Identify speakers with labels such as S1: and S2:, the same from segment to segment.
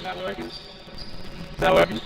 S1: that working? Is that working?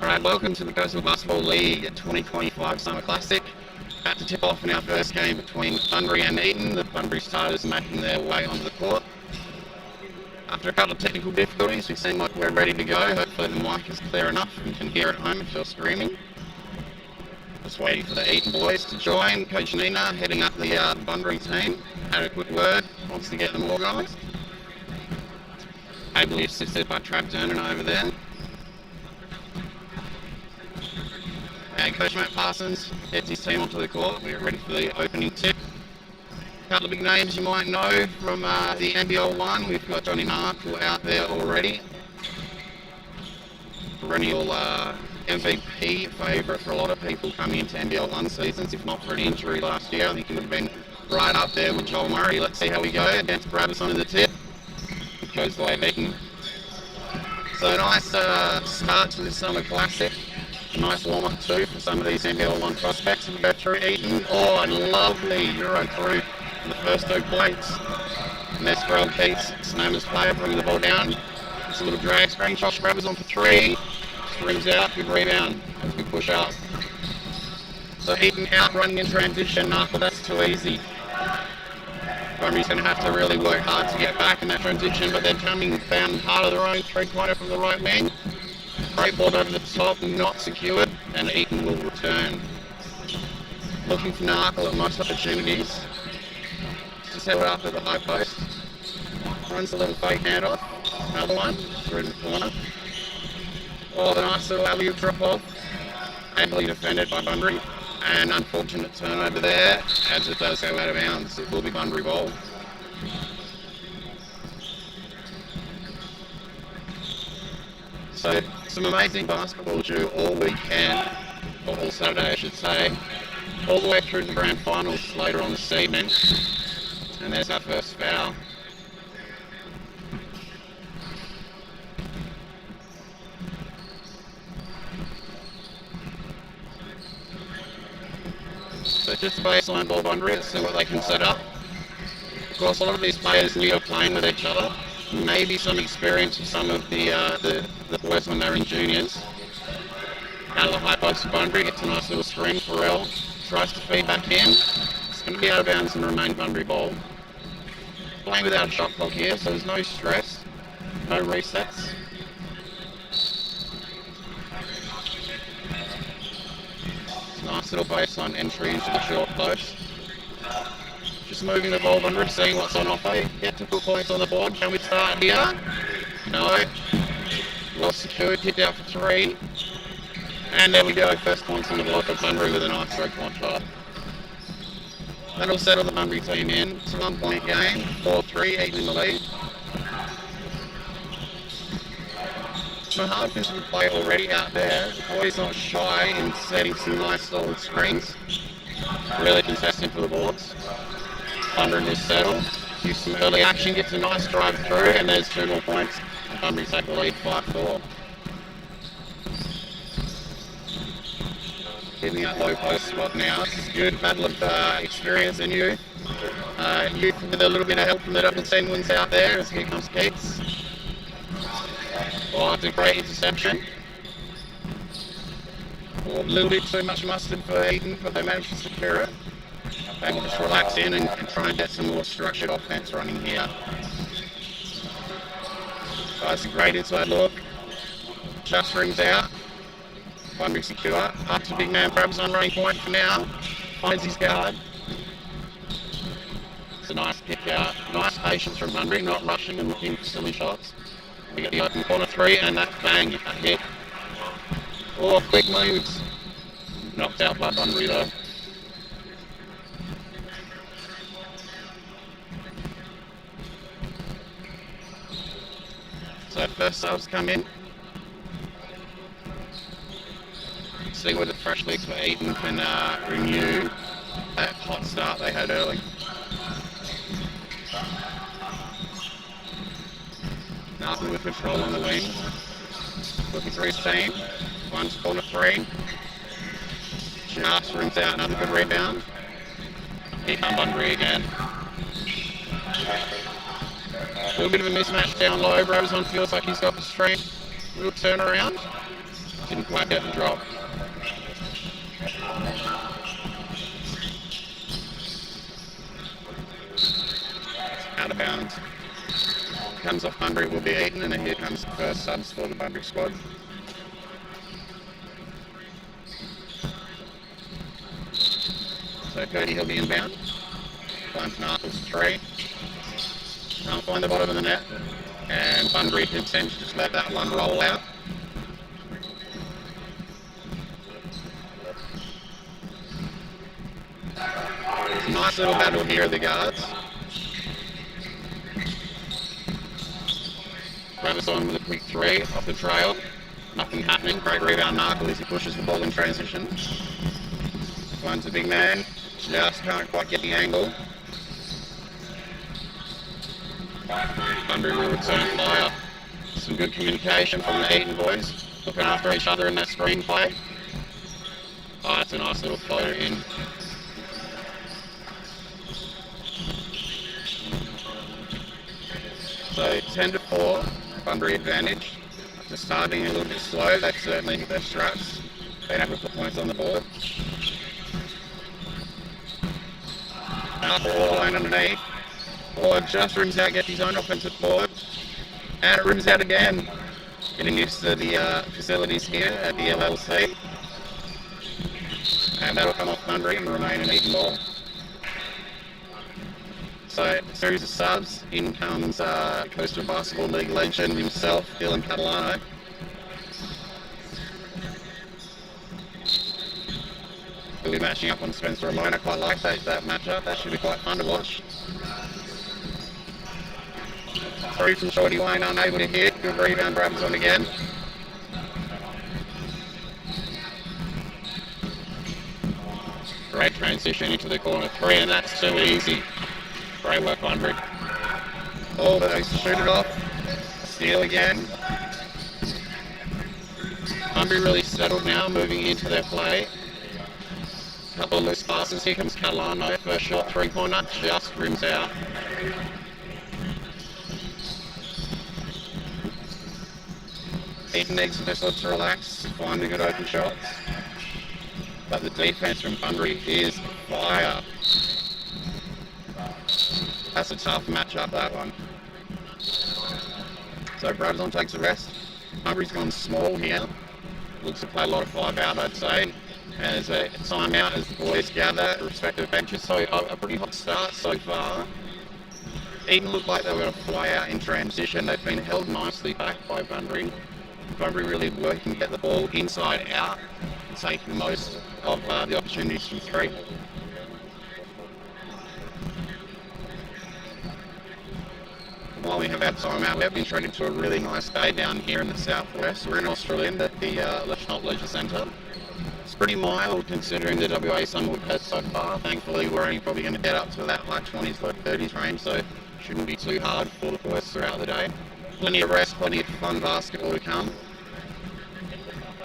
S1: Alright, welcome to the Coastal Basketball League 2025 Summer Classic. About to tip off in our first game between Bunbury and Eton. The Bunbury starters making their way onto the court. After a couple of technical difficulties, we seem like we're ready to go. Hopefully the mic is clear enough and you can hear at home if you're screaming. Just waiting for the Eton boys to join. Coach Nina, heading up the Bunbury team, had a quick word, wants to get them organised. Ably assisted by Trav Turner over there. And Coach Matt Parsons heads his team onto the court. We're ready for the opening tip. A couple of big names you might know from the NBL 1. We've got Johnny Narkle out there already. Perennial MVP favourite for a lot of people coming into NBL 1 seasons, if not for an injury last year. I think he would have been right up there with Joel Murray. Let's see how we go against Brabus on the tip. It goes the way of Eton. So nice start to the Summer Classic. A nice warm-up too for some of these NBL 1 prospects. We go through Eton. Oh, and lovely Euro through on the first 2 points. And there's Grub Keats, Snowman's player, bringing the ball down. It's a little drag screen. Josh Grabbers on for 3. Rims out, good rebound, as we push up. So Eaton out, running in transition. Well, that's too easy. Bunbury's going to have to really work hard to get back in that transition, but they're coming down hard of their own 3-pointer from the right wing. Great ball over the top, not secured, and Eaton will return. Looking for Narkle at most opportunities. Just set it up at the high post. Runs a little fake handoff. Another one, through the corner. Oh, the nice little alley-oop drop-off. Ably defended by Bunbury. And unfortunate turnover there, as it does go out of bounds. It will be Bunbury ball. So, some amazing basketball due all weekend, or all Saturday I should say, all the way through the grand finals later on this evening. And there's our first foul. So just a baseline ball Bunbury, let's see what they can set up. Of course, a lot of these players are playing with each other. Maybe some experience with some of the boys when they're in juniors. Out of the high post of Bunbury, gets a nice little screen. Pharrell tries to feed back in. It's going to be out of bounds and remain Bunbury ball. Playing without a shot clock here, so there's no stress, no resets. Nice little baseline entry into the short post. Just moving the ball, Bunbury, seeing what's on offer. Get to put points on the board. Can we start here? No. Well secured, kicked out for 3. And there we go, first points on the board for Bunbury with a nice 3-point shot. That'll settle the Bunbury team in. It's a 1-point game, 4-3, Eaton in the lead. Mahard can play already out there. The boy's not shy in setting some nice solid screens. Really contesting for the boards. Bunbury will settle. Use some early action, gets a nice drive through, and there's 2 more points. Bunbury take the lead 5-4. Getting that low post spot now. This is good. Battle of experience and youth. Youth with a little bit of help from the double team wins out there as here comes Keats. Oh, it's a great interception. Oh, a little bit too much mustard for Eaton, but they managed to secure it. They will just relax in and try and get some more structured offense running here. So that's a great inside look. Just rings out. Bunbury secure. Up to big man, grabs on running point for now. Finds his guard. It's a nice kick out. Nice patience from Bunbury, not rushing and looking for silly shots. We get the open corner 3 and that bang, that hit. Oh, quick moves. Knocked out by Bunbury though. So first subs come in. See whether fresh legs for Eaton can renew that hot start they had early. Nothing with control on the wing. Looking for his team. One's corner 3. Just rings out, another good rebound. Here comes Bunbury again. A little bit of a mismatch down low. Brabazon feels like he's got the strength. Little turnaround. Didn't quite get the drop. Out of bounds. Comes off Bunbury will be Eaton, and then here comes the first subs for the Bunbury squad. So Cody he'll be inbound. Finds Narkles 3. Can't find the bottom of the net. And Bunbury can tend to just let that one roll out. Nice little battle here of the guards. Brabazon with a quick 3 off the trail. Nothing happening. Great rebound Narkle as he pushes the ball in transition. Finds a big man. Just can't quite get the angle. Bunbury will return flyer. Some good communication from the Eaton boys. Looking after each other in that screen play. Oh, that's a nice little floater in. So 10 to 4, Bunbury advantage. After starting a little bit slow, they've certainly hit their straps. Been able to put points on the board. Now ball line underneath. Ball just rims out, gets his own offensive board. And it rims out again. Getting used to the facilities here at the LLC. And that'll come off Bunbury and remain an even ball. So, a series of subs. In comes Coastal Basketball League legend himself, Dylan Catalano. We'll be matching up on Spencer Ramon. I quite like that matchup. That should be quite fun to watch. Three from Shorty Wayne, unable to hit. Good rebound, grabs on again. Great transition into the corner three, and that's too easy. Great work, Bunbury. Oh, but they shoot it off. Steal again. Bunbury really settled now, moving into their play. Couple of loose passes. Here comes Catalano. First shot, three-pointer, just rims out. Eaton needs to relax, find the good open shots. But the defense from Bunbury is fire. That's a tough matchup, that one. So Brabazon takes a rest. Bunbury's gone small here. Looks to play a lot of 5 out, I'd say. And there's a timeout as the boys gather at respective benches. So a pretty hot start so far. Eaton looked like they were going to fly out in transition. They've been held nicely back by Bunbury. Bunbury really working to get the ball inside out and taking most of the opportunities from three. While we have our time out, we have been treated to a really nice day down here in the southwest. We're in Australian at the Leichnot Leisure Centre. It's pretty mild considering the WA summer we've had so far. Thankfully, we're only probably going to get up to that high 20s, low 30s range, so it shouldn't be too hard for the boys throughout the day. Plenty of rest, plenty of fun basketball to come.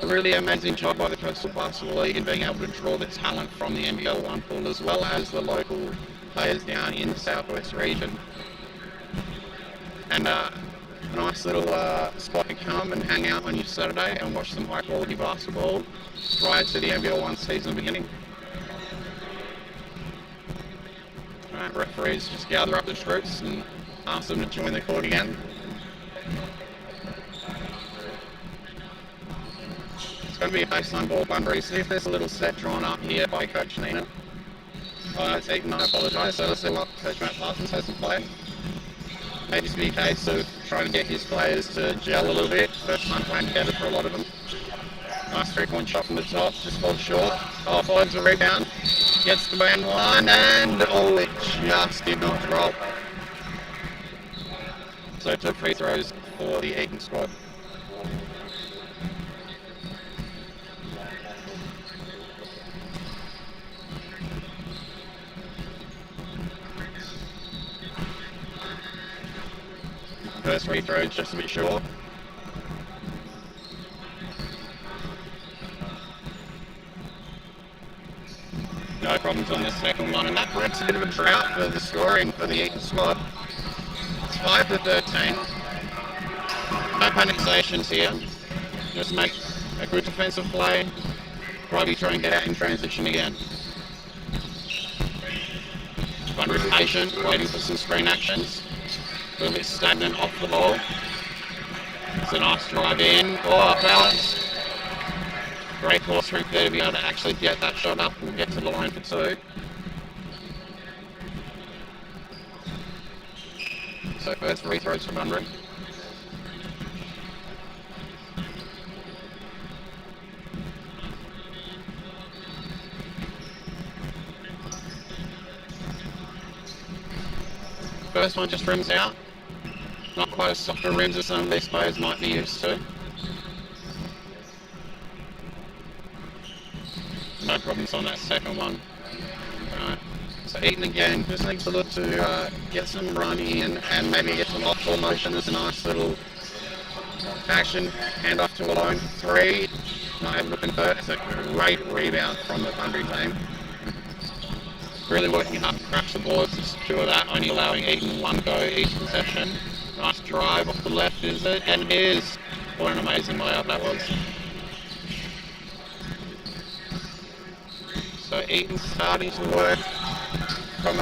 S1: A really amazing job by the Coastal Basketball League in being able to draw the talent from the NBL 1 pool as well as the local players down in the southwest region. And a nice little spot to come and hang out on your Saturday and watch some high quality basketball prior to the NBL 1 season beginning. Alright, referees just gather up the troops and ask them to join the court again. It's going to be a baseline ball, Bunbury. See if there's a little set drawn up here by Coach Nina. It's Eaton, I apologise. So let's see what Coach Matt Parsons has to play. May just be a case of trying to get his players to gel a little bit. First time playing together for a lot of them. Nice 3-point shot from the top, just falls short. Oh, finds a rebound. Gets the band line, and oh, it just did not drop. So 2 free throws for the Eaton squad. First free throw is just a bit short. No problems on the second one, and that breaks a bit of a drought for the scoring for the Eaton squad. It's 5 to 13. No panic stations here. Just make a good defensive play. Probably try and get out in transition again. Bunbury patient, waiting for some screen actions. A little bit stagnant off the ball. It's a nice drive in. Oh, balance. Great force through there to be able to actually get that shot up and get to the line for 2. So first free throws from Bunbury. First one just rims out. Not quite as soft a rims as some of these players might be used to. No problems on that second one. Alright, so Eaton again, just needs to look to get some run in and maybe get some off-ball motion. There's a nice little action, hand off to a line for 3. Not able to convert. It's a great rebound from the Bunbury team. Really working hard to crash the boards to secure that, only allowing Eaton 1 go each possession. Nice drive off the left, is it? And it is. What an amazing layup that was. So Eaton's starting to work from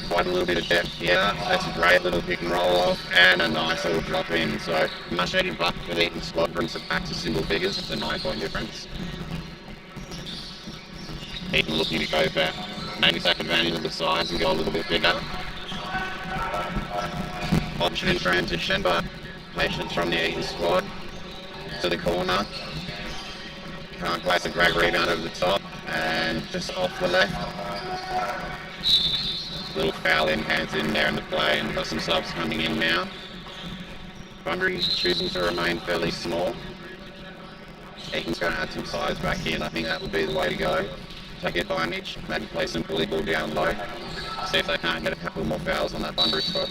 S1: quite a little bit of depth here. That's a great little pick and roll off and a nice little drop in. So much needed buck for the Eaton squad brings it back to single figures. It's a 9-point difference. Eaton looking to go back, maybe take advantage of the size and go a little bit bigger. Option in transition, but patience from the Eaton squad to the corner. Can't place a great rebound over the top and just off the left. Little foul in, hands in there in the play, and got some subs coming in now. Bunbury's choosing to remain fairly small. Eaton's going to add some size back in. I think that would be the way to go. Take advantage, maybe play some bully ball down low. See if they can't get a couple more fouls on that Bunbury squad.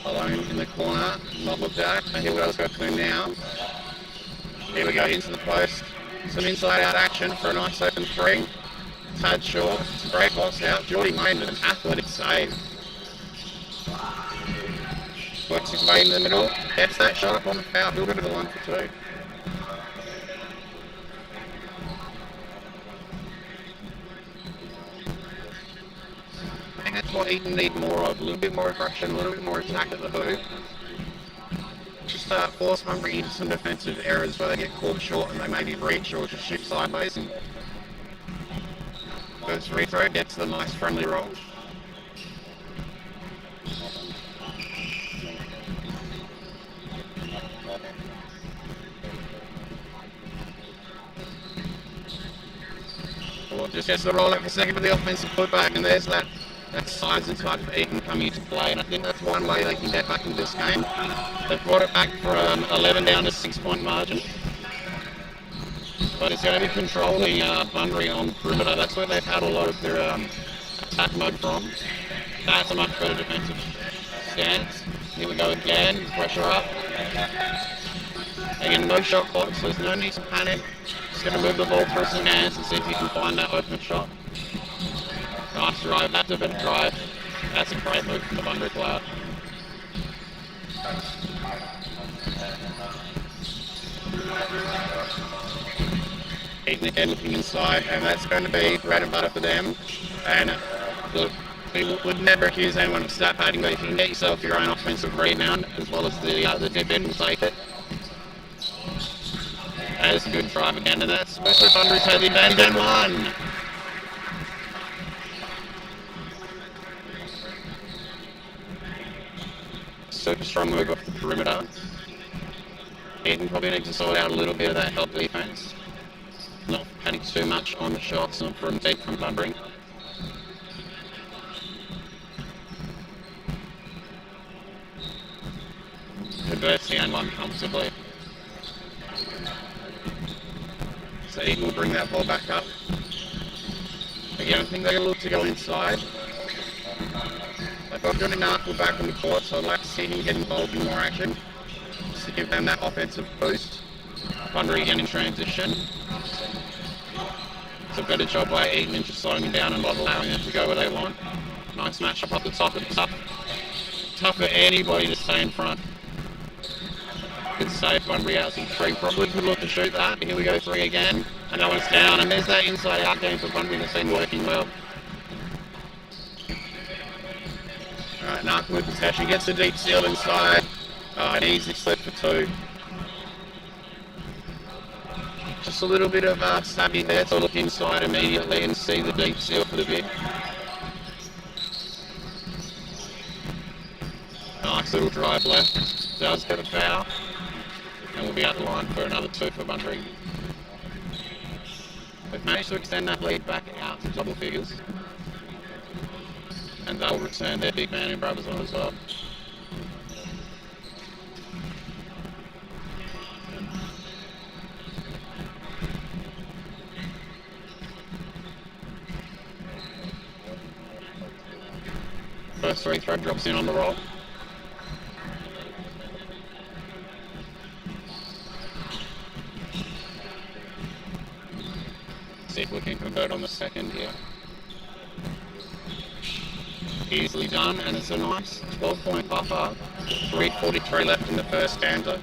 S1: Alone in the corner, not looked at. And here we go, go clean now. Here we go into the post. Some inside out action for a nice open three. Tad short, it's a great box out. Geordie Main with an athletic save. Works his way in the middle, gets that shot up on the foul, build it to the 1 for 2. I think that's what Eaton need more of, a little bit more aggression, a little bit more attack at the hoop. Just force Bunbury into some defensive errors where they get caught short and they maybe reach or just shoot sideways. And first free throw gets the nice friendly roll. Well, just gets the roll up for a second with the offensive putback, and there's that size and type of Eaton coming into play, and I think that's one way they can get back into this game. They've brought it back from 11 down to 6-point margin, but it's going to be controlling Bunbury on perimeter. That's where they've had a lot of their attack mode from. That's a much better defensive stance. Here we go again, pressure up. Again, no shot clock, so there's no need to panic. Just going to move the ball through some hands and see if you can find that open shot. Nice drive, that's a better drive. That's a great move from the Bunbury player. Eaton again looking inside, and that's going to be bread and butter for them. And look, we would never accuse anyone of stat padding, but if you can get yourself your own offensive rebound as well as the dip in, we'll take it. That's a good drive again, and that's where Bunbury's had the advantage and one. Super strong move off the perimeter. Eaton probably needs to sort out a little bit of that help defense. Not panic too much on the shots from deep from Bunbury. Converts the end one comfortably. So Eaton will bring that ball back up. Again, I think they're going to look to go inside. They've got Johnny Narkle back on the court, so I'd like to see him get involved in more action, just to give them that offensive boost. Bunbury again in transition. It's a better job by Eaton in just slowing him down and not allowing them to go where they want. Nice matchup up the top. It's tough for anybody to stay in front. Good save, Bunbury out in 3. Probably could look to shoot that, but here we go, 3 again. And that one's down, and there's that inside out game for Bunbury that's been working well. Alright, Narkle with possession, gets the deep seal inside. An easy slip for 2. Just a little bit of savvy there to look inside immediately and see the deep seal for the bid. Nice little drive left, does get a foul. And we'll be out the line for another 2 for Bunbury. They've managed to extend that lead back out to double figures. And they'll return their big man in brothers on as well. First free throw drops in on the roll. See if we can convert on the second here. Easily done, and it's a nice 12-point buffer. 3:43 left in the first stanza.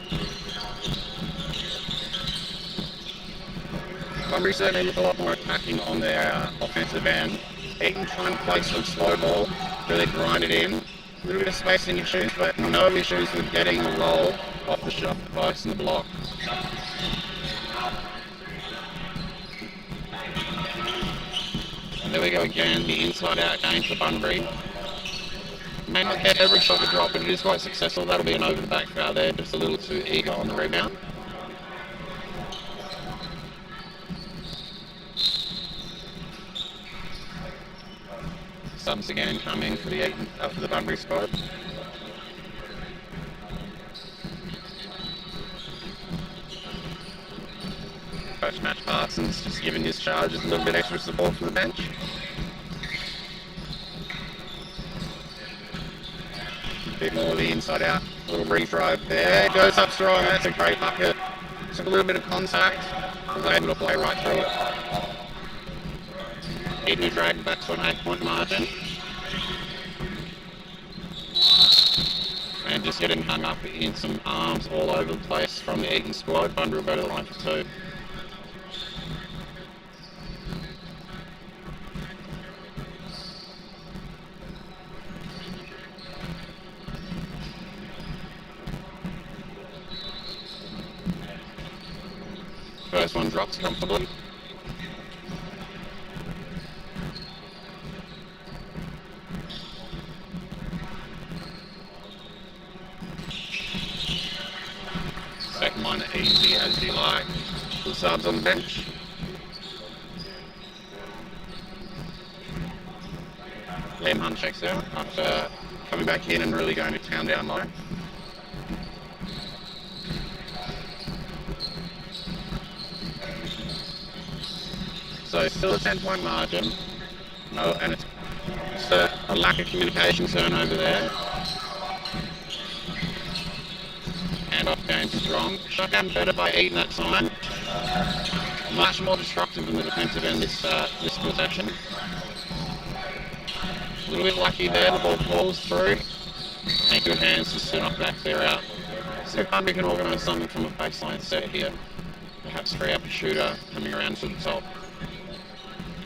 S1: Bunbury certainly look a lot more attacking on their offensive end. Eaton trying to play some slow ball, really grind it in. A little bit of spacing issues, but no issues with getting the roll off the shot post and the block. And there we go again, the inside-out game for Bunbury. May not get every shot to drop, but it is quite successful. That'll be an over-the-back foul there, just a little too eager on the rebound. Subs again coming for the Bunbury squad. Coach Matt Parsons just giving his charges a little bit extra support from the bench. A bit more of the inside out, little re-drive there, goes up strong, that's a great bucket. Took a little bit of contact, was able to play right through it. Eaton dragged back to an 8-point margin. And just getting hung up in some arms all over the place from the Eaton squad. Bunbury will go to the line for 2. First one drops comfortably. Second one easy as you like. The subs on the bench. Liam Hunt checks out after coming back in and really going to town down low. So still a 10-point margin. No, and it's just a lack of communication turnover there. Handoff game strong. Shotgun better by Eaton that time. Much more destructive in the defensive end this possession. A little bit lucky there, the ball falls through. And good hands just to knock that clear out. So if Bunbury can organise something from a baseline set here, perhaps free up a shooter coming around to the top.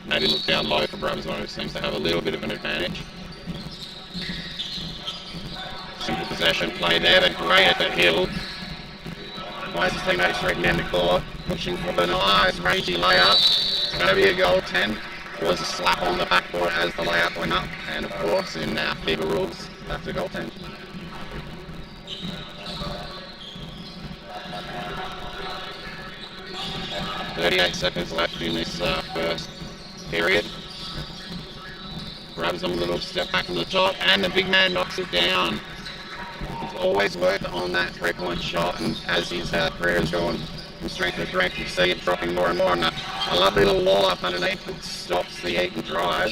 S1: Maybe look down low for Brabazon, who seems to have a little bit of an advantage. Simple possession play there, but great effort Hill. Finds his teammates straight down the court, pushing for the nice rangy layup. Going to be a goal. 10 was a slap on the backboard as the layup went up, and of course in FIBA rules, that's a goal 10. .38 seconds left in this first period. Grabs a little step back from the top, and the big man knocks it down. He's always worked on that 3-point shot, and as his career has gone from strength to strength, you see it dropping more and more. And a lovely little wall up underneath that stops the Eaton drive.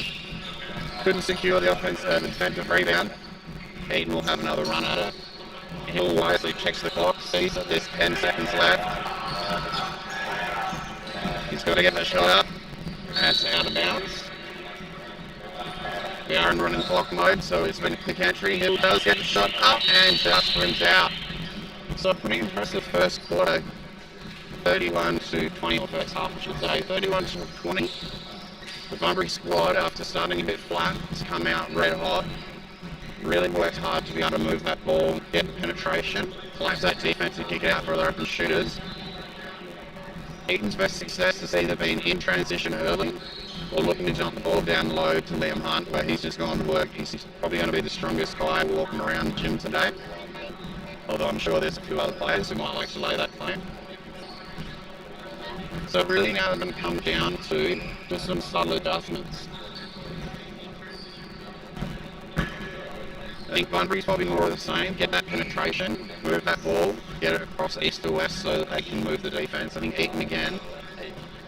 S1: Couldn't secure the defensive rebound. Eaton will have another run at it. Hill wisely checks the clock, sees that there's 10 seconds left. He's got to get that shot up. That's out of bounds. We are in running clock mode, so it's been a quick entry. Hill does get the shot up and just rims out. So a pretty impressive first quarter. 31-20, or first half I should say. 31-20. The Bunbury squad, after starting a bit flat, has come out red hot. Really worked hard to be able to move that ball, get penetration, collapse that defense and kick it out for other open shooters. Eaton's best success has either been in transition early or looking to jump the ball down low to Liam Hunt, where he's just gone to work. He's probably going to be the strongest guy walking around the gym today. Although I'm sure there's a few other players who might like to lay that claim. So really now they're going to come down to just some subtle adjustments. I think Bunbury's probably more of the same. Get that penetration, move that ball, get it across east to west so that they can move the defense. I think Eaton again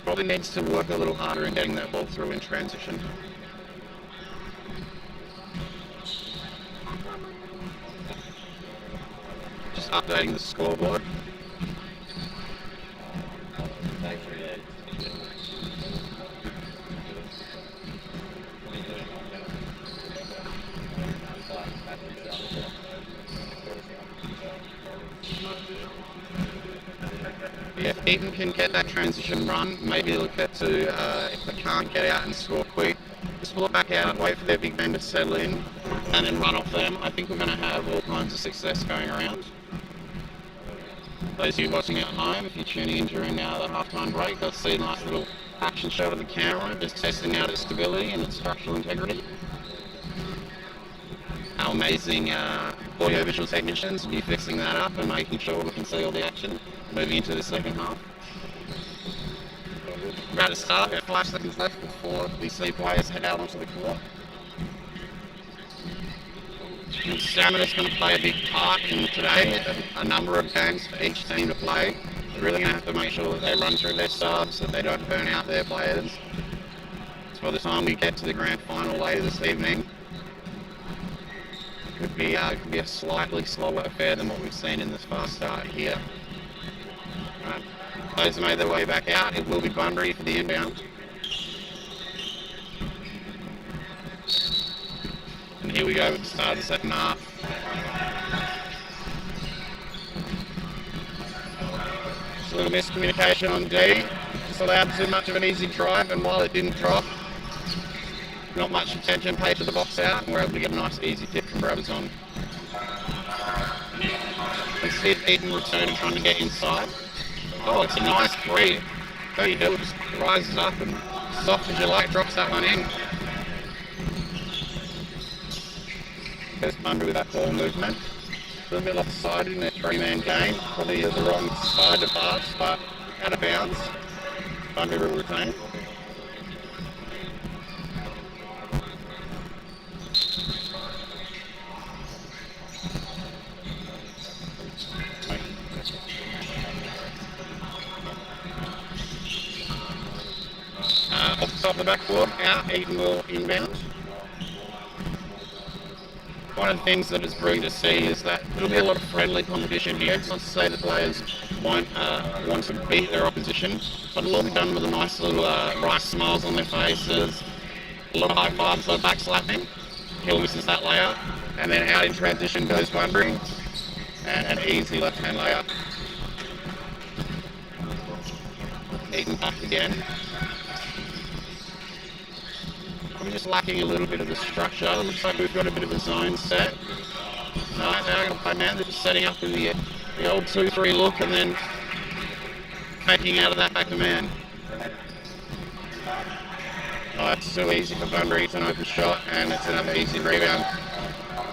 S1: probably needs to work a little harder in getting that ball through in transition. Just updating the scoreboard. Eaton can get that transition run, maybe look at to, if they can't get out and score quick, just pull it back out, wait for their big men to settle in, and then run off them. I think we're going to have all kinds of success going around. Those of you watching at home, if you're tuning in during the halftime break, I'll see a nice little action shot of the camera, just testing out its stability and its structural integrity. Our amazing audio-visual technicians will be fixing that up and making sure we can see all the action moving into the second half. About to start, about 5 seconds left before the C players head out onto the court. And stamina's going to play a big part in today. A number of games for each team to play. They're really going to have to make sure that they run through their subs, that they don't burn out their players. So by the time we get to the grand final later this evening, it could be a slightly slower affair than what we've seen in this fast start here. Right. Those who made their way back out, it will be Bunbury for the inbound. And here we go with the start of the second half. Just a little miscommunication on D. Just allowed too much of an easy drive, and while it didn't drop, not much attention paid to the box out, and we're able to get a nice easy tip from Brabazon. Instead, Eden returning, trying to get inside. Oh, it's a nice three. Cody Hill just rises up and soft as you like, drops that one in. There's Bunbury with that ball movement. A little bit lopsided in their three-man game. Probably the wrong side to pass, but out of bounds. Bunbury will retain. Off the top of the backboard, out, Eden will inbound. One of the things that it's brilliant to see is that there'll be a lot of friendly competition here. It's not to say the players won't want to beat their opposition, but it'll all be done with a nice little bright smiles on their faces, a lot of high fives, a lot of backslapping. Hill misses that layup, and then out in transition goes Bunbury, and an easy left-hand layup. Eden back again. We're just lacking a little bit of the structure. It looks like we've got a bit of a zone set. No, they're going to play man. They're just setting up with the old 2-3 look and then taking out of that back to man. Oh, it's so easy for Bunbury. It's an open shot and it's another easy rebound.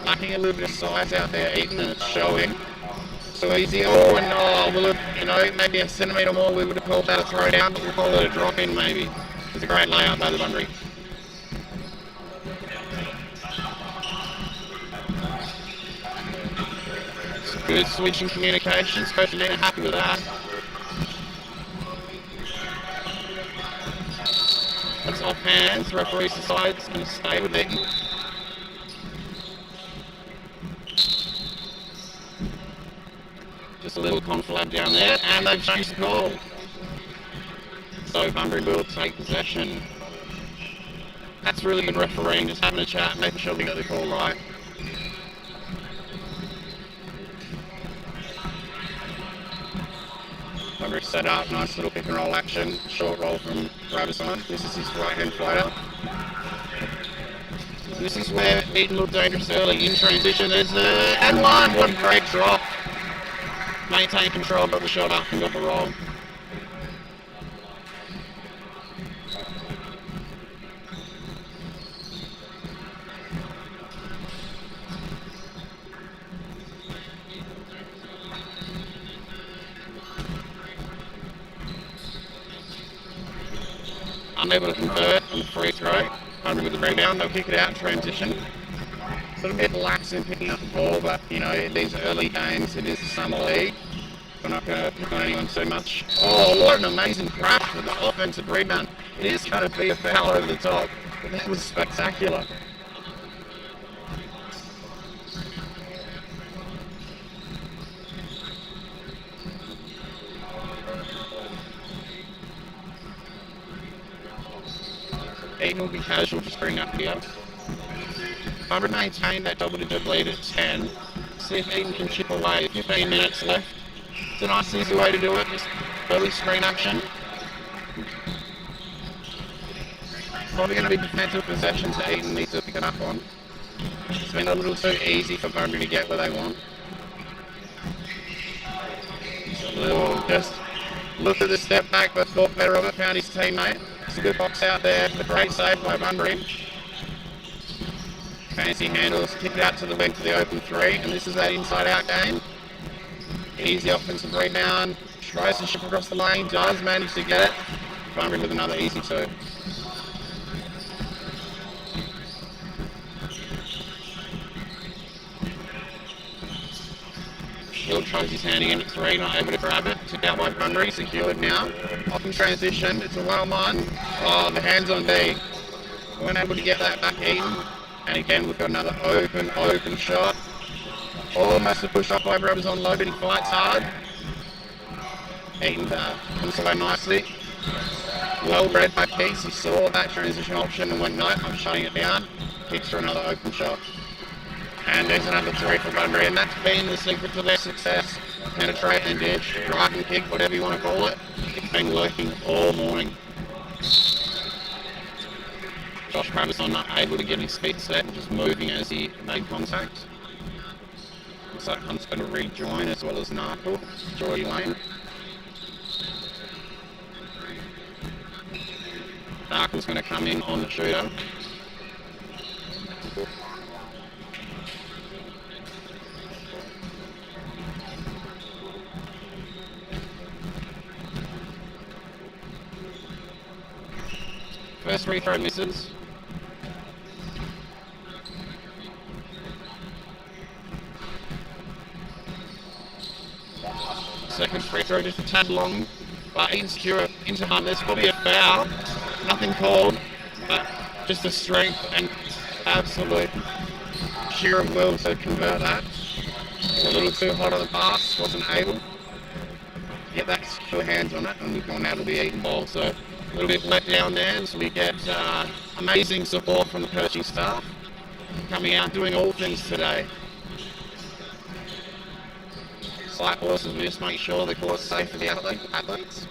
S1: Lacking a little bit of size out there, Eden, and it's showing. So easy. Oh, and maybe a centimetre more we would have called that a throw down, but we'll call it a drop in maybe. It's a great layout by the Bunbury. Good switching communications, Coach Adina happy with that. That's off hands, referee decides going to stay with it. Just a little conflab down there, and they've changed the call. So Bunbury will take possession. That's really good refereeing, just having a chat, making sure we got the call right. Bunbury set up, nice little pick and roll action, short roll from Brabazon. This is his right hand fighter. This is where Eden looked dangerous early in transition. There's and one, what a great drop. Maintain control, got the shot up and got the roll. Unable to convert on the free throw. Bunbury with the rebound, they'll kick it out in transition. Sort of a bit lax in picking up the ball, but these early games, it is the summer league. We're not going to pick on anyone too much. Oh, what an amazing crash with the offensive rebound. It is going to be a foul over the top, but that was spectacular. Eden will be casual, just bring up here. Bunbury maintain that double-digit lead at 10. See if Eden can chip away. 15 minutes left. It's a nice, easy way to do it. Just Early screen action. Probably going to be defensive possession to Eden needs to pick it up on. It's been a little too easy for Bunbury to get where they want. Just look at the step back, but thought better of it, found his teammate. It's a good box out there, a great save by Bunbury. Fancy handles, kick it out to the wing for the open three, and this is that inside-out game. Easy offensive rebound, tries to ship across the lane, does manage to get it. Bunbury with another easy two. Hill tries his hand again at three, not able to grab it. Took out by Bunbury, secured now. Off in transition, it's a 1-on-1. Oh, the hands on D. Weren't able to get that back in. And again, we've got another open shot. Almost a push up by Brothers on low, but he fights hard. Eaton comes away nicely. Well read by Keats. He saw that transition option and went, no, I'm shutting it down. Kicks for another open shot. And there's another three for Bunbury, and that's been the secret to their success. Penetrate and dish, drive and kick, whatever you want to call it. It's been working all morning. Josh Bravison not able to get his feet set, just moving as he made contact. Looks like Hunt's going to rejoin as well as Narkle, Geordie Lane. Narkle's going to come in on the shooter. First free throw misses. Second free throw just a tad long, but insecure into Hunt. There's probably a foul. Nothing called, but just a strength and absolute sheer will to convert that. A little too hot on the pass, wasn't able to get that secure hands on it, and we've gone out of the Eaton ball. So a little bit let down there, so we get amazing support from the coaching staff coming out doing all things today. Slight horses, we just make sure the course is safe for the athletes.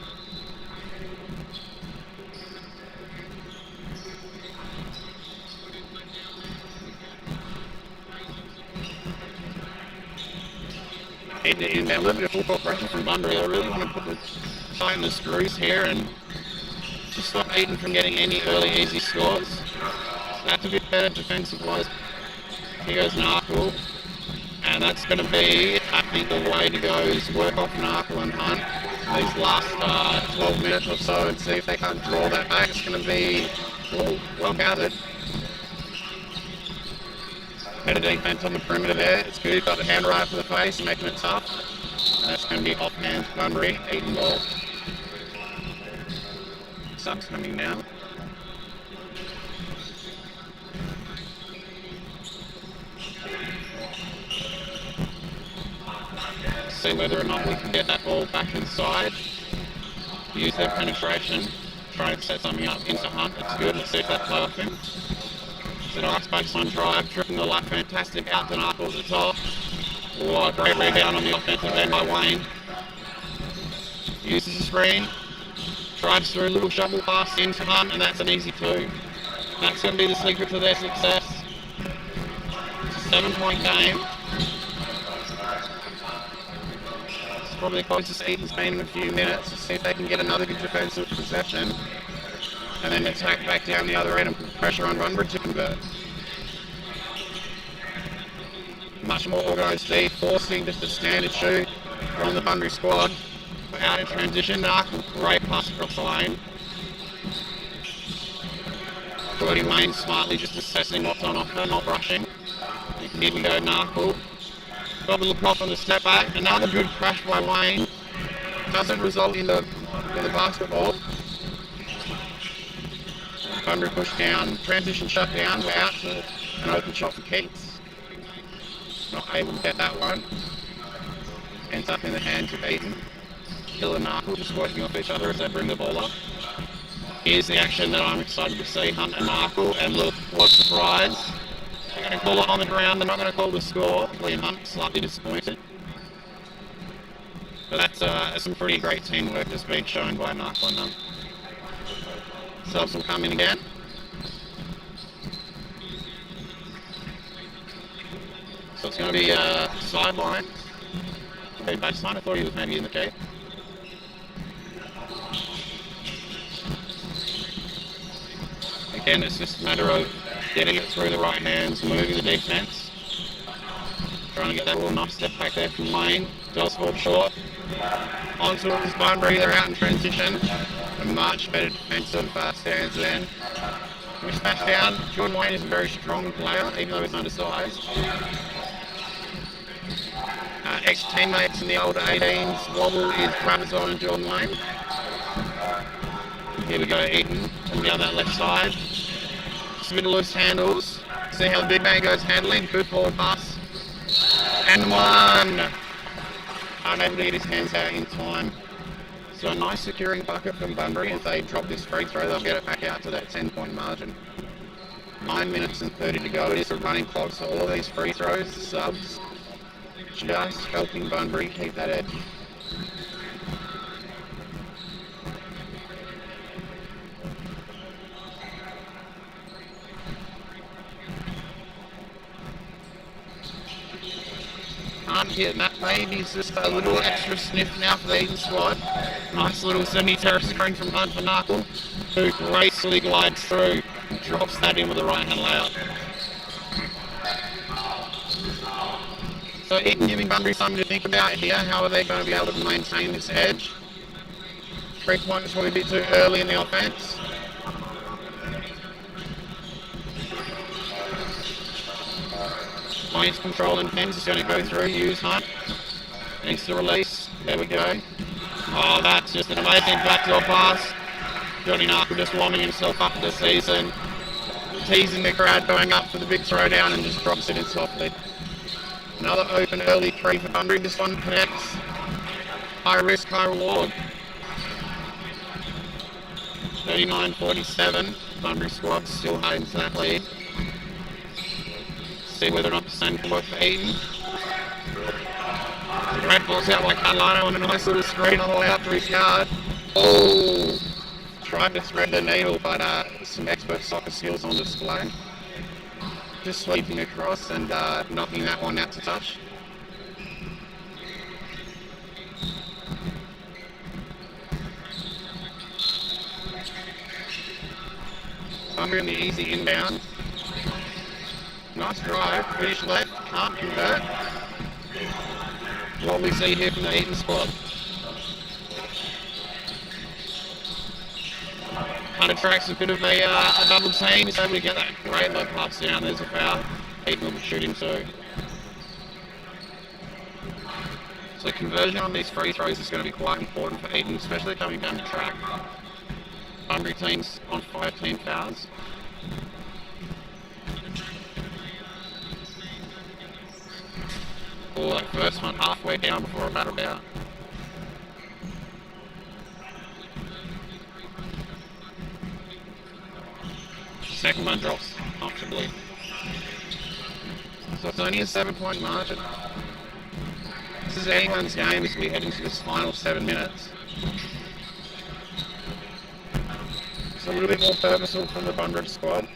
S1: In a little bit of full court pressure from Bunbury, I really want to put the tighten the screws here and just stop Eden from getting any early easy scores. That's a bit better defensive-wise. Here goes Narkle, and that's going to be, I think, the way to go is work off Narkle and Hunt these last 12 minutes or so and see if they can't draw that back. It's going to be well gathered. Better defense on the perimeter there. It's good. Got the hand right for the face, making it tough. And that's going to be offhand Bunbury, Eaton ball. Subs coming now. See whether or not we can get that ball back inside. Use their penetration. Try to set something up into Hunt. It's good. Let's see if that's working. It's a nice baseline drive, tripping the left, fantastic out to Narkle at the top. Oh, great rebound on the offensive end by Wayne. Uses the screen, drives through a little shovel pass into Hunt, and that's an easy two. That's going to be the secret to their success. It's a 7-point game. It's probably the closest Eaton's been in a few minutes to see if they can get another good defensive possession. And then attack back down the other end and put pressure on Bunbury to convert. Much more organised D, forcing just a standard shoot from the Bunbury squad. Out in transition, Narkle, great pass across the lane. Geordie Lane smartly just assessing what's on offer, not rushing. Here we go, Narkle. Got a little off on the step back, another good crash by Wayne. Doesn't result in the basketball. Bunbury pushed down, transition shut down, we're out to an open shot for Keats. Not able to get that one. Ends up in the hands of Eaton. Hill and Narkle just working off each other as they bring the ball up. Here's the action that I'm excited to see, Hunt and Narkle, and look, what a surprise. They're going to call it on the ground, they're not going to call the score. William Hunt slightly disappointed. But that's some pretty great teamwork that's been shown by Mark on them. Subs will come in again. So it's going to be a sideline. Okay, baseline. I thought he was maybe in the cave. Again, it's just a matter of getting it through the right hands, moving the defense. Trying to get that little nice step back there from Lane. Does fall short. On towards Bunbury, they're out in transition. A much better defensive stance then. We smash down. Jordan Wayne is a very strong player, even though he's undersized. Ex-teammates in the older 18s, Wobble is Brabazon and Jordan Wayne. Here we go, Eaton, coming down that left side. Just a bit of loose handles. See how the big man goes handling. Good forward pass. And one! Unable to get his hands out in time. So a nice securing bucket from Bunbury. If they drop this free throw, they'll get it back out to that 10-point margin. 9 minutes and 30 to go. It is a running clock, so all of these free throws, subs, just helping Bunbury keep that edge. Can't hit that, maybe it's just a little extra sniff now for the Eden squad. Nice little semi-terrace screen from Hunt for Knuckle, who gracefully glides through and drops that in with the right hand layout. So Eden giving Bunbury something to think about here. How are they going to be able to maintain this edge? 3 points probably a bit too early in the offense. Points control and pins is going to go through, use Hunt. Needs to release. There we go. Oh, that's just an amazing backdoor pass. Johnny Narkle just warming himself up for the season. Teasing the crowd going up for the big throwdown and just drops it in softly. Another open early three for Bunbury. This one connects. High risk, high reward. 39-47. Bunbury squad still hiding to that lead. See whether or not the same can work for Eden. Red ball's out by Carlino on a nice little screen on the way up to his yard. Oh! Tried to thread the needle, but some expert soccer skills on display. Just sweeping across and knocking that one out to touch. Bunbury in the easy inbound. Nice drive, finish left, can't convert. What we see here from the Eaton squad. Attracts a bit of a double team. He's able to get that great low pass down. There's a foul. Eaton will be shooting too. So conversion on these free throws is going to be quite important for Eaton, especially coming down the track. Bunbury team's on 15 fouls. Oh, that first one halfway down before a battle out. Second one drops comfortably. So it's only a 7-point margin. This is anyone's game as we head into this final 7 minutes. It's a little bit more purposeful from the Bunbury squad.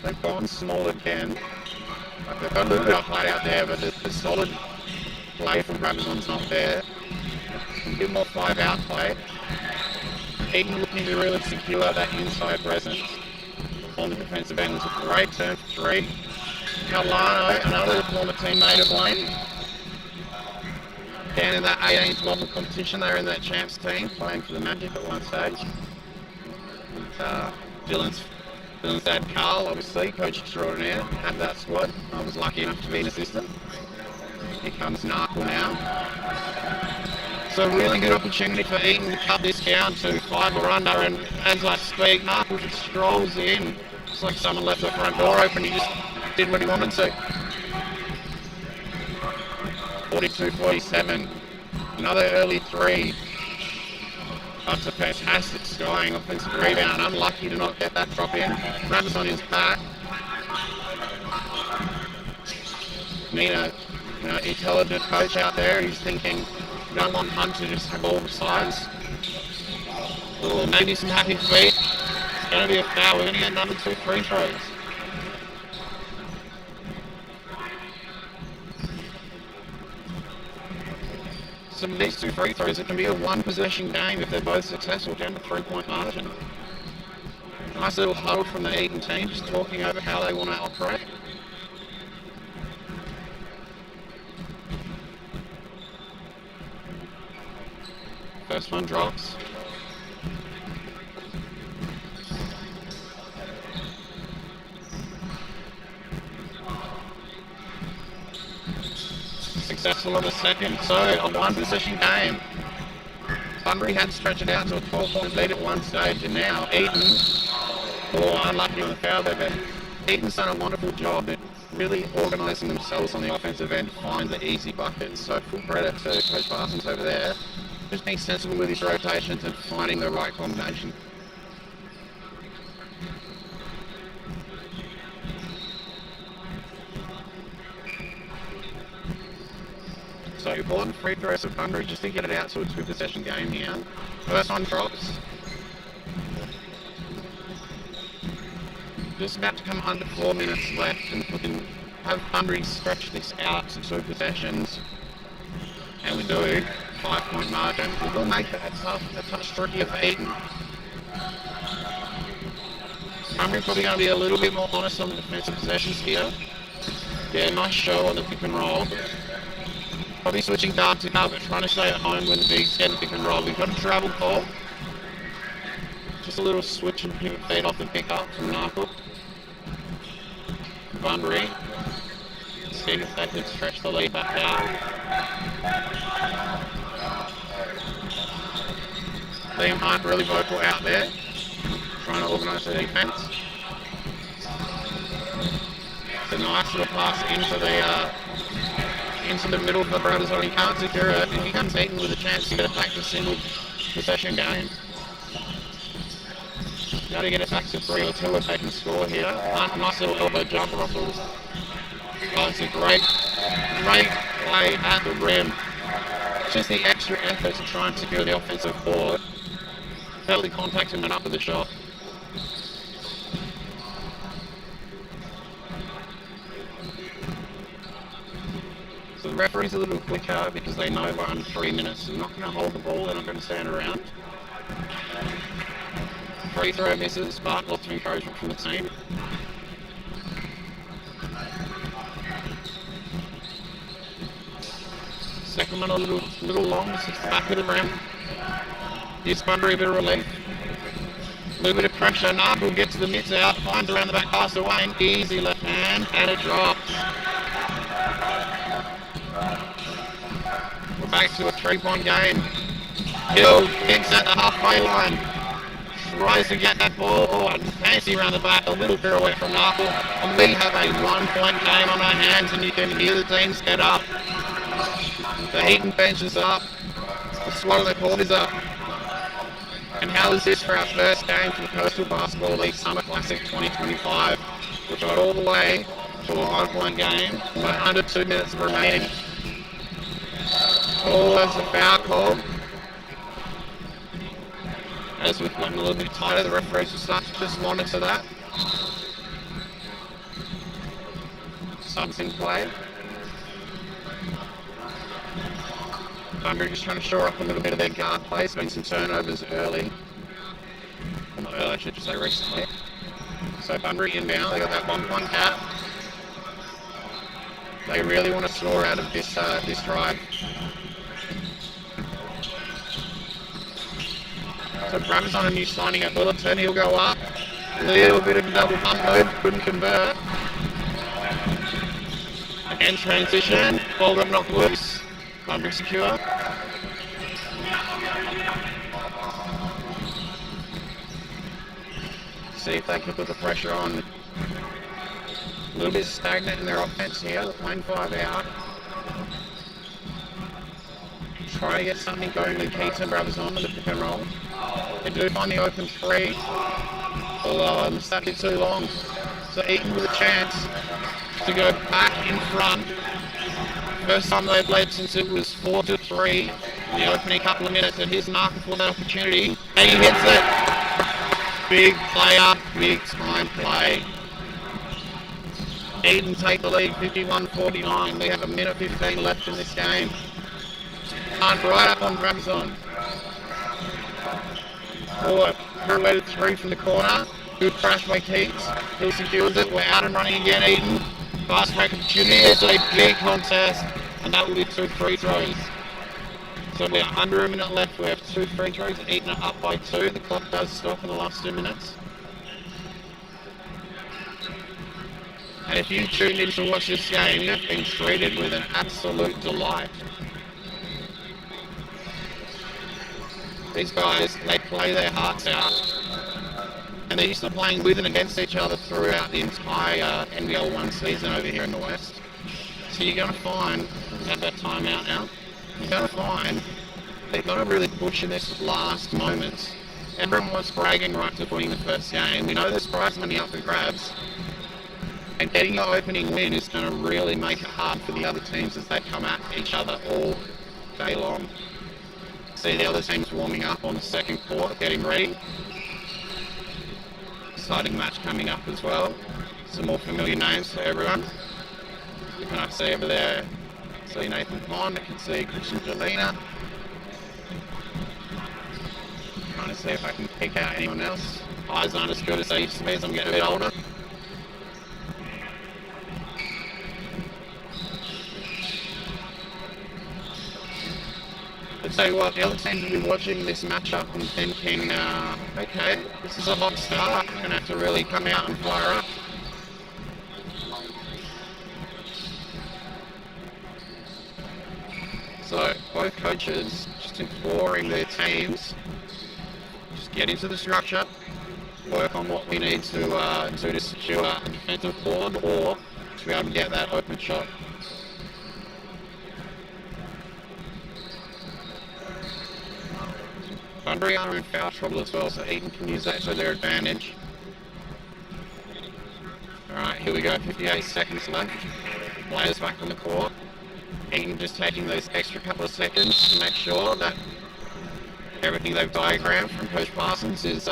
S1: They've gone small again. Like they've got a little bit of height out there, but the solid play from Brabazon's not there. A bit more 5-out play. Eden looking to really secure that inside presence on the defensive end. It's a great turn for three. Carlino, another former teammate of Wayne. Down in that 18th level competition, they were in that champs team, playing for the Magic at one stage. And, Dylan's dad Carl, obviously, coach extraordinaire, had that squad. I was lucky enough to be an assistant. Here comes Narkle now. So really good opportunity for Eaton to cut this down to 5 or under, and as I speak, Narkle just strolls in. It's like someone left the front door open, he just did what he wanted to. 42-47. Another early three. That's a fantastic scoring offensive rebound. Unlucky to not get that drop in. Brabazon is back. Nina intelligent coach out there. He's thinking, you don't want Hunt to just have all the sides. Maybe some happy feet. It's going to be a foul. We're going to get another 2 free throws. So these 2 free throws, it can be a 1-possession game if they're both successful down to 3-point margin. Nice little huddle from the Eton team, just talking over how they want to operate. First one drops. Successful on the second, so a 1-possession game. Bunbury had to stretch it out to a 12-point lead at one stage, and now Eton, unlucky on the foul there, but Eton's done a wonderful job at really organising themselves on the offensive end to find the easy buckets. So full credit to Coach Parsons over there, just being sensible with his rotations and finding the right combination. So important free throws of Bunbury just to get it out to a 2-possession game here. First one drops. Just about to come under 4 minutes left, and we can have Bunbury stretch this out to 2 possessions. And we do, 5-point margin. We will make that a touch trickier for Eton. Bunbury probably going to be a little bit more honest on the defensive possessions here. Yeah, nice show on the pick and roll. Probably switching guard to cover, trying to stay at home when the bigs get the pick and roll. We've got a travel call. Just a little switch and pivot feed off the pickup from Narkle. Bunbury. See if they could stretch the lead back out. Liam Hunt really vocal out there, trying to organise the defence. It's a nice little pass into the middle of the brothers. He can't secure it. If he comes Eton with a chance to get it back to a single possession game. Got to get it back to 3 or 2 if they can score here. Nice little elbow jumper off the. Oh, it's a great play at the rim. Just the extra effort to try and secure the offensive board. Felt the contact and went up with the shot. So the referee's a little quicker because they know we're under 3 minutes. They're not going to hold the ball, they're not going to stand around. Free throw misses, but lots of encouragement from the team. Second one a little long, just the back of the rim. Gives Bunbury a bit of relief. A little bit of pressure, Narkle gets the mitts out, finds around the back, pass away, and easy left hand, and it drops. We're back to a 3-point game. Hill kicks at the halfway line. Tries to get that ball, fancy around the back, a little pirouette from Narkle, and we have a 1-point game on our hands, and you can hear the teams get up. The Eton bench is up, the Swallow Court is up. And how is this for our first game for the Coastal Basketball League Summer Classic 2025? We got all the way to a 1-point game, with under 2 minutes remaining. That's a foul call. As we've gotten a little bit tighter, the referees will start to just monitor that. Subs in play. Bunbury just trying to shore up a little bit of their guard play. It's been some turnovers early. Well, not early, I should just say recently. So Bunbury inbound, they got that 1-point cap. They really want to score out of this drive. So Bram's on a new signing at Willerton, he'll go up. A little bit of a double pump move, couldn't convert. Again, transition, ball got knocked loose. Bunbury secure. See if they can put the pressure on. A little bit stagnant in their offense here, playing 5 out. Try to get something going with Keaton Brothers on with the pick and roll. They do find the open 3. Although stuck it too long. So Eton with a chance to go back in front First time they've led since it was 4-3 in the opening couple of minutes at his mark for that opportunity. And he hits it. Big player, big time play. Eden take the lead 51-49. We have a minute 15 left in this game. Hunt right up on Brabazon. Forward, pirouetted through from the corner. Good crash by Keats. He secures it. We're out and running again, Eden. Fast break opportunity. It's a big contest, and that will be 2 free throws. So we're under a minute left. We have 2 free throws. Eden are up by 2. The clock does stop in the last 2 minutes. And if you tuned in to watch this game, you've been treated with an absolute delight. These guys, they play their hearts out. And they're used to playing with and against each other throughout the entire NBL 1 season over here in the West. So you're going to find, have that timeout now, you're going to find they've got to really push in this last moments. Everyone was bragging right to winning the first game. We know there's prize money up for grabs. And getting your opening win is going to really make it hard for the other teams as they come at each other all day long. See the other teams warming up on the second court, getting ready. Exciting match coming up as well. Some more familiar names for everyone. You can see over there, see Nathan Pond, I can see Christian Jelena. Trying to see if I can pick out anyone else. Eyes aren't as good as they used to be as I'm getting a bit older. I'll tell you what, the other teams will be watching this matchup and thinking, okay, this is a hot start, we're going to have to really come out and fire up. So, both coaches just imploring their teams, just get into the structure, work on what we need to secure a defensive board or to be able to get that open shot. Bunbury are in foul trouble as well, so Eden can use that to their advantage. Alright, here we go, 58 seconds left. Players back on the court. Eden just taking those extra couple of seconds to make sure that everything they've diagrammed from Coach Parsons is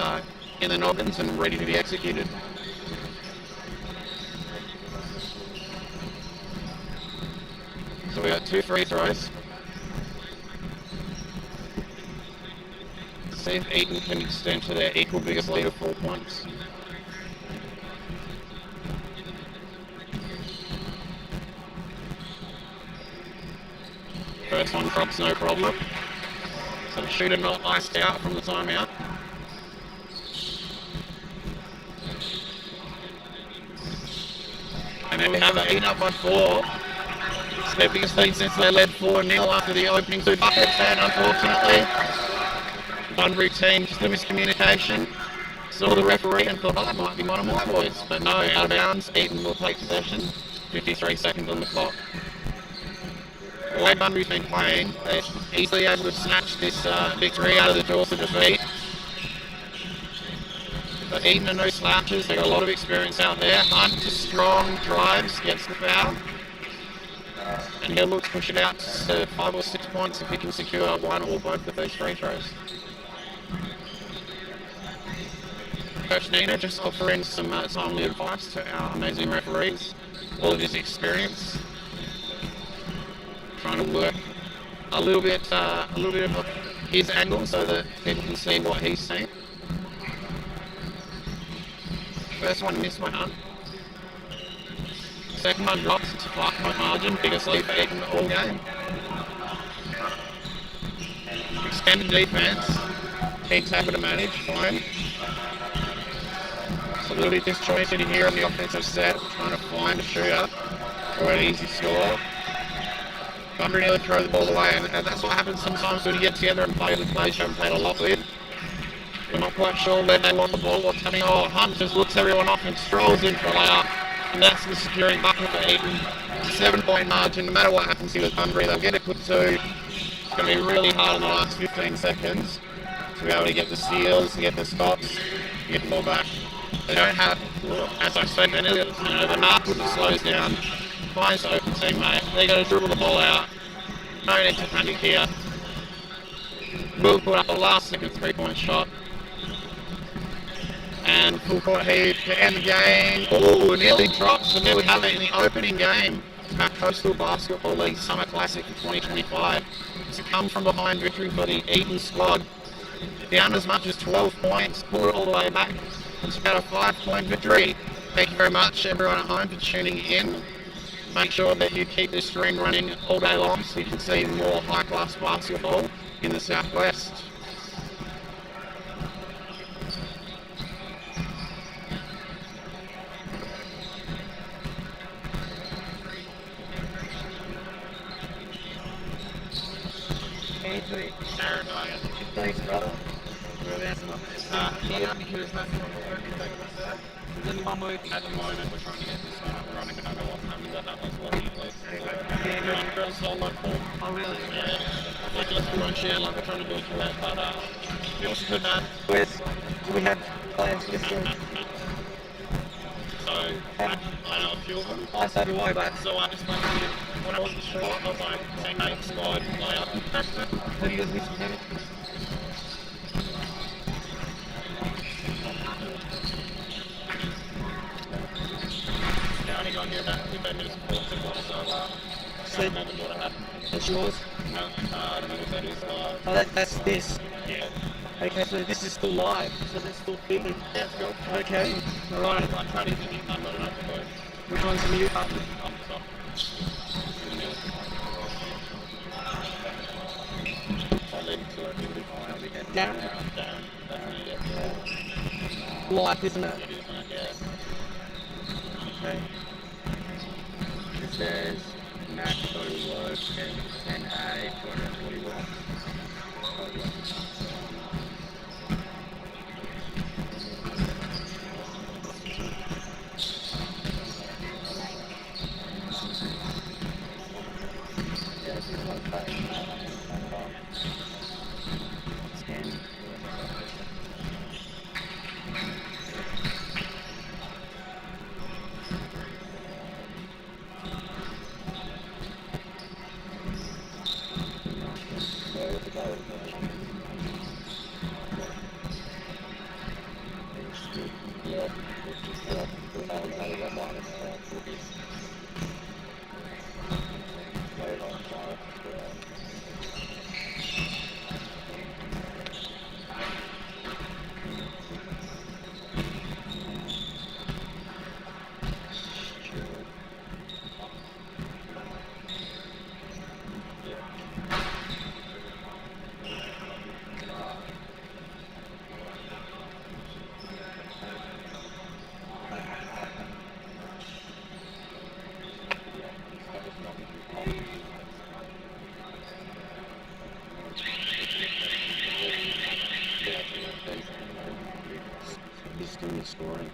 S1: in the noggins and ready to be executed. So we got 2 free throws. See if Eden can extend to their equal biggest lead of 4 points. First one drops, no problem. So the shooter not iced out from the timeout. And then we have it, Eden up by 4. It's their biggest lead since they led 4-0 after the opening 2 buckets, and unfortunately Bunbury team, just a miscommunication. Saw the referee and thought, oh, that might be one of my boys. But no, out of bounds, Eden will take possession. 53 seconds on the clock. The way Bunbury's been playing, they're easily able to snatch this victory out of the jaws of defeat. But Eden are no slouches, they've got a lot of experience out there. Hunt just strong, drives, gets the foul. And he'll look to push it out to 5 or 6 points if he can secure one or both of those free throws. Coach Nina just offering some timely advice to our amazing referees, all of his experience, trying to work a little bit of his angle so that people can see what he's seeing. First one missed by Hunt. Second one drops, it's a 5-point margin, biggest lead for Eden all game. Extended defense, Keats able to manage, fine. It's a little bit disjointed here on the offensive set, trying to find a shooter for an easy score. Bunbury nearly throw the ball away, and that's what happens sometimes when you get together and play with players you haven't played a lot with. We're not quite sure where they want the ball, what's happening. Oh, Hunt just looks everyone off and strolls in for a layup. And that's the securing bucket for Eden. 7-point margin, no matter what happens here with Bunbury, they'll get it put 2. It's going to be really hard in the last 15 seconds to be able to get the steals, to get the stops, to get the ball back. They don't have, as I said earlier, the mark wouldn't slows down. Nice open team, mate. They're going to dribble the ball out. No need to panic here. We'll put up a last second 3-point shot. And full court heave to end the game. Oh, nearly dropped. So there we have it in the opening game at Coastal Basketball League Summer Classic in 2025. It's a come from behind victory for the Eaton squad. Down as much as 12 points, pulled it all the way back. It's about a 5-point victory. Thank you very much everyone at home for tuning in. Make sure that you keep this stream running all day long so you can see more high-class basketball in the southwest.
S2: Thanks, brother.
S1: Here, because that's not working. There's only one working at the moment. We're trying to get this one up and running. I don't know what's happening. That happens a lot usually. Girls solo call.
S2: Oh, really?
S1: Yeah. Like let's do one share like we're trying to do it for that. But we also could that.
S2: Do we have plans this year?
S1: So I know a few of them.
S2: I so do I, but
S1: So I just went to, when I wasn't sure, I was like, teammate, squad, player.
S2: have you got this together?
S1: Yeah, I only got here about 15 minutes before the football, so I don't remember what I had.
S2: That's yours?
S1: No, I don't know what that is.
S2: Oh, that's this.
S1: Yeah.
S2: Okay, so this is still live, so that's still filming.
S1: Yeah, it's good.
S2: Okay, alright.
S1: I tried to think I'm not enough to go.
S2: Which one's the mute button?
S1: So. I'll leave it to it. It'll be fine. I'll be getting
S2: Down?
S1: Down. Yeah.
S2: Live, isn't it?
S1: It is, mate, yeah.
S2: Okay.
S1: It says max total work and NA 241. Scoring.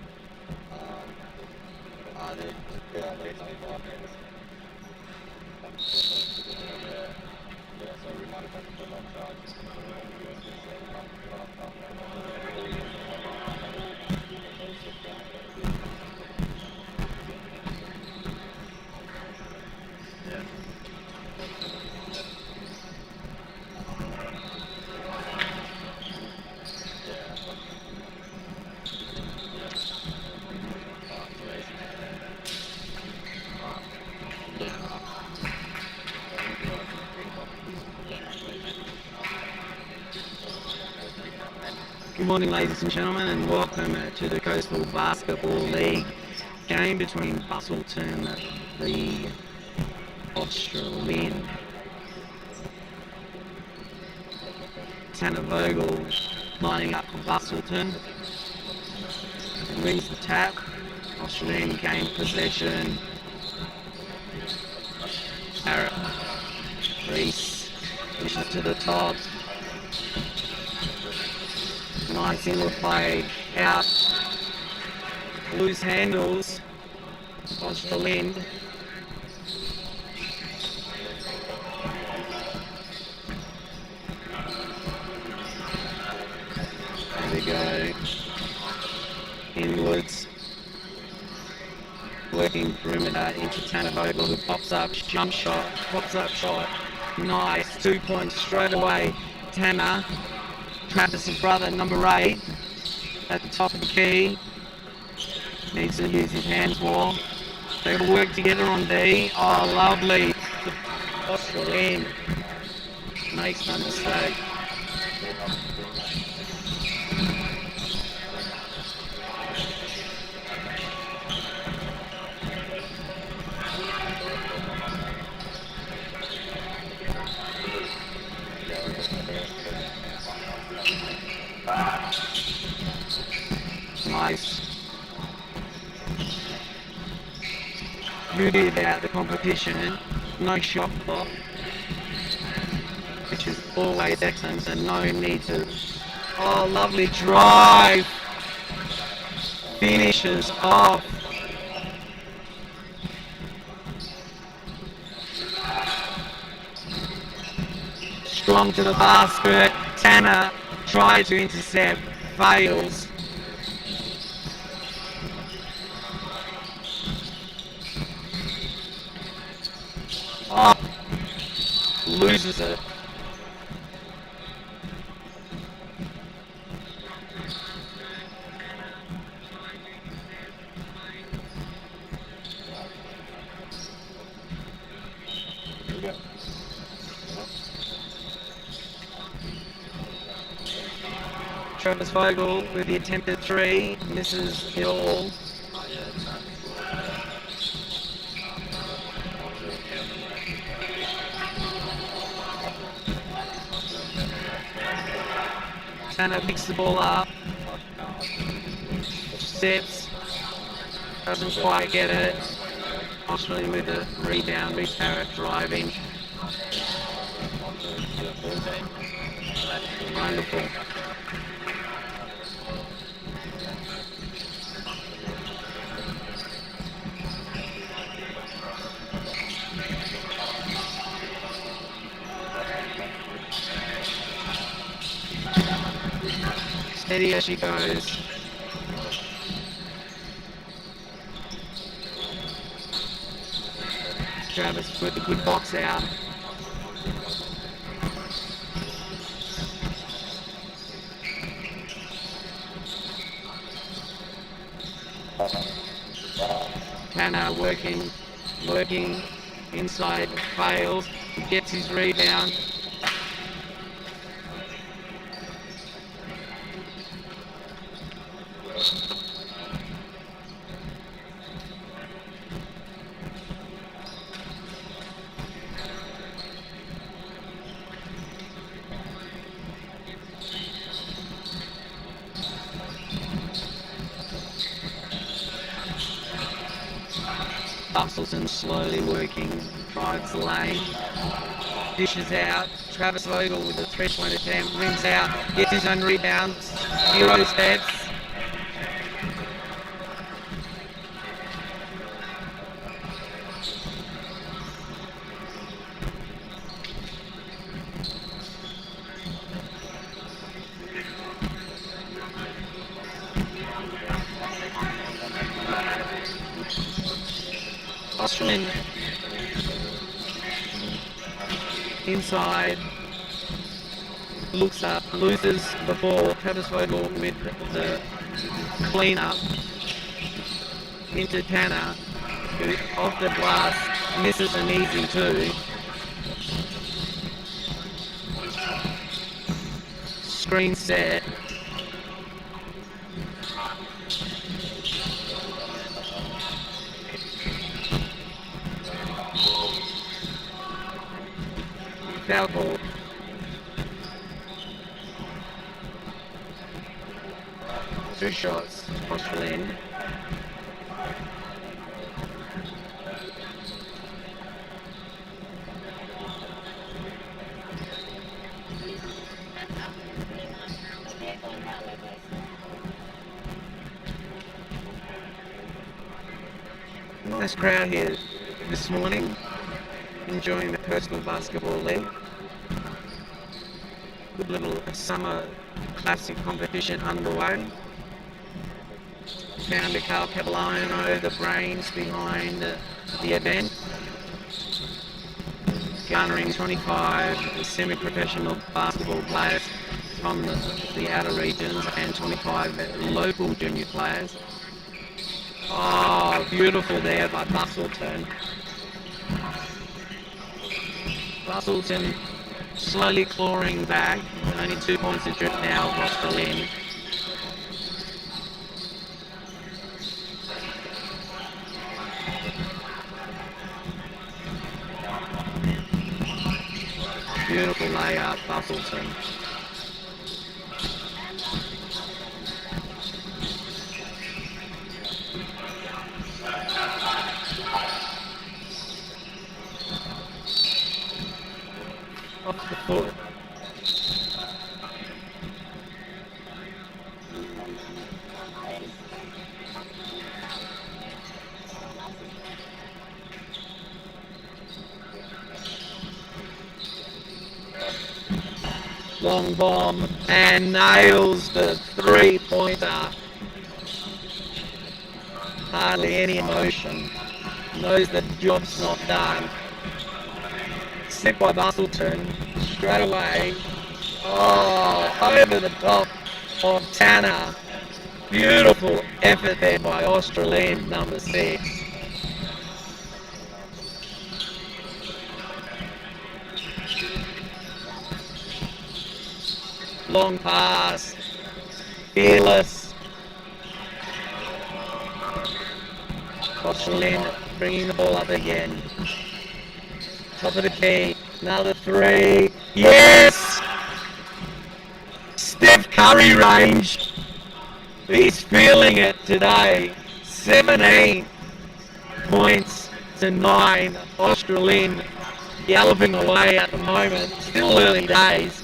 S2: Good morning, ladies and gentlemen, and welcome to the Coastal Basketball League game between Bustleton, the Australian, Tanner Vogel lining up for Bustleton. Wins the tap. Australian gain possession. Barrett Reese pushes to the top. Nice inward play out. Loose handles. Dodge the wind. There we go. Inwards. working perimeter into Tanner Vogel, who pops up shot. Nice, 2 points straight away. Tanner, Travis's brother, number 8, at the top of the key. Needs to use his hands more. They will work together on D. Oh, lovely. The Australian makes no mistake. Nice. Beauty about the competition, no shot clock, which is always excellent, so no need to. Oh, lovely drive! Finishes off. Strong to the basket. Tanner tried to intercept, fails. Oh, loses it. Travis Vogel with the attempted 3, misses it all. Tanner picks the ball up, steps, doesn't quite get it. Australian with a rebound, Reece Barrett driving. Wonderful. Steady as she goes. Travis with a good box out. Tanner working inside, fails, gets his rebound. Bustleton slowly working, drives the lane, dishes out. Travis Vogel with a 3-point attempt, rings out, gets his own rebound, Euro steps. Australian inside, looks up, loses the ball. Travis Vogel with the clean up into Tanner, who off the glass misses an easy 2. Screen set. Foul ball. Two shots, Australian. Nice crowd here this morning, enjoying the personal basketball league. Good little summer classic competition underway. founder Carl Cavallino, the brains behind the event. Garnering 25 semi-professional basketball players from the outer regions and 25 local junior players. Oh, beautiful there by Bustleton. Bustleton slowly clawing back. Only 2 points adrift now across the limb. Beautiful layup, Bustleton. Off the foot. Long bomb and nails the three-pointer. Hardly any emotion. Knows the job's not done. Snipped by Bustleton. Straight away. Oh, over the top of Tanner. Beautiful effort there by Australian number 6. Long pass. Fearless. Australian bringing the ball up again. Top of the key. Another 3. Yes! Steph Curry range. He's feeling it today. 17 points to 9. Australian galloping away at the moment. Still early days.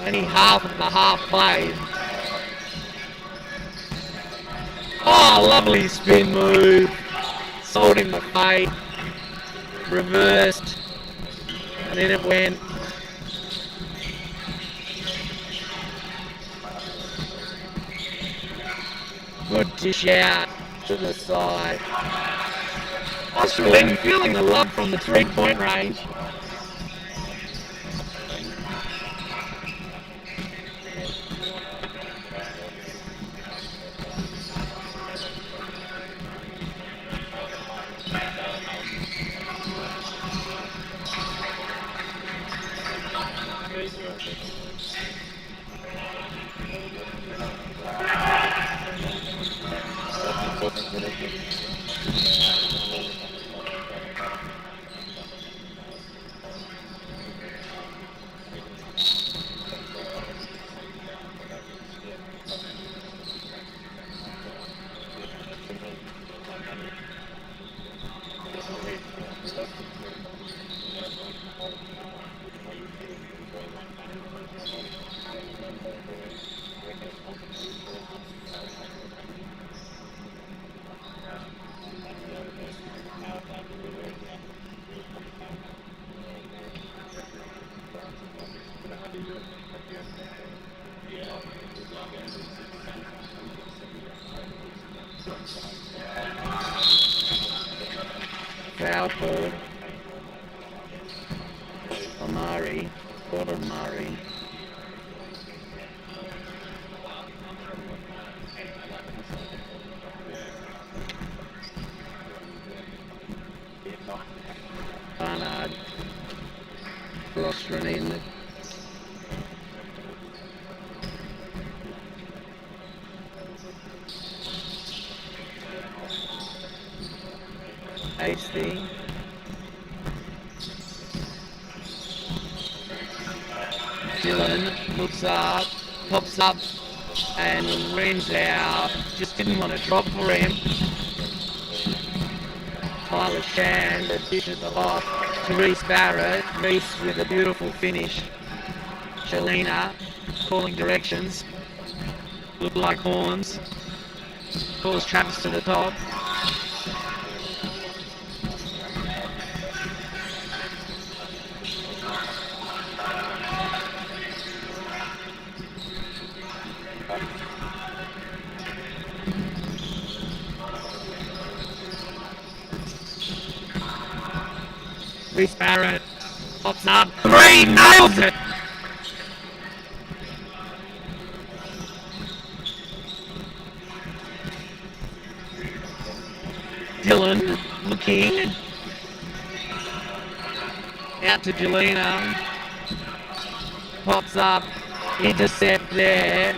S2: Only half of the half played. Oh, lovely spin move. Sold him the fade. Reversed. And then it went. Good dish out to the side. Australian feeling the love from the 3-point range. Foul call. Amari. Gordon Murray. Barnard. Rostron in. Hasty. Dylan looks up, pops up, and rims out. Just didn't want to drop for him. Tyler Shand dishes it off to Reese Barrett. Reese with a beautiful finish. Shalina calling directions. Look like horns. Calls Travis to the top. Reese Barrett pops up. 3, nails it! Dylan looking. Out to Jelena. Pops up. Intercept there.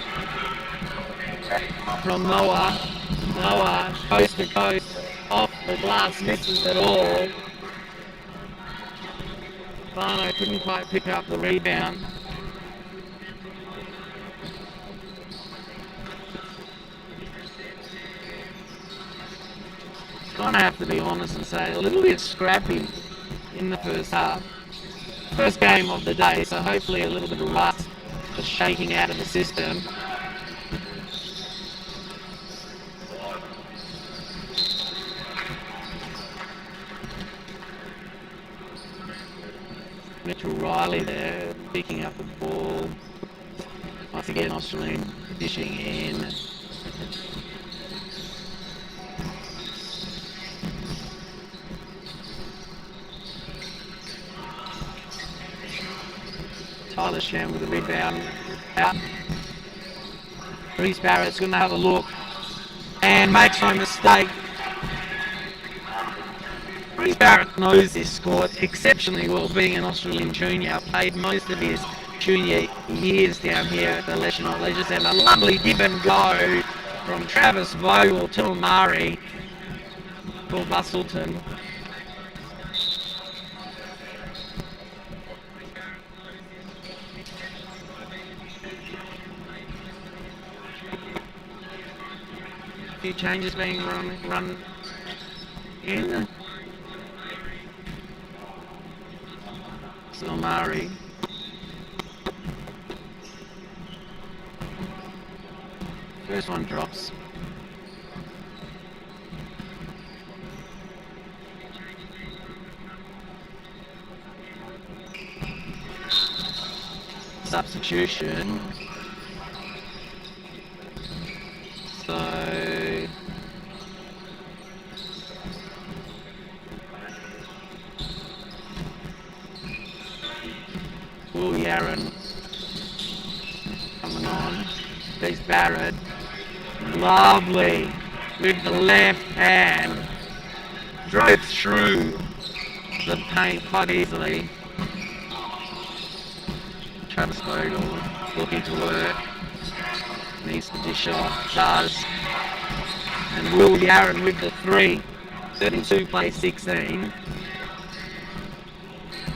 S2: From Noah. Noah, coast to coast. Off the glass, misses it all. Barno couldn't quite pick up the rebound. Gonna have to be honest and say a little bit scrappy in the first half. First game of the day, so hopefully a little bit of rust just shaking out of the system. Mitchell Riley there picking up the ball. Once again, Australian dishing in. Tyler Sham with a rebound out. Reese Barrett's going to have a look and makes no mistake. Reese Barrett knows this court exceptionally well, being an Australian junior. Played most of his junior years down here at the Leisure Centre. Lovely give and go from Travis Vogel to Amari for Bustleton. A few changes being run in. So Amari. First one drops. Substitution. So Will Yaron coming on. There's Barrett. Lovely with the left hand. Drove through the paint quite easily. Travis Vogel looking to work. Needs to dish off. Does. And Will Yaron with the 3. 32 plays 16.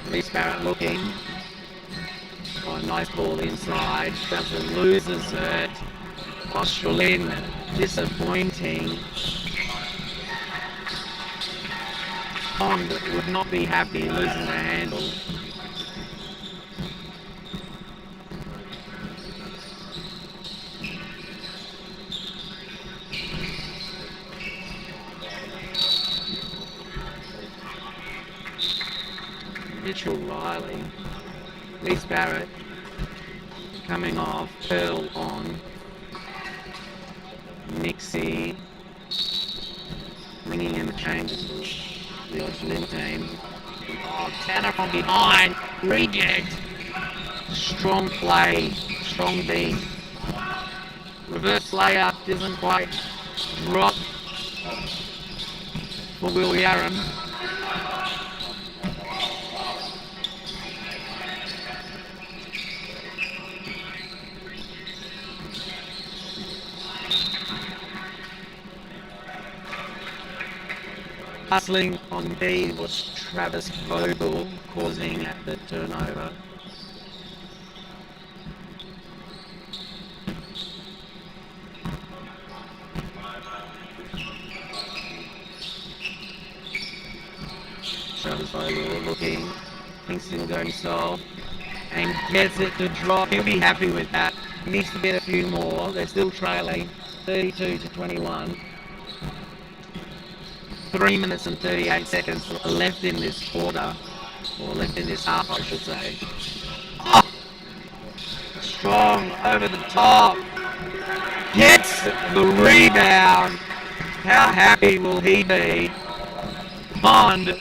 S2: Reese Barrett looking. Oh, nice ball inside. Doesn't loses it. Australian disappointing. Pond would not be happy losing the handle. Mitchell Riley. Reese Barrett coming off. Pearl on. Nixie bringing in the changes for the Australian team. Oh, Tanner from behind. Reject. Strong play. Strong D. Reverse layup doesn't quite drop for Will Yaron. Hustling on D was Travis Vogel, causing the turnover. Travis Vogel looking, Kingston going soft, and gets it to drop. He'll be happy with that. He needs to get a few more. They're still trailing 32-21. 3 minutes and 38 seconds left in this quarter, or left in this half, I should say. Oh! Strong over the top. Gets the rebound. How happy will he be? Pond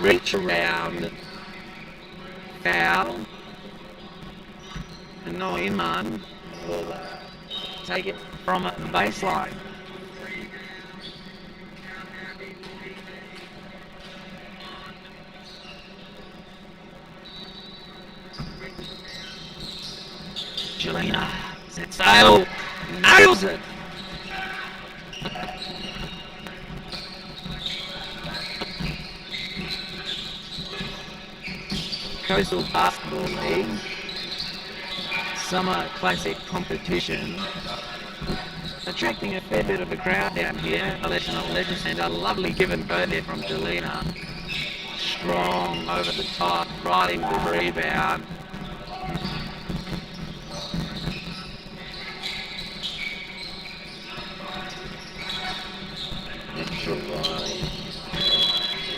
S2: reach around, foul, and no Iman will take it from the baseline. Jelena sets sail, nails it. Coastal Basketball League Summer Classic competition, attracting a fair bit of a crowd down here. Leisure Centre, lovely give and go there from Jelena. Strong over the top, riding the rebound.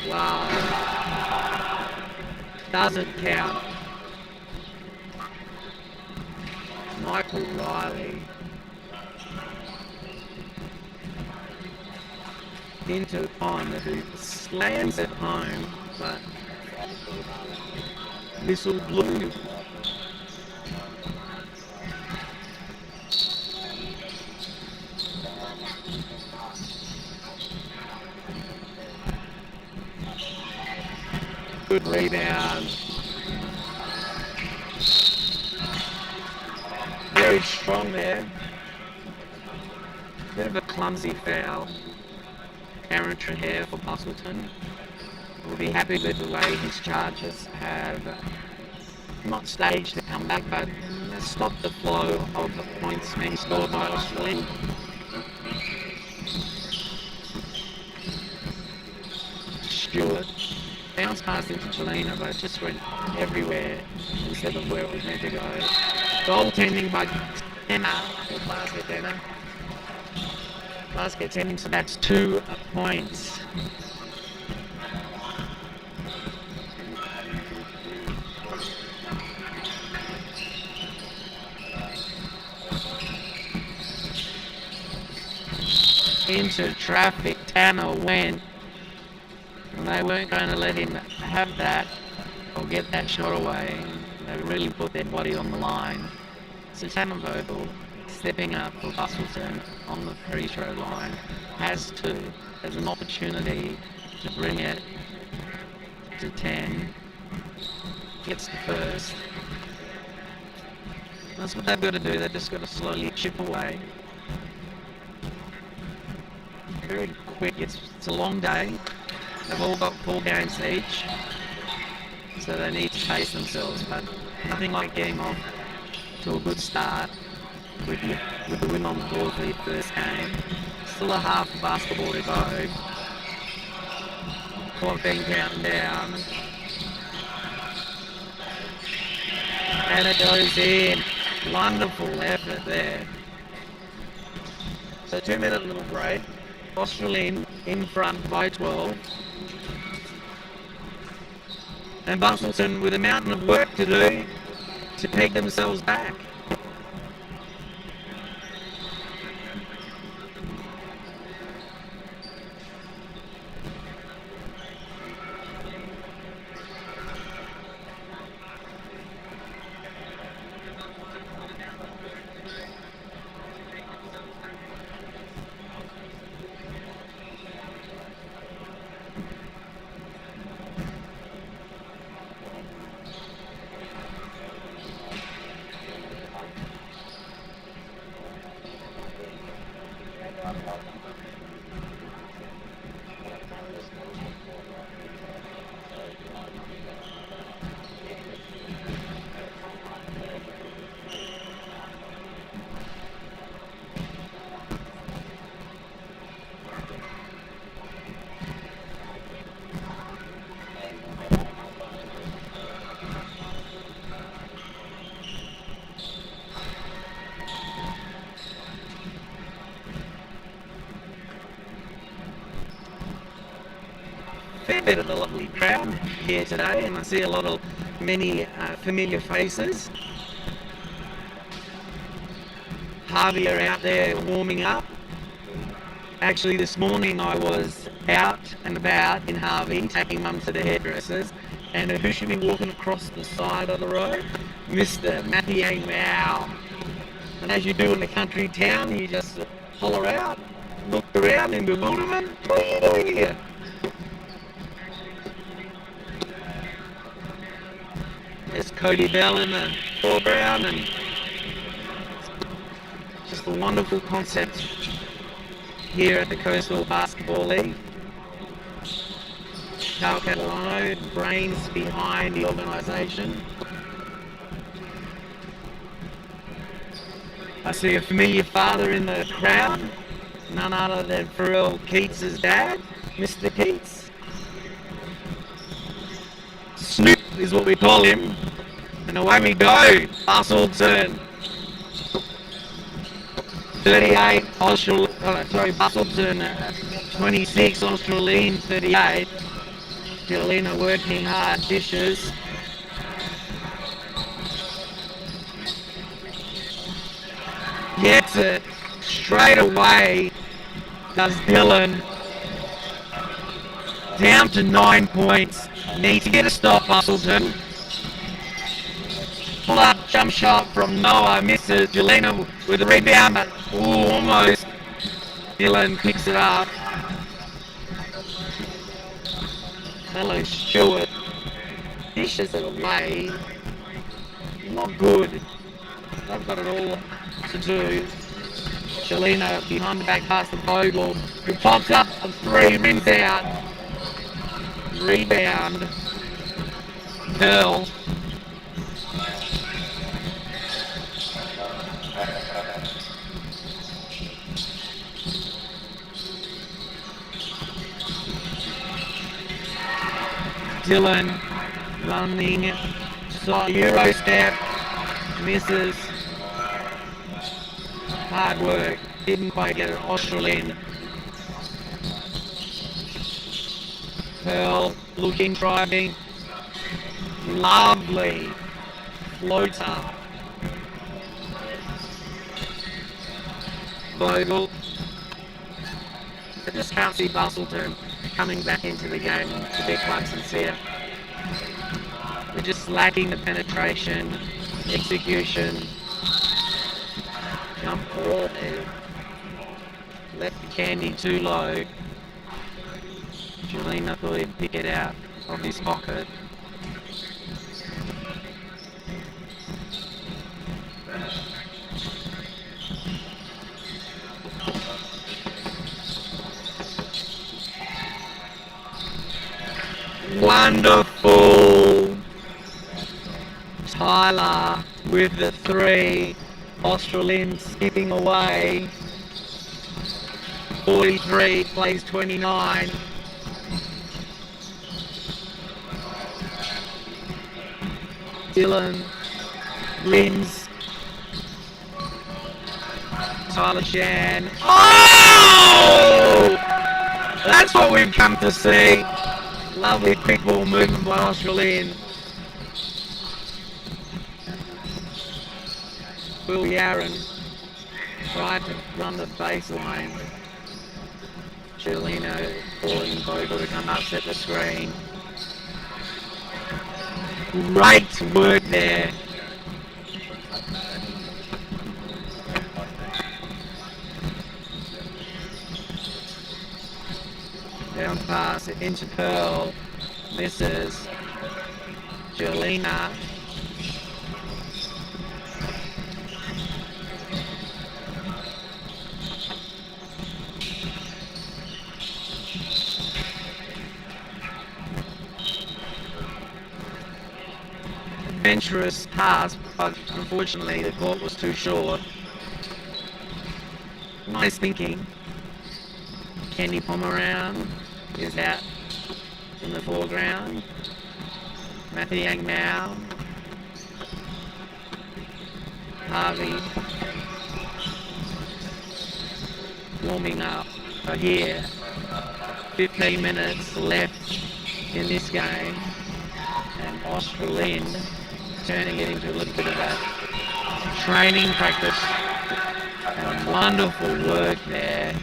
S2: Wow. Doesn't count. Michael Riley into Pond, who slams it home, but whistle blew. Good rebound. Very strong there. Bit of a clumsy foul. Aaron Trahere for Bustleton will be happy with the way his Chargers have not staged the comeback, but stopped the flow of the points being scored by Australia. Stewart bounced past into Jelena, but it just went everywhere instead of where it was meant to go. Goaltending by Emma, or basket Emma. Basket tending, so that's 2 points. Into traffic, Tanner went, and they weren't going to let him have that or get that shot away. They really put their body on the line. So Tanner Vogel, stepping up for Bustleton on the free throw line, has an opportunity to bring it to 10. Gets the first. That's what they've got to do. They've just got to slowly chip away. Very quick. It's a long day. They've all got 4 games each, so they need to pace themselves. But nothing like getting off to a good start with the win on the board for your first game. Still a half of basketball to go. Clock being counted down. And it goes in. Wonderful effort there. So 2-minute little break. Australian in front by 12. And Bustleton with a mountain of work to do to peg themselves back. Fair bit of a lovely crowd here today, and I see many familiar faces. Harvey are out there warming up. Actually, this morning I was out and about in Harvey, taking Mum to the hairdressers, and who should be walking across the side of the road? Mr. Matthew Meow. And as you do in a country town, you just holler out, look around in bewilderment. What are you doing here? There's Cody Bell in the foreground, and just a wonderful concept here at the Coastal Basketball League. Carl Catalano, brains behind the organisation. I see a familiar father in the crowd, none other than Pharrell Keats' dad, Mr. Keats. Snoop is what we call him. And away we go, Bustleton. 38, Bustleton 26, Australine 38. Jelena working hard, dishes. Gets it straight away, does Dylan. Down to 9 points. Needs to get a stop, Bustleton. Pull up jump shot from Noah, misses. Jelena with the rebound, but almost. Dylan picks it up. Hello, Stewart. Dishes it away. Not good. They've got it all to do. Jelena behind the back pass to Bogle, who pops up a three, rims out. Rebound. Pearl. Dylan running, Euro step, misses. Hard work, didn't quite get it. Australian. Pearl looking, driving. Lovely floater. Bogle. I just can't see Bustleton coming back into the game, to be quite sincere. We're just lacking the penetration, execution. Jump ball there. Left the candy too low. Jelena thought he'd pick it out of his pocket. Wonderful! Tyler with the three. Australian skipping away. 43 plays 29. Dylan wins. Tyler Chan. Oh! That's what we've come to see. Lovely quick ball movement by Australian. Will Yaron tried to run the baseline. Jelena calling Bogle to come up, set the screen. Great work there. Down pass into Pearl. Misses. Jelena. Adventurous pass, but unfortunately the court was too short. Nice thinking. Kenny Pomeroy is out in the foreground. Matthew Yang Mao. Harvey warming up here. 15 minutes left in this game, and Australian turning it into a little bit of a training practice. And wonderful work there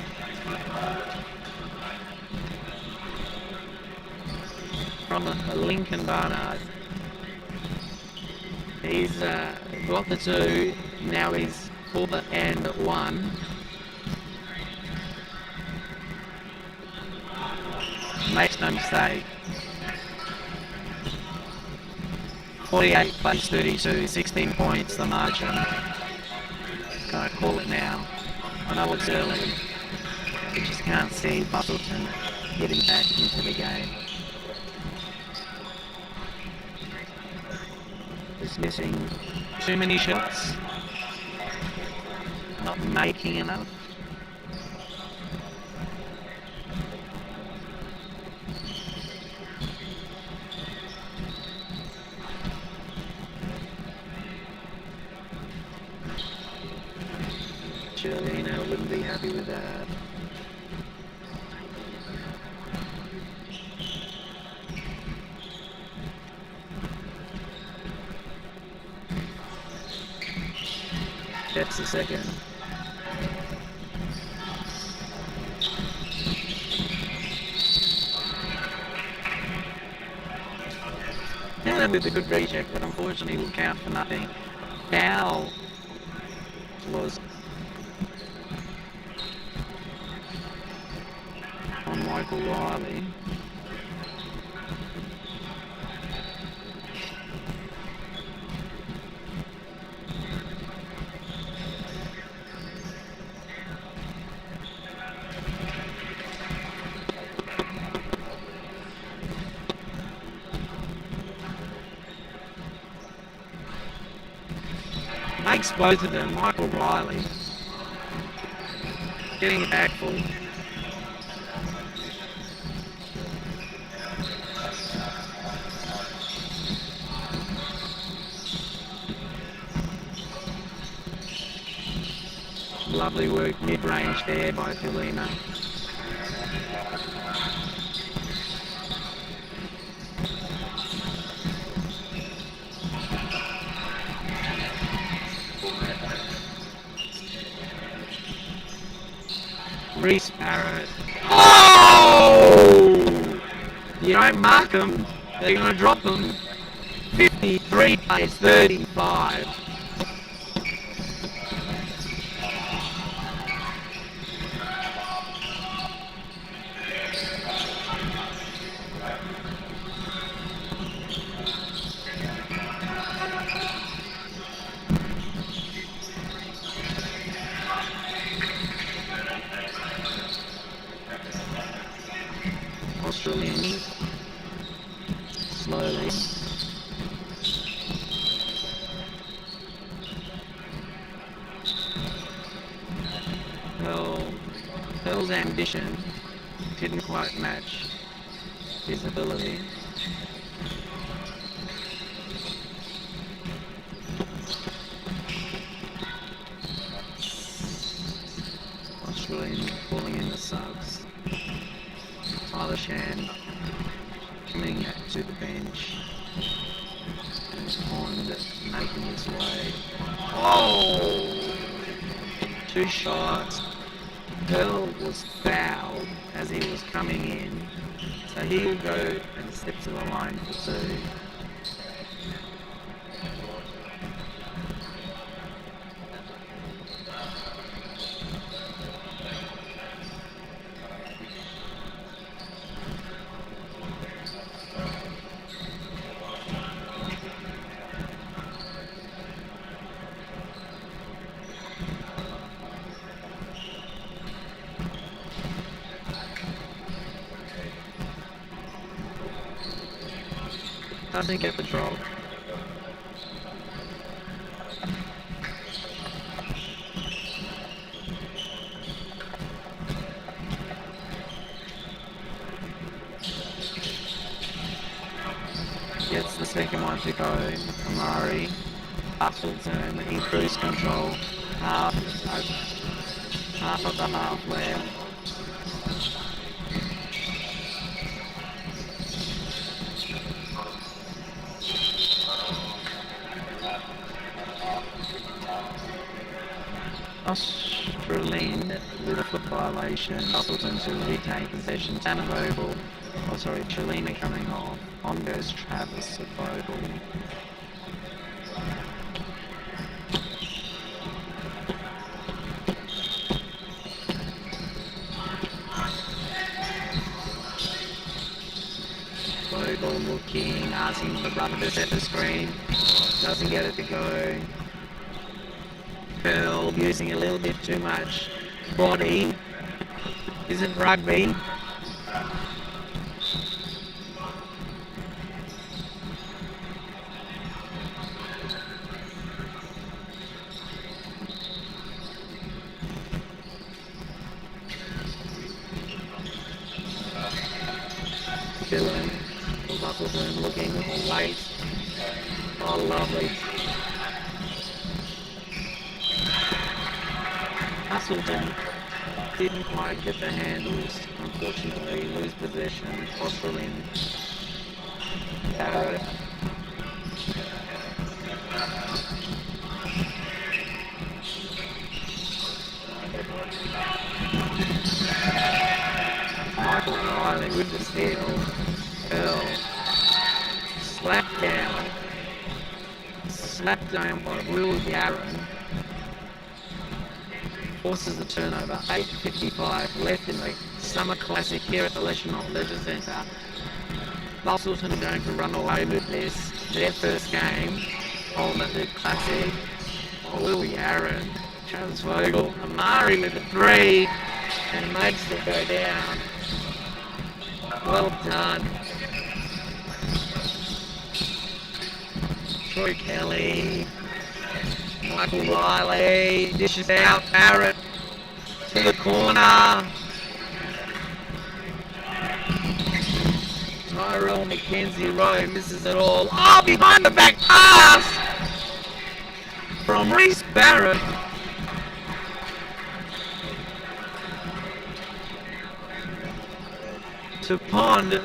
S2: from Lincoln Barnard. He's got the 2, now he's 4 and 1. Makes no mistake. 48 plays 32, 16 points the margin. Gonna call it now. I know it's early. You just can't see Bustleton getting back into the game. Just missing too many shots. Not making enough. Charlene wouldn't be happy with that. That's the second. Yeah, with a good reject, but unfortunately will count for nothing. Foul was on Michael Riley. Makes both of them, Michael Riley. Getting it back full. Lovely work mid-range there by Filina. Reese Barrett. Oh! You don't mark them, they're going to drop them. 53 plays 35. Australians slowly. Pearl's ambition didn't quite match his ability. Australian calling in the subs. Tyler Shan coming to the bench and Pond making his way. Oh! 2 shots. Pearl was fouled as he was coming in, so he will go and step to the line for 2. Doesn't get the drop. Gets the second one to go. Amari, Bustleton in cruise control. Half of the half left. Berlin with a foot violation. Buckleton to retain possession. Tanner Vogel. Oh, sorry, Trelina coming off. On goes Travis Vogel. Vogel looking, asking for the brother to set the screen. Doesn't get it to go. Pearl using a little bit too much body. Isn't rugby. Dylan, Buckleton looking late. Oh, lovely. Hustleton didn't quite get the handles, unfortunately. Lose possession. Osterlin. Barrett. Michael Riley with the steal. Earl. Slapped down by Will Yarron. Forces the turnover. 8:55 left in the Summer Classic here at the Leisure Centre. Bustleton are going to run away with this. Their first game on the Classic. Will Yarron. Travis Vogel. Amari with a 3 and makes it go down. Well done. Troy Kelly. Michael Riley. Dishes out. Barrett to the corner. Tyrell McKenzie Rowe misses it all. Oh, behind the back pass from Reese Barrett. To Pond,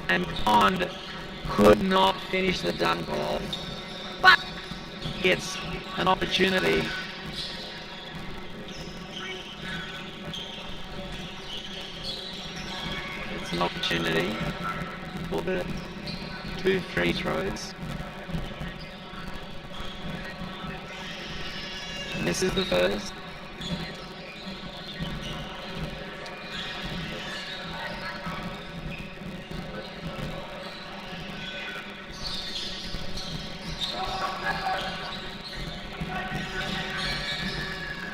S2: and Pond could not finish the dunk off, but gets an opportunity. It's an opportunity for the 2 free throws. And this is the first.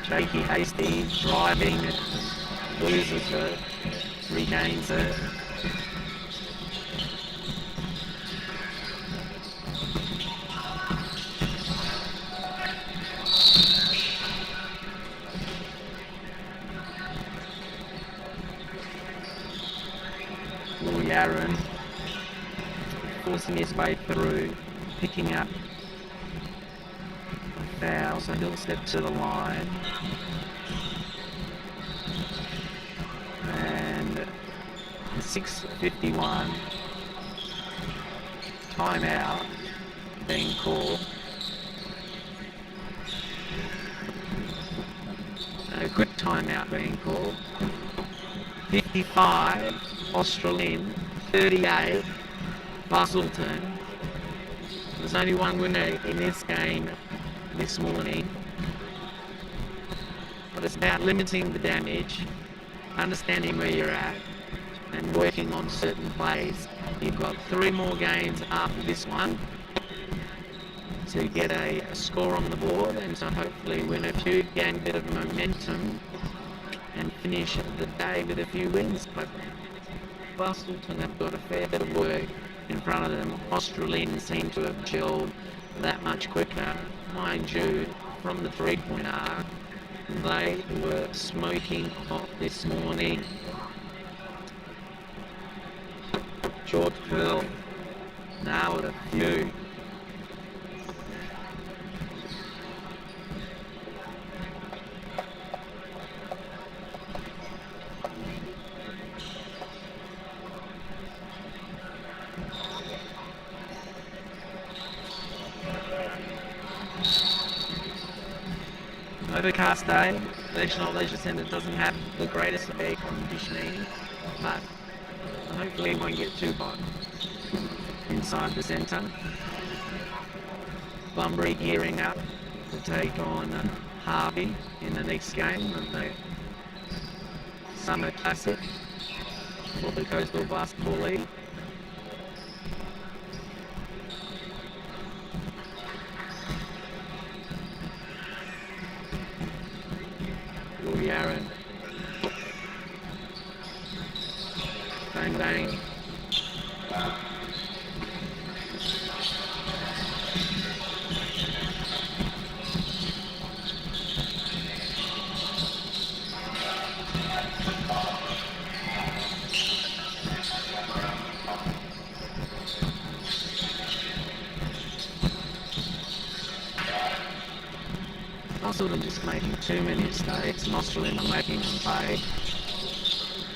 S2: Jakey Hasty driving, loses it, regains it. Will Yarron forcing his way through, picking up a foul, so he'll step to the line. And 6:51 timeout being called. A good timeout being called. 55 Australian, 38 Bustleton. There's only one winner in this game this morning, but it's about limiting the damage, understanding where you're at, and working on certain plays. You've got 3 more games after this one to get a score on the board and to hopefully win a few, gain a bit of momentum and finish the day with a few wins. But Bustleton have got a fair bit of work in front of them. Australians seem to have gelled that much quicker. Mind you, from the 3-point arc, they were smoking hot this morning. George Pearl nailed a few. Overcast day. National Leisure Centre doesn't have the greatest air conditioning, but hopefully it won't get too hot inside the centre. Bunbury gearing up to take on Harvey in the next game in the Summer Classic for the Coastal Basketball League. Aaron. Bang bang. I'm sort of just making too many mistakes. Nostril making them pay.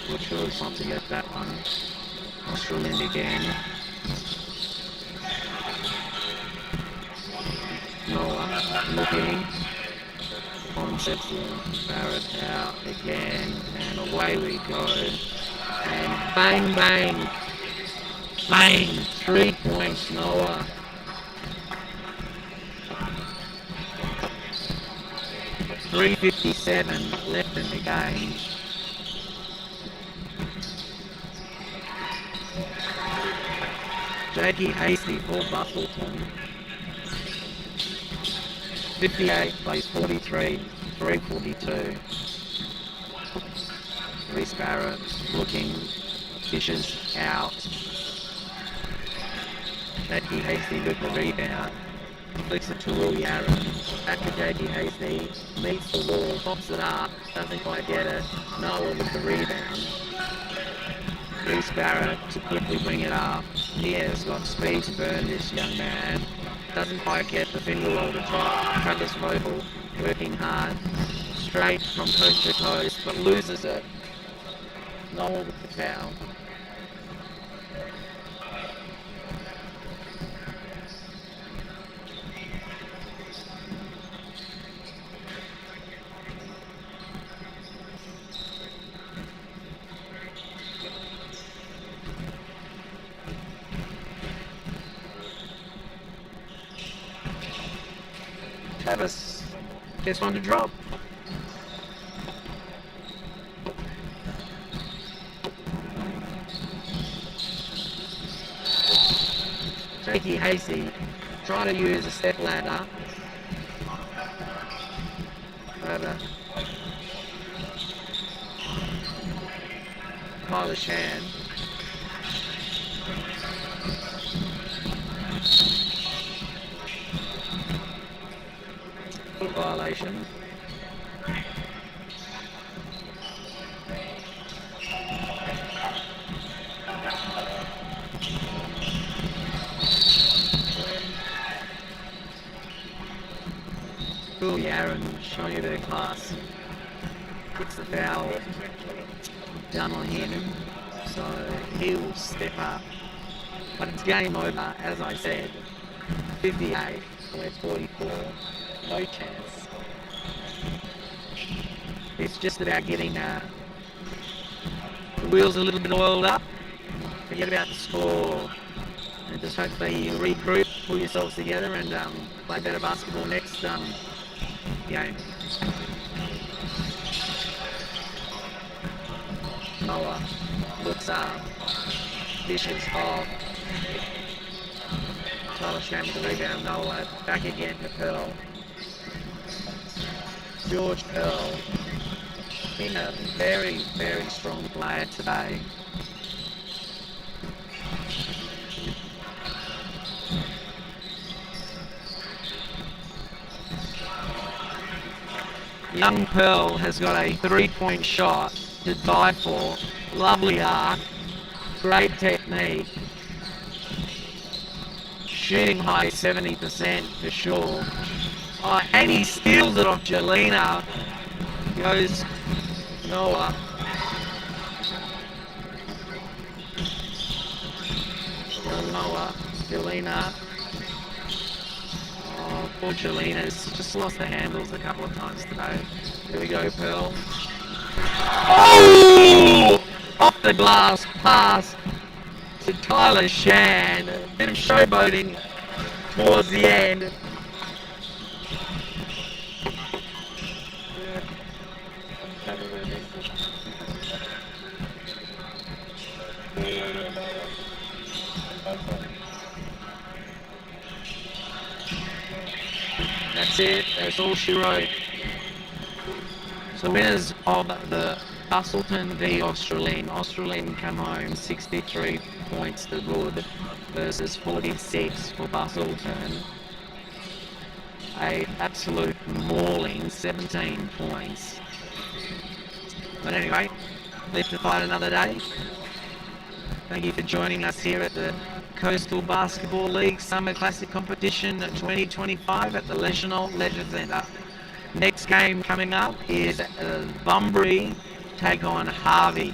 S2: Not sure it's not to get that one. Nostril in again. Noah looking. Concepts Barrett out again. And away we go. And bang bang. Bang. 3 points Noah. .357 left in the game. Jakey Hasty for Bustleton. 58 plays 43, 342. Reese Barrett looking, dishes out. Jakey Hasty with the rebound. Flicks it to Will Yarron. Back to J.G. Hasty. Meets the wall. Pops it up. Doesn't quite get it. Noah with the rebound. Reese Barrett to quickly bring it up. He has got speed to burn this young man. Doesn't quite get the finger roll to top. Travis Vogel working hard. Straight from coast to coast, but loses it. Noah with the foul. Travis gets one to drop. Jakey Hasty trying to use a step ladder. Over Tyler Shan. Foot violation. Will Yarron showing you their class. Puts the foul down on him, so he'll step up. But it's game over, as I said. 58, we're 44. No chance. It's just about getting the wheels a little bit oiled up. Forget about the score. And just hopefully you regroup, pull yourselves together and play better basketball next game. Noah looks up, dishes off. Tyler Sham with the rebound. Noah back again to Pearl. George Pearl, been a very, very strong player today. Young Pearl has got a 3-point shot to die for. Lovely arc, great technique. Shooting high 70% for sure. Oh, and he steals it off Jelena. Goes Noah. Noah, Jelena. Oh, poor Jelina's just lost the handles a couple of times today. Here we go, Pearl. Oh! Off the glass pass to Tyler Shan. A bit of showboating towards the end. That's it. That's all she wrote. So winners of the Bustleton v Australian. Australian come home 63 points to good versus 46 for Bustleton. A absolute mauling, 17 points. But anyway, live to fight another day. Thank you for joining us here at the Coastal Basketball League Summer Classic Competition 2025 at the Leisure Centre. Next game coming up is Bunbury take on Harvey.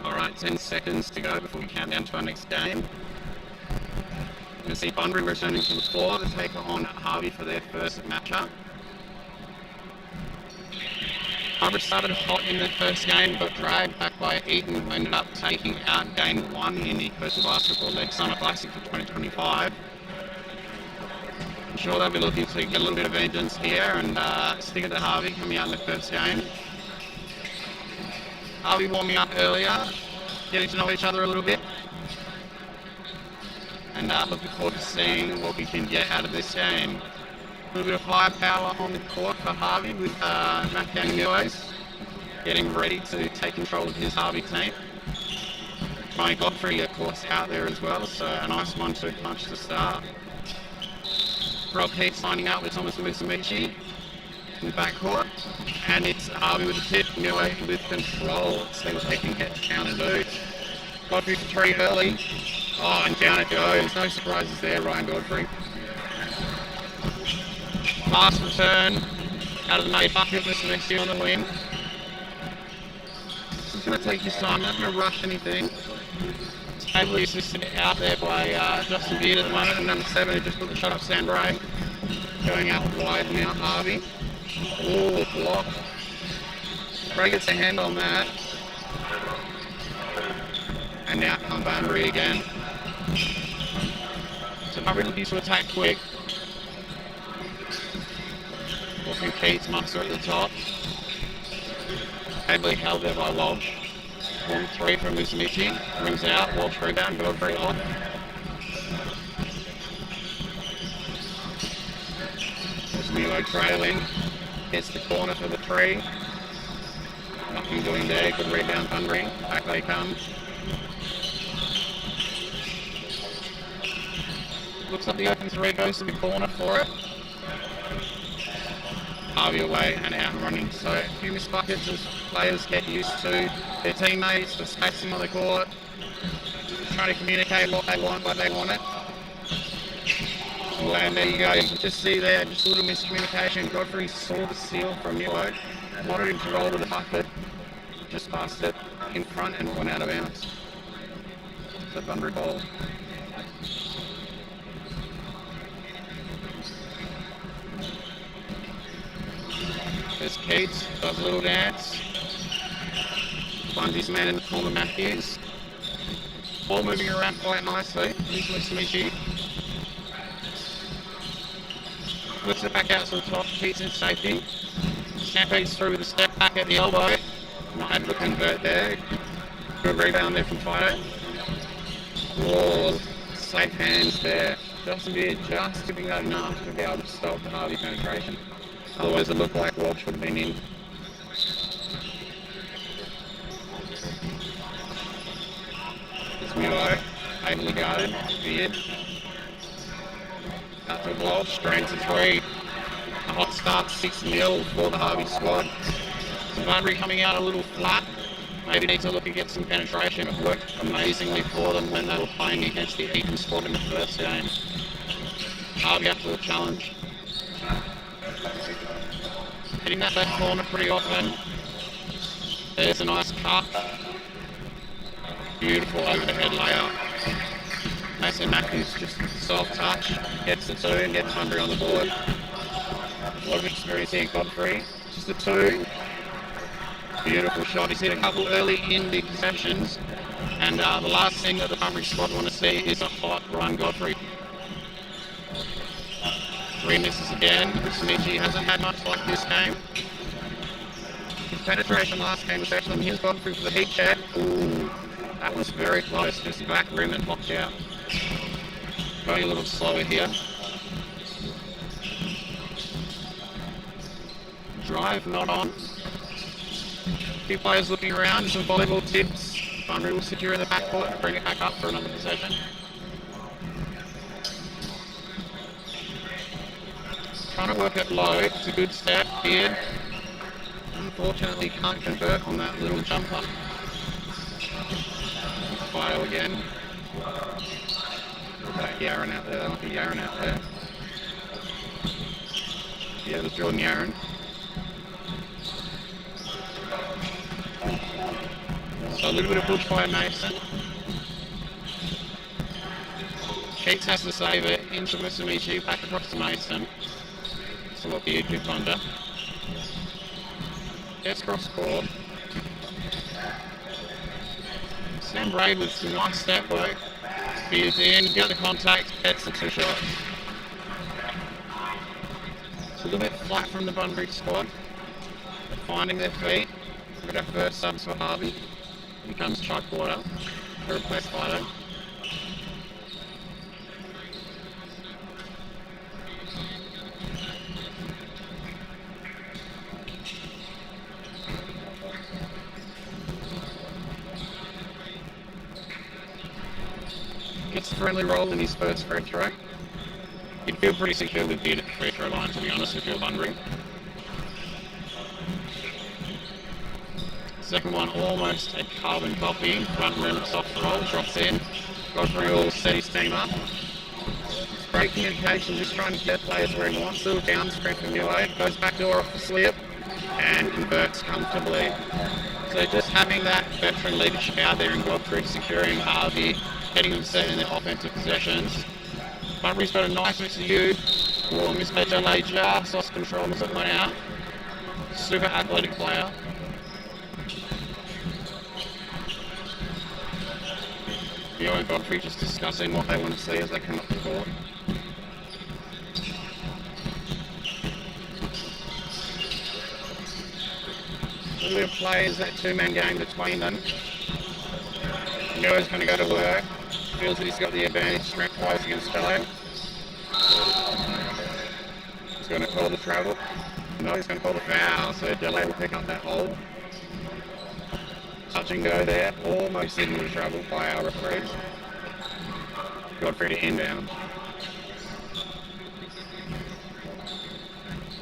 S1: Alright, 10 seconds to go before we count down to our next game. We're going to see Bunbury returning to the floor to take on Harvey for their first matchup. Harvey started hot in their first game, but dragged back by Eton, who ended up taking out game 1 in the Coastal Basketball League Summer Classic for 2025. I'm sure they'll be looking to get a little bit of vengeance here and stick it to Harvey coming out in the first game. Harvey warming up earlier, getting to know each other a little bit, and looking forward to seeing what we can get out of this game. A little bit of firepower on the court for Harvey with Matt Daniels getting ready to take control of his Harvey team. Ryan Godfrey, of course, out there as well, so a nice 1-2 punch to start. Rob Heath signing out with Thomas Musamichi in the backcourt, and it's Harvey with the tip, Niue with control. So we're taking head to counter do. Godfrey for 3 early. Oh, and down it goes. No surprises there, Ryan Godfrey. Pass return out of the main bucket with Musamichi on the wing. He's going to take his time, not going to rush anything. It's ably assisted out there by Justin Beard at the moment, and number 7 who just put the shot up, Sandray. Going out wide now, Harvey. Ooh, block. Ray gets a hand on that. And now come Bunbury again. So Bunbury looking to attack quick. Walking Keats, Munster at the top. Ably held there by Walsh. 1-3 from Musamichi. Rings out, Walsh rebound, Godfrey off. There's Milo trailing. Gets the corner for the 3. Nothing doing there, good rebound Bunbury. Back they come. Looks like the open 3 goes to the corner for it. Harvey away and out and running. So a few missed buckets as players get used to their teammates, the spacing on the court, trying to communicate what they want it. And there you go. You can just see there, just a little miscommunication. Godfrey saw the steal from Milo, wanted him to roll to the bucket, just passed it in front and went out of bounds. So Bunbury ball. There's Keats, does a little dance. Finds his man in the corner, Matthews. Ball moving around quite nicely. Here's Musamichi. Flips it back out to the top, Keats in safety. Stampedes through with a step back at the elbow. Not able to convert there. Good rebound there from Fido. Whoa, safe hands there. Johnsonville just giving that enough to be able to stop the Harvey penetration. Otherwise it looked like Walsh would have been in. There's Milo, ably guarded, Beard. Out to Walsh, drains the 3. A hot start, 6-0 for the Harvey squad. Bunbury coming out a little flat. Maybe need to look and get some penetration. It worked amazingly for them when they were playing against the Eton squad in the first game. Harvey up to the challenge. Hitting that left corner pretty often. There's a nice cut. Beautiful over the head layup. Mason Matthews just soft touch. Gets the 2 and gets Bunbury on the board. A lot of experience here, Godfrey. Just the 2. Beautiful shot. He's hit a couple early in the possessions. And the last thing that the Bunbury squad want to see is a hot run Godfrey. 3 misses again. Musamichi hasn't had much like this game. His penetration last game was excellent. Here's Godfrey for the heat check. Ooh, that was very close. Just back rim and popped out. Going a little slower here. Drive not on. A few players looking around. Some volleyball tips. Bunbury will secure in the backcourt. Bring it back up for another possession. Trying to work it low, it's a good step here. Unfortunately can't convert on that little jumper. File again. That Yaron out there, that might be Yaron out there. Yeah, there's Jordan Yaron. So a little bit of push by Mason. Keats has to save it, into Musamichi, back across to Mason. So what the good under. Gets cross court. Sam Brave with some nice step work. Spears in, get the contact, gets the 2 shots. It's a little bit flat from the Bunbury squad. They're finding their feet. We've got our first subs for Harvey. Here comes Chuck Porter to replace Fido. Gets the friendly roll in his first free throw. You'd feel pretty secure with Beard at the free throw line, to be honest, if you're Bunbury. Second one almost a carbon copy. Front rim soft roll, drops in. Godfrey will set his team up. Great communication, just trying to get players where he wants to. Down screen from Milo, goes back door off the slip and converts comfortably. So just having that veteran leadership out there in Godfrey, securing Harvey, getting them set in their offensive possessions. Bunbury's got a nice mix of you. Oh, mismatch LA just lost control as it went out. super athletic player. Mio and Godfrey just discussing what they want to see as they come up the court. A little play is that two-man game between them. Mio's going to go to work. Feels that he's got the advantage strength-wise against Jello. He's going to call the travel. No, he's going to call the foul, so Jello will pick up that hold. Touch and go there, almost signal to travel by our referee. Godfrey to inbound.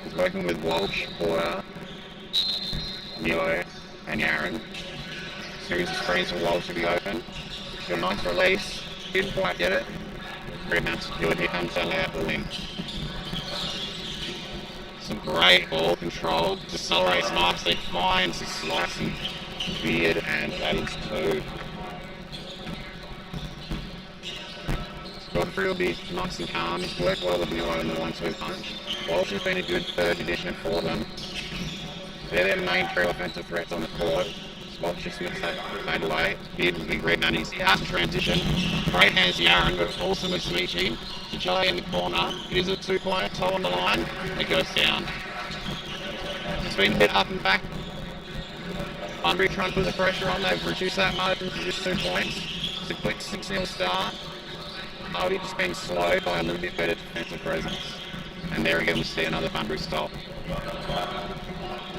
S1: He's working with Walsh, Porter, Milo, and Aaron. Series of screens for Walsh to be open. Got a nice release, didn't quite get it. Rebound secured, here comes Jello out the wing. Some great ball control, decelerates nicely, finds his slicing beard, and that is two. Godfrey will be nice and calm, he's worked well with Milo in the 1-2 punch. Walsh has been a good third addition for them. They're their main three offensive threats on the court. Walsh just makes that fade away. Beard will be rebounding, he's out in transition. Great hands to Aaron, but also Musamichi. To Jello in the corner, it is a two-pointer, toe on the line, it goes down. It's been a bit up and back. Bunbury trying to put the pressure on, they've reduced that margin to just 2 points. It's a quick 6-0 start. Hardy just being slowed by a little bit better defensive presence. And there again we see another Bunbury stop.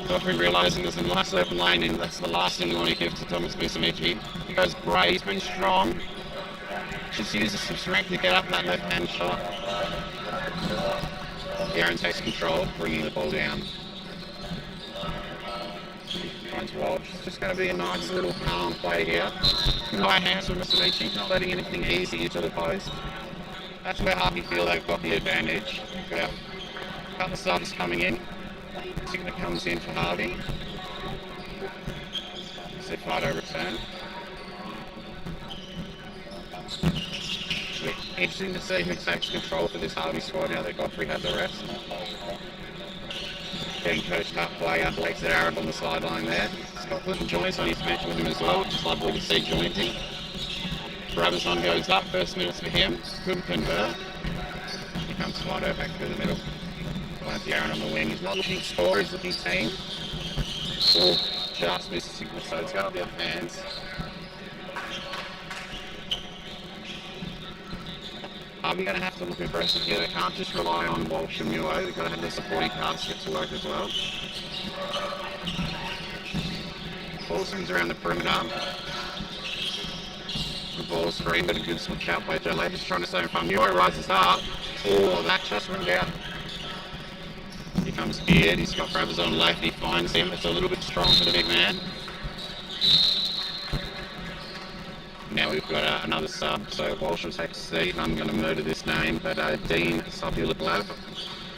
S1: Godfrey realising there's a nice open lane and that's the last thing we want to give to Thomas Musamichi. He goes great, he's been strong. Just uses some strength to get up that left-hand shot. Aaron takes control, bringing the ball down. Finds Walsh. It's just going to be a nice little calm play here. High hands from Musamichi, not letting anything easy into the post. That's where Harvey feel they've got the advantage. Got a couple of subs coming in. Sigma comes in for Harvey. Set Fido return. Interesting to see who takes control for this Harvey squad now that Godfrey had the rest. Getting coached up by Blake Arab on the sideline there. Scott putting joints on his bench with him as well, which is lovely to see jointing. Brabazon goes up, first minutes for him, couldn't convert. Here comes Fido back through the middle. Finds Aaron on the wing. He's not looking to score, he's looking team. Oh, just missed Sigma, so it's got to be up hands. We're going to have to look aggressive here. They can't just rely on Walsh and Muo. They've got to have the supporting cast get to work as well. Ball swings around the perimeter. The ball's free, but a good switch out by Jello. Just trying to stay in front. Muo rises up. Oh, that just went out. Here comes Beard. He's got Brabazon left. He finds him. It's a little bit strong for the big man. Now we've got another sub, so Walsh will take a seat. I'm going to murder this name, but Dean Sopulaglav.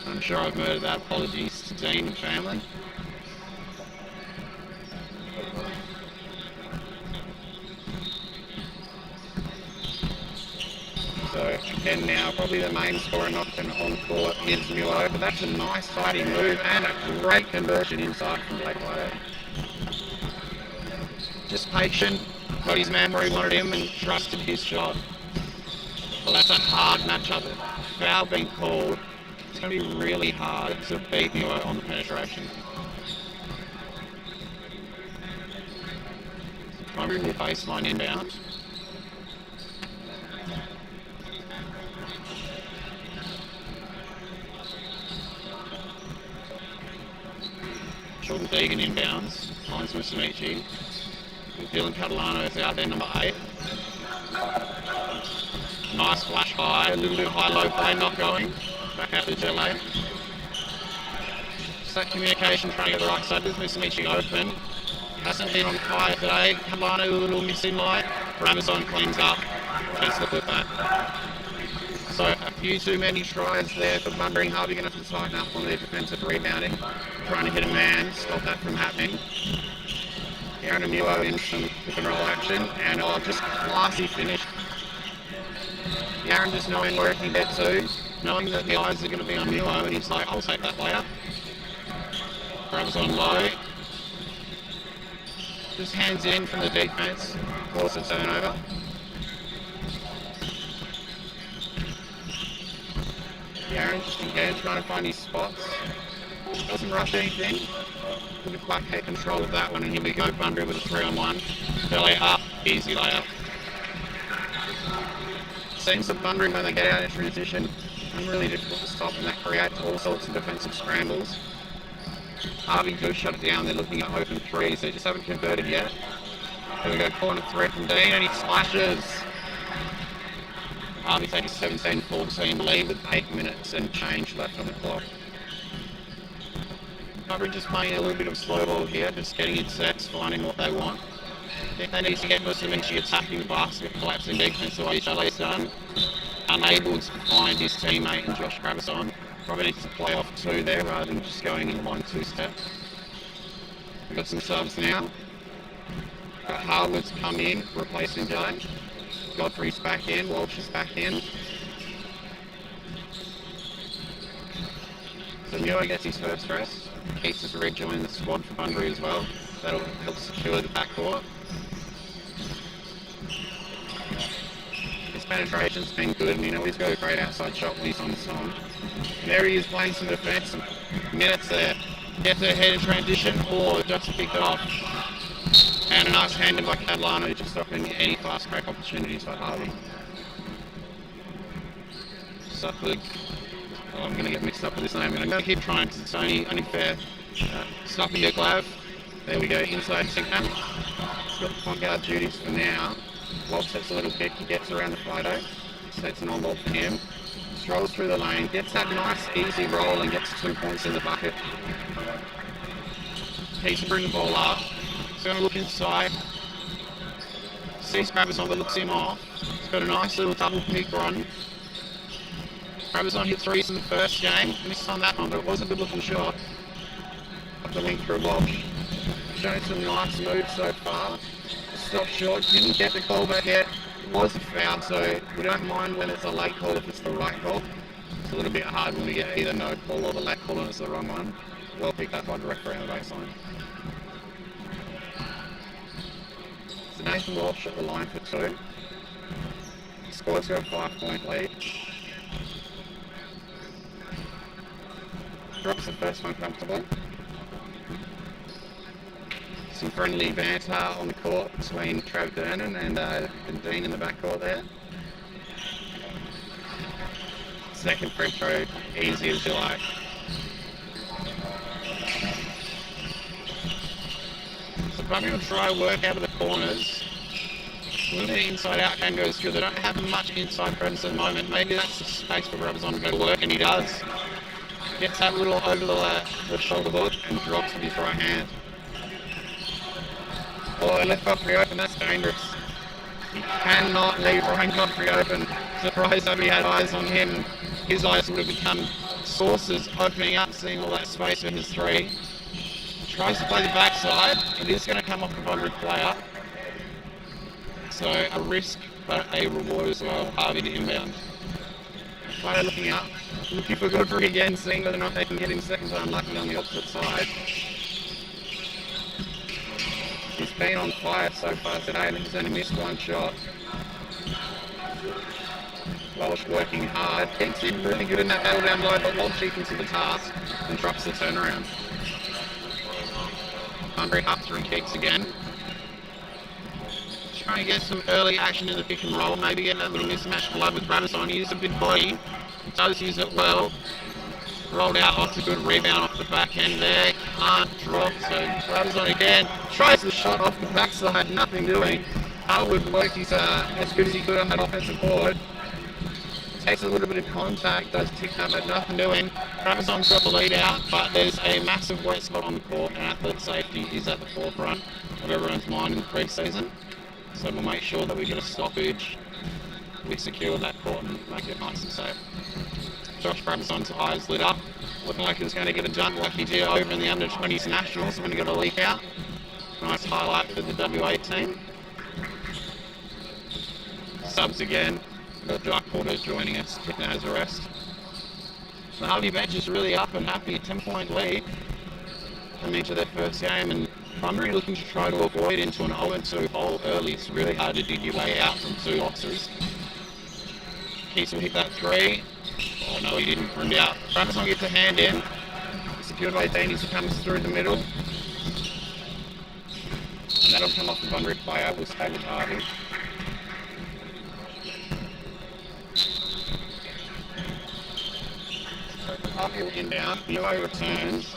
S1: I'm sure I've murdered that. Apologies to Dean and family. So again now, probably the main scoring option on court is Muo, but that's a nice fighting move and a great conversion inside from Blake White. Just patient. Got his man where he wanted him and trusted his shot. Well, that's a hard matchup. Foul being called. It's going to be really hard to beat Muo on the penetration. Primary baseline inbound. Jordan Deegan inbounds. Finds Musamichi. Dylan Catalano is out there, number 8. Nice flash high, a little bit high-low play, not going. Back out to Jello. Just that communication trying to get the right side. There's Musamichi open. Hasn't been on fire today. Catalano a little missing light. Ramazon cleans up. Let's look at that. So a few too many tries there for Bunbury. Harvey going to have to tighten up on their defensive rebounding. Trying to hit a man, stop that from happening. Aaron and Muo in some pick and roll action, and just classy finish. Aaron just knowing where he can get to, knowing that the eyes are going to be on Muo, and he's like, I'll take that player. Brabazon low. Just hands in from the defense. Force a turnover. Aaron just engaged, trying to find his spots. Doesn't rush anything. Good quite take control of that one, and here we go. Bunbury with a 3-on-1. Belly up, easy layup. Seems that Bunbury, when they get out in transition, it's really difficult to stop, and that creates all sorts of defensive scrambles. Harvey do shut it down. They're looking at open threes. They just haven't converted yet. There we go, corner 3 from Dean, and he splashes. Harvey takes a 17-14 lead with 8 minutes and change left on the clock. Bunbury just playing a little bit of slow ball here, just getting in sets, finding what they want. I think they need to get Muslim into attacking the basket, collapsing defense the way Chalet's done. Unable to find his teammate in Josh Brabazon. Probably needs to play off 2 there rather than just going in 1-2 step. We've got some subs now. Got Harwood's come in, replacing Jay. Godfrey's back in, Walsh is back in. So Muir gets his first rest. Keats has rejoined the squad for Bunbury as well. That'll help secure the backcourt. His penetration's been good, and you know he's got a great outside shot when he's on the song. And there he is playing some defense. Minutes there. Gets ahead in transition, or just picked it off. And a nice handed by Catalano, just stopping any fast break opportunities for Harvey. Suffolk. Oh, I'm going to get mixed up with this name. I'm going to keep trying because it's only fair. Stopping Yaklav. There we go, inside Sinkman. He's got the point guard duties for now. Walsh sets a little pick, he gets around the Fido. Sets an on-ball for him. Strolls through the lane, gets that nice easy roll and gets 2 points in the bucket. Needs to bring the ball up. He's going to look inside. Sees Brabazon that looks him off. He's got a nice little double pick run. Brabazon hit 3s in the first game. Missed on that one, but it was a good looking shot. Up the link through Walsh. Showing some nice moves so far. Stop short, didn't get the call back yet. It was a foul, so we don't mind when it's a late call if it's the right call. It's a little bit hard when we get either no call or the late call and it's the wrong one. Well picked up by direct around the baseline. So Nathan Walsh at the line for 2. The score's got a 5-point lead. Drops the first one comfortably. Some friendly banter on the court between Trav Vernon and Dean in the backcourt there. Second free throw, easy as you like. So Bunbury will try work out of the corners. A little bit inside out game goes good. They don't have much inside presence at the moment. Maybe that's the space for Brabazon to go to work, and he does. Gets that little over the shoulder hook and drops with his right hand. Oh, left Godfrey open, that's dangerous. He cannot leave Ryan Godfrey open. Surprised nobody had eyes on him. His eyes would have become saucers, opening up, seeing all that space for his 3. Tries to play the backside. It is going to come off the Bunbury player. So a risk, but a reward as well. Harvey to inbound. Player looking up, looking for Godfrey again, seeing whether or not they can get him second time lucky on the opposite side. He's been on fire so far today. I think he's only missed 1 shot. Walsh working hard. Keeps him really good in that battle down low, but Walsh equals to the task and drops the turnaround. Bunbury up through Keeks again. Trying to get some early action in the pick and roll. Maybe get that little mismatch blood with Brabazon. He uses a big body. He does use it well. Rolled out, lots of good rebound off the back end there. Can't drop, so Brabazon again. Tries the shot off the backside, nothing doing. Harwood worked his as good as he could on that offensive board. Takes a little bit of contact, does tick that, but nothing doing. Brabazon's got the lead out, but there's a massive wet spot on the court, and athlete safety is at the forefront of everyone's mind in the pre-season. So we'll make sure that we get a stoppage, we secure that court and make it nice and safe. Josh Brabazon's eyes lit up, looking like he was going to get a jump like he did over in the under-20s Nationals. I'm going to get a leak out. Nice highlight for the WA team. Subs again. We've got Jack Porter joining us, Kitna has a rest. The Harvey bench is really up and happy, 10-point lead. coming into their first game, and Bunbury looking to try to avoid into an 0-2 hole early. It's really hard to dig your way out from 2 boxes. Keats will hit that 3. Oh no, he didn't run out. Travis will get the hand in. Secured by Dainies, who comes through the middle. And that'll come off the Bunbury player. We'll stay with Harvey. So Harvey will inbound. Milo returns.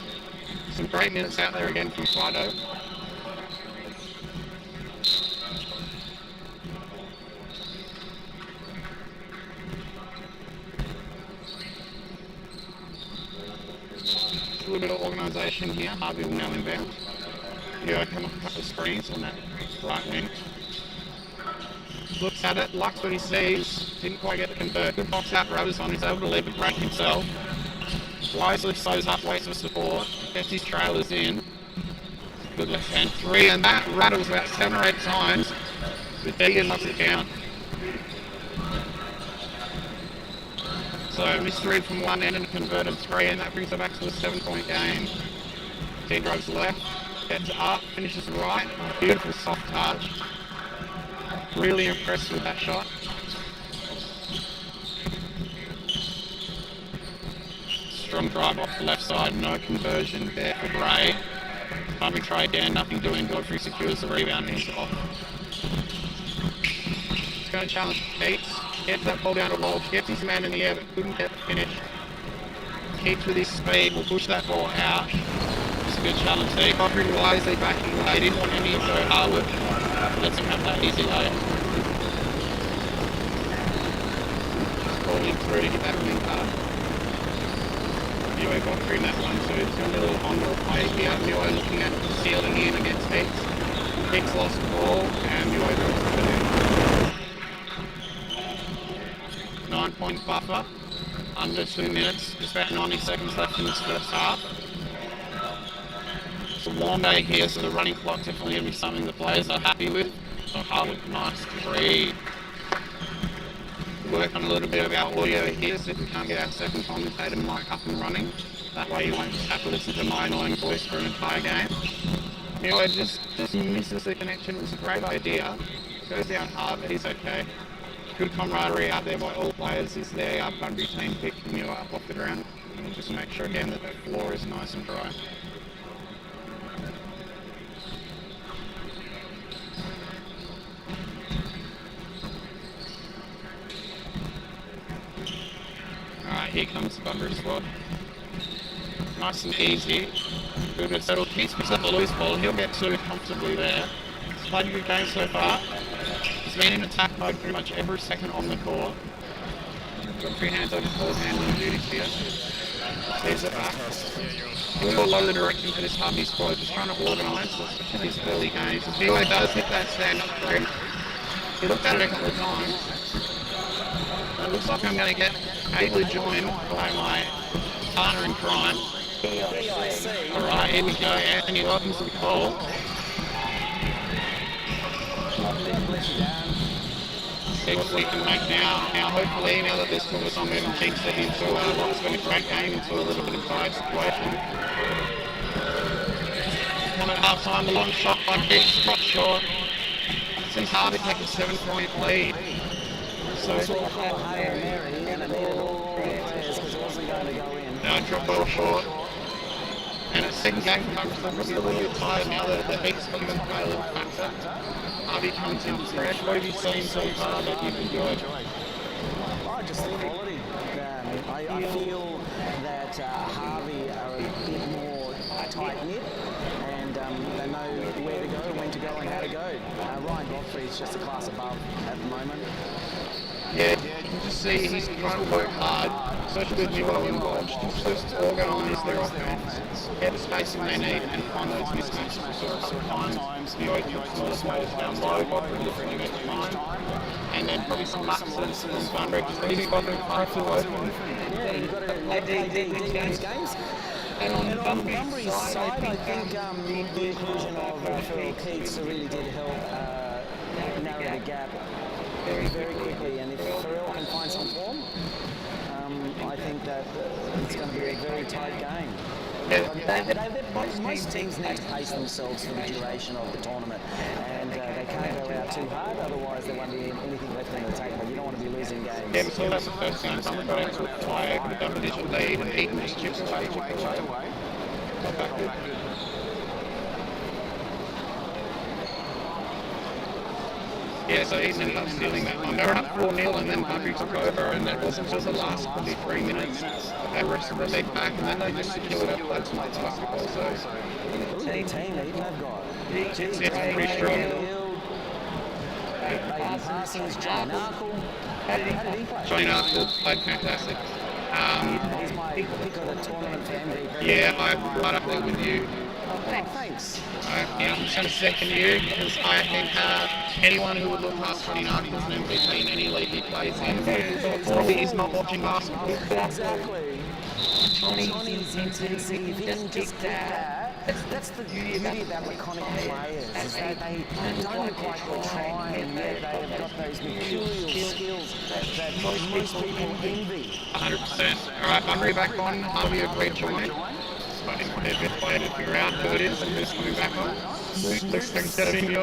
S1: Some great minutes out there again from Fido. A little bit of organisation here. Harvey will now inbound. Yeah, come up a couple of screens on that right wing. Looks at it, likes what he sees, didn't quite get the convert. Good box out, rubbers on, he's able to leave it break himself. Wisely slows up, waits for support, gets his trailers in. Good left hand 3, and that rattles about 7 or 8 times. But Deegan knocks it down. So missed 3 from one end and converted 3, and that brings it back to a 7-point game. D drives left, gets up, finishes right. Beautiful soft touch. Really impressed with that shot. Strong drive off the left side, no conversion there for Gray. Pumping try again, nothing doing. Godfrey secures the rebound and he's off. He's going to challenge Keats. Gets that ball down the wall, gets his man in the air but couldn't get the finish. Keats with his speed will push that ball out. It's a good challenge there. Godfrey wisely backing away, didn't want any of Joe Harwood. Lets him have that easy lay. Falling through to get that wing card. Mio Godfrey in that 1-2. It's got a little on-ball play here. Mio looking at sealing in against Hicks. Hicks lost the ball and Mio goes for it. 9-point buffer. Under 2 minutes. Just about 90 seconds left in this first half. It's a warm day here, so the running clock definitely going to be something the players are happy with. So Harwood, nice 3. Work on a little bit of our audio here, so if we can't get our second commentator mic up and running, that way you won't just have to listen to my annoying voice for an entire game. Anyway, just misses the connection. It was a great idea. Goes down hard, but he's okay. Good camaraderie out there by all players. Is there our Bunbury team picking Mio up off the ground. And we'll just make sure again that the floor is nice and dry. Alright, here comes the Bunbury squad. Nice and easy. Good to settle. Keats picks up the loose ball. He'll get 2 comfortably there. He's played a good game so far. He's been in attack mode pretty much every second on the court. Got 3 hands over ball handling duties here. Clears it back. We've got a lot of direction for this Harvey squad. Just trying to organise, especially these early games. If Mio does hit that stand-up 3, he looked at it a couple of times. It looks like I'm going to get ably joined by my partner in crime. Alright, here we go. Anthony, welcome to the call. See what we can make now. Now, hopefully, now that this tour is on, we haven't changed it into what's been a great game, into a little bit of tight situation. 1.5 time, the long shot by Keats, not short. Seems hard to take a 7-point lead. So, now drop ball short. And a second game from Bunbury, probably a little bit tired now that the heat's going to play a little factor. Harvey comes in fresh. What have you seen so far that you've enjoyed?
S3: Just the quality. I feel that Harvey are a bit more tight-knit and they know where to go, when to go and how to go. Ryan Godfrey is just a class above at the moment.
S1: Yeah, you can just see he's trying to work hard, especially with Milo involved, just to organise their offense, get the spacing they need and find those mismatches. We saw a couple of times, Milo took small space down low, Godfrey looking to get time, and then probably some lapses from Bunbury, just leaving Godfrey far too open.
S3: Yeah, you've got to win those games. And on Bunbury's side, I think the inclusion of Phil Keats really did help narrow the gap very quickly, and if Pharrell can find some form, I think that it's going to be a very tight game. Most teams need to pace themselves for the duration of the tournament, and they can't go out too hard, otherwise there won't be anything left in the tank. But you don't want to be losing games.
S1: Yeah, we saw that's the first game someone got into a tie with a double-digit lead, and Eaton just chips away. Not that good. Yeah, so Eaton ended up stealing that one. They were up 4-0, and then Bunbury took over, and it wasn't until the last probably 3 minutes that they wrestled the lead back, and then they just secured it up to the basketball. So
S3: Team Eaton have got.
S1: it's pretty strong.
S3: Parsons, Johnny Narkle. How did he play?
S1: Johnny Narkle played fantastic.
S3: He's my pick of the tournament for MVP.
S1: Yeah, I'm right up there with you.
S3: Thanks.
S1: I'm just going to second you because I think anyone who would look past Johnny Narkle as an MVP in any league he plays in probably is not watching basketball.
S3: Exactly. Johnny's intensity, if he doesn't just pick that, that's the beauty about laconic players, is that they don't look like they're trying, yet they have got those mercurial skills that most people envy.
S1: 100%. Alright, Bunbury back on. Harvey agreed to join. Waiting for their best player to figure out who it is and who's coming back on. Looks like instead of India.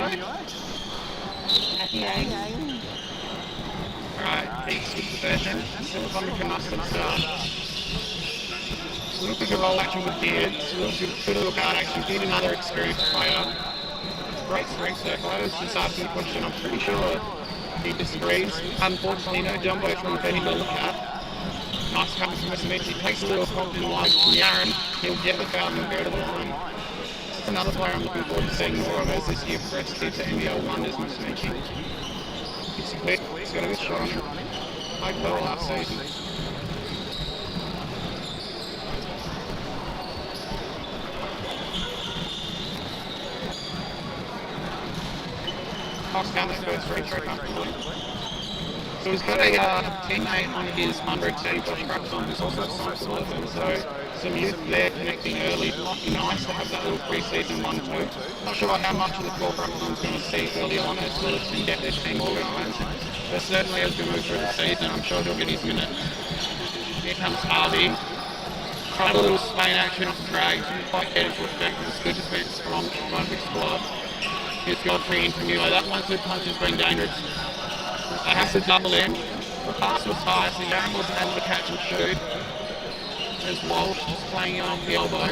S1: Alright, he's with the version. Still Bunbury can must start. Little bit of roll action with Beard, good little guard action. Beard, another experienced player. Great strength circle. I was just asking a question, I'm pretty sure he disagrees. Unfortunately, no jumbo from Betty to look at. Nice cover from Smith. He takes a little Compton line from Yaron. He'll get the foul and go to the line. It's another player I'm looking forward to seeing more of as this year progresses to NBL wonders and Smithy. He's quick, he's got a good shot on him. Played well last season. Knocks down the first free throw comfortably. So he's got a teammate on his 100 team, Josh Braxton, who's also a size 11, so some youth there connecting early. It might be nice to have that little pre-season 1-2. Not sure how much of the core Braxton's going to see early on as well as to get their team organised. But certainly as we move through the season, I'm sure he'll get his minute. Here comes Harvey. Tried a little Spain action off the drag, didn't quite get into effect. It's good defence from Bunbury's squad. Here's Godfrey into Muir. That 1-2 punch has been dangerous. They have to double in. The pass was high, so Yaron wasn't able to catch and shoot. There's Walsh just playing off the elbow.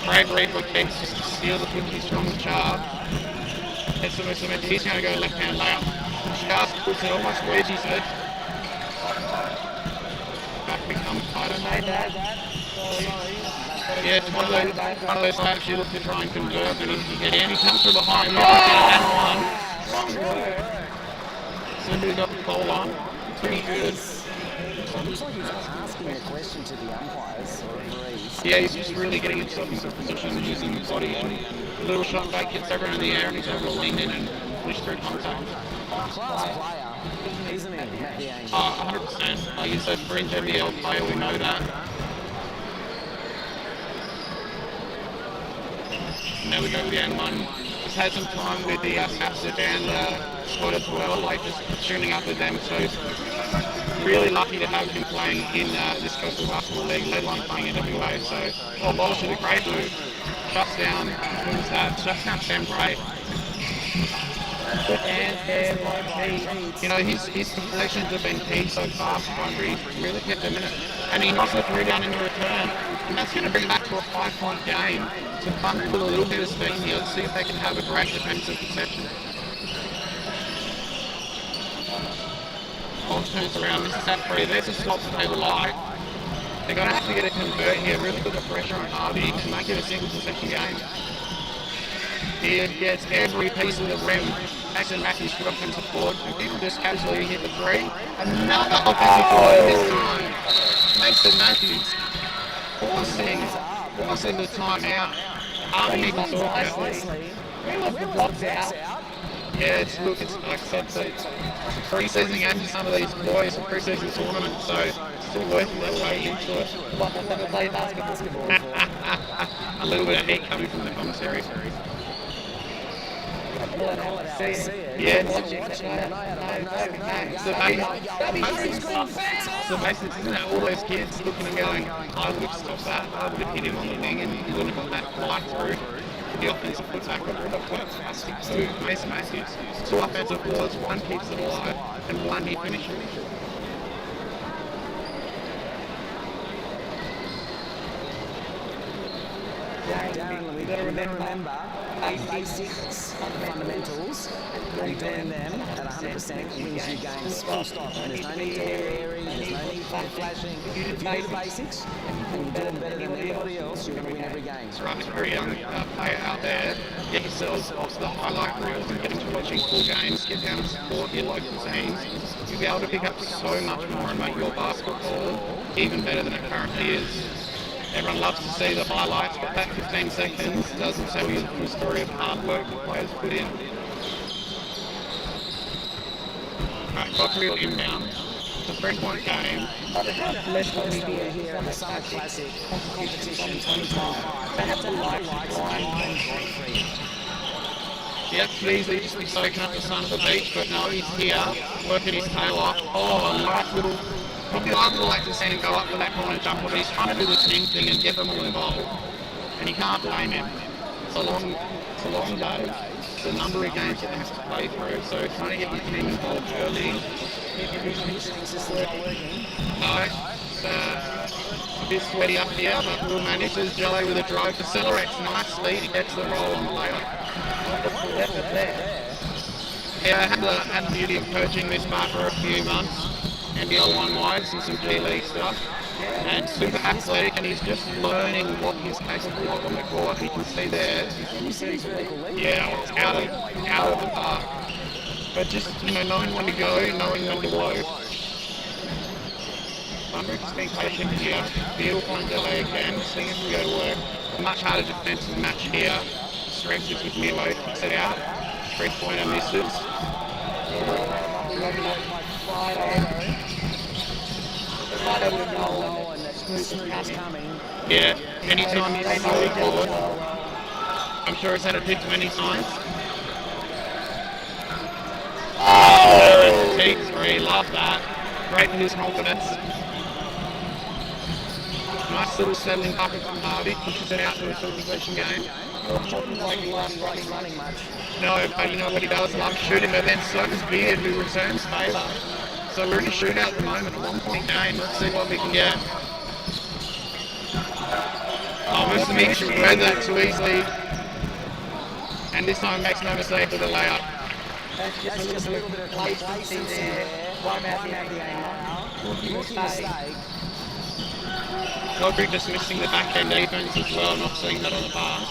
S1: Great read for Kent just to steal the cookies from the Char. He's going to go left-hand layup. Char puts it almost where he said. Back becomes tighter. Yeah, it's one of those types you look to try and convert and he get in. He comes from behind. Somebody got the call on. Pretty good.
S3: Looks like he's asking a question to the umpires or referees.
S1: Yeah, he's just really getting himself into position and using his body. And a little shot back gets everyone in the air and he's able to lean in and push through contact.
S3: Class player, isn't he, Matthew Ainge?
S1: 100%. Like he's a fringe NBL player, we know that. And there we go with the N1. Just had some time with the Sapsip and squad as well, like just tuning up with them. So really lucky to have him playing in this Coastal Basketball League, let alone playing in WA. So, Walsh did a great move. Shuts down, what was that? Shuts down Sam Bray. You know, his deflections have been key so far for Bunbury. He's really kept him in it. And he knocks the three down in return. And that's going to bring back to a 5-point game. So Bunbury with a little bit of speed here. Let's see if they can have a great defensive possession. Ball turns around, misses that free. There's a stop that they like. They're going to have to get a convert here. Really put the pressure on Harvey to make it a single possession game. He gets every piece of the rim. Mason Matthews put offensive board, and people just casually hit the three. Another offensive board this time. Mason Matthews forcing the timeout. Harvey even saw it.
S2: Blocks out.
S1: Yeah, it's like I said, it's a pre-season game for some of these boys, a pre-season tournament, so it's still working their way into it.
S2: Like I've never played basketball.
S1: A little bit of heat coming from the commentary.
S2: call it how I see it.
S1: Yeah.
S2: Logic that
S1: So basically, isn't it all those kids looking and going, I would have stopped that, I would have hit him on the wing and he wouldn't have got that fly through. The offensive fullback would have got two Mason Matthews, two offensive forwards, one keeps it alive and one he finishes.
S3: Darren, we've got to remember basics, fundamentals, and doing them at 100% wins you games. Full stop. And there's no need to be airy, there's no need for flashing. If you do the basics and you do them better than everybody else, you're going to win every game.
S1: That's right, there's a very young player out there. Get yourselves off the highlight reels and get into watching full games, get down and support your local teams. You'll be able to pick up so much more and make your basketball even better than it currently is. Everyone loves to see the highlights, but that 15 seconds doesn't tell you the full story of hard work the players put in. Alright, got real inbound. It's a 3-point game.
S3: Let's go here at the Summer Classic competition 2025. They have to like Brian Godfrey.
S1: Yep, could easily just be soaking up the sun of the beach, but no, he's here, working his tail off. Oh, a nice little... Probably I would like to see him go up for that corner jump, but he's trying to do the team thing and get them all involved. And you can't blame him. It's a long day. It's a number of games that they have to play through, so trying to get your team involved early. No, it's a bit sweaty up here, but we'll manage. There's Jello with a drive for Celerex. Nice lead, he gets the roll on the layup. Yeah, I had the beauty of coaching this bar for a few months. NBL 1 wides and some G League stuff, and super athletic, and he's just learning what he's capable of on the court. You can see there, yeah, it's out of the park. But just knowing when to go, knowing when to blow. Bunbury just being patient here. Beautiful on delay again, seeing if we go to work. A much harder defensive match here. Stretches with Milo, kicks it out. 3-pointer misses. Yeah, anytime you see the board, I'm sure it's had a pitch many times. Oh, T3, love that. Great for his confidence. Nice little settling bucket from Harvey, pushes it out to a full possession game. No, but you know what he does? Love shooting, but then so does Beard, who returns favour. So we're in a shootout at the moment, a 1-point game. Let's see what we can get. Oh, Mr. Mix read that too easily. And this time makes no mistake with the layup.
S2: That's just a little bit of complacency there. One out the game. Rookie mistake.
S1: Godfrey just missing the back-end defense as well, not seeing that on the pass.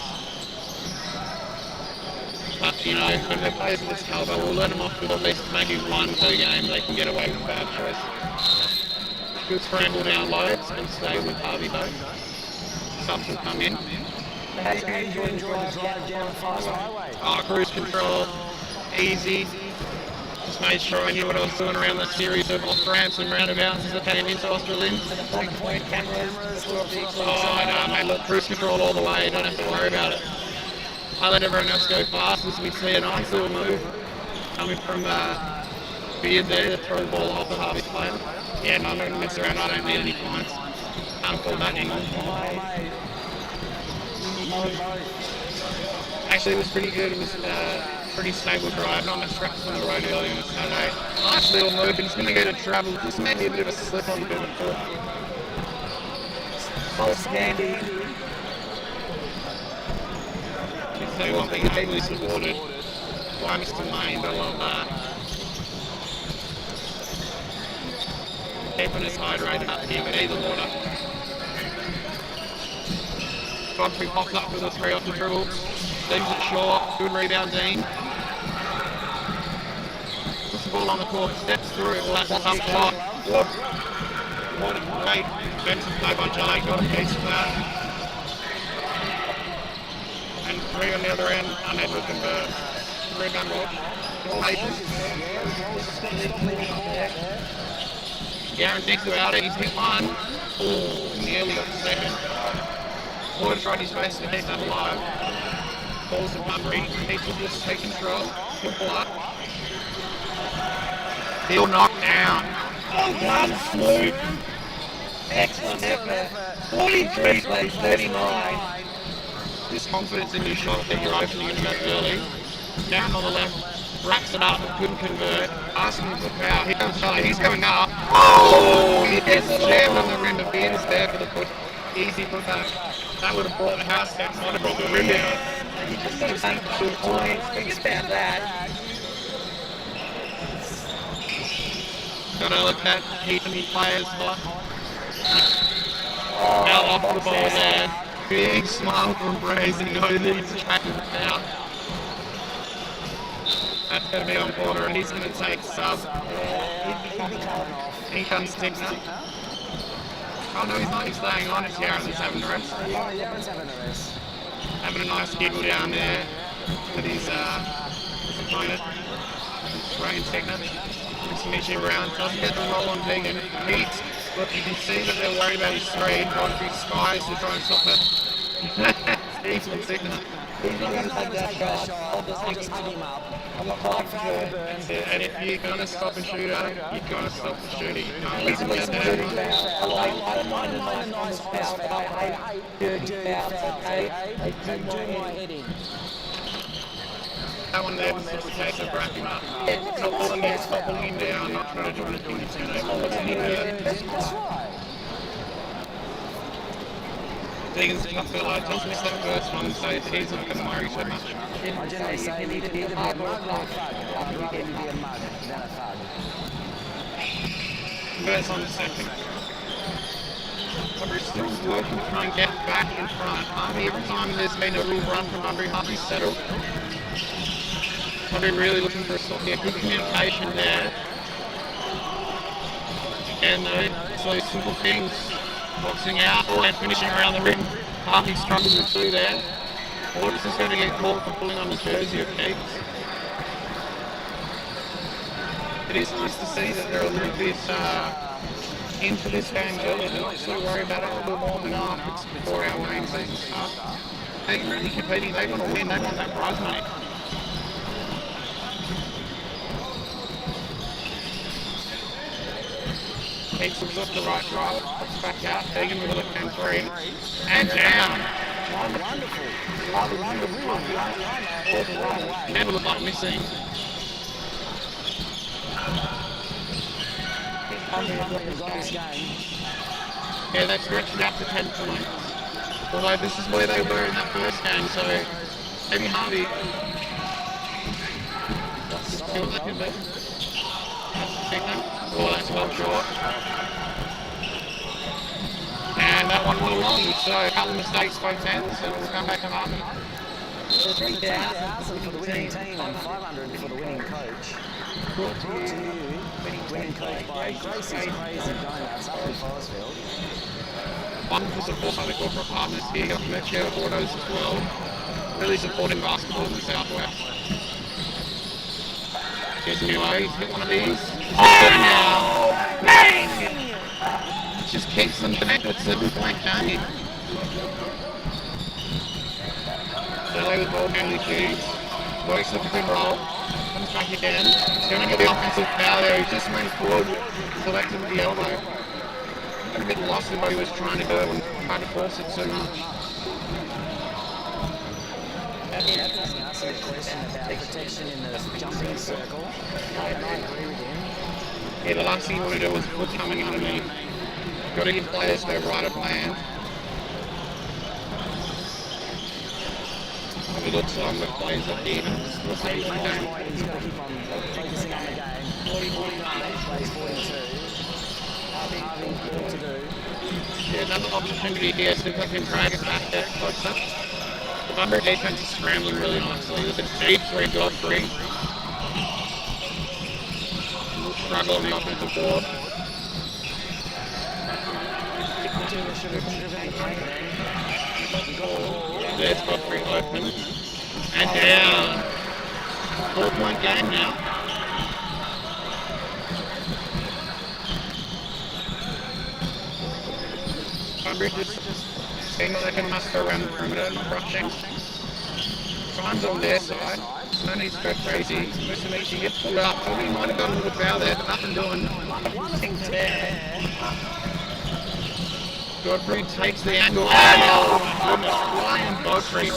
S1: But, you know, when they're players of this caliber, we'll let them off with at least maybe one per game. They can get away with bad choice. Good scramble down low. It's going to stay with Harvey, though. Subs will come in.
S3: How do you enjoy the drive down Fast Highway?
S1: Oh, cruise control. Easy. Just made sure I knew what I was doing around that series of off-ramps and roundabouts as I came into Australian. Oh, no, mate, look, cruise control all the way. Don't have to worry about it. I let everyone else go fast as we see a nice little move coming from Beard there to throw the ball off the Harvey player. Yeah, no, I'm not going to mess around. I don't need any points. Can't call that anymore. Actually, it was pretty good. It was pretty stable drive. Not much practice on the road earlier on Saturday. Nice little move, and he's going to go to travel. This may be a bit of a slip on the bit of a foot.
S2: False candy.
S1: So one thing ably supported by Mr. Lane, I love that. Keeping us hydrated up here, we need the water. Godfrey pops up with a 3 off the dribble. Leaves it short, good rebound Dean. Puts the ball on the court, steps through, that's a tough shot. What a great defensive play by Jai, got a piece of that. And 3 on the other end, unable to convert. Rebound Garen digs about it, he's hit one. Oh, nearly got the second. Floyd tried his best to keep that alive. balls to Bunbury. He took this, take control. He'll pull up. He'll knock down.
S2: One swoop. Excellent effort. 43 plays 39.
S1: This confidence in your shot that you're opening in about early. Down on the left, wraps it up, couldn't convert. Asking for power. Here comes Charlie, he's going up. Oh! He gets jammed on the rim of Beers there for the put. Easy putback. That would have brought the house down, might have brought the rim down.
S2: You just got to take 2 points. Think about that.
S1: Gotta look at keeping the players hot. Out off the ball there. Big smile from Braze, and he knows that he's tracking the foul. That's going to be on Porter, and he's going to take sub. He comes Stigner. Oh no, he's not. He's staying on. It's Yaron that's having a rest. Having a nice giggle down there with his opponent. Ryan Stigner. Finishing round. Doesn't get the roll on Vegan. Heat. Look, you can see that they're worried about his three. Godfrey skies to try and stop it. Steve's from Stigner.
S2: He's not going to take that shot. I'll just hang him up. I'm not calling for it.
S1: And if you're going to stop and shoot her, you've got to stop the shooting.
S2: He's a decent shooting foul. I don't mind a nice foul, but I hate dirty fouls, okay? They do my head in.
S1: That one there was just a case of wrapping up. Not pulling him, stop pulling him down, not trying to do anything that's going to
S3: That's right.
S1: Deegan's tough feel like just missed that first one, so he's not going to worry so much.
S3: I generally say you need to be a mug or a thug. I'd rather you be a mug than a thug.
S1: Converts on the second. We're still working to try and get back in front. Harvey, every time there's been a real run from Bunbury, Harvey's settled. I've been really looking for a stop here. Good communication there. And it's those simple things. Boxing out and finishing around the rim. Harvey struggling with two there. Waters is going to get caught for pulling on the jersey of Keats. It is nice to see that they're a little bit into this game early. They're not so worried about it. They're warming up. It's before our main season starts. They're really competing. They want to win. They want that prize money. Keats looks off the right drive. Pops back out. Tegan with a left-hand three. And down. Never looked like missing. Yeah, they've stretched it out to 10 points. Although this is where they were in that first game, so maybe Harvey. See what they can do. Oh, that's well short. And that one went along, so a couple of mistakes both ends, and we'll come back and up.
S3: 3,000 for the winning team and 500 for the winning coach. Brought to you, winning coach by Gracie's Crazy Donuts up in Forestfield.
S1: Wonderful support by the corporate partners here, got Merchio Autos as well. Really supporting basketball in the southwest. Here's New Age, hit one of these. Oh, man! Just keeps them connected, 7-point game. So they with ball handling shoes. Works with a good roll. Comes back again. He's going to get the offensive foul there. He just went forward, collected with the elbow. A bit lost in what he was trying to do and tried to force it so much.
S3: Asking us a question about protection in the jumping circle, and I agree with him.
S1: Yeah, the last thing you want to do is put coming underneath. You've got to give players their right of land. Have a look on the plays at even.
S3: He's got to keep on focusing on the game. 40-49, plays 42. Harvey, what to do?
S1: Yeah, another opportunity here, so they can drag it back there closer. The Bunbury defense is scrambling really nicely. There's a deep three, Godfrey. Struggle on the offensive board. There's Godfrey open. And down. 4-point game now. Bunbury just seeing what they can muster around the perimeter, not rushing. time's on their side. No need to go crazy. Musumeci gets pulled up. Probably might have got a little foul there, but nothing doing. Godfrey takes the angle. Oh my goodness, Ryan Godfrey.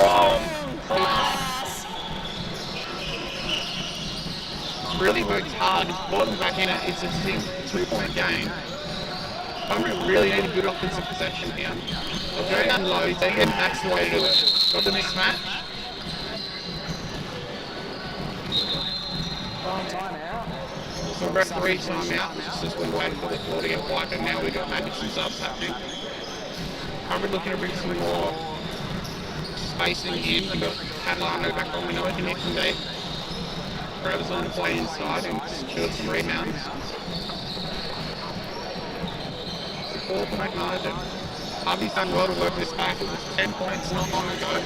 S1: Really worked hard. Brought them back in it. It's a 2-point game. Bunbury really need a good offensive possession here. They'll go down low. They get that's the way to do it. Got the mismatch. So referee timeout. It's just been waiting for the floor to get wiped, and now we've got maybe some subs happening. Bunbury looking to bring some more spacing in. We've got Catalano back on. We know he can hit from there. Brothers on the play inside and secured some rebounds. It's a 4-point margin. Harvey's done well to work this back. It was 10 points not long ago.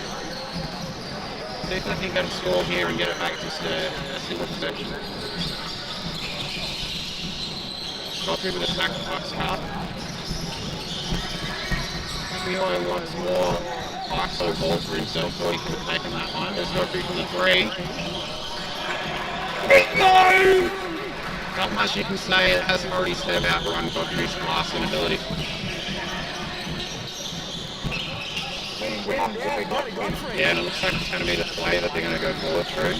S1: See if they can get a score here and get it back just a single possession. Got through with a sacrifice card. Mioyo wants more ISO ball for himself, so he could have taken that one. There's Godfrey from the 3. No! Not much you can say, it hasn't already said about Ryan Godfrey's class and ability. Yeah, and it looks like it's going to be the play that they're going to go forward through.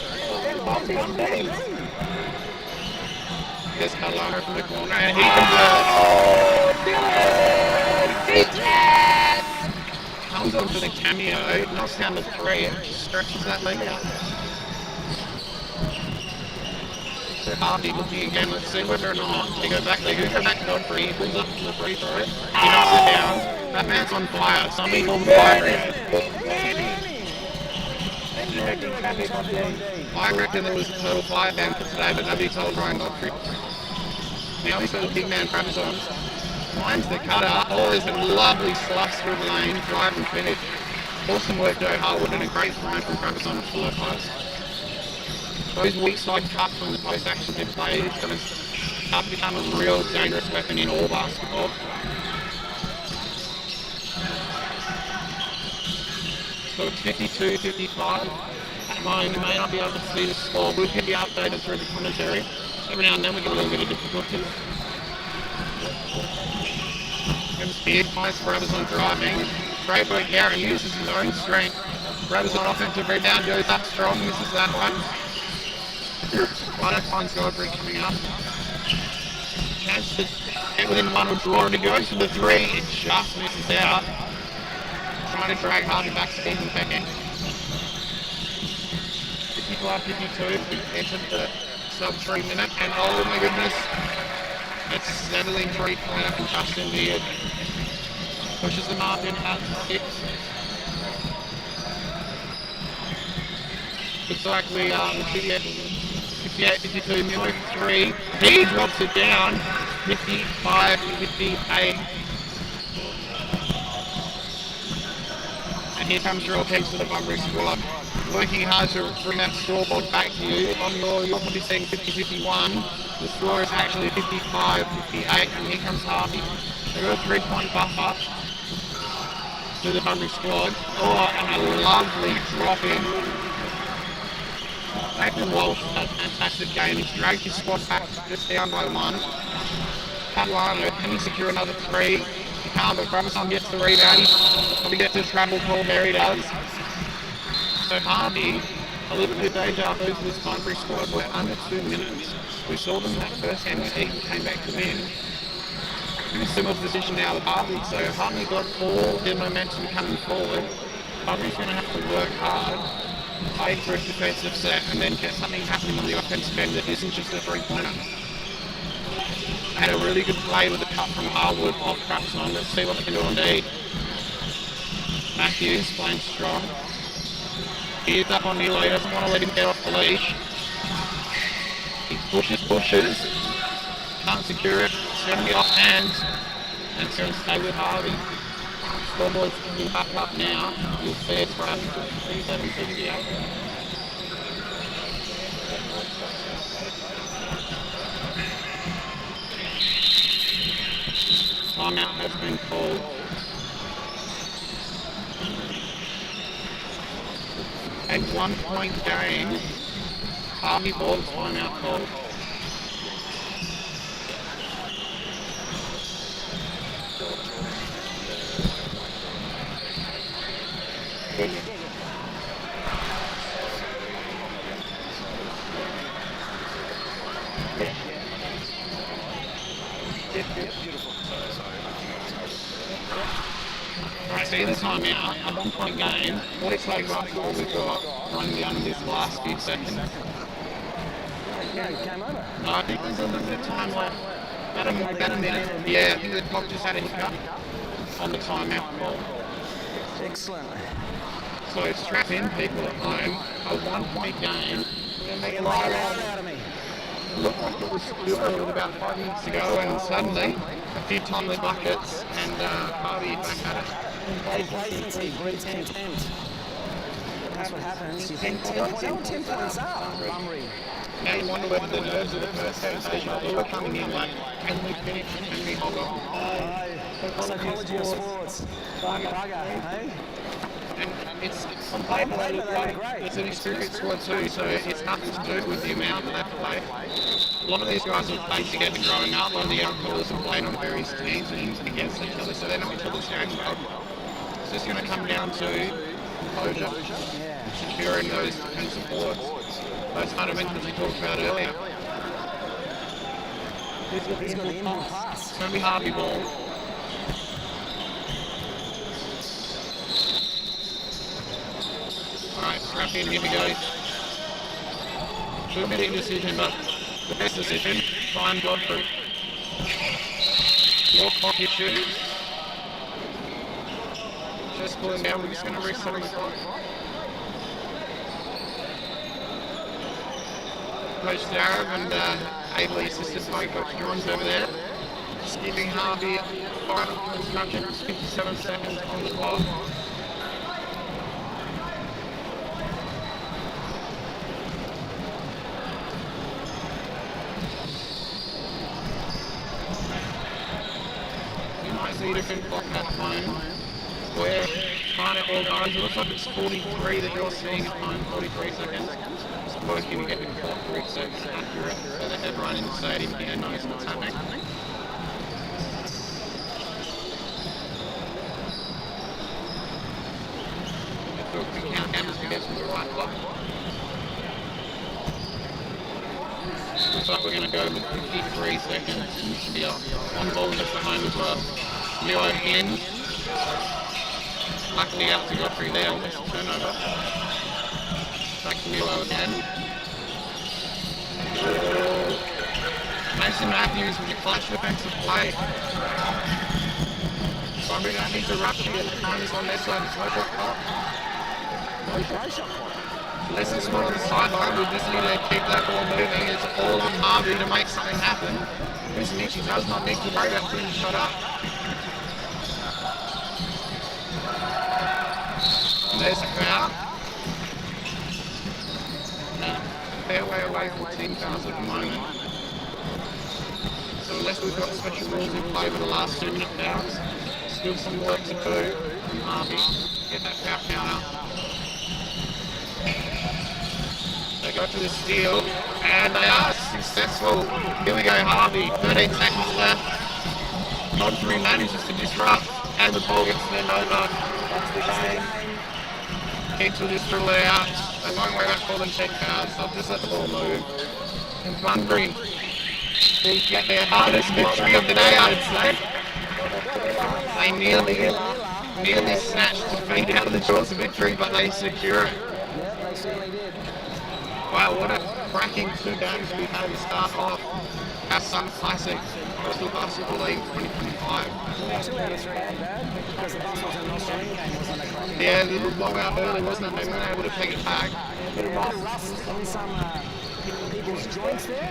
S1: There's Catalano from the corner, and he converts. Comes on for the cameo, knocks down the 3, and just stretches that leg out. So Harvey looking again, let's see whether or not they go back. They do go back to Godfrey, he pulls up to the free throw, he knocks it down. That man's on fire, somebody call the fire here. I reckon there was a total fire ban for today, but nobody told Ryan Godfrey. Now he's got a big man Travis on. Finds the cutter. Oh, there's a lovely slice through the lane, drive and finish. Awesome work, Joe Harwood, and a great find from Travis on the floor post. Those weak side cuts when the post actions are played, it's going to start to become a real dangerous weapon in all basketball. So it's 52-55. At the moment, you may not be able to see the score. We'll keep you updated through the commentary. Every now and then we get a little bit of difficulty. And speed finds Brabazon driving. Great work, Gary uses his own strength. Brabazon offensive rebound, goes up strong, misses that one. Ryder finds Godfrey coming up. Chance to get within one or draw, and he goes for the 3. It just misses out. Trying to drag Harvey back to Stephen Pecking. 55-52, we entered the sub-3 minute, and oh my goodness, it's settling 3-pointer from Justin Beard. Pushes the margin out to 6. Looks like we 58-52, Miller 3. He drops it down, 55-58. And here comes Real Kegs for the Bunbury squad. Working hard to bring that scoreboard back to you. On you're probably saying 50-51. The score is actually 55-58, and here comes Harvey. They've got a 3-point buffer to the Bunbury squad. Oh, and a lovely drop in. Nathan Walsh had a fantastic game. He's dragged his squad back just down by 1. Catalano, can he secure another 3? He can't, but Brabazon gets the rebound. He probably gets a travel call, there he does. So Harvey, a little bit of deja vu for this Bunbury squad. We're under 2 minutes. We saw them that first game where Egan came back to win. In a similar position now with Harvey, so Harvey got all their momentum coming forward. Bunbury's going to have to work hard, play for a defensive set, and then get something happening on the offensive end that isn't just a 3-pointer. Had a really good play with a cut from Harwood off Crapson. Let's see what they can do on D. Matthews playing strong. He's up on Nilo, he doesn't want to let him get off the leash. He pushes. Can't secure it. It's going to be off hands. And it's going to stay with Harvey. Scoreboard's coming back up now. You'll see it's right. 37-58. Timeout has been called. And 1-point game. Harvey ball timeout call. Alright, so in the timeout, a 1-point game. What it's like right before we've got running down this last few seconds.
S3: Yeah, game over.
S1: No, I think there's a little bit of time left. About a minute. Yeah, I think the clock just had a hiccup on the timeout call.
S3: Excellent.
S1: So strap in, people at home. A 1-point game. And they
S3: Right
S1: lie
S3: out of me.
S1: looked like it was still about 5 minutes ago, and suddenly a few timely buckets, and Harvey back at it.
S3: Complacency breeds contempt. That's what happens. You think 10 points up, Bunbury.
S1: Now you wonder whether the nerves of the first stage were coming in like, can we finish, can we hold on?
S3: Psychology of sports. Bugger, hey?
S1: And it's on paper they look great. It's an experienced squad too, so it's nothing to do with the amount that they play. A lot of these guys have played together growing up, and the outcallers have played on various teams and against each other, so they know each other's game well. It's just going to come down to composure, securing those defensive boards, those fundamentals we talked about earlier.
S3: He's got the inbound pass.
S1: It's going to be Harvey ball. Alright, strap in, here we go. Should have been a decision, but the best decision, find Godfrey. Your clock issues. Just pulling down, we're just going to reset on the clock. Coach Darab and ably assisted by Coach Johns over there. Just giving Harvey final instructions, 57 seconds on the clock. You might see a different clock at home. Where trying to organise, it looks like it's 43 that you're seeing at home, 43 seconds. It's working to get the clock reset accurate so that everyone in the stadium here knows what's happening. We count down as we get to the right clock. Looks like we're going to go with 53 seconds and we should be up. One ball just at home as well. Leo in. Luckily out to Godfrey there, almost a turnover. Back to Milo again. Mason Matthews with a clutch defensive play. Bunbury don't need to rush here. The time is on their side. It's no shot clock. Less than small on the sideline. We just need to keep that ball moving. It's all on Harvey to make something happen. Michi does not need to worry about putting the shot up. There's a foul. Fair way away from team fouls at the moment. So unless we've got special rules in play for the last 2 minute fouls, still some work to do from Harvey. Get that foul count up. They go to the steal, and they are successful. Here we go, Harvey. 13 seconds left. Godfrey manages to disrupt, and the ball gets turned over. That's the game. Keeps will just rule it out. They won't worry about calling check cards. They'll just let the ball move. And Bunbury will get their hardest victory of the day, I'd say. They nearly snatched defeat out of the jaws of victory, but they secure it.
S3: Yeah, they certainly did.
S1: Wow, what a cracking 2 games we've had to start off our Summer Classic, Coastal Basketball League 2025.
S3: 2 out of 3 ain't bad, because the Bustles and Australian game wasn't a cracking.
S1: Yeah, a little blowout early, wasn't it? They weren't able to take it back.
S3: A bit of rust on some people's joints there.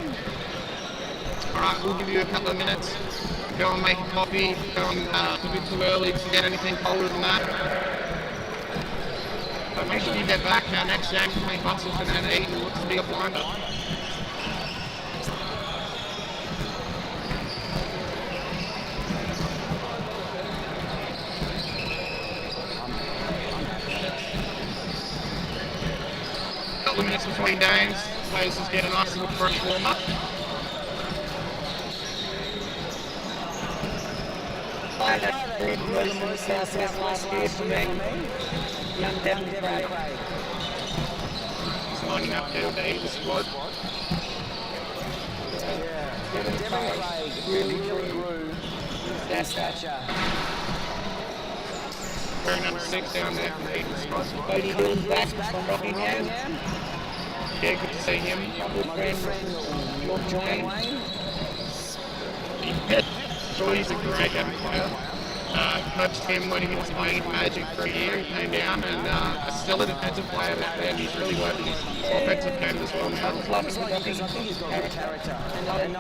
S1: Alright, we'll give you a couple of minutes. Go and make a coffee. Go and it's a bit too early to get anything colder than that. But make sure you get back. Our next game between Bustles and Eden looks to be a blinder. minutes between games. Players just get a nice little fresh warm-up.
S2: Player that did most in the Southwest last year for me. Young Devon Craig.
S1: He's lining up LD, the squad.
S3: Devon Craig really grew in stature.
S1: Wearing number 6 down there from the Eagles squad.
S2: Cody Hill's back from Rockingham.
S1: Yeah, good to see him.
S2: My good friend, John Wayne.
S1: Sure, he's a great young player. Coached him when he was playing Magic for a year. He came down and still a defensive player back then. He's really working his offensive game as well now.
S3: I think he's got good character. And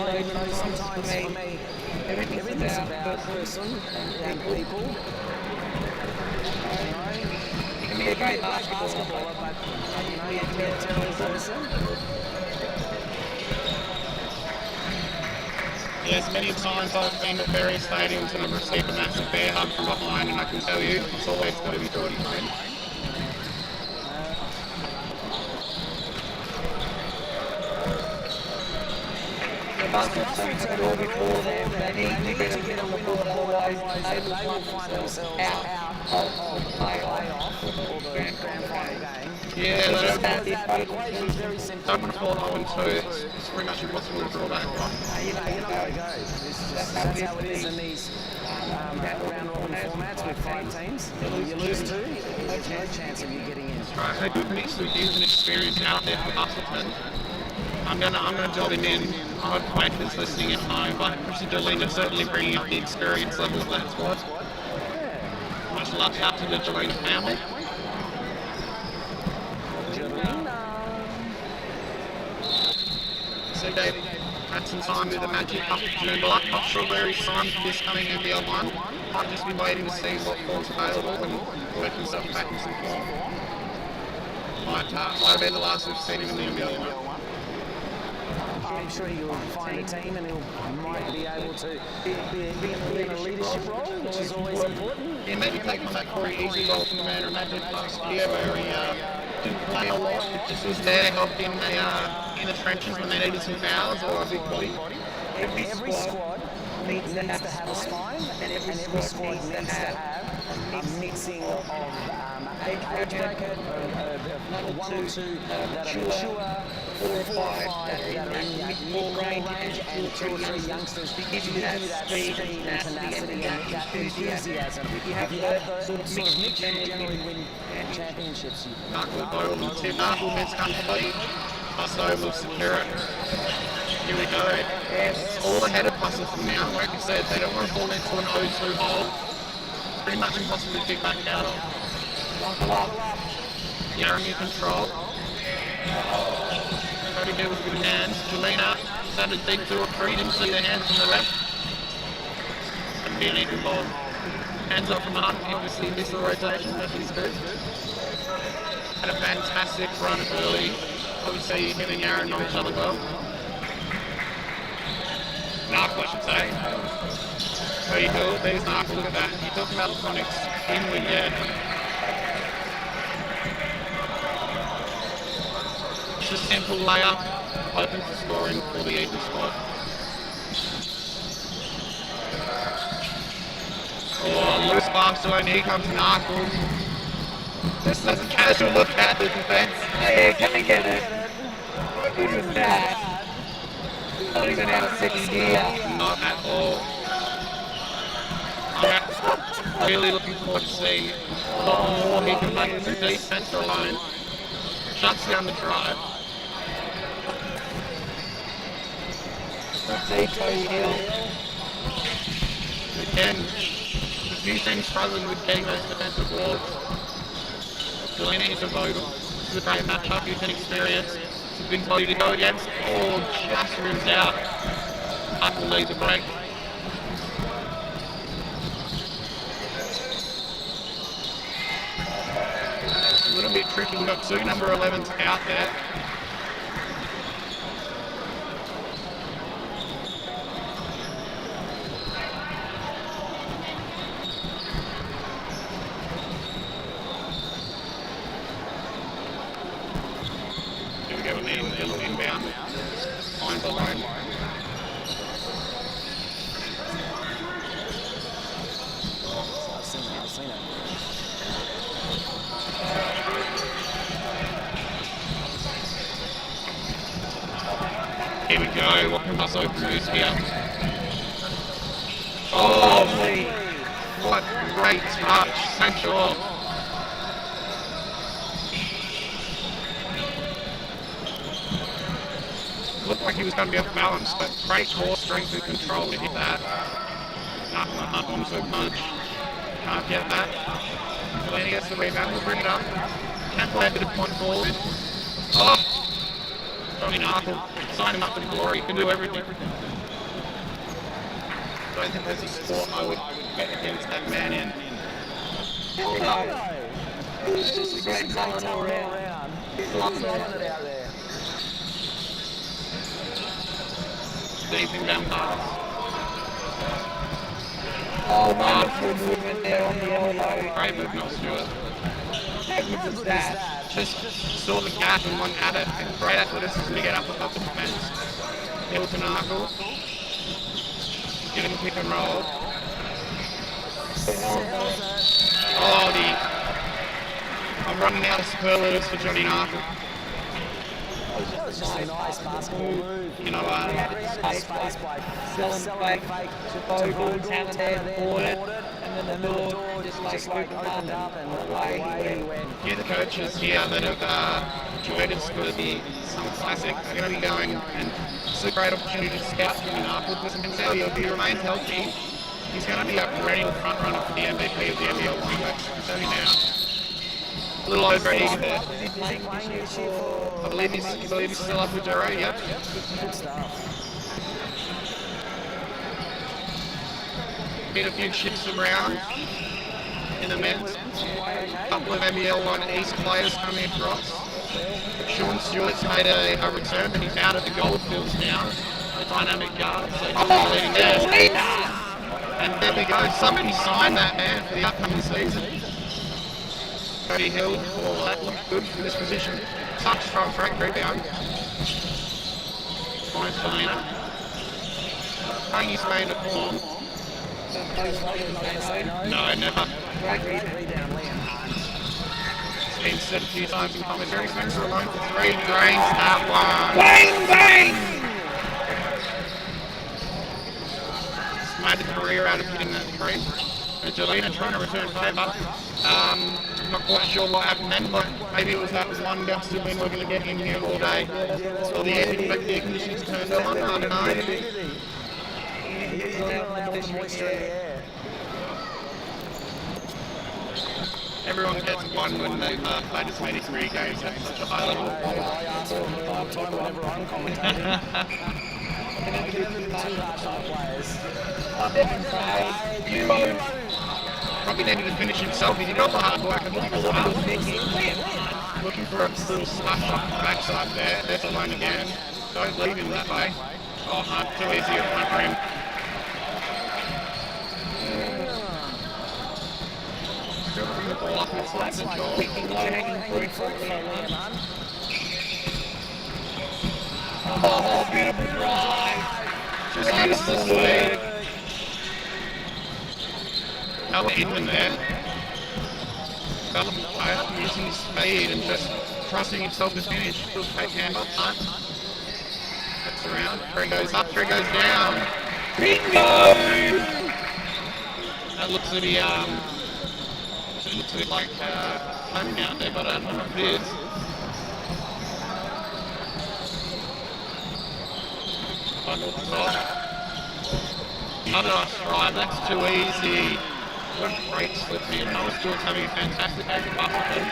S3: sometimes for me, everything's about person and people.
S2: He can be a great
S3: Basketballer, but you can be a terrible person.
S1: Yes, many times I've been to various stadiums and I've received a massive bear hug from behind, and I can tell you, it's always got to be Geordie Payne.
S2: The basket's a goal before them. They need to get on the board, otherwise they will find themselves out of the playoff or the grand final game.
S1: Yeah,
S3: That equation's very simple.
S1: don't want to fall 0-2. It's pretty much impossible to draw back from.
S3: You're not going to go. That's how it is in these round robin formats with 5 teams. You lose 2, there's no chance of you getting in.
S1: Right, a good mix of youth and experience out there for Hustleton. I'm gonna job him in. I hope Quakers listening at home, but Richard Delina certainly bringing up the experience level of that squad. Much love out to the Delina family. So David had some time with the Magic up to Joondalup. Not sure where he's signed for this coming NBL1. Might just be waiting to see what form's available and work himself back in some form. Might have been the last we've seen him in the NBL1.
S3: I'm sure he'll find a team and he might be able to be in a leadership role, which is always important.
S1: Yeah, maybe take on that Corey Easy role from the Man of Magic last year where he didn't play a lot, but just was there, helped in the trenches when they needed some fouls or a big body.
S3: Every squad needs to have a spine, and every squad needs to have a mixing of age bracket, 1 or 2 that are mature, 4 or 5 that are in mid-ball range, and 2 or 3 youngsters to give you that speed and tenacity and that enthusiasm. If you have that sort of mixture, you generally win championships.
S1: Knuckle Boyle and Tim Knuckle gets comfortably. Busto will secure it. Here we go. It's all ahead of Hustleton now. Like I said, they don't want to fall into an 0-2 hole. Pretty much impossible to kick back out of. Yarra in control. Cody Hill with good hands. Jelena started deep 2 or 3. Didn't see the hands from the ref. Couldn't be an equal ball. Hands off from Hunt. Obviously missed the rotation. That is good. Had a fantastic run early. Obviously him and Yarra know each other well. Knuckle, I should say. Cody Hill, there's Knuckle, look at that. You're talking about electronics. Inward, yeah. Just a simple layup, open for scoring for the Eagles squad. Oh, loose box zone, here comes Knuckle. Just as a casual look at the defense.
S2: Hey, can I get it? What good was that? Not even out of 6 gear.
S1: Not at all. I'm really looking forward to seeing a lot more he can make the defense alone. Shuts down the drive.
S2: Let's see Cody Hill.
S1: Again, a few teams struggling with getting those defensive boards. Delaney is a Vogel. This is a great matchup, youth and experience. It's a big body to go against. Oh, just rims out. Knuckle leads a break. A little bit tricky, we've got 2 number 11s out there. go. What can bust open loose here?
S2: Lovely.
S1: What great touch. St. Shaw. Looked like he was going to be off balance, but great core strength and control to hit that. Not going to hunt onto a punch. Can't get that. But then he gets the rebound. We'll bring it up. Can play a bit of point forward. Oh! Johnny Narkle. Sign him up in glory. He can do everything. I don't think there's a sport I would bet against that man in.
S2: It's just a great talent all around.
S3: He's loving it out there.
S1: Deep in down pass.
S2: Oh, wonderful movement there on the elbow.
S1: Great move, Noel Stewart.
S2: How good was that?
S1: Just saw the gap and went at it. And great athleticism to get up above the defence. Hill to Narkle. Get him pick and roll. Oh, I'm running out of superlatives for Johnny Narkle.
S3: That was just a nice basketball move.
S1: You know what?
S3: Space by
S2: Selling fake to Bogle, talented, boarded, and then the door just like opened up and away he went.
S1: Yeah, the coaches here that have joined us for the Summer Classic are going to be going, and it's a great opportunity to scout Johnny Narkle because if he remains healthy, he's going to be a perennial front runner for the MVP of the NBL Olympics. I'm telling you now. A little over eager there.
S2: Is he playing this year for?
S1: I believe he's still up with Duro, yep.
S3: Good stuff.
S1: Hit a few shifts around in the men's. A couple of NBL 1 East players coming across. Sean Stewart's made a return, but he's out at the Goldfields now. The dynamic guard, so he's leading there. And there we go. Somebody signed that man for the upcoming season. Cody Hill, all that looked good in this position. Touch from Frank rebound. Fine Selena. Playing his way in the form. No, never. It's been said a few times in commentary. Spencer alone for three. Drains that one.
S2: Bang, bang!
S1: He's made a career out of hitting that three. Jelena trying to return favour. Not quite sure what happened then, but maybe it was that one bounce to win. We're going to get him here all day. Or the air conditioners turned on. I don't know. Everyone gets one when they've played as many 3 games at such a high level.
S3: I ask all the time whenever I'm commentating. I can never be too harsh on players.
S1: Probably needed to finish himself. He got the hard work and looking for a little slash off the backside there. There's a line again. Don't leave him that way. Oh, too easy a front for him. Still bring the ball up and slap the jaw.
S2: Oh, beautiful drive.
S1: Just use the leg. Now Edwin there. Development player using his speed and just trusting himself to finish. He'll take hand on time. Gets around. Three goes up, three goes down.
S2: Bingo!
S1: That looks to be it looks a bit like homing out there, but I don't know what it is. Bundle the top. Another nice try, that's too easy. What a great slip here. Noel Stewart's having a fantastic game of basketball.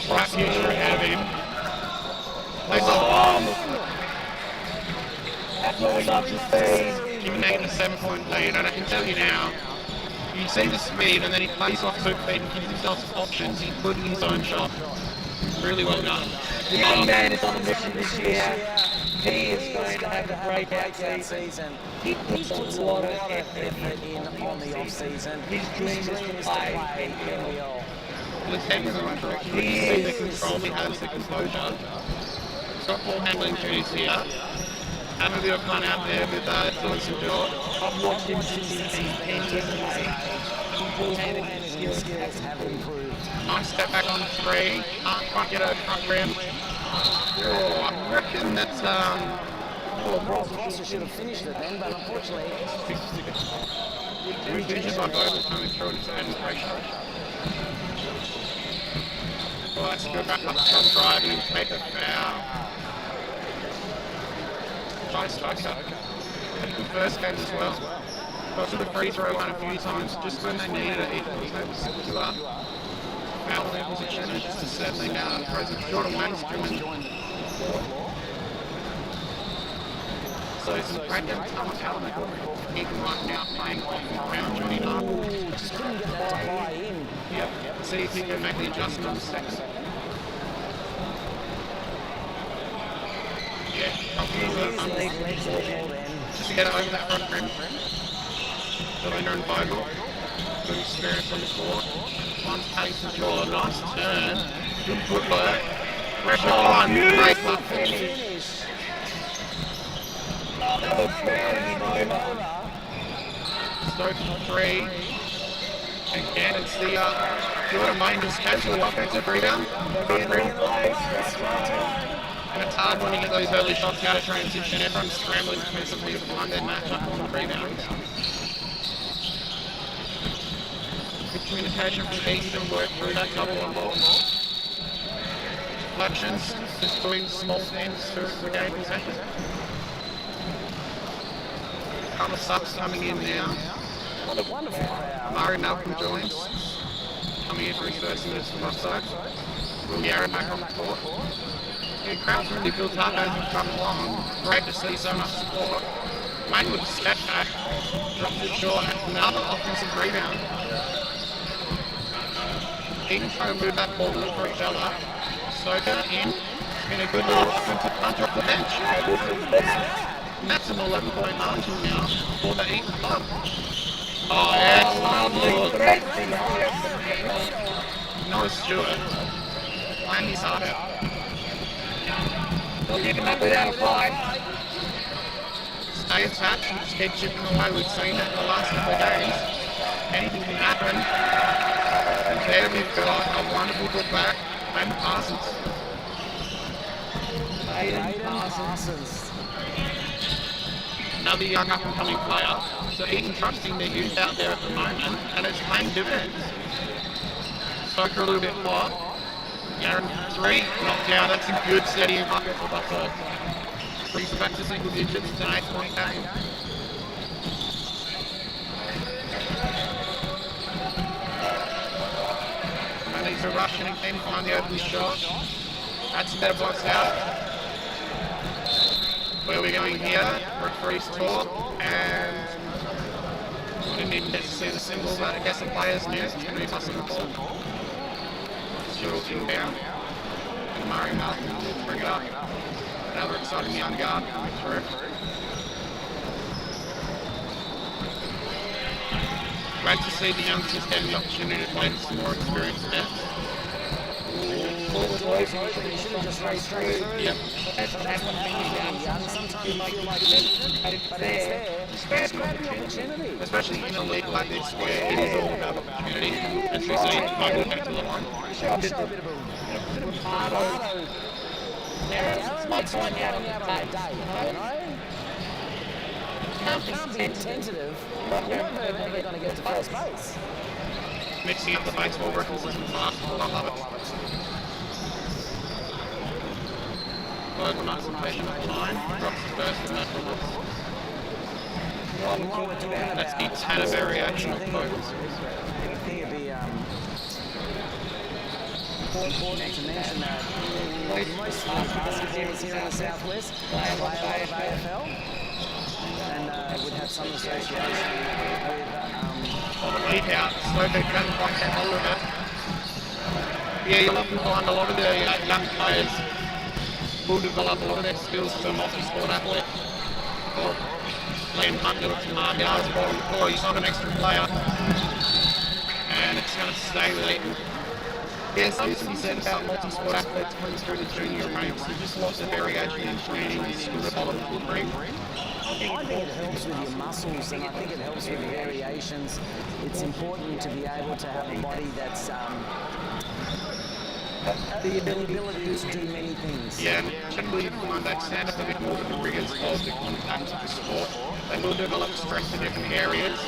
S1: Bright future ahead of him. Plays off.
S2: That's what we love to see.
S1: Giving Nathan a 7-point lead, and I can tell you now, you see the speed and then he plays off 2 feet and gives himself options, he's putting his own shot. Really well done.
S2: The young man is on a mission this year. He is going to have a breakout season. He puts a lot of effort in on the off-season. His dream is to play NBL.
S1: The team is in the right direction. You see the control he has, the composure. He's got ball handling duties here. Having a bit of fun out there with doing some job.
S2: I've watched him since he's 10 years old. Ball handling skills have improved.
S1: Nice step back on the three. Can't quite get a front rim. Oh, I reckon that's
S3: Rosser should have finished it then, but unfortunately,
S1: two digits on both coming through and turning pressure. Well, that's good back up from driving and take a foul. Nice striker. Good first game as well. Got to the free throw line a few times just when they needed it, equally they were secure. Foul their position and just settling down and present short of mainstream. So some great young talent out there. Even right now playing off and around 29.
S3: just couldn't get that to buy in.
S1: Yep. See if he can make the adjustment on the second. Yeah, just to get it over that front rim. Belinda and Vogel. Good experience on the court. One pace and draw, nice turn. Good footwork. Pressure on, great club finish. Stokes for three. Again, it's the Jordan Main just casually offensive rebound. Front rim. And it's hard when you get those early shots out of transition. Everyone's scrambling defensively to find their matchup on the rebound. Good communication from Easton, work through that double on ball. Deflections, just doing small things through the game possession. Couple of subs coming in now. Murray Malcolm joins. Coming in for his first minutes from offside. Aaron back on the court. The crowd's really built up as we come along. Great to see so much support. Wayne with a step back. Drops it short. Another offensive rebound. Eaton trying to move that ball for each other. Stoker in. In a good little offensive punch off the bench. And that's an 11-point margin now for the Eaton club. Oh, excellent. Noah Stewart. Playing his heart out.
S2: They'll give him up without a fight.
S1: Stay attached and just keep chipping away. We've seen that in the last couple of games. Anything can happen. And there we've got a wonderful good back. Aiden Parsons.
S3: Aiden Parsons.
S1: Another young up-and-coming player. So Eaton trusting their youth out there at the moment, and it's paying dividends. Stoker a little bit hot. Aaron three, knocked down. That's a good steady bucket for Buffalo. Brings it back to single digits. It's an 8-point game. And needs to rush in again, find the open shot. That's a better box out. Where are we going here? Referee's talk, and we didn't even get to see the symbols, but I guess the players knew. It's going to be busting the ball. Shooting down. And Murray Malcolm will bring it up. Another exciting young guard coming through. Great to see the youngsters getting the opportunity to play with some more experience there.
S3: You should have just raced straight through.
S1: Yep.
S3: Sometimes you feel like but it's there. Just grab the opportunity.
S1: Especially in a league like this where it is all about opportunity. And we see Michael back to the line.
S3: Show a bit of bravado. Aaron makes one out on the day, you know? Can't be tentative. You're never going to get to first base.
S1: Mixing up the baseball references and basketball, I love it. Logan nice and patient at the line, drops the first and that That's the Tanner variation of focus.
S3: I think it'd be important to mention that most basketballers here in the Southwest play a lot of AFL and would have some association with
S1: On the lead out, Stoker can quite get hold of it. Yeah, you'll often find a lot of the young players will develop a lot of their skills as a multi-sport athlete. Or Liam Hunt do it to Mark Yards, or he's not an extra player. And it's going to stay with Eaton. Yeah, something to be said about multi-sport athletes coming through the junior ranks. There's just lots of variation in training and skill development will bring.
S3: I think it helps with your muscles and I think it helps with variations. It's important to be able to have a body that's
S2: the ability
S3: to do many things.
S1: Yeah, and generally you find that stand up a bit more than the riggers of the contact of the sport. They will develop strength in different areas.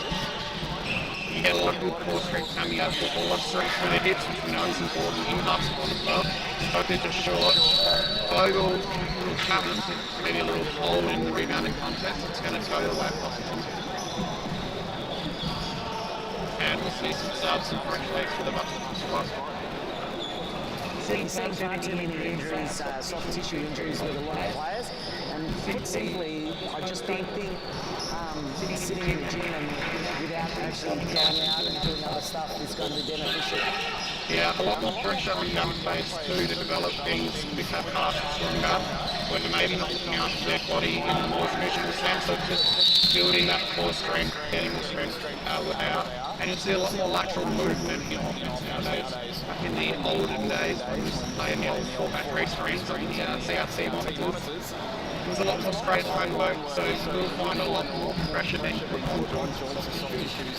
S1: You get a lot of good core strength coming out of football, a lot of strength for the hips, which we know is important in basketball as well. Spoken to short, Bogle, little challenge, maybe a little hole in the rebounding contest. It's going to go away possibly. And we'll see some subs and fresh legs for the basketball squad.
S3: Seeing far too many injuries, soft tissue injuries with a lot of players, and put simply, I just don't think sitting in the gym and without actually going out and doing other stuff is going to be beneficial.
S1: Yeah, a lot more pressure on young players too to develop things, become faster, stronger, when they're maybe not looking after their body in a more traditional sense of just building that core strength, getting the strength without. And you see a lot more lateral movement in offense nowadays. Back in the olden days when we used to play in the old 4-back race screens on the CRC monitors, there was a lot more straight line work, so you'll find a lot more pressure being put on joints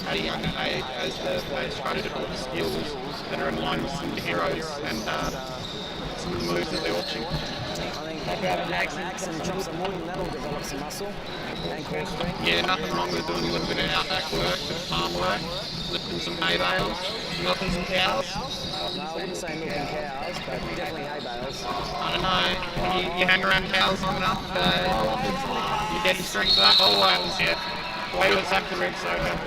S1: at a younger age as the players try to develop skills that are in line with some of the heroes and some of the moves that they're watching.
S3: I think max and chop some wood and that'll develop some muscle and core strength.
S1: Yeah, nothing wrong with doing a little bit of outback work, bit of farm work, lifting some hay bales, milking some cows.
S3: No, I wouldn't say milking cows, but definitely hay bales.
S1: I don't know, you hang around cows long enough, you're getting strength up. Oh, that was it. Wait, let's have the red soda.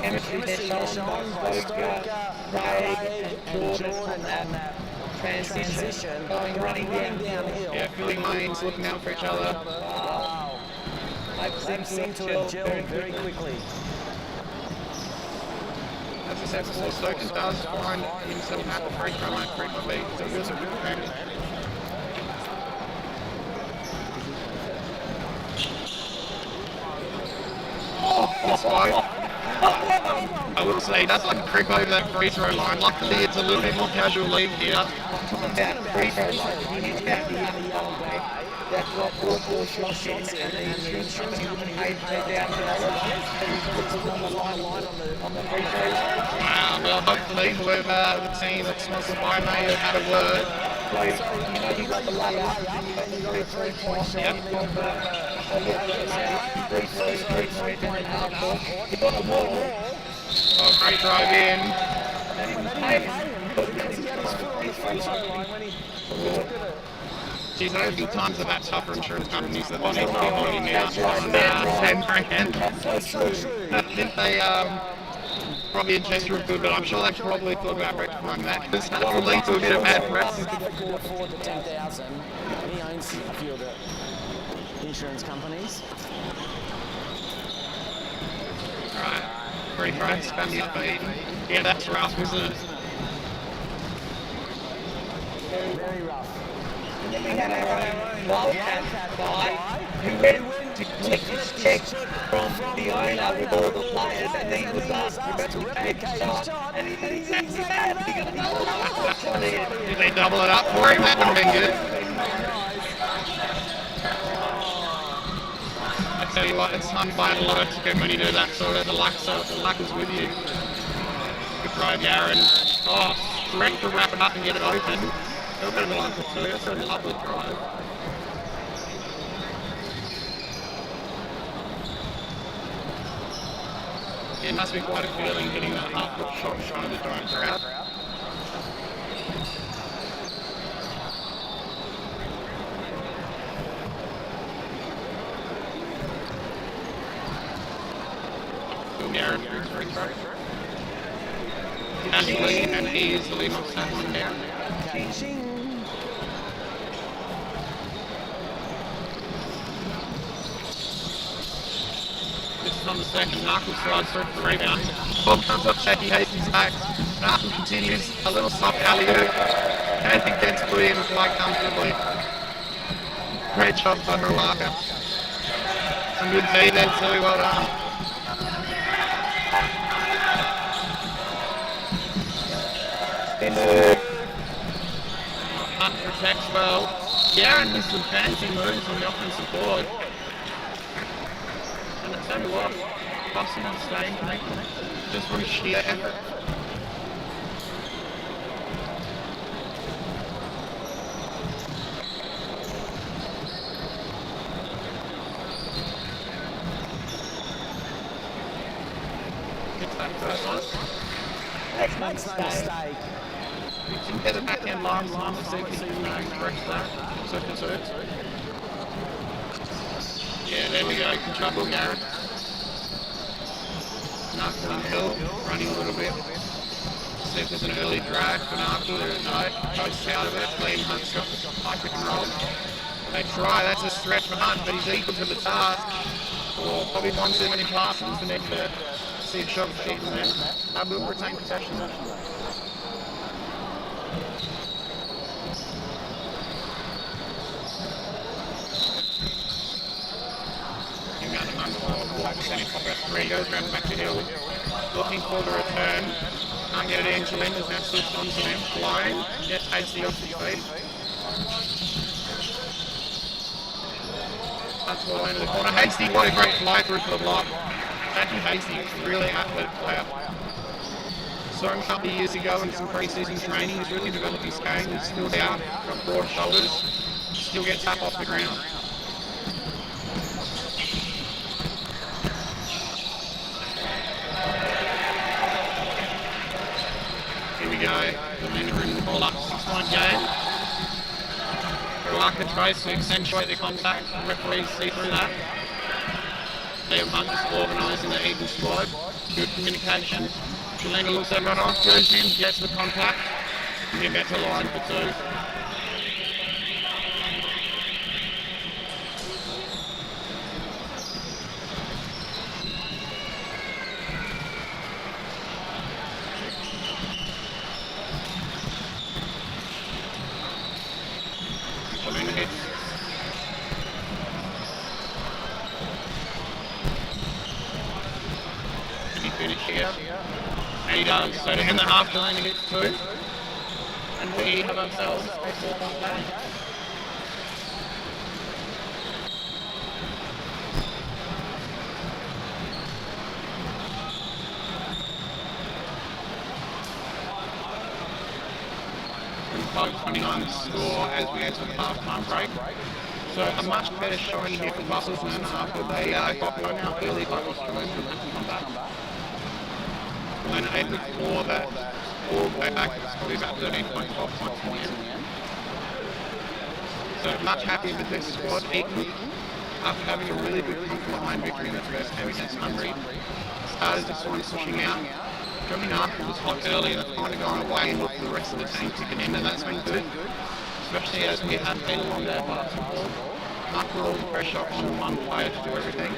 S2: chemistry they're showing by Stoker, Craig and Jordan and that transition going running downhill.
S1: Yeah, filling lanes, looking out for each other.
S3: Wow. They seem to have gelled very quickly.
S1: As I said before, Stoker does find himself at the free throw line frequently, so he was a good advantage. That's why I will say he does like to creep over that free throw line. Luckily, it's a little bit more casual league here.
S2: About free throw line, you need to have the other way. That's what football shots is, and the insurance company wouldn't pay down to that and he puts it on the line on the free throw line.
S1: Wow, well, hopefully whoever the team that's sponsored by may have had a word.
S2: So, you know, you got the layup, and you got the 3 points, and you got the free throw, and then half court. You got the wall.
S1: Oh, great drive in.
S2: And he was
S1: Geez, those are the times that tougher insurance companies that want to be holding out on 10 grand.
S2: That's so true.
S1: I think they probably a gesture of good, but I'm sure they probably thought about rectifying that because that will lead to a bit of bad press.
S3: If they could afford the 10,000, he owns a few of the insurance companies.
S1: Right, free throw, spun your feet. Yeah, that's rough, isn't it?
S3: Very rough.
S2: And then we had our own Wildcat guy who went to collect his check from the owner with all the players, and then he was asked to replicate his shot, and he did exactly that. He got another shot in.
S1: Did they double it up for him? That would have been good. I tell you what, it's fun playing a lot of ticket when you do that sort of the luck is with you. Good drive, Aaron. Oh, ready to wrap it up and get it open. A little bit of a luck too. That's a lovely drive. It must be quite a feeling getting that half-foot shot trying to drive crowd. Aaron, free throw. Casually and easily knocks that one down. This is on the second. Knuckles drives through for the rebound. Bob comes up, Shaky Hastings back. Knuckles continues a little soft alley-oop. Nathan gets put in quite comfortably. Great shot by Marlaka. Some good D there too, well done. Hunt protects well. Aaron does some fancy moves on the offensive board. And I tell you what, Boston on staying connected just from sheer effort. first one.
S2: That's my
S3: Makes no
S2: mistake.
S3: mistake.
S1: You can get the backhand line, to see if you can correct that. So. Yeah, there we go. Good trouble, Garrett. Knuckle and Hill, running a little bit. See if there's an early drag for Knuckle. There is no. Coast out of it. Liam Hunt's got the high pick and roll. They try, that's a stretch for Hunt, but he's equal to the task. Or probably 170 passes for Nick to see a shot of feet in there. Abu will retain possession. Three goes round back to Hill. Looking for the return. Can't get it in. Chalinda's now switched on to him. Flying. Gets Hasty off his feet. That's all into the corner. Hasty, what a great fly through for the block. Jackie Hasty is a really athletic player. Saw him a couple of years ago in some pre-season training. He's really developed his game. He's still down, got broad shoulders. Still gets up off the ground. Here we go. The men are in the ball up. 6-point game. Larkin tries to accentuate the contact. Referees see through that. Liam Hunt is organising the Eden squad. Good communication. Chalinda looks at run off, goes in, gets the contact. And you get to line for two. Finish here. And he does. So to end the half time, he gets two. And we have ourselves a 4-point game. And 5:29 the score as we enter the half-time break. So a much better showing here for Busselton after they got blown out early by Australia and had to come back. And then able to claw that all the way back, it's probably about 13.5 points in the end. So much happier with this squad, equal, after having a really good front-line victory in the first game against Hungary. Starters just sort of pushing out. Coming after was hot early and kind of going away and look for the rest of the team kicking in, and that's been good. Especially as we had a longer basketball. Not put all the pressure on one player to do everything.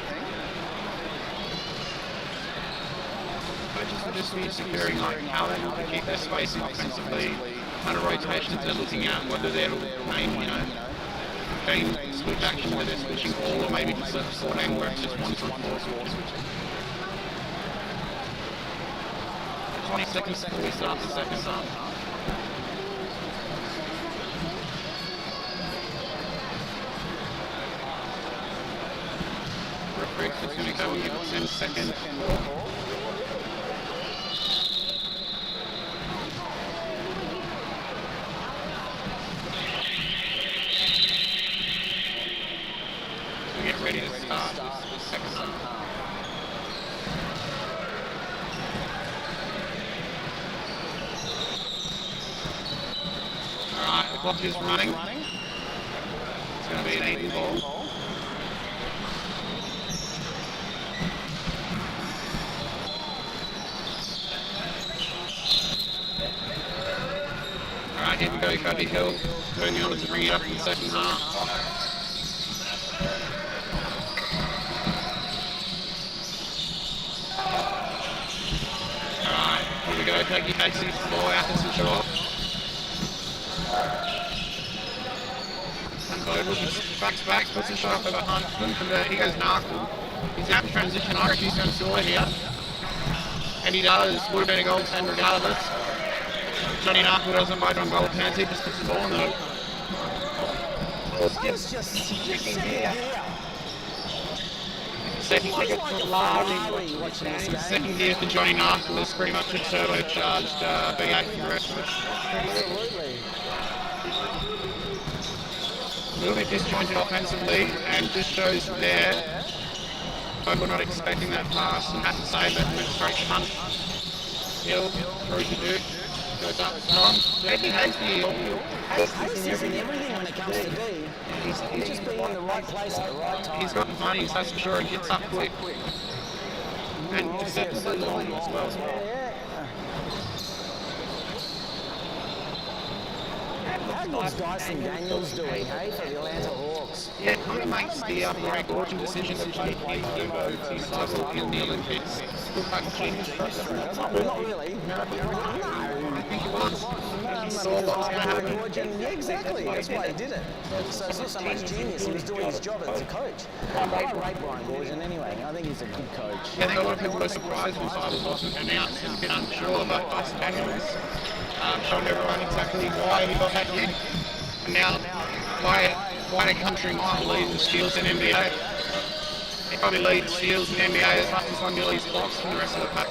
S1: Just be securing like how they want to keep their spacing offensively, kind of rotations they're looking at, whether they're main, game switch action where they're switching all, or maybe just a 14 where it's just 1-4 switches. 20 seconds before we start the second half. Referee is going to go and give it 10 seconds. Ready to start the second half. Alright, the clock is running. It's going to be an even ball. Alright, here we go, Cody Hill. Doing the honours to bring it up in the second half. Go, Peggy Casey's the ball out and switch it off. And backs back, puts a shot over Hunt, couldn't convert, he goes Narkle. He's out in transition, I reckon he's going to score here. And he does, would have been a goal 10 regardless. Johnny Narkle doesn't bite on goal 10, he just puts the ball in the...
S2: It's just sticking here. Second gear for Larry watching this game.
S1: Second gear for Johnny Narkle is pretty much a turbocharged V8 for the rest of us.
S3: Absolutely.
S1: A little bit disjointed offensively, and just shows there, but we're not expecting that pass and had to save it and went straight to Hunt. Hill, throws the dude, goes up strong. Jackie Hasty.
S3: Hayes is in everything when it comes to D. He's just being in the right place at the right time.
S1: He's got the money, that's for sure. He gets up quick. And acceptably long as well.
S3: Yeah. How good's Dyson Daniels doing, hey, for the Atlanta Hawks?
S1: Yeah, it kind of makes the Ray Gorgon decision to play his level in the Olympics. Look like a genius, doesn't it?
S3: Not really. No.
S1: I think it was. He saw what was going to happen.
S3: Yeah, exactly. That's why he did it. So it's not so much genius. He was doing his job as a coach. I rate Brian Gorgon anyway. I think he's a good coach.
S1: Yeah, I think a lot of people were surprised when Cyrus wasn't announced and a bit unsure about Dyson Daniels. Showed everyone exactly why he got that gig. And now, why a country mile lead the Steelers in NBA. He probably leads Steelers in NBA as much as one leads blocks from the rest of the pack.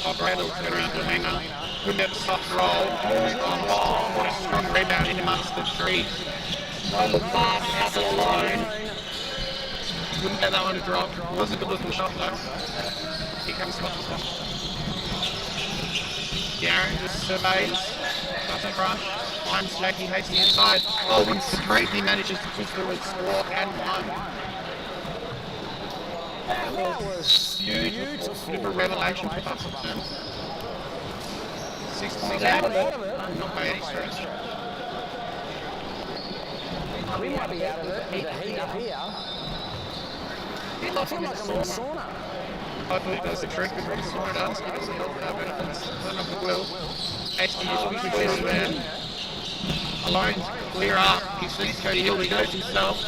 S1: Oh, Bradley will turn around to a hanger. Couldn't get the soft roll. Oh, what a strong rebound in amongst the three. On the pass, Hassel alone. Couldn't get that one to drop. Was a good looking shot though. Here comes Scott. Darren just surveys, doesn't rush, finds Jackie Hasty inside. Oh, and straight he manages to push through and score and one.
S3: That was
S1: Beautiful. Bit of a revelation for Buffington. 6 points out of it. Not by any stretch.
S3: We might be out of it with the heat up here. I feel like I'm in a sauna.
S1: Hopefully it does the trick before the sauna does. It doesn't help our benefits. I don't know if it will. Hasty is quickly clear man. Alone to clear up. He sees Cody Hill. He goes himself.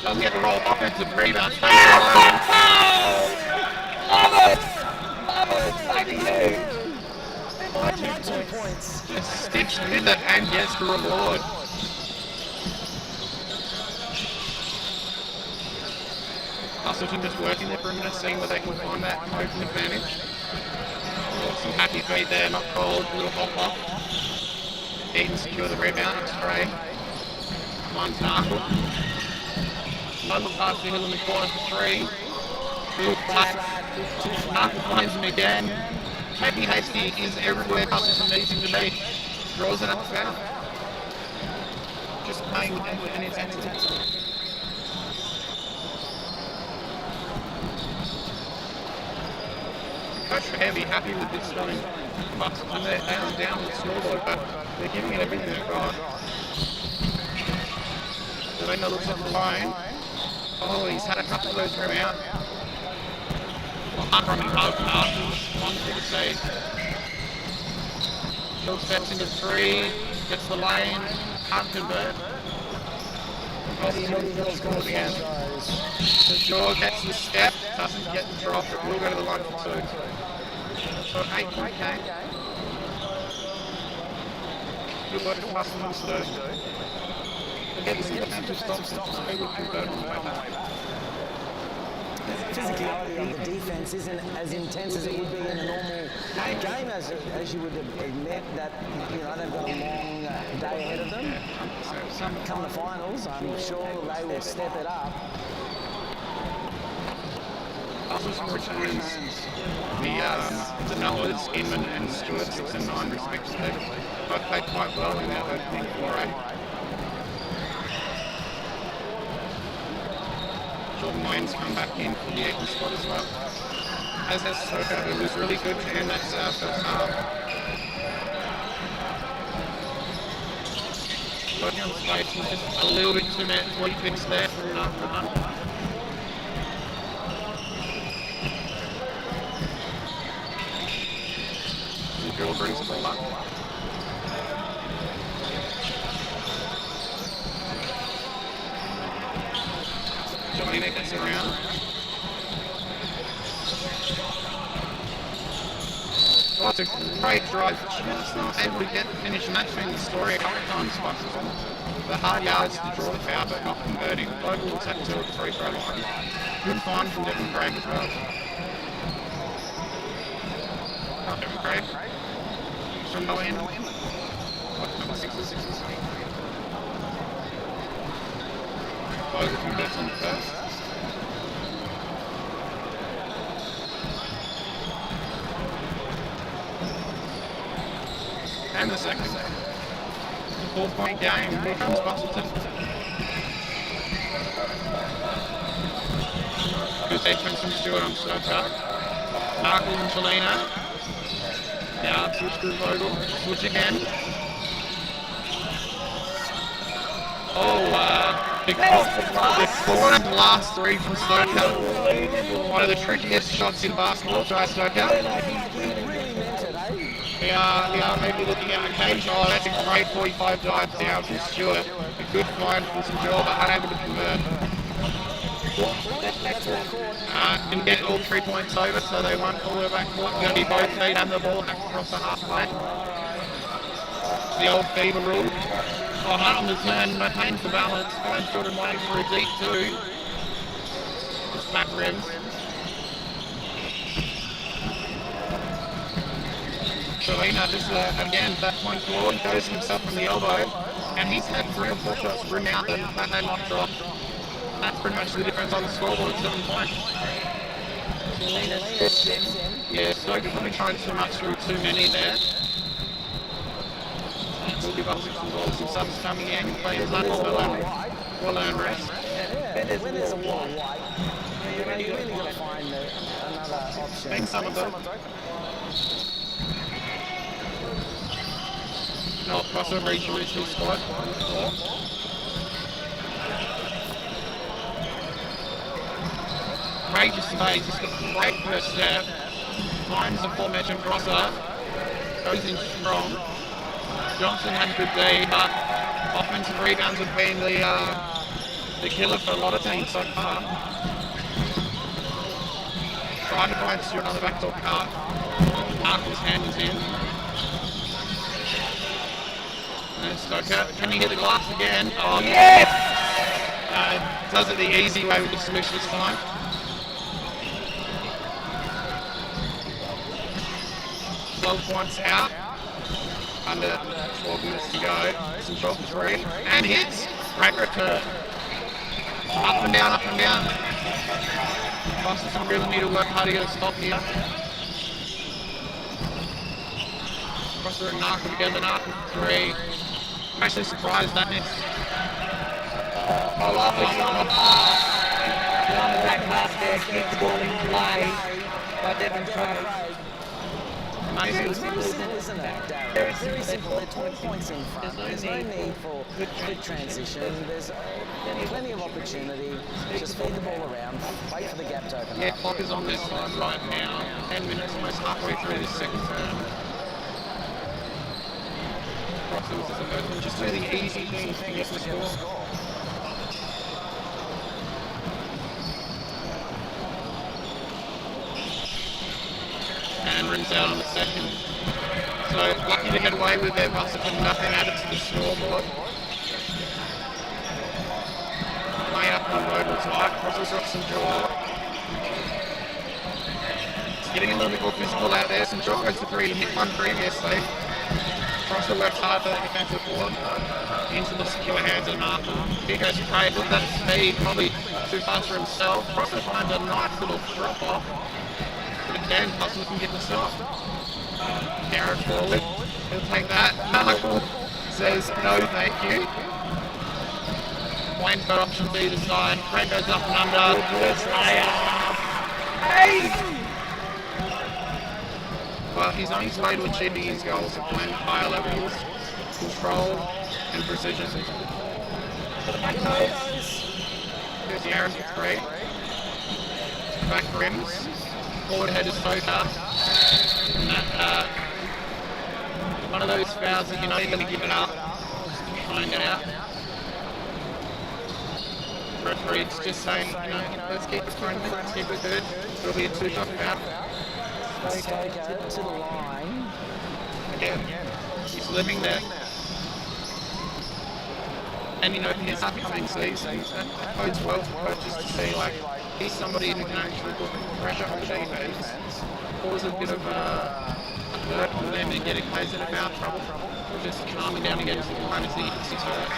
S1: Doesn't get the roll. Offensive rebound. Stays alone. Love it! By 2 points. Just stitched with it and gets the reward. Hustleton just working there for a minute, seeing where they can find that open advantage. Some happy feet there, not cold, little hop off. Eaton secure the rebound, it's Trey. One's Narkle. Another pass to Hill in the corner for three. Good flat. Narkle finds him again. Jackie Hasty is everywhere Hustleton needs him to be. Draws it up foul. Just playing with an intensity. Coach Heavy happy with this running Bucks, and they're down with scoreboard, but they're giving it everything they've got. Delena looks at the line. Oh, he's had a couple of those from out. Well, I'm running hard from after. One for the save. Hill steps into three, gets the lane, can't convert. Hill scores again. Shaw gets the step, doesn't get the drop, but will go to the line for two. So 8-point game. Good work for Hustleton today. Again, this is defensive stops, they will convert on the way back.
S3: The physicality of the defense isn't as intense as it would be in a normal game, as you would admit that they've got a long day ahead of them. Come the finals, I'm sure they will step it up.
S1: Hustleton returns the Noahs, Inman and Stewart 6 and 9 respectively. Both played quite well in their opening foray. Jordan Wayne's come back in for the Eaton spot as well. As has Soka, who was really good to end that first half. Working on the space, he's just a little bit too much what he thinks there for an after one. The drill brings the ball up. Johnny gets around. Oh, it's a great drive. Just not able to get the finish, and that's been the story a couple of times. The hard yards to draw the foul, but not converting. Logan will take two at the free throw line. Good find from Devin Craig as well. Oh, Devin Craig. From no end. What, number 6 or 6 or 7? Logan converts on the first. the second. 4-point game. Here comes Busselton. Good defense from Stewart on Stoker. Markle and Chelina. Now switch to Vogel. Switch again. Big corner blast 3 from Stoker. One of the trickiest shots in basketball. Try Stoker. We are maybe looking at McCain. Oh, that's a great 45 dive down from Stewart. A good find from St. Joel, but unable to convert. Didn't get all 3 points over, so they won all the back court. Going to be both feet and the ball back across the half lane. The old fever rule. Oh, hard on the turn, maintains the balance. Finds Jordan waiting for a deep 2. Just back rims. Chelina just again back point forward, goes himself from the elbow, and he's had 3 or 4 shots ring out that they knocked off. That's pretty much the difference on the scoreboard at 7 points. Yeah, Stoker probably trying too much through too many there. We'll give up some balls and subs coming in. Players like will earn rest.
S3: When there's a wide, you really got to find another option.
S1: Being some of them. No, crossover reach original squad. Courageous today, just a great first step. Finds the formation crosser. Goes in strong. Johnson had a good day, but offensive rebounds have been the killer for a lot of teams so far. Trying to find Stewart on the backdoor cut. Markle's hand is in. And Stoker, can he hit the glass again? Oh, yes! Does it the easy way with the switch this time. Points out. Under 12 minutes to go. Some shot for 3. And hits. Great return. Up and down, up and down. Boston really need to work hard to get a stop here. Crosser and Narco together, Narco for 3. I'm actually surprised that missed.
S2: Oh, lovely shot. On the back basket, keep the ball in play by Devon Trout.
S3: Very simple, isn't it, Darren? Very simple. They're 12 points in front. There's no need for good transition. There's plenty of opportunity. Just feed the ball around. Wait for the gap to open
S1: Yeah,
S3: up.
S1: clock is on this side right now. 10 minutes, almost halfway through this second term. Just do the easy things to get the score. And rims out on the second. So lucky to get away with their bus and nothing added to the scoreboard. Way up on Vogel tight, crosses off St. George. It's getting a little bit more physical out there. St. George goes to 3, hit one previously. Crosser works hard for that defensive board. Into the secure hands of Martin. He goes to Craig, look at that speed, probably too fast for himself. Crosser finds a nice little drop off. Again, Hustle can get the stop. Garrett forward. He'll take that. Markle says no thank you. Wayne's got options either side. Craig goes up and under. Hey! Well, he's on his way to achieving his goals of playing at higher levels. Control and precision. There's Garrett for 3. Back rims. Forward head is Stoker. And that, one of those fouls that you're not even going to give it up. Try and get out. Referee's just saying, let's keep it friendly, let's keep it good. It'll be a 2-shot foul.
S3: Stoker to the line.
S1: Again, he's living there. And his upcoming season, that bodes well for coaches to see, he's somebody who can actually put pressure on the defense, cause a bit of hurt for them and get guys in a foul trouble, or just calming down against the opponents that you can see hurt.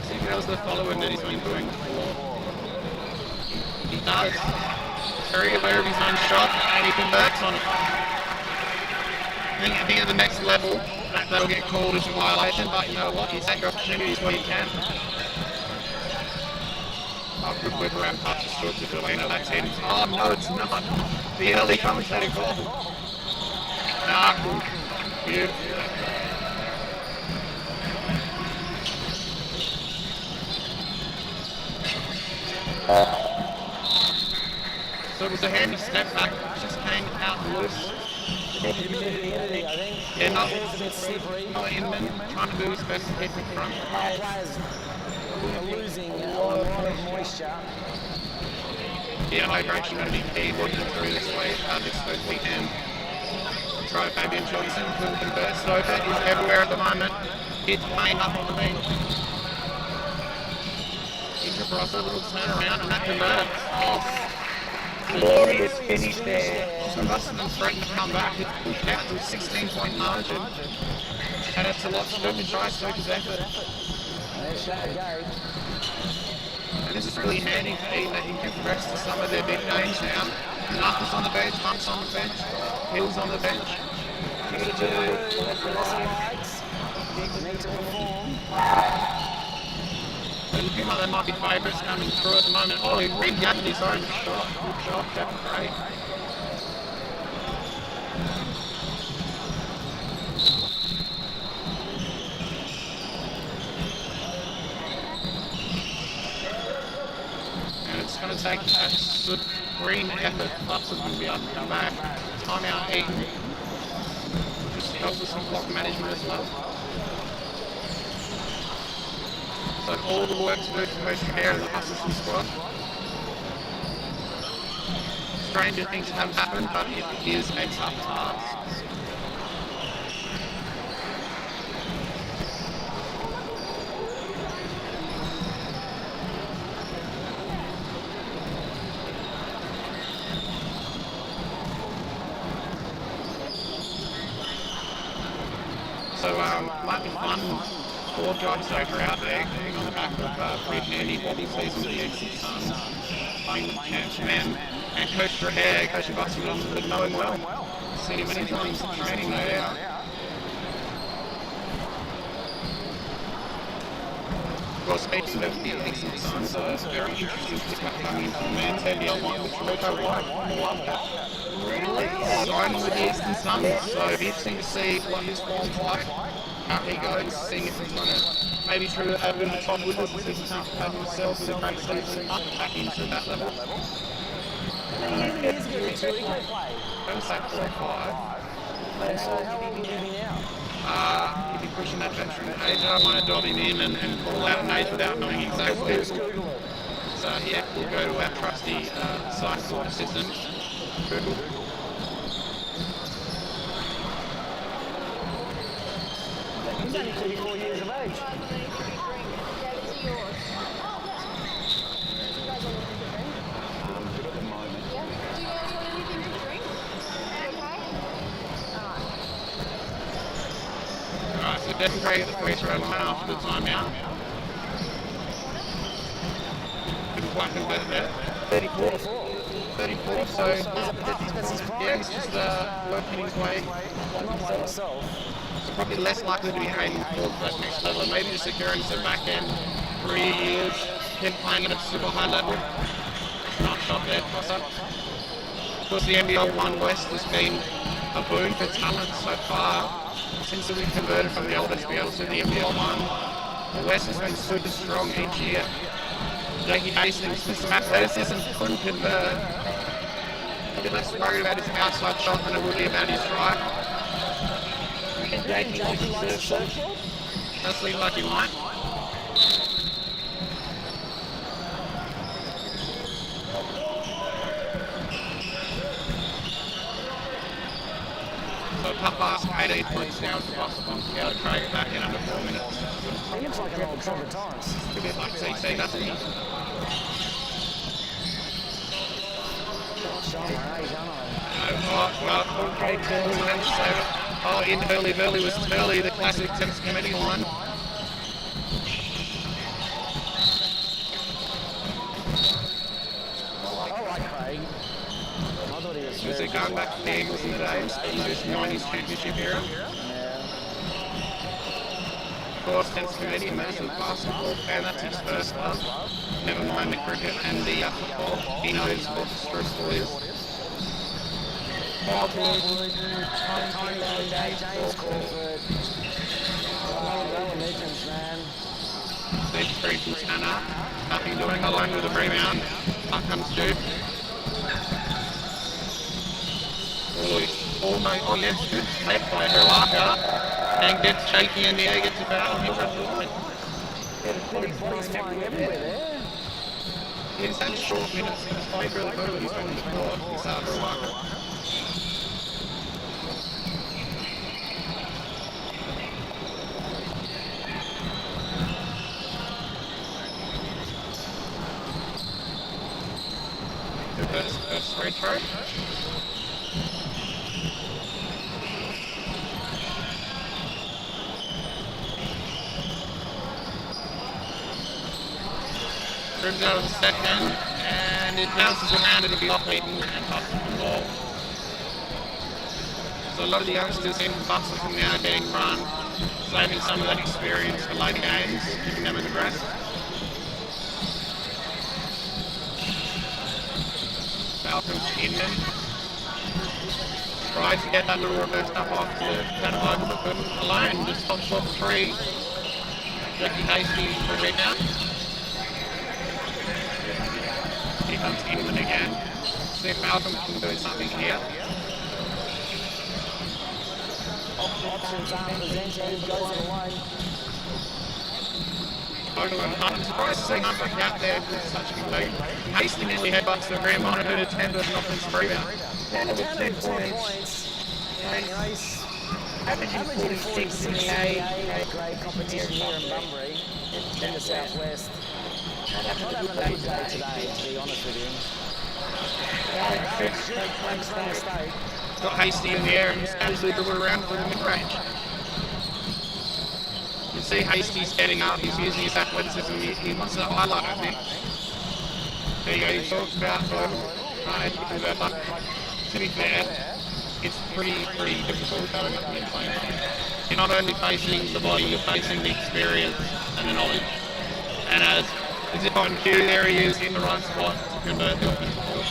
S1: CBL's the following that he's been doing before. He does. very aware of his own shot, and he converts on it. I think at the next level, that'll get called as a violation, but you know what, you take your opportunities where you can. Oh, good whip around past the short to Delano, that's in. Oh no, it's not. The early commentator call. Ah, good. Beautiful. So it was a handy step back, just came out loose. Yeah, not Inman trying to do his best to hit in front.
S3: Players are losing a lot of moisture.
S1: Yeah, hydration going to be key working through this weekend. That's right, Fabian Johnson couldn't convert. Stoker is everywhere at the moment. It's playing up on the beam. Intercross a little turnaround and that converts. Oh, glorious finish there. Austin Busselman threatened to come back. It's pushed out to a 16-point margin. And it's a lot to do with dry Stoker's effort.
S3: There's that go.
S1: And this is really handy for Heat that he can progress to some of their big games now. Knuckles on the bench, Hunt's on the bench, Hill's on the bench.
S3: Need to perform.
S1: It looks like they might be favourites coming through at the moment. Oh, he regathered his own shot. Good shot, that's great. And it's going to take that supreme effort. Bucks is going to be able to come back. Timeout Eaton. Just helps with some clock management as well. So all the work to do to Coach Care and the Hustleton squad. Stranger things have happened, but it is a tough task. So might be fun. 4 jobs over out there, getting on the back of pretty handy body season with the Eastern Suns, playing with camps, man. And Coach Strahan, Coach Busselman would know him well. Seen him many times in training, no doubt. Well, speaking of the Eastern Suns, a very interesting pickup coming from man NBL one, which will go wide. Really? Signing with the Eastern Suns, so it'll be interesting to see what his form's like. How he goes, seeing if he's going to maybe try to have a bit of a top with us, if he's not having himself with a great season, up back into that level.
S3: He's getting to play.
S1: Don't say 4 or 5.
S3: And so how long will he be now?
S1: If you're pushing that veteran age, I want to dob him in and call out an age without knowing exactly.
S3: Just Google it.
S1: So yeah, we'll go to our trusty site sort assistant, Google.
S3: He's only 34 years of age.
S1: Alright, so Devin Craig at the free throw line after the timeout. Couldn't quite convert there. 34, so yeah, he's just working his way.
S3: Not by himself.
S1: Probably less likely to be aiming for that next level. Maybe just securing some back end 3 years, him playing at a super high level. Not shot there, cross up. Of course, the NBL 1 West has been a boon for talent so far. Since we converted from the old SBL to the NBL 1, the West has been super strong each year. Jakey Hastings with some athleticism couldn't convert. A bit less worried about his outside shot than it would be about his drive. Jakey likes surf. That's what he like him like. So Papa's 18 points down for Boston to be able to carry it back in under 4 minutes.
S3: He looks like an old Trevor Torrance.
S1: A bit like CC, doesn't he? Okay, in Burley was Turley, the classic tennis committee line.
S3: I like Craig.
S1: going back to the Eagles in the days in those 90s championship era. Of course, tends to be a massive basketball fan. That's his first love. Never mind the cricket and the football. He knows what stressful is. Big three from Tanner. Nothing doing, alone with a rebound. Up comes Duke. Oh yes, good take by Herlaka. And gets shaky in the air, gets a foul. He's up the line.
S3: Body's flying everywhere there.
S1: He's had short minutes. He's played really good when he's on the court. He's Herlaka. First free throw. Trims out of the second, and it bounces around, it'll be off-beaten and off the ball. So a lot of the youngsters in Buxton now getting run, saving some of that experience for later games, giving them a rest. Malcolm's Inman. Tried to get that little reverse up off to Tanner but couldn't. Alone, just top shot three. Jackie Hastings for the rebound. Here comes Inman again. See if Malcolm can do something here.
S3: Options aren't presented, goes it alone.
S1: I'm surprised to see nothing out there with such a big lead. Hastings nearly headbutts the rim on it at a 10 with an offensive rebound.
S3: 10 points. And Grace
S2: Averaging 46 in the A.
S3: Great competition here in Bunbury, in the southwest. Not having a good day today, to be honest with you. Makes no mistake.
S1: Got Hasty in the air and just absolutely dribble around for the mid-range. You see Hasty's getting up, he's using his athleticism, he wants to highlight, I think. There you go, he talks about but to be fair, it's pretty difficult going up and playing. You're not only facing the body, you're facing the experience and the knowledge. And as if on cue, there he is in the right spot to convert the offensive ball.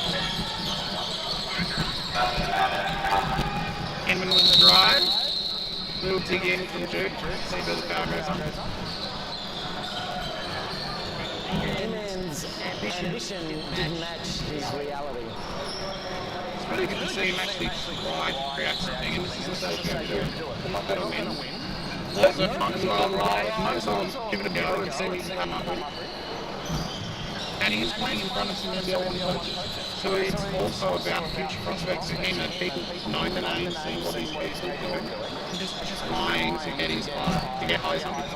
S1: Inman with the drive. Little dig in from Duke. See where the foul goes on.
S3: Inman's ambition didn't match his reality.
S1: It's really good to see him actually try to create something, and this is also going to do a lot better win. Also, might as well give it a go and see what he can come up with. And he's playing in front of some CBL coaches. So it's also about future prospects for him, that people know the name, seeing what he's capable of doing, and just trying to get inspired, to get eyes on him.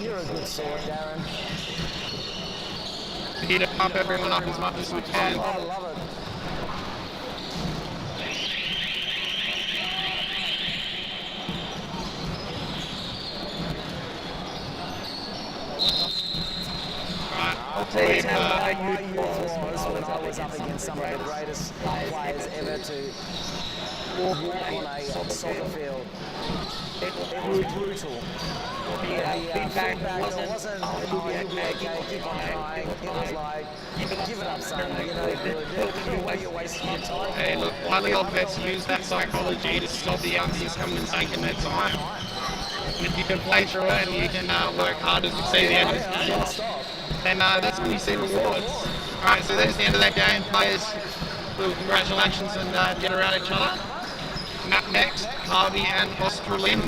S3: You're a good sort, Darren.
S1: Here to pump everyone up as much as we can.
S3: I love it.
S2: I'll tell you how my
S3: youth was when I was up against some of the greatest players ever to walk on a soccer field. It was brutal. The feedback wasn't, oh, okay, keep on trying. It was like, give it up, son. You're wasting your time.
S1: Hey, look, one of the old vets use that psychology to stop the youngsters coming and taking their time. And if you can play through it and you can work hard to see the end of this game, then that's when you see rewards. Alright, so there's the end of that game. Players, little congratulations and get around each other. Up next, Harvey and Australian.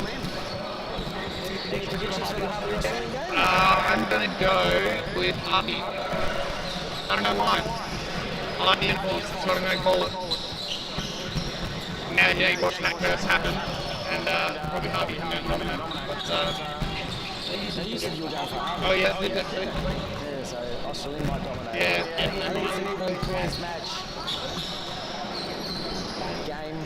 S1: I'm going to go with Harvey. I don't know why. I like the influence, that's what I'm going to call it. Now, yeah, watching that curse happen, and probably Harvey can get nominated.
S3: You said you were going for Harvey.
S1: Oh yeah, definitely.
S3: Yeah, so Australian might dominate.
S1: Yeah,
S3: And it's an even close match. Game.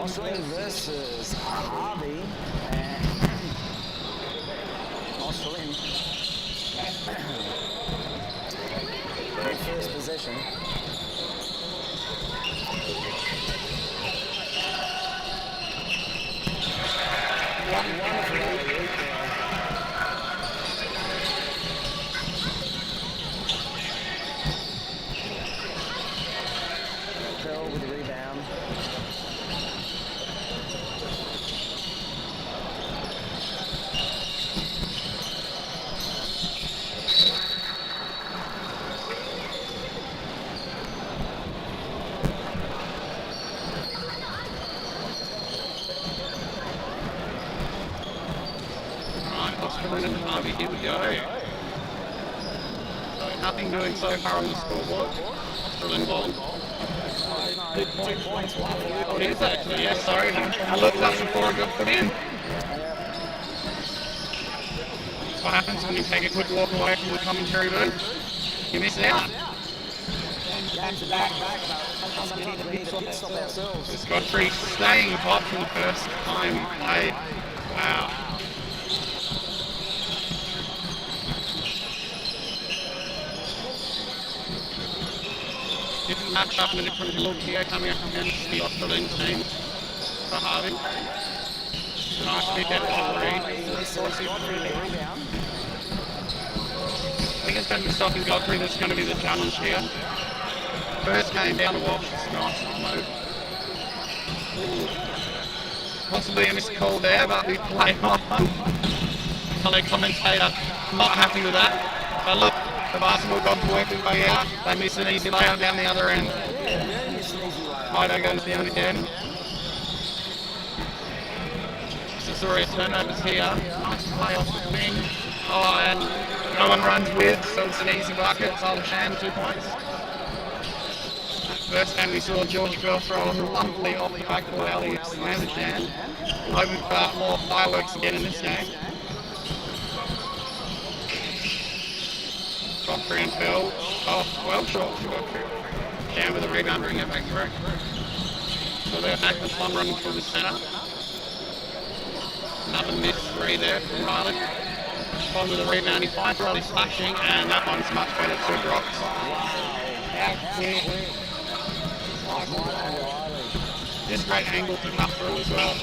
S3: Australian versus Harvey. And Australian in first possession. Wonderful alley-oop there. Pearl with the rebound.
S1: And Harvey, here we go. So nothing doing so far on the scoreboard. Australian ball.
S2: 2 points.
S1: Oh, it is actually, yes, sorry. I looked up before I got put in. That's what happens when you take a quick walk away from the commentary booth. You miss out. It's Godfrey staying hot for the first time played. Wow. Different matchup and a different look here coming up against the Australian team for Harvey. Nice big out of the read. I think it's going to be stopping Godfrey that's going to be the challenge here. First game down to Walsh, it's nice move. Possibly a missed call there, but we play on. Fellow commentator not happy with that. But look, the basketball gods working way out. They miss an easy layup down the other end. Mido goes down again. Caesarea turnovers here. Nice play off the wing. Oh, and no one runs with, so it's an easy bucket. Shan, 2 points. First game we saw George Bell throw a lovely off the backboard alley to Samantha Shan. Hoping for more fireworks again in this game. Godfrey and Phil. Oh, well shot for Godfrey. Shan with a rebound, bring it back through. So they're back to plum running through the centre. Another missed three there from Riley. On with the rebound, he finds Riley slashing, and that one's much better, 2 drops. Just great angle to cut through as well.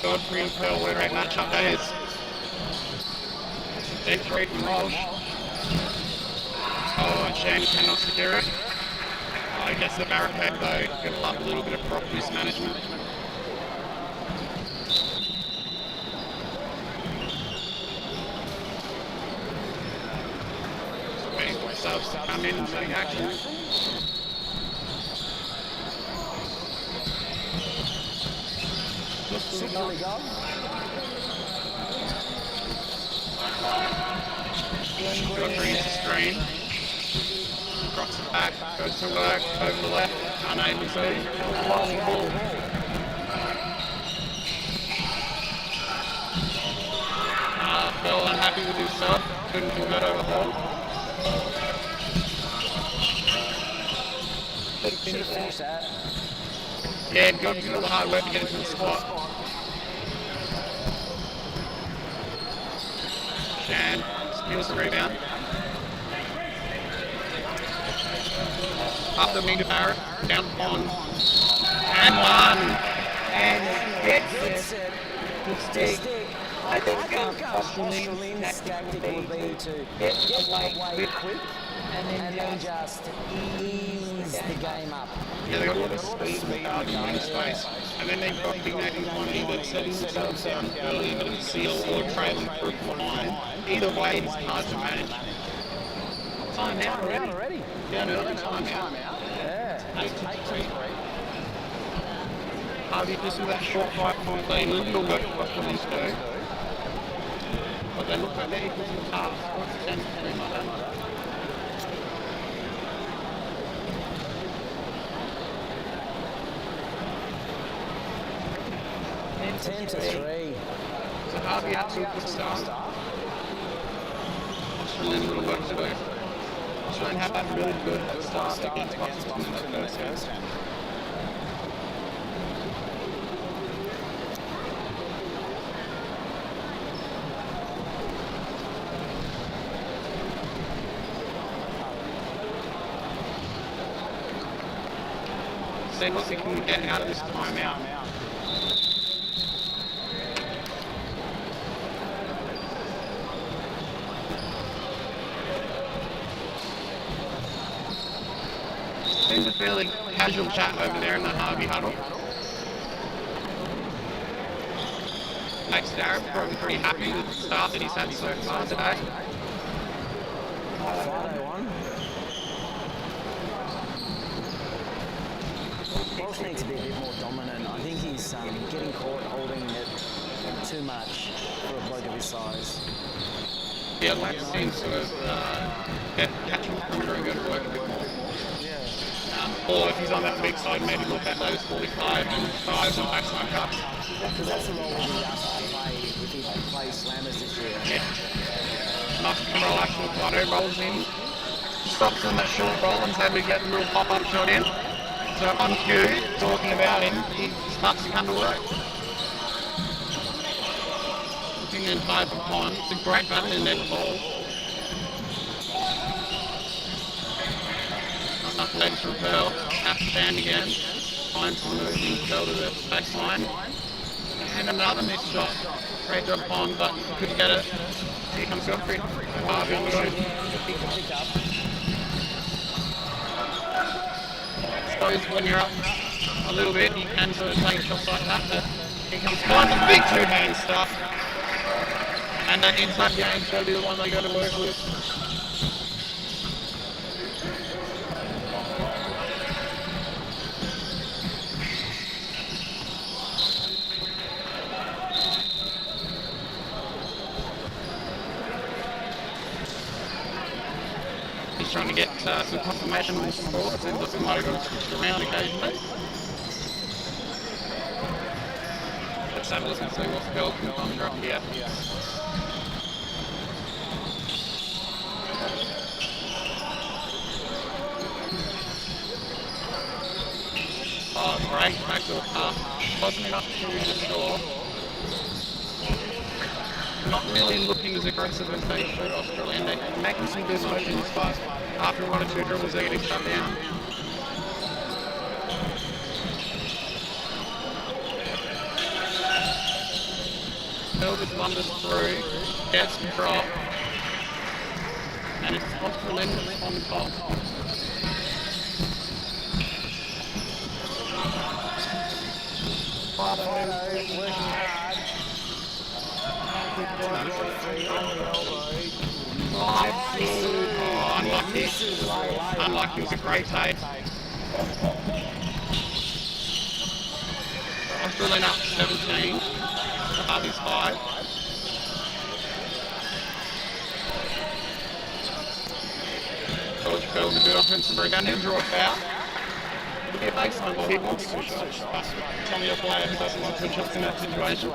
S1: Godfrey and Phil, what a great matchup that is. Deep 3 from Walsh. Oh, and Shane cannot secure it. I guess the barricade though, gonna love a little bit of prop mismanagement. subs to come in and take action.
S3: Really go.
S1: Godfrey into screen. Drops it back, goes to work, over the left, unable to. Lost the ball. Fell unhappy with his sub, couldn't convert over hold.
S3: Should have finished that.
S1: Yeah, good to do the hard work to get into the spot. Shan steals the rebound. Up the wing to Barrett, down the pond. And one!
S2: And gets it. Good stick. I think
S3: Australian's tactic would be to get away quick and then just ease the game up.
S1: Yeah, they got a lot of speed and power in wing space. And then they've got big native quantity that settles themselves down early but seal or trailing through behind. Either way, it's hard to manage. Time out already. Yeah, an early time out.
S3: Yeah.
S1: 8-3. Harvey just with that short 5-point lead, a little bit of work for Australians to do. But they look like they're equal to half. What's 10-3 like that?
S3: And 10-3.
S1: So Harvey out to a good start. Australian a little work to do. Australian have that really good start against Washington in that first game. See what they can get out of this timeout. Seems a fairly casual chat over there in the Harvey huddle. Makes Darren probably pretty happy with the start that he's had so far today.
S3: Walsh needs to be a bit more dominant. I think he's getting caught holding it too much for a bloke of his size.
S1: Yeah, like seems sort of catching the perimeter and go to work a bit more. Or if he's on that weak side, maybe look at those 45 and 5s and backside cuts.
S3: Because that's the role he asked to play if he plays slammers this year.
S1: Yeah. Nice control action. Guido rolls in. Stops on that short roll and sadly gets a little pop-up shot in. So on cue, talking about him, he starts to come to work. Looking inside the pond. It's a great battle in netball. Enough legs from Pearl. Have to stand again. Finds some moving Pearl to the baseline. And another missed shot. Great job Pond, but couldn't get it. Here comes Godfrey. Harvey on the shoot. I suppose when you're up a little bit, you can sort of take shots like that, but here comes Pond with the big two-hand stuff. And that inside game's got to be the one they got to work with. He's trying to get some confirmation on the score. It seems like he might have got switched around occasionally. Let's have a look and see what Pearl can conjure up here. Oh, great back to the half. Wasn't enough to the score. Not really looking as aggressive as they should, Australia. And they're making some good motions, but after one or two dribbles, they're getting shut down. Pearl just wanders through, gets the drop, and it's Australia on top.
S3: Working hard.
S1: Oh, unlucky. Unlucky was a great take. Australian up 17. Harvey's 5. George Bell with a good offensive rebound. He'll draw a foul. It'll be a baseline ball. He wants two shots. Tell me a player who doesn't want two shots in that situation.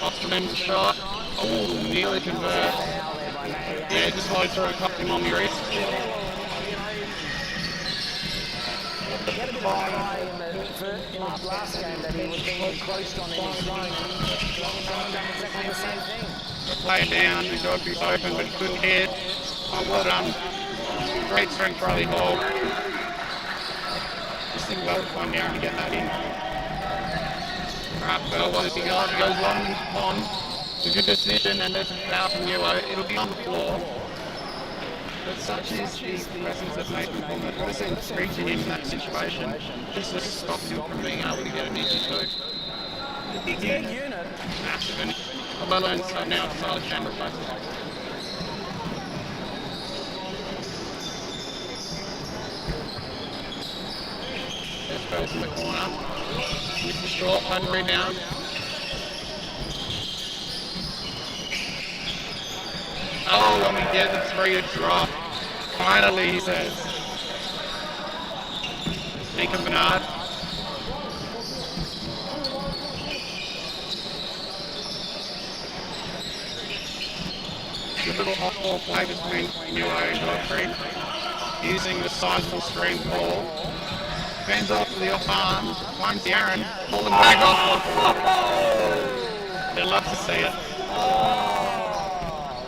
S1: Osterman shot. Oh, nearly convert. Yeah, just slide through a couple on the wrist.
S3: Get a bit of eye in the last game that he was being encroached on in his zone, and he done exactly the same thing.
S1: Play it down, the dog was open, but he couldn't hit. Oh, well done. Great strength, Riley Hall. Just think about fun down to get that in. Alright, Bell, what has he got? He goes long on. It's a good decision, and there's a foul from Euro. It'll be on the floor. But such is the presence of Nathan Coleman. It wasn't reaching him in that situation. Just to stop him from being able to get an easy two.
S3: Big unit.
S1: Massive. And well learned stuff now at Silent Chamber places. There's Bells in the corner. Mr. Short, one rebound. Oh, and we get the 3 to drop. Finally, he says. Nico Bernard. Good little off-ball play between Newell and Godfrey. Using the sizable screen ball. Fans off to the off arm. Finds Aaron. Pulling back off. They'd love to see it.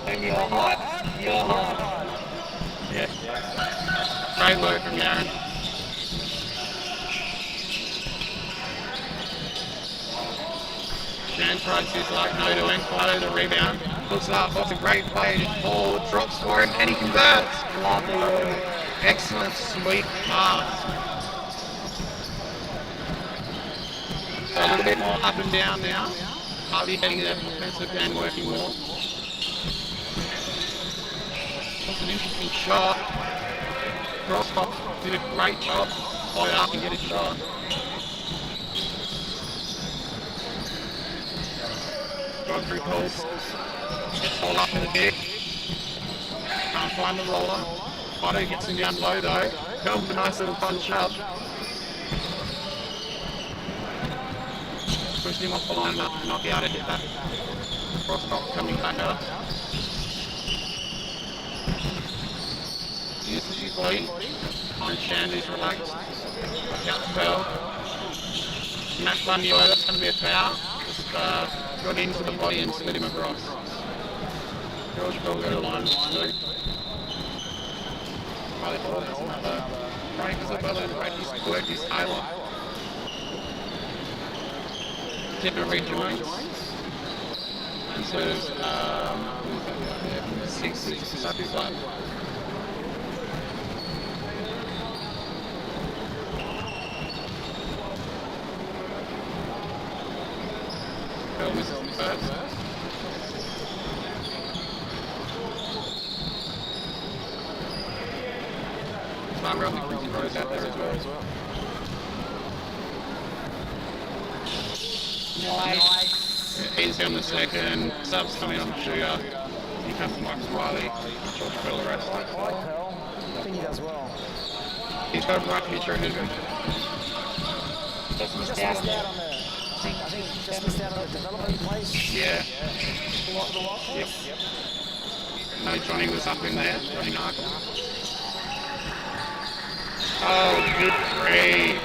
S1: And you're hot. You're hot. Yeah. Great work from Aaron. Shan tries his like no doing. Fido the rebound. Looks up. That's a great play. Ball drops for him and he converts. Lovely. Excellent sweet pass. So a little bit more up and down now. Harvey getting that offensive and working more. That's an interesting shot. Crossbox did a great job. Follow it up and get a shot. Godfrey calls. Gets all up in the kick. Can't find the roller. Fido gets him down low though. Comes a nice little punch up. Pushed him off the line up to not be able to hit that. Crossbox coming back up. Uses his body. And Shandy's relaxed. Out to Bell. Smash one Newell, that's going to be a foul. Just got into the body and slid him across. George Bell go to line 2. Riley Hall has another break as well and break his work his Taylor. Tipper rejoins. And so there's 6 up his lap. Bell misses the first. Farmer on the Quincy Rose out there as well. Nice. He's down the second. Subs coming on the shooter. He comes from Max Riley. George Bell the rest.
S3: I like Pearl. I think he does well.
S1: He's got a bright future ahead of him.
S3: Just missed out on the. I think just missed out on the development place.
S1: Yeah. Yep. No, Johnny was up in there. Johnny Narkle. Oh, good three.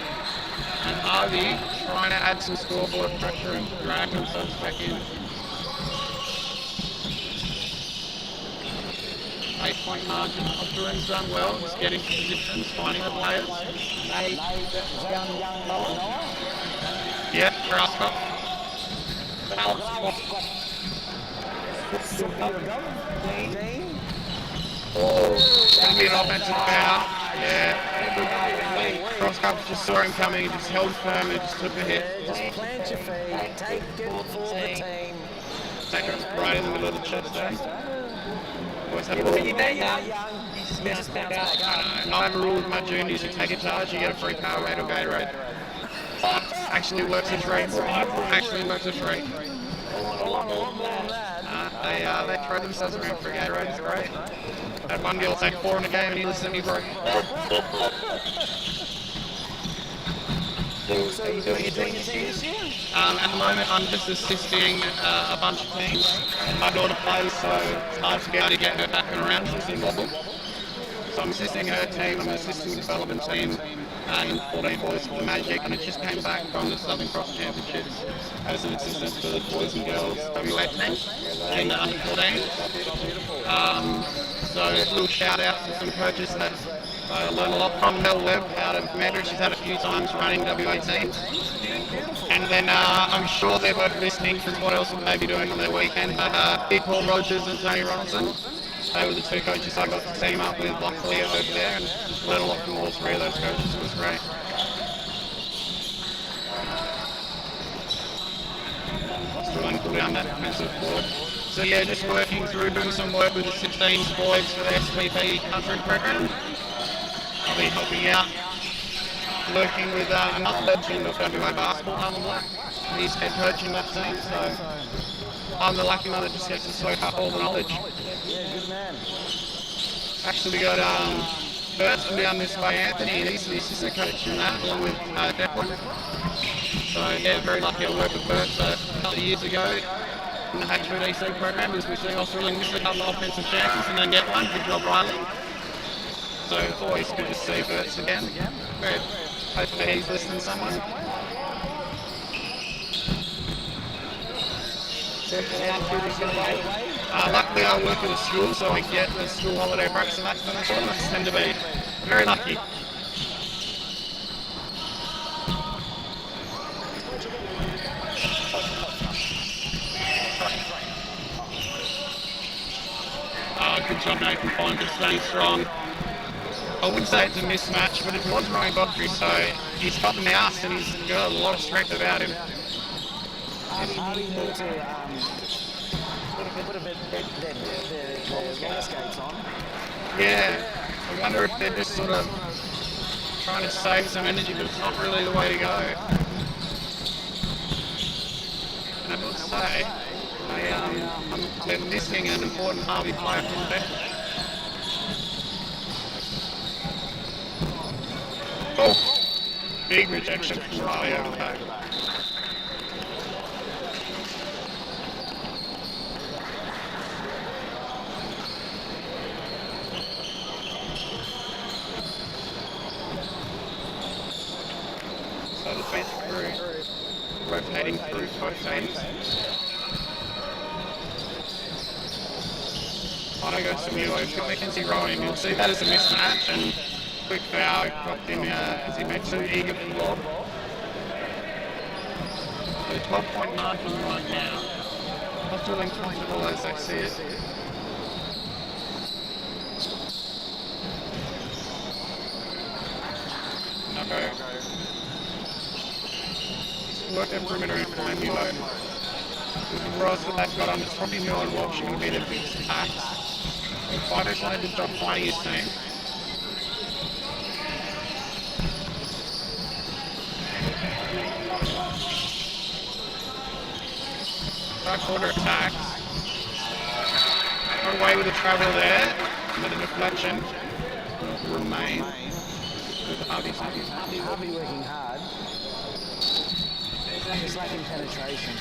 S1: And Harvey trying to add some scoreboard pressure and drag themselves back in. 8-point margin. Osborne's done well. Just getting positions, finding the players. Yeah, Grasscop.
S3: Dean.
S1: Oh, gonna be an offensive foul. Yeah. Cross cup just saw him coming, he just held firm and just took the hit.
S3: Just plant your feet, take it for the team.
S1: Take it right in the middle of the chest there. Always have a
S2: But
S1: rule.
S2: you're there young. You just bounce back up.
S1: I have a rule with my juniors, you take a charge, you get a free Powerade or Gatorade. Actually works a treat. Actually works a treat. They throw themselves around for a Gatorade, it's great. Had one girl take 4 in a game and he listened to me broke.
S3: So you're doing your team this year?
S1: At the moment, I'm just assisting a bunch of teams. My daughter plays, so it's hard to be able to get her back and around. She's in Wobble. So I'm assisting her team. I'm assisting the development team in 14 boys for the Magic, and it just came back from the Southern Cross Championships as an assistant for the boys and girls WA team in the under 14. So a little shout out to some coaches that I learned a lot from. Mel Webb out of Medra, she's had a few times running WA teams. And then I'm sure they're both listening to what else they may be doing on their weekend. Big Paul Rogers and Tony Ronaldson, they were the 2 coaches I got to team up with, luckily over there, and learned a lot from all 3 of those coaches. It was great. Still running cool down that defensive forward. So yeah, just working through, doing some work with the 16s boys for the SPP country program. I'll be helping out, working with another legend of WA basketball, Alan Black. He's head coaching that team, so I'm the lucky one that just gets to soak up all the knowledge.
S3: Yeah, good man.
S1: Actually, we got Bert's from down this way, Anthony, and he's the assistant coach in that, along with Declan. So yeah, very lucky to work with Bert. So a couple of years ago, in the H2DC program, is we also really missed a couple of offensive chances and then get one. Good job, Riley. So it's always good to see Bert's again. Very hopefully he's listening to someone. Luckily I work at a school, so I get the school holiday breaks and that kind of stuff. I tend to be very lucky. Good job Nathan Pond, just staying strong. I wouldn't say it's a mismatch, but it was Ryan Godfrey, so he's got the mouse and he's got a lot of strength about him.
S3: Harvey need to put a bit the roller skates on.
S1: Yeah, I wonder if they're just sort of trying to save some energy, but it's not really the way to go. And I must say, they're missing an important Harvey player from the bench. Oh, big rejection from Riley over the back. So the bench crew rotating through both teams. I go to Milo, he's got Mackenzie rowing. You'll see that as a mismatch and quick foul dropped him as he made too eager for the lob. So 12-point margin right now. Not feeling comfortable as I see it. No go. Work that perimeter for Milo. With the rods that they've got on, it's probably Milo and Walsh are going to be their biggest attacks. Fighter's wanted to stop fighting his team. Back quarter attack. Got away with the travel there. But a deflection. Remain. With Harvey's
S3: Harvey working hard. He's lacking penetration.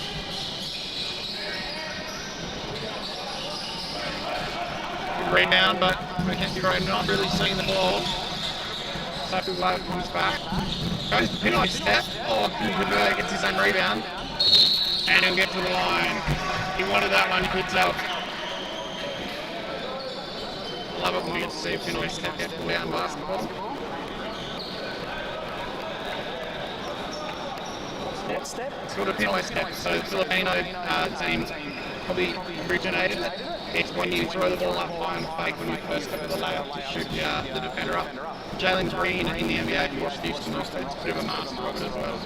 S1: Rebound, but Mackenzie Rowe not really seeing the ball. Sophie Lowe comes back. Goes to Pinoy step. Oh, Roberta gets his own rebound. And he'll get to the line. He wanted that one, you could tell. Love it when we get to see a Pinoy step get pulled out in basketball.
S3: what step?
S1: It's called a Pinoy step. So the Filipino team probably originated it. It's when you throw the ball up high and fake when you first go to the layup to shoot the defender up. Jalen Green in the NBA, if you watch the Houston Rockets, a bit of a master of it as well.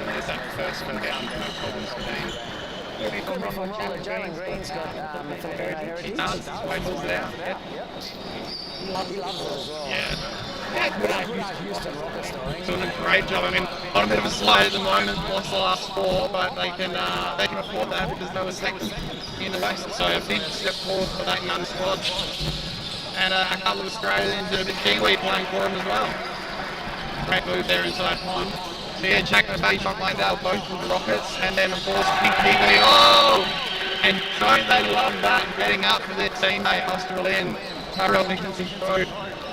S1: And there's that first one down, no problems for them.
S3: Jalen Green's got Filipino heritage.
S1: He does, his way pulls it out. Yep.
S3: He loves it as well.
S1: Yeah.
S3: Good Houston Rockets story.
S1: Doing a great job. I mean, on a bit of a slide at the moment, lost the last 4, but they can afford that because they were second in the race. So a big step forward for that young squad. And a couple of Australians and a bit Kiwi playing for them as well. Great move there inside time. So yeah, Jack McBay, John Langdale, both with the Rockets, and then of course Big Kiwi. Oh! And don't they love that, getting up for their teammate, Australian Tyrell Dickinson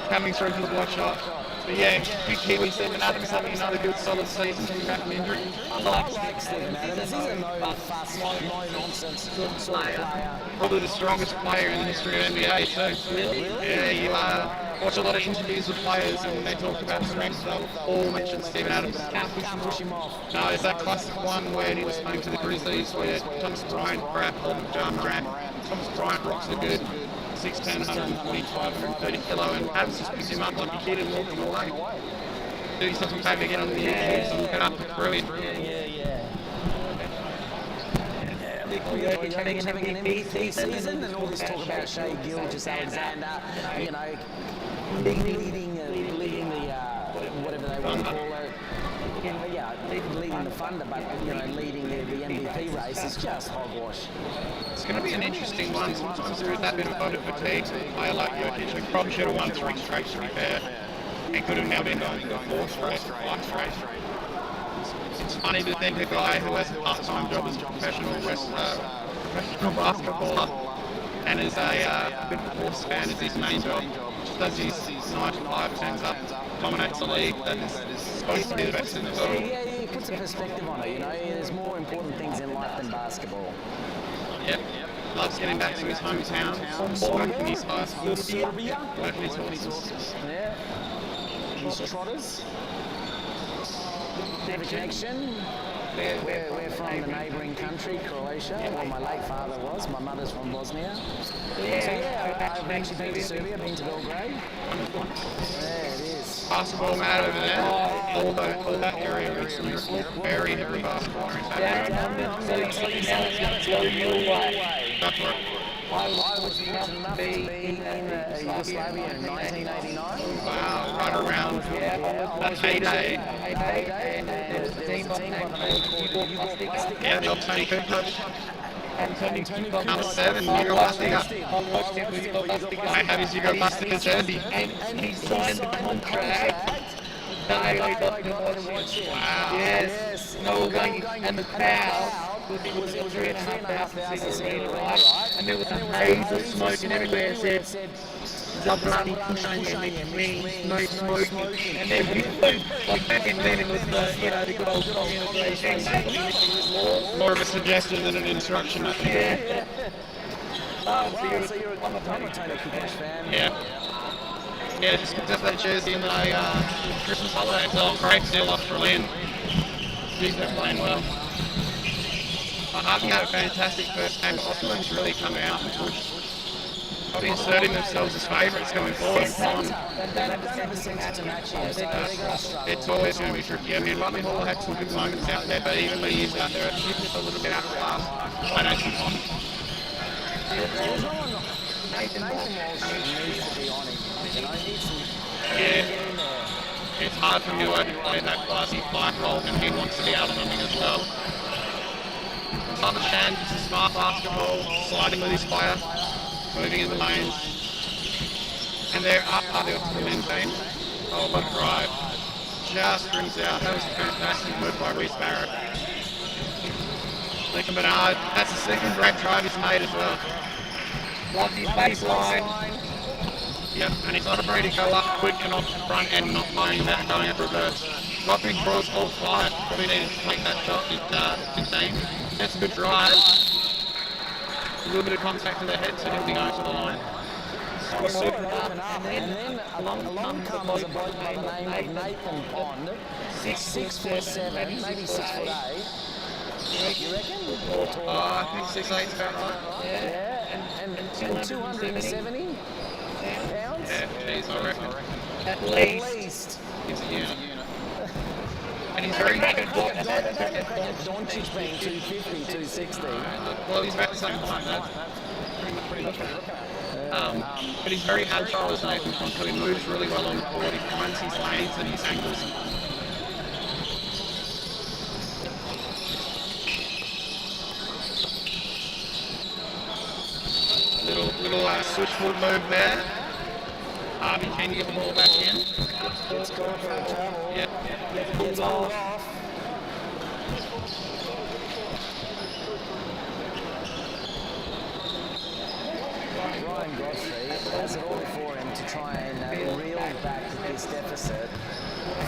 S1: coming through for the block shot. But yeah, Big Kiwi, Stephen Adams having another good solid season coming back from injury.
S3: I like Stephen Adams. He's a no-fuss, no-nonsense sort of player.
S1: Probably the strongest player in the history of NBA too.
S3: Really?
S1: Yeah, you watch a lot of interviews with players and they talk about strengths. They'll all mention Stephen Adams.
S3: Can't push him off.
S1: No, it's that classic one where he was playing to the Grizzlies where Thomas Bryant grabbed hold of John Morant. Thomas Bryant rocks a good 6'10", 125, 130 kilo, and Adams just picked him up like a kid and walked him away. Do something back again on the YouTube and look it up, it's brilliant.
S3: He's having an MVP season, and all this talk about Shea Gilgeous-Alexander, you know, leading the whatever they want to call it. Leading the Thunder, but leading the MVP race is just hogwash.
S1: It's going to be an interesting one. Sometimes there is that bit of voter fatigue. I like Jokic. We probably should have won 3 straight, to be fair, and could have now been going to 4 straight, 5 straight. It's funny to think a guy who has a part-time job as a professional basketballer and is a big sports fan as his main job, just does his 9 to 5, turns up, dominates the league, that is supposed to be the best in the world.
S3: Yeah, he puts a perspective on it, there's more important things in life than basketball.
S1: Yep. Loves getting back to his hometown, working his high school, working his horses.
S3: Yeah. His trotters. Have a connection. We're from the neighbouring country, Croatia, where my late father was. My mother's from Bosnia. So I've actually been to Serbia, been to Belgrade. There it is.
S1: Basketball mat over there. All that area is very heavy basketball. That's right.
S3: I was fortunate enough to be in Yugoslavia in 1989.
S1: Wow, right around that heyday.
S3: And there was a team by the name called Yugoslavia.
S1: Yeah, the old Tony Kukoc. Number 7,
S3: I
S1: Yugoslavia. I have his Yugoslavia jersey.
S2: And he signed the contract. I got to watch it.
S1: Wow.
S2: Yes. No going, and the crowd was 3,500 seats, right? And there was a haze of smoke and everywhere said, Zabrani pushing means no smoking. And then we like back in then it was the good old communication.
S1: More of a suggestion than an instruction, I think.
S2: Yeah.
S3: So you're a Tony Kukoc fan?
S1: Yeah. Yeah, just picked up that jersey in the Christmas holiday. So great still Australian. Jeez, they're playing well. Harvey had a fantastic first game. Australians really come out and push. Probably asserting themselves as favourites going forward. It's always going to be tricky. I mean, Rodney Hall had some good moments out there, but even when he is out there, it's just a little bit outclassed by Nathan Bond.
S3: Nathan Walsh needs to be on him.
S1: Yeah. It's hard for him to play that classy flight role and he wants to be out running as well. Shan, it's a smart basketball, sliding with his fire, moving in the lanes. And they're up the Australian team. Oh, what a drive. Just rings out. That was a fantastic move by Reece Barrett. Lincoln Bernard, that's the second great drive he's made as well.
S2: Lofty baseline.
S1: Yep, and he's not afraid to go up quick and off the front end, not minding that going up reverse. Dropping cross all 5. Probably needed to make that shot with team. That's a good drive. A little bit of contact to the head, so he'll be going to the line.
S3: I saw it open up, and then along comes a bloke by the name of Nathan Pond, 6'7", maybe 6'8". You reckon? Or taller?
S1: I think 6'8's about right.
S3: Yeah, and 270 pounds?
S1: Yeah, geez, I reckon.
S2: At
S3: At
S2: least.
S3: least.
S1: He's a unit. And he's very good.
S3: Doncic being 250, 260.
S1: Well, he's about the same height, that's pretty much right. But he's very agile as Nathan Pond, so he moves really well on the court. He finds his lanes and his angles. Little switch foot move there. Harvey can get the ball back in.
S3: It's gone for a travel.
S1: Yep.
S3: Gets pulled off. Ryan Godfrey has it all for him to try and reel back this deficit.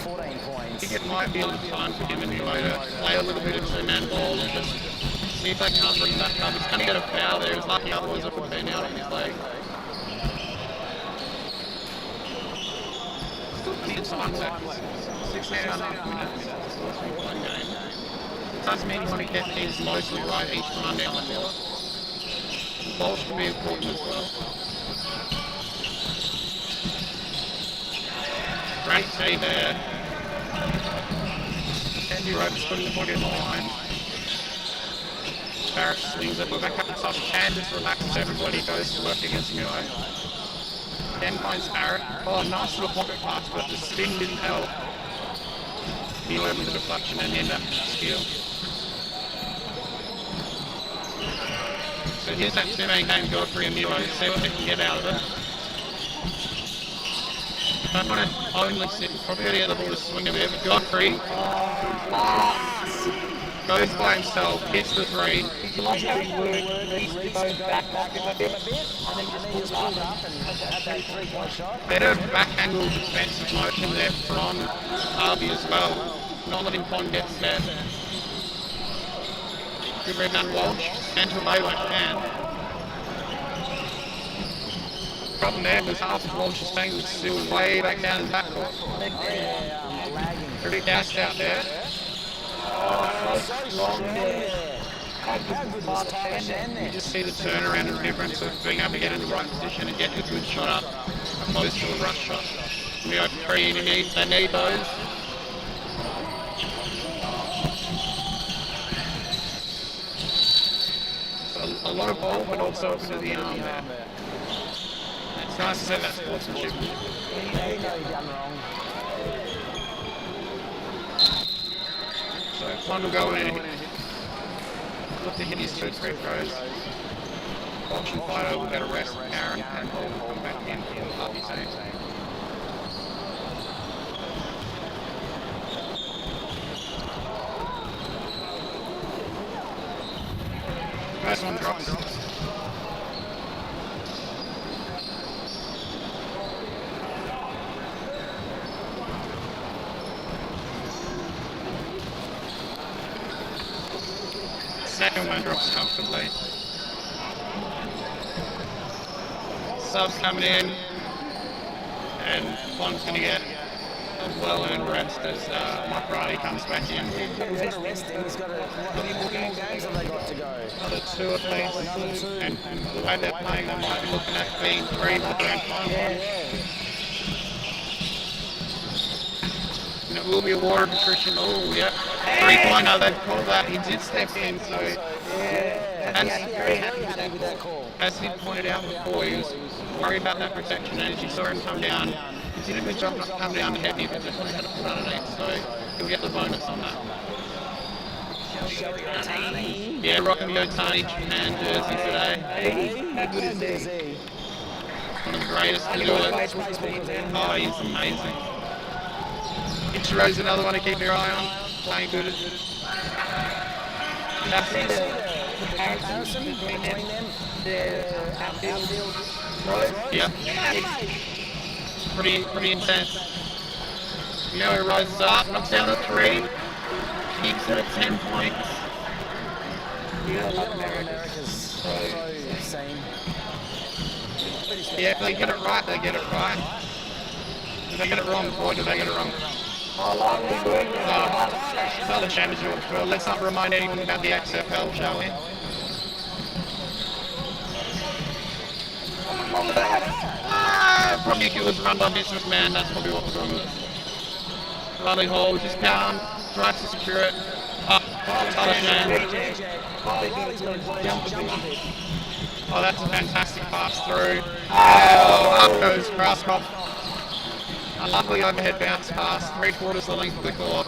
S3: 14
S1: I
S3: points.
S1: think it might be a little time for him anyway to play a little bit of two-man ball and just see if they can't bring that up. He's going to get a foul there. He was lucky, otherwise it would have been out on his leg. Still plenty of time left. 16.5 minutes. One game. Doesn't mean he's going to get things mostly right each time down the field. Balls can be important as well. Great tee there. Andy Roberts putting the body on the line. Barrett swings it, we're back up the top. Candace relaxes everybody, goes to work against Milo. Then finds Barrett. Oh, nice little pocket pass, but the spin didn't help. Milo with the deflection and end up steal. So here's that two-man game, Godfrey and Milo. See what they can get out of it. Don't want to only sit, probably got to get the ball to swing a bit, but Godfrey goes by himself, hits the three.
S2: He likes how he works, goes back a bit, and then just pulls up
S3: and at that 3-point shot.
S1: Better back angle defensive motion there from Harvey as well. Not letting Pond get set. Good rebound Walsh, and to away like can. Problem there was half of Walsh's thing was still way back down in the backcourt.
S3: Lagging.
S1: Pretty gassed out there.
S3: So strong there. How good was Tyler Shan there?
S1: You just see the turnaround and the difference of being able to get in the right position and get a good shot up opposed to a rush shot. We have three, they need those. So a lot of ball, but also a bit of the arm there. It's nice to see that sportsmanship.
S3: He know he done wrong.
S1: So Pond will go in. Look to hit his 2 free throws. Auction Fido will get a rest. Aaron and Paul will come back in for Harvey's team. First one drops. Second one drops comfortably. Subs coming in, and Pond's going to get a well-earned rest as Mike Riley comes back in.
S3: He's got to rest him. He's got to. How many more games have they got to go?
S1: Another 2 at least.
S3: Another 2.
S1: And the way they're playing, they might be looking at being 3 by the grand final. And it will be awarded attrition. Oh, yep. 3-pointer, they've called that. He did step in, so.
S3: Very happy with that call.
S1: As he pointed out before, he was worried about that protection, and as you saw him come down, he did a good job not come down heavy, but just had to put underneath, so he'll get the bonus on that. Yeah, rocking the Otani Japan jersey today.
S3: How good is he?
S1: One of the greatest to do it. Oh, he's amazing. Ichiro's another one to keep your eye on. Playing good. That's it.
S3: Comparison between them, their outfield.
S1: Yeah. Pretty intense. You know, he rises up, knocks down a 3, keeps it at 10 points.
S3: America's so insane.
S1: Yeah, if they get it right, they get it right. If they get it wrong, boy, do they get it wrong. Another championship. Well, let's not remind anyone about the XFL, shall we? Probably if it was run by businessman, that's probably what was wrong with it. Riley Hall with his pound, tries to secure it. Up, Talashan. Oh, that's a fantastic pass through. Oh, up goes Grasscroft. A lovely overhead bounce pass, 3/4 the length of the court.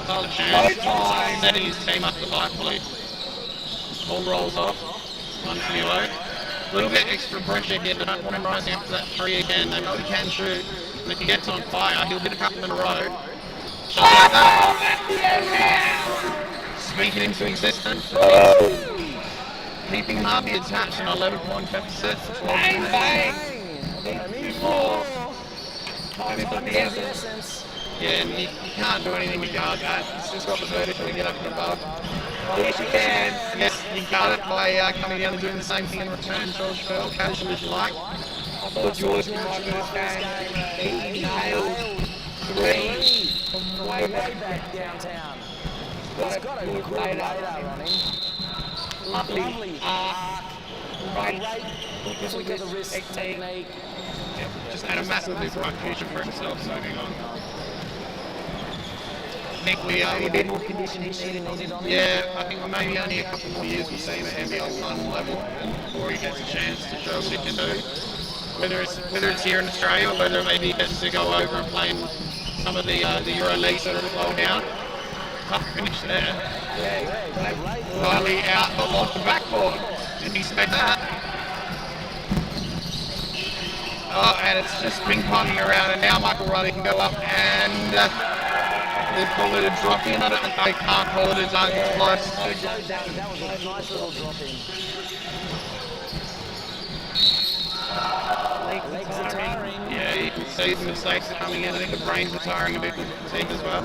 S1: Talashan setting his team up delightfully. Ball rolls off. One Milo. A little bit extra pressure here, but I don't want him rising up to that three again. They know he can shoot. And if he gets on fire, he'll hit a couple in a row. Speaking into existence. Keeping Harvey attached in 11-point deficit.
S2: Bang, bang!
S1: Yeah, and you can't do anything to guard that. It's just got the vertical to get up and above.
S2: Yes, you can.
S1: Yes, you guard it by coming down and doing the same thing in return. George Fell, casual as you like.
S2: I thought George was my first game. He nailed 3 from way back
S3: downtown.
S2: He's got a good radar on him. Lovely arc. Right.
S3: Look at the wrist technique.
S1: Just had a massively bright future for himself, so hang on. I think we
S2: A bit more conditioning needed on him.
S1: yeah, I think maybe only a couple more years we'll see him at NBL 1 level before he gets a chance to show what he can do. Whether it's here in Australia or whether maybe he gets to go over and play in some of the Euro leagues that are low down. Tough finish there. Riley out off the backboard. Didn't expect that. Oh, and it's just ping-ponging around, and now Michael Riley can go up and they call it a drop-in. I can't call it a dunk, it's close.
S3: That was a nice little drop in. Legs are tiring.
S1: Yeah, you can see the mistakes are coming in. I think the brains are tiring a bit with fatigue as well.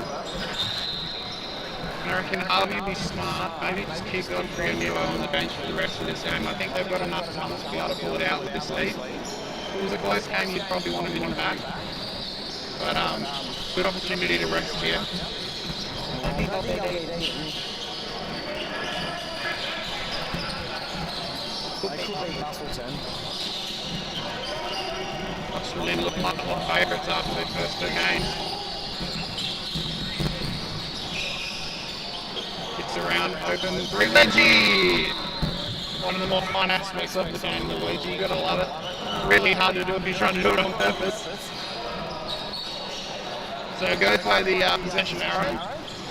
S1: And I reckon Harvey would be smart, maybe just keep Godfrey and Nilo on the bench for the rest of this game. I think they've got enough talent to be able to pull it out with this lead. If it was a close game, you'd probably want him in back. But good opportunity to rest here. Australian look like hot favourites after their first 2 games. Gets around, open, 3 Luigi! One of the more fun aspects of the game, Luigi, you gotta love it. Really hard to do if you're trying to do it on purpose. So go by the possession arrow.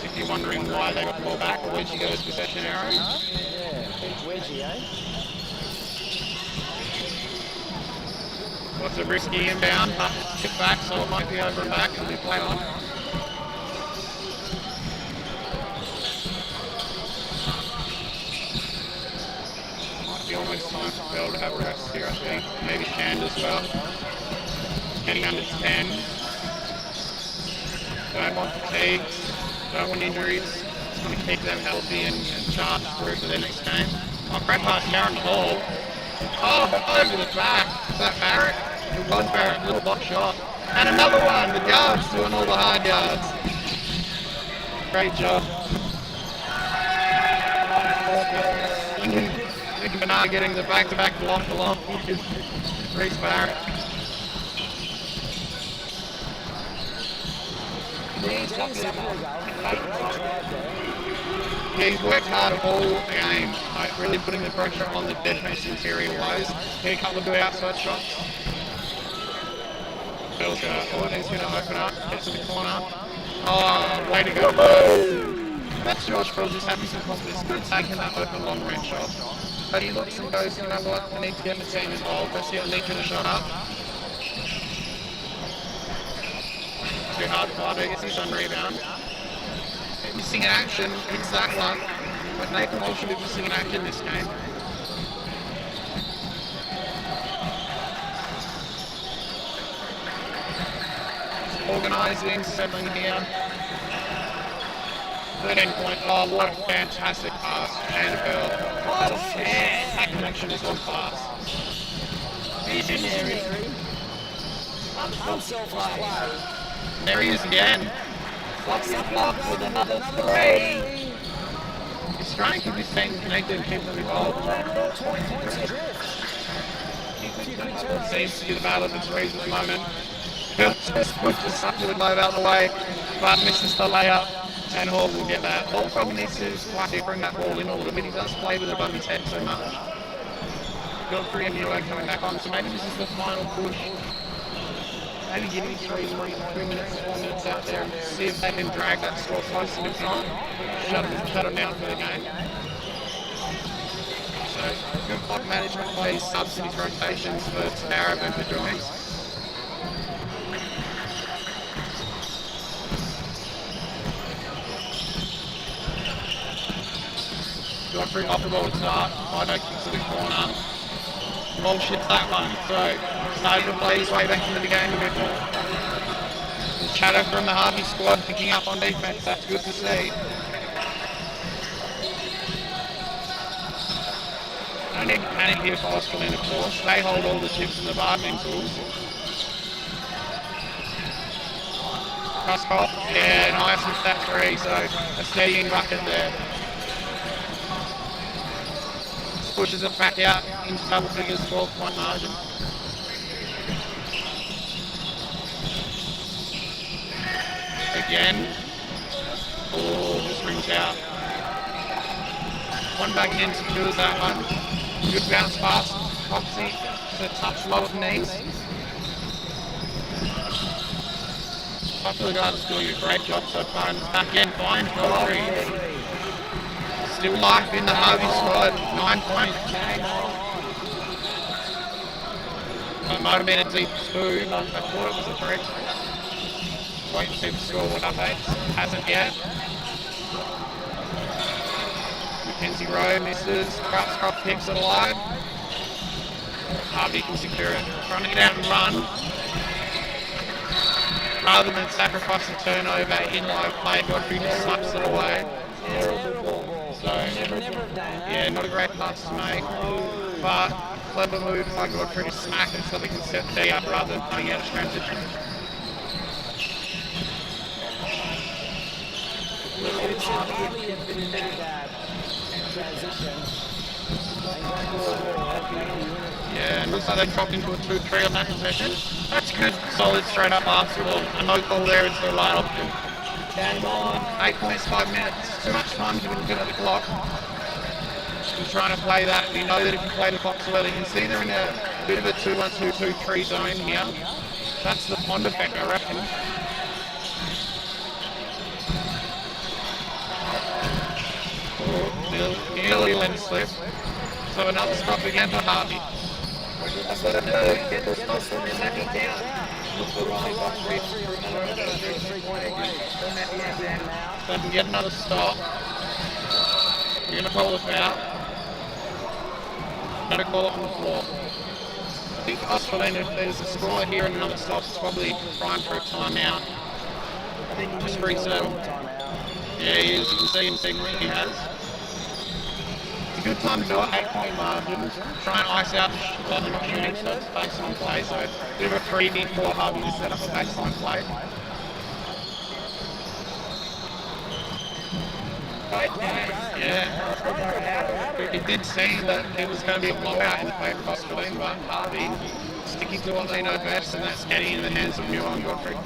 S1: If you're wondering why they got the ball back, Luigi goes possession arrow.
S3: Yeah, big wedgie, eh?
S1: What's a risky inbound? Tip back, so it might be over and back. It'll be play on. Might be almost time for Bell to have a rest here, I think. Maybe Shand as well. Getting under 10. Don't want fatigue. Don't want injuries. Just want to keep them healthy and charged through to their next game. Oh, great pass, Darren Hall. Oh, over the back. Is that Barrett? It was Barrett, little box shot. And another one, the guards doing all the hard yards. Great job. Lincoln Bernard getting the back-to-back block along with Reece Barrett. Yeah, he's worked hard all game, like really putting the pressure on the defense interior-wise. Hit a couple of good outside shots. Bell's going to open up, gets to the corner. Oh, way to go, that's George Bell just having some confidence. Good taking that open long-range shot. But he looks and goes, you know what, I need to get the team involved. Let's see, Lee can shot up. Too hard fighter, gets his own rebound. Missing in action, hits that one. But Nathan Hall should be missing in action this game. Organising, settling here. 13 point. Oh, what a fantastic pass. And Bell. Oh, connection is on pass.
S2: Visionary. Unselfish play.
S1: There he is again.
S2: Locks up block with another 3.
S1: He's trying to keep his team connected and keep them involved. Seems to be the battle of the threes at the moment. He'll just push the sucker with load out of the way, but misses the layup, and Hall will get that. Hall probably needs to slightly bring that ball in a little bit. He does play with it above his head so much. Godfrey and Muir coming back on, so maybe this is the final push. Maybe give him 3 minutes, 4 minutes out there and see if they can drag that score close a bit time. Shut him down for the game. So, good clock management plays, subsidies rotations for Arab and for Joyce. Godfrey off the ball to start, Fido kicks to the corner. Ball shits that one, so starting to play his way back into the game a bit more. The chatter from the Harvey squad picking up on defense, that's good to see. No need to panic here for Australian, of course. They hold all the chips in the bargaining tools. Kruskov, yeah, nice with that 3, so a steadying bucket there. Pushes it back out into double figures, 12-point margin. Again. Oh, just rings out. One back in, secures that one. Good bounce pass. Foxy to the touch, low of knees. I feel the guy that's doing a great job so far. And back in, fine, Godfrey. Still life in the Harvey squad, 9 points. It might have been a deep 2, but I thought it was a 3. Wait to see the score, what updates. Hasn't yet. Mackenzie Rowe misses, Kruskov picks it alive. Harvey can secure it. Trying to get out and run. Rather than sacrifice a turnover in low play, Godfrey just slaps it away. So, yeah, not a great pass to make, but clever move by Godfrey to smack it so we can set the D up rather than putting out a transition. Yeah, and looks like they dropped into a 2-3 on that possession. That's good, solid straight up basketball. A no call there is the right option. Game on. 8 points, 5 minutes. Too much time to look at the clock. He's trying to play that. We know that if you play the clock so well, you can see they're in a bit of a 2-1-2-2-3 zone here. That's the Pond effect, I reckon. Oh, nearly let it slip. So another stop again for Harvey. That's what I do. Get the stop from his second down. Look for Riley Godfrey for another 3-point again. So I can get another stop. You're going to call the foul. Going to call it on the floor. I think Australian, if there's a score here and another stop, it's probably prime for a timeout. Just reset him. Yeah, he is. You can see him signaling he has. It's a good time to do it, 8-point margin. Try and ice out the not shooting, so it's baseline play. So a bit of a freebie for Harvey to set up a baseline play. Yeah. It did seem that it was going to be a blowout in the favour of Australian, but Harvey sticking to what they know best, and that's getting in the hands of Muir and Godfrey.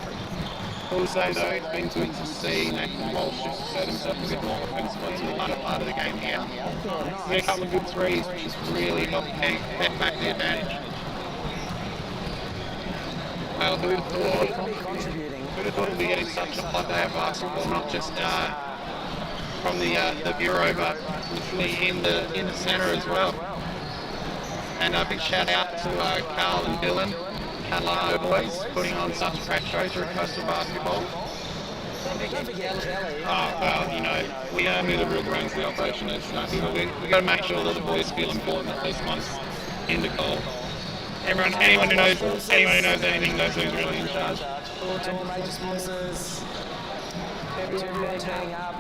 S1: Also, though, it's been good to see Nathan Walsh just assert himself a bit more offensively in the latter part of the game here. He had a couple of good threes, which has really helped bet back the advantage. Well, who'd have thought we'd be getting such a hot day of basketball, not just from the bureau, but literally in the centre as well. And a big shout out to Carl and Dylan, Catalano boys, putting on such a great show through coastal basketball. Oh, well, you know, we know who the real brains of the operation is. We've got to make sure that the boys feel important at least once in the goal. Anyone who knows anything knows who's really in charge.
S3: everyone turning up.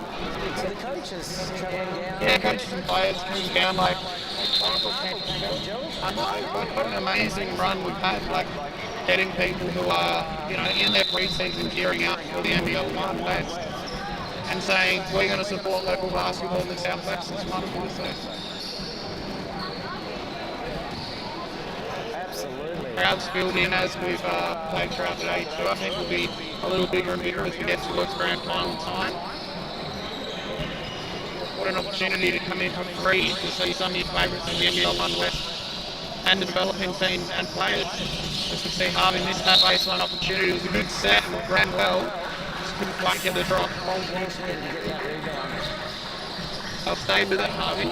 S3: So the coaches travelling down.
S1: Yeah, coaches and players coming down like, I know, what an amazing run we've had, like getting people who are, in their pre-season gearing up for the NBL One West and saying, we're going to support local basketball in the Southwest. It's wonderful to see.
S3: Absolutely.
S1: Crowds filled in as we've played throughout the day too. I think will be a little bigger and bigger as we get towards grand final time. What an opportunity to come in for free to see some of your favourites in the NBL One West and the developing teams and players. As we see Harvey missed that baseline opportunity. It was a good set and ran well. Just couldn't quite get the drop. I'll stay with it, Harvey.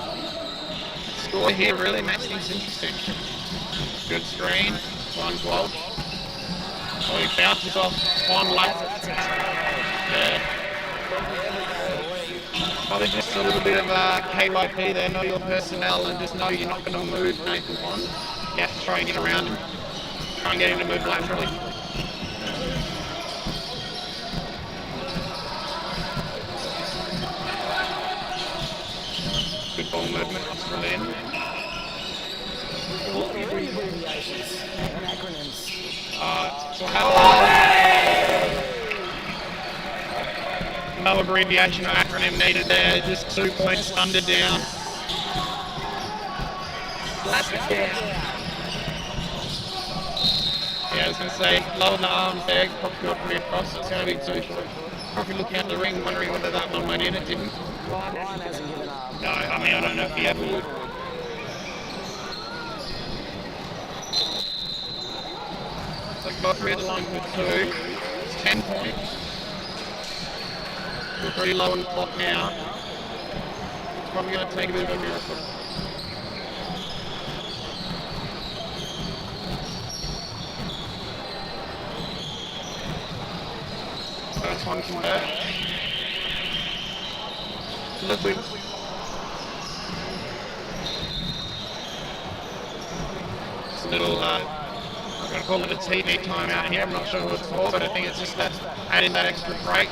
S1: Score here really makes things interesting. Good screen, one block. Oh, he bounces off one left. Yeah. Probably just a little bit of KYP there, know your personnel and just know you're not going to move Nathan on. You have to try and get around him. Try and get him to move laterally. Good ball movement, Australian.
S3: What are the abbreviations and acronyms?
S1: No abbreviation or acronym needed there, just 2 points under down. Yeah, I was going to say, low in the arms there, probably got pretty across, it's going to be too short. Probably looking at the ring, wondering whether that one went in, it didn't.
S3: Ryan hasn't given up.
S1: No, I mean, I don't know if he ever would. So Godfrey at the line with 2, it's 10 points. We're pretty low on the clock now. It's probably going to take a bit of a miracle. First one from there. Liquid. Just a little, I'm going to call it a TV timeout here. I'm not sure who it's for, but I think it's just that adding that extra break.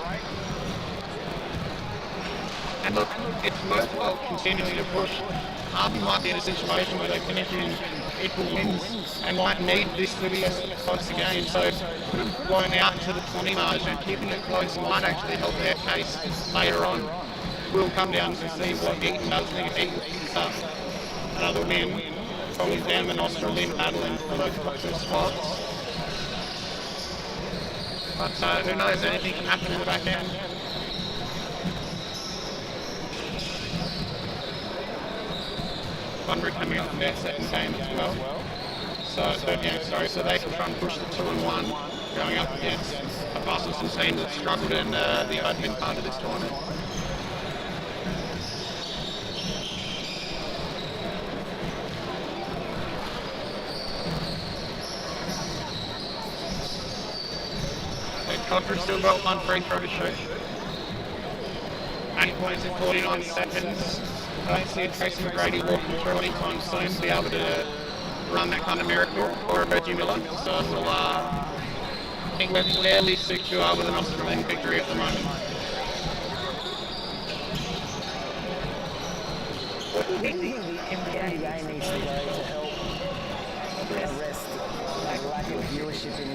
S1: And look, it's worthwhile continuing to push. Harvey might be in a situation where they finish in equal wins and might need this to be a closer game. So going out to the 20 margin and keeping it close might actually help their case later on. We'll come down to see what Eaton does. I think if Eaton picks up another win, probably them and Australian battling for those closer spots. But who knows, anything can happen in the back end. Bunbury coming up in their second game as well. So third game, sorry. So they can try and push the 2-1 going up against a Boston team that struggled in the opening part of this tournament. Godfrey's still got one free throw to shoot. 8 points in 49 seconds. I don't see a Tracy McGrady walking through anytime soon to be able to run that kind of miracle, or a Reggie Miller. So we'll, I think we're fairly secure with an Australian victory at the moment.
S3: What do you think the NBA needs to go to help arrest the lack of viewership in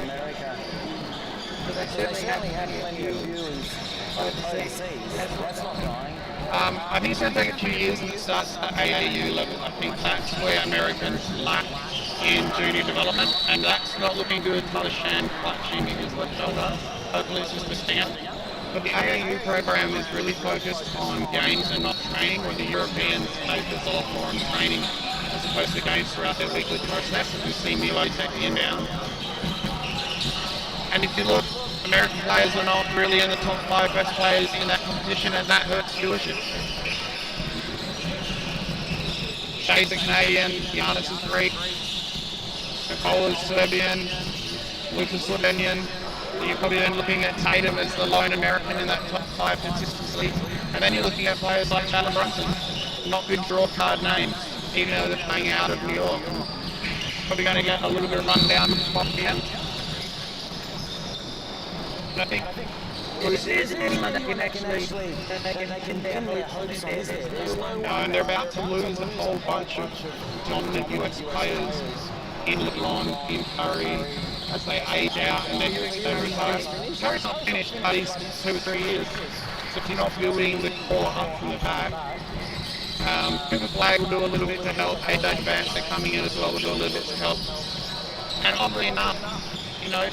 S3: America? They certainly have plenty of viewers overseas. That's not dying.
S1: I think it's going to take a few years and it starts at AAU level. I think that's where Americans lack in junior development, and that's not looking good. Shan clutching in his left shoulder. Hopefully it's just a stamp. But the AAU program is really focused on games and not training, where the Europeans focus a lot more on training as opposed to games throughout their weekly process. As we see Milo take the inbound. And if you look, American players are not really in the top 5 best players in that competition, and that hurts viewership. Shay's a Canadian, Giannis is Greek, Nicola's Serbian, Lucas Slovenian. You're probably then looking at Tatum as the lone American in that top 5 consistency. And then you're looking at players like Chandler Brunson, not good draw card names, even though they're playing out of New York. And probably going to get a little bit of rundown spot here. I think
S2: Is there anyone that can actually
S3: they can pin their hopes on, is there? There's no
S1: No,
S3: one.
S1: and they're about to lose a whole bunch of dominant US players in LeBron, in Curry, as they age out and they retire. Curry's not finished, but he's 2 or 3 years. So if you're not building the core up from the back, Cooper Flag will do a little bit to help. AJ Vance, they're coming in as well, will do a little bit to help. And oddly enough, you know,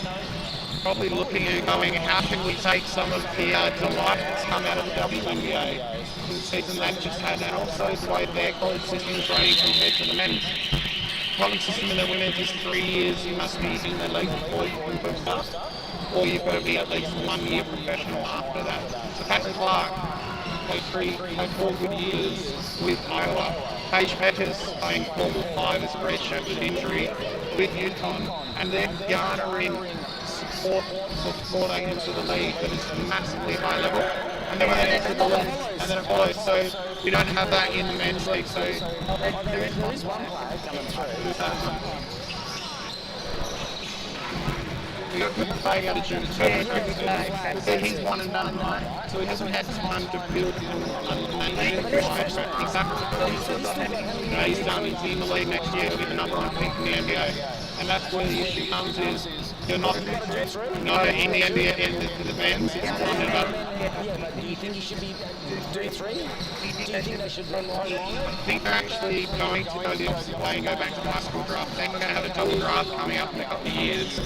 S1: probably looking and going, how can we take some of the delight that's come out of the WNBA for the season they've just had, and also the way their college system is running compared to the men's. College system in the women's is 3 years, you must be in the league before you can boost up, or you've got to be at least 1 year professional after that. So Patrick Clark played 4 good years with Iowa. Paige Pettis playing 4 or 5 as a redshirt with injury with Yukon, and they're garnering support before they enter the league that is massively high level. And then when they enter the league, and then it follows. So we don't have that in the men's league. So
S3: There is one player coming through.
S1: We got Cooper Flag out of June. So he's 1 and done, right? So he hasn't had time to build exactly. He's done. He's in the league next year. He'll be the #1 pick in the NBA. And that's where the issue comes is you're not in the NBA in the men's. It's 1 and done.
S3: Yeah, but do you think he should be do 3? Do you think they should run longer?
S1: I think they're actually going to go the opposite way and go back to the high school draft. I think we're going to have a double draft coming up in a couple of years.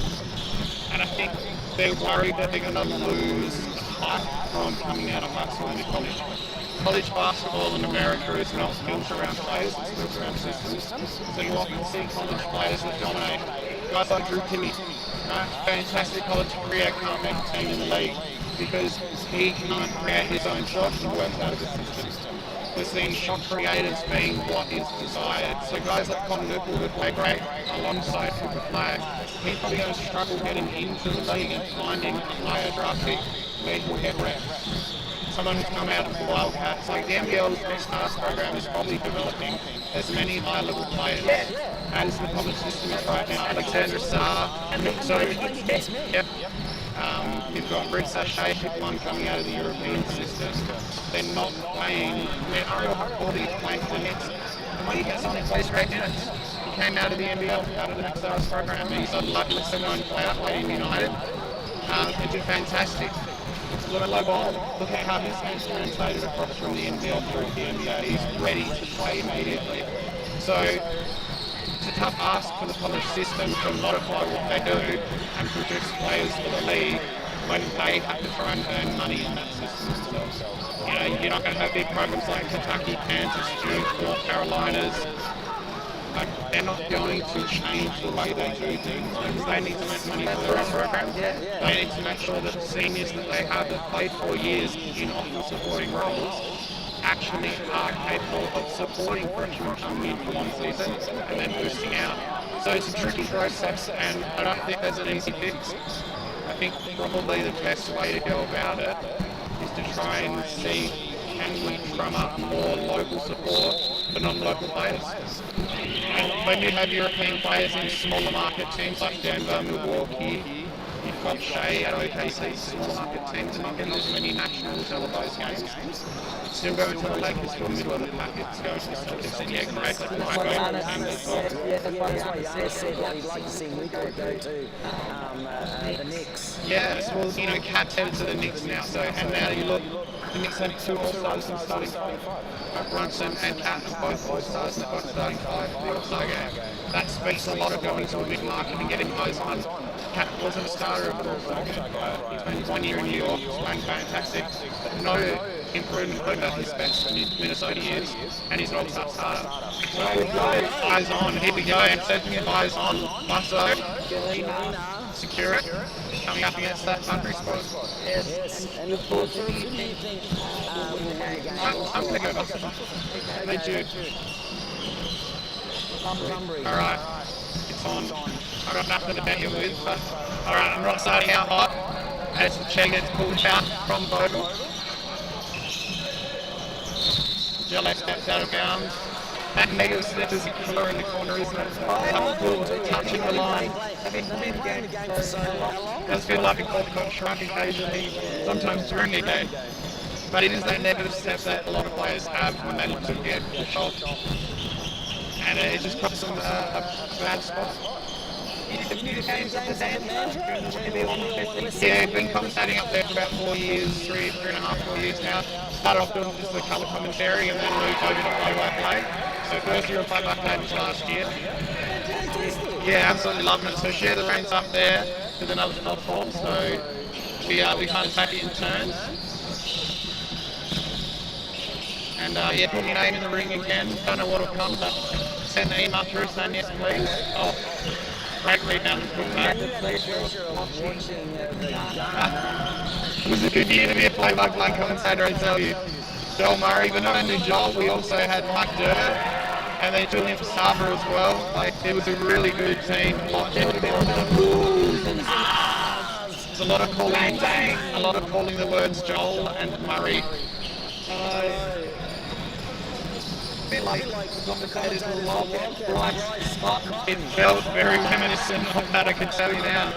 S1: And I think they're worried that they're going to lose hype from coming out of high school into college. College basketball in America is not built around players, it's built around systems. So you often see college players that dominate. Guys like Drew Timme, right? Fantastic college career, can't make a team in the league because he can't create his own shots and work out of the system. We're seeing shot creators being what is desired. So guys like Con Newport would play great alongside Cooper Flag. He's probably going to struggle getting into the league and finding a higher draft pick where he'll get reps. Someone who's come out of the Wildcats, like the NBL's best stars program is probably developing as many high-level players as the college system is right now. Alexandra Sarr, yep. You've got Brett Sachet, one coming out of the European system. They're not playing. Ariel Huckabee playing for the Knicks. And when he gets on, he plays great minutes. He came out of the NBL, out of the Next Stars program. He's a less known player, played in United. They do fantastic. Look at low ball. Look at how his game's translated across from the NBL through the NBA. He's ready to play immediately. So it's a tough ask for the college system to modify what they do and produce players for the league when they have to try and earn money in that system themselves. You know, you're not going to have big programs like Kentucky, Kansas, Duke, North Carolinas. Like, they're not going to change the way they do things because they need to make money for their own program. They need to make sure that the seniors that they have that played 4 years in often supporting roles actually are capable of supporting freshmen coming in for 1 season and then boosting out. So it's a tricky process, and I don't think there's an easy fix. I think probably the best way to go about it is to try and see, can we drum up more local support for non-local players? And when you have European players in smaller market teams like Denver, Milwaukee, you've got Shea at OKC, small market teams, and not getting as many national televised games. Still going to the Lakers for the middle of the packet to go to the Celtics, and yeah, great, like my favourite team as well.
S3: I said you'd like to see Luka go to the Knicks.
S1: Yes, well, you know, Cat's headed to the Knicks now, so, and now you look, the Knicks have 2 All-Stars in starting 5. Brunson and Cat are both All-Stars in the both starting 5 for the All-Star game. That speaks a lot of going to a big market and getting those on. Cat wasn't a starter of the All-Star game, but he spent 1 year in New York, he's playing fantastic. No improvement over his best in Minnesota years, and he's an All-Star starter. So, eyes on, here we go, and setting your eyes on Busso, secure it, coming up against that country spot.
S3: Yes, and who do you think will win the game?
S1: I'm going to go Busso. They do. Alright, it's on. I've got nothing to bet you with, but alright, I'm not starting out hot as the chair gets pulled out from Vogel. Jello steps out of bounds. That negative step is killer in the corner, isn't it? Comfortable touching the line.
S2: I've been playing the game for so long.
S1: Does feel like a caught shrug occasionally, sometimes during a game. But it is that negative step that a lot of players have when they look to get the shot. And it just puts them a bad spot. Yeah, I've been commentating up there for about 4 years, three and a half, 4 years now. Started off doing just the colour commentary and then moved over to play-by-play. So first year of play-by-play was last year. Yeah, absolutely loving it. So share the reins up there with another top form. So we kind of take it in turns. And yeah, put your name in the ring again. Don't know what'll come, but send the email through saying yes, please. Oh, great lead down the foot, It was a good year to be a play-by-play commentator, I tell you. Joel Murray, but not only Joel, we also had Mike Durr, and then Julian Pastava as well. Like, it was a really good team. There's a lot of calling the words Joel and Murray. It felt very reminiscent of that, I can tell you now.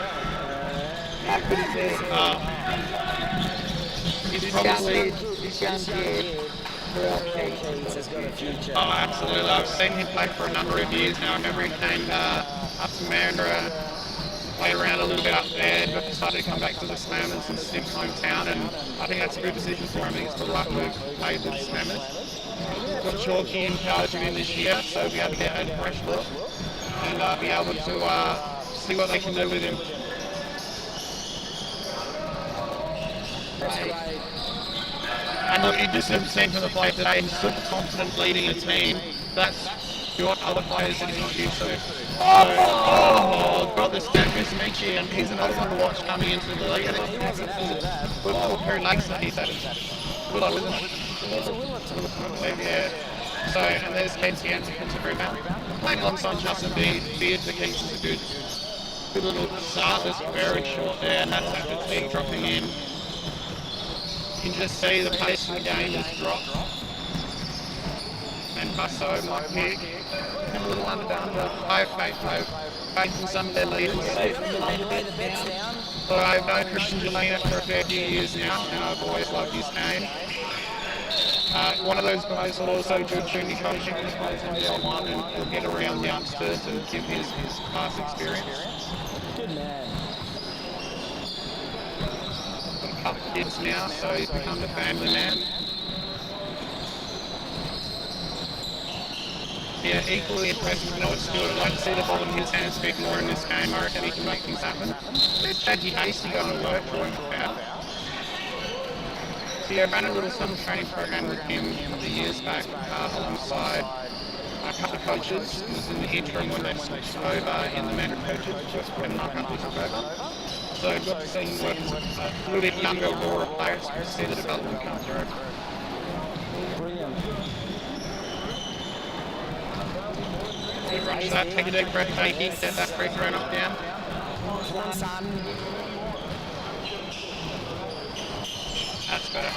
S1: He's probably... Oh, absolutely. I've seen him play for a number of years now. I remember he came up to Mandurah, played around a little bit up there, but decided to come back to the Slammers and Snip's hometown, and I think that's a good decision for him. I think it's the right move to play with the Slammers. Got Chalky in charge of him this year, so we'll be able to get a fresh look and be able to see what they can do with him. And look, you just have seen from the play today, he's super confident leading a team. That's what other players that he's not used to. Got this Jack Michi, and he's another one to watch coming into the league. Willow, Perry Lakes that he's at. Willow, isn't it? Yeah. So, and there's Casey Antikin to rebound. Playing alongside Justin Beard for Keats is a good little start. That's very short there, and that's after Teague dropping in. You can just see the pace of the game has dropped. And Busso might pick. And a little underdone, but faith in some of their leaders. So I've known Christian Jelena for a fair few years now, and I've always loved his game. One of those guys will also do junior coaching when he plays in L1, and he'll get around youngsters and give his past experience.
S3: Good man.
S1: Got a couple of kids now, so he's become a family man. Yeah, equally impressive. No, it's good. I'd like to see the ball in his hands speak more in this game. I reckon he can make things happen. There's Chadgy Hasty going to work for him about. So yeah, I ran a little summer training program with him a couple of years back alongside a couple of coaches. It was in the interim when they switched over in the Mandurah coaches, just when our country took over. So I got to see him work with a little bit younger, raw players to see the development come through.
S3: Brilliant.
S1: Rush that, take a deep breath, Jakey, get that free throw knocked down. That's better.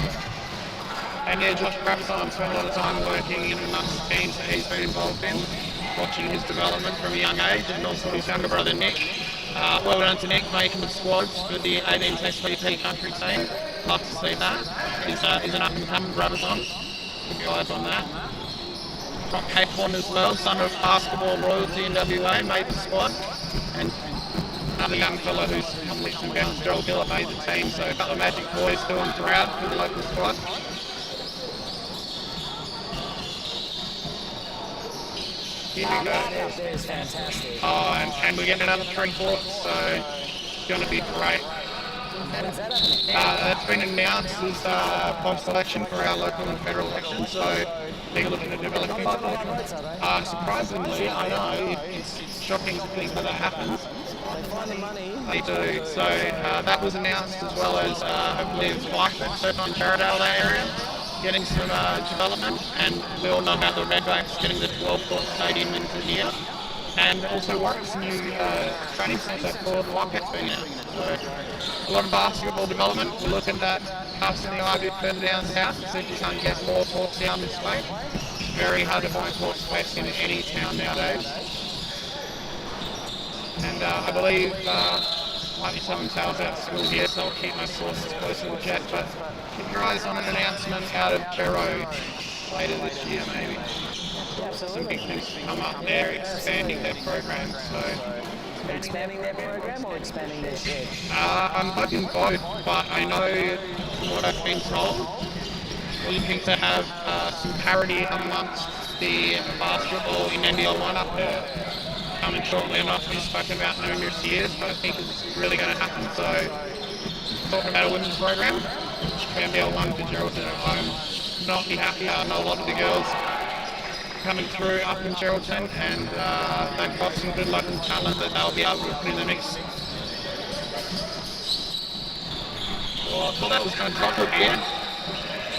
S1: And yeah, Josh Brabazon spent a lot of time working in amongst the teams that he's been involved in, watching his development from a young age, and also his younger brother Nick. Well done to Nick, making the squads for the 18 Test VP country team. Love to see that. He's an up-and-coming Brabazon. Keep your eyes on that. Got Cape Horn as well, son of basketball royalty in WA, made the squad. And another young fellow who's come leaps and bounds, Joel Gillett, made the team. So a couple of Magic boys doing proud for the local squad. Here we go.
S3: There's fantastic.
S1: Oh, and we're getting another 3/4, so it's going to be great. That's been announced as pod selection for our local and federal elections, so they're looking at developing. Surprisingly, I know it's shocking to think that happens. They do. So that was announced, as well as I believe Whitefoot on Taradale, that area, getting some development, and we all know about the Redbacks getting the 12-court stadium into here. And also Warwick's new training centre called Whitefoot's been out. So a lot of basketball development. We're looking at casting the eye a bit further down south to see if we can't get more courts down this way. very hard to find court space in any town nowadays. And I believe might be some sales out of school here, so I'll keep my sources close to the jet, but keep your eyes on an announcement out of Gero later this year maybe. Some big things to come up there, expanding their program. So
S3: Expanding their program or expanding their shed?
S1: I'm hoping both, but I know from what I've been told, we're looking to have some parity amongst the basketball in NBL1 up there. Coming shortly enough, we've spoken about numerous years, but I think it's really going to happen. So, talking about a women's program, NBL1 for Geraldton at home, not be happy. I know a lot of the girls coming through up in Geraldton, and they've got some good local talent that they'll be able to put in the mix. Oh, I thought that was going to drop a bit.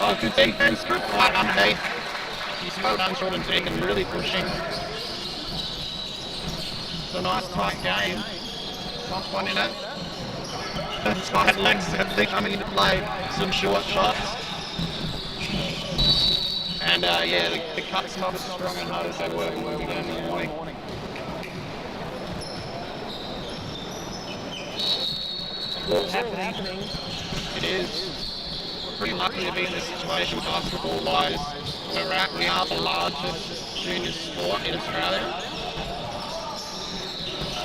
S1: Oh, good defense, good fight underneath. He's well done, Jordan Deacon, really pushing. It's a nice tight game. Top one in it. Tight legs have coming into play. Some short shots. And yeah, the cut's not as strong and hard as they were when we were in the morning.
S3: What's happening?
S1: It is. We're pretty lucky to be in this situation basketball-wise where we're at. We are the largest junior sport in Australia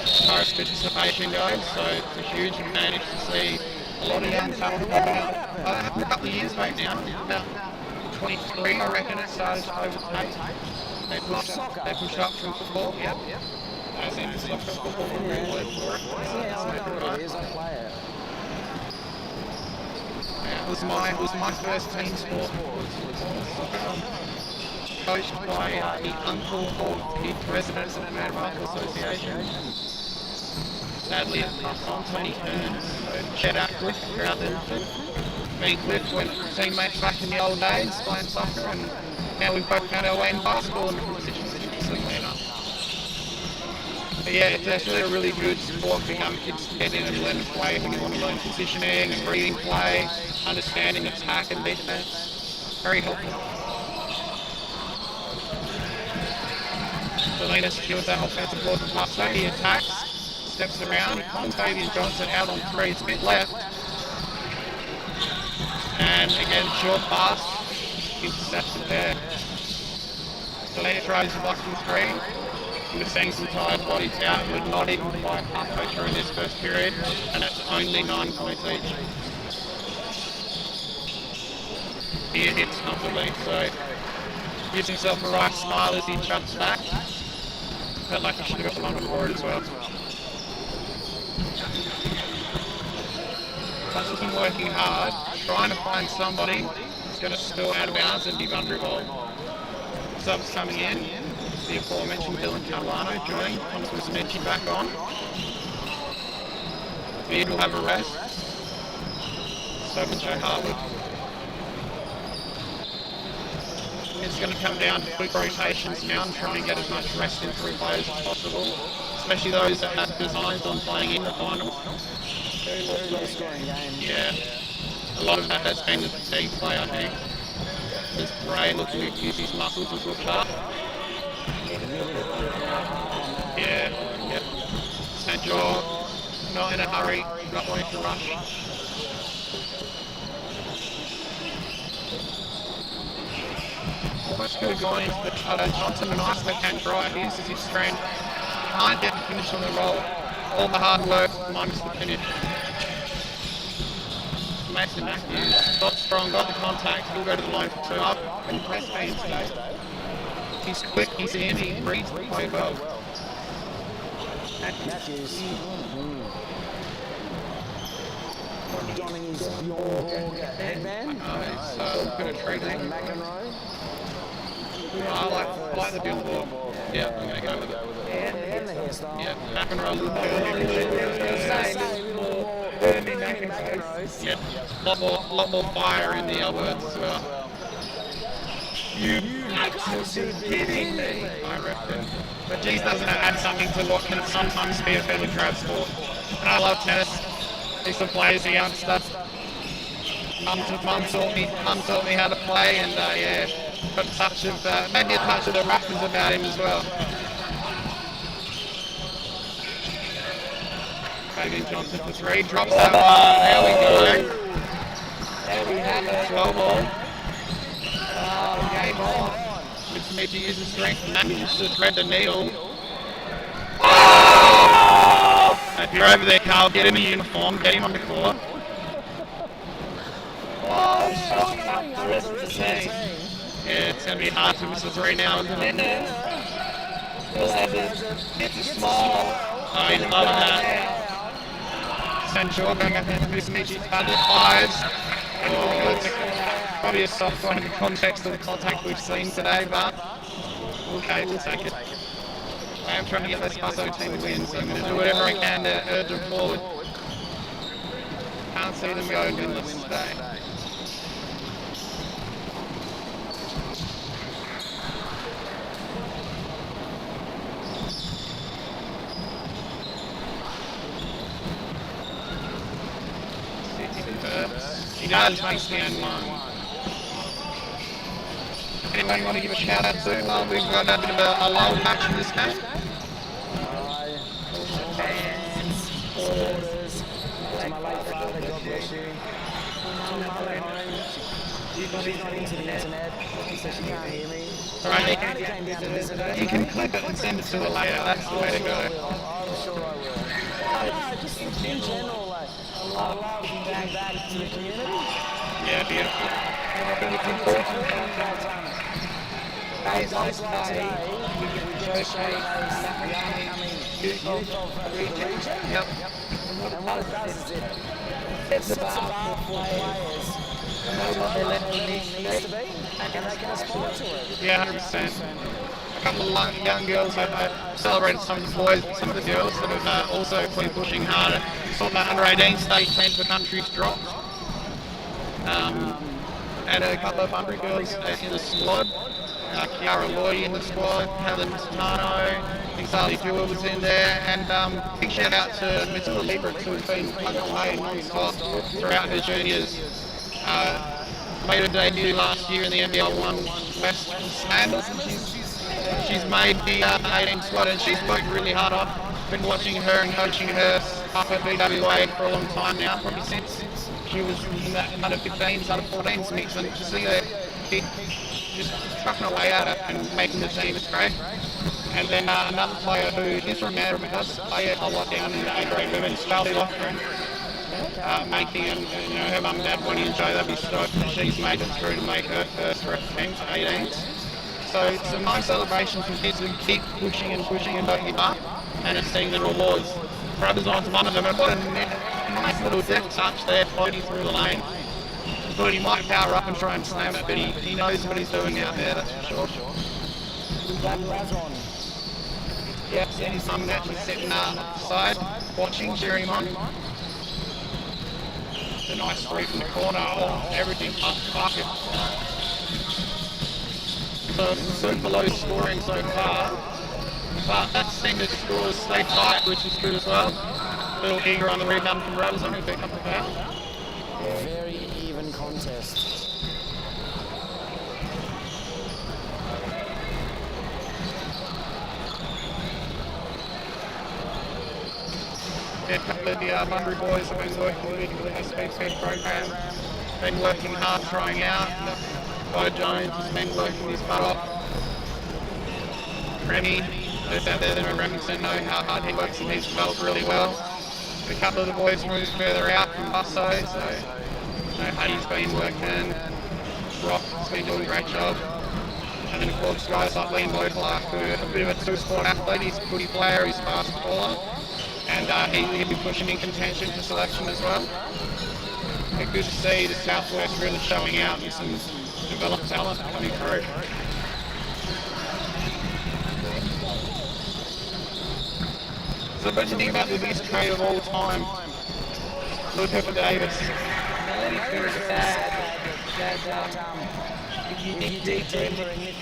S1: as far as participation goes, so it's a huge advantage to see a lot of young talent coming out. It happened a couple of years back now, about 23 I reckon it started to overtake. They pushed up from football, yep. As in soccer, football, word for it.
S3: Yeah, I know what it is, I play it.
S1: Yeah, it was my first team sport. Coached by the uncle of the president of the Mountain Rifle Association. Sadly, it passed on to Tony Kearns. So shout out Cliff, you're out there. Me and Cliff were teammates back in the old days playing soccer, and now we've both found our way in basketball in different positions, similarly enough. But yeah, it's actually a really good sport for young kids to get in and learn to play when you want to learn positioning and reading play, understanding attack and defense. Very helpful. Selena secures that offensive ball from Pasto. He attacks, steps around, finds Fabian Johnson out on three, it's a bit left. And again, short pass, intercepted there. Selena tries to block from three. We're seeing some tired bodies out who are not even quite halfway through in this first period, and that's only 9 points each. He hits comfortably, so gives himself a right smile as he jumps back. Felt like he should have got the one before it as well. Plus has been working hard, trying to find somebody who's going to spill out of bounds and be vulnerable. Subs coming in. The aforementioned Dylan Catalano joining. Thomas Musumeci back on. Beard will have a rest. So will Joe Harwood. It's going to come down to quick rotations now and try and get as much rest in through players as possible, especially those that have designs on playing in the final.
S3: Very low scoring game.
S1: Yeah, a lot of that has been the fatigue play, I think. There's Bray looking to use his muscles as well sharp. Yeah, yep. St. George, not in a hurry, not wanting to rush. Almost could have gone into the cutter. Johnson and Iceland can't try. He uses his strength. Can't get the finish on the roll. All the hard work minus the finish. Mason Matthews got strong, got the contact. He'll go to the line for two up and press pain today. He's quick, he's in, he reads the play well.
S3: Matthews. Donning his York headband.
S1: He's good at treating.
S3: McEnroe.
S1: I like the billboard. Yeah, I'm going to go with it.
S3: And the hairstyle.
S1: Yeah, McEnroe a little
S3: McEnroe.
S1: Yeah, lot more fire in the words as well. You have to be kidding me, I reckon. But geez, doesn't it add something to what can sometimes be a fairly crowd sport? And I love tennis. Used to play as a youngster. Mum taught me how to play, and yeah, Got a touch of, maybe a touch of the Rapids about him as well. Fabian Johnson for 3, drops that one. There we go.
S2: There we have it.
S1: 12 all.
S2: Oh, game on.
S1: With need to use his strength and manages to thread the needle. If you're over there, Carl, get him a uniform, get him on the court.
S2: Oh, shocking up the rest of the team.
S1: Yeah, it's going to be hard to miss a 3 now, isn't it?
S2: Will Evans gets a smile.
S1: Oh, he's loving that. Central going up into Musamichi's budget 5s. Oh, it's probably a soft one in the context of the contact we've seen today, but okay, we'll take it. I am trying to get this Paso team to win, so I'm going to do whatever I can to urge them forward. Can't see them going winless today. He does make stand one. Anyone want to give a shout out to? Well, we've got a bit of a lull match in this game.
S3: Supporters, to my late father, God bless you. To my mother at home, she's not into the internet, so she can't hear me.
S1: Alright,
S3: Andy came down to visit her.
S1: you can clip it and send it to her later. That's the way to go.
S3: I'm sure I will. No, just in general, like, I love giving back to the community.
S1: Yeah, beautiful.
S3: It's important that days like today, we get to showcase the upcoming youth of the region.
S1: Yep.
S3: And what it does is it sets the bar for players to know what their level needs to be, and they can aspire to it.
S1: Yeah, 100%. A couple of young girls have celebrated some of the boys, some of the girls that have also been pushing harder. Saw the under 18 state team for countries dropped. And a couple of under girls in the squad. Kiara Lloyd in the squad, Helen Tano, I think Sally Dewar was in there, and big shout out to Matilda Liebert, who has been plugging away non-stop throughout her juniors. Made her debut last year in the NBL 1 West Sandals, and she's made the 18 squad, and she's worked really hard off. Been watching her and coaching her up at BWA for a long time now, probably since she was in that under 15s, under 14s mix, and to see her just trucking away at it and making the team is great. And then another player who is from there but does play a lot down in the A-grade women's, Charlie Lochran, making her mum and dad wanting to enjoy that, be stoked that she's made it through to make her first rep team to 18s. So it's a nice celebration for kids who keep pushing and don't give up, and it's seeing the rewards. Brothers onto one of them, and what a nice little deft touch there, floating through the lane. Thought he might power up and try and slam it, but he knows what he's doing out there, that's for sure. Yep, seen his mum actually sitting side, watching, cheering him on. It's a nice three from the corner, everything up the bucket. So super low scoring so far, but that's seen the scores stay tight, which is good as well. A little eager on the rebound from Brothers, I'm going to pick up the foul.
S3: Very even contest.
S1: Yeah, a couple of the Bunbury boys have been working with the SBC program, been working hard trying out. Bo Jones has been working his butt off. Remy, those out there that are Remington know how hard he works and he's developed really well. A couple of the boys moved further out from Busso, so Huddy's been working, Rock's been doing a great job. And then of course guys like Liam Clark, who are a bit of a two-sport athlete, he's a footy player, he's a fast baller. And he'll be pushing in contention for selection as well. It's good to see the Southwest really showing out and some developed talent coming through. So what do you think about the biggest trade of all time? Luca for Davis.
S2: Melody feels that if you dig deeper in it,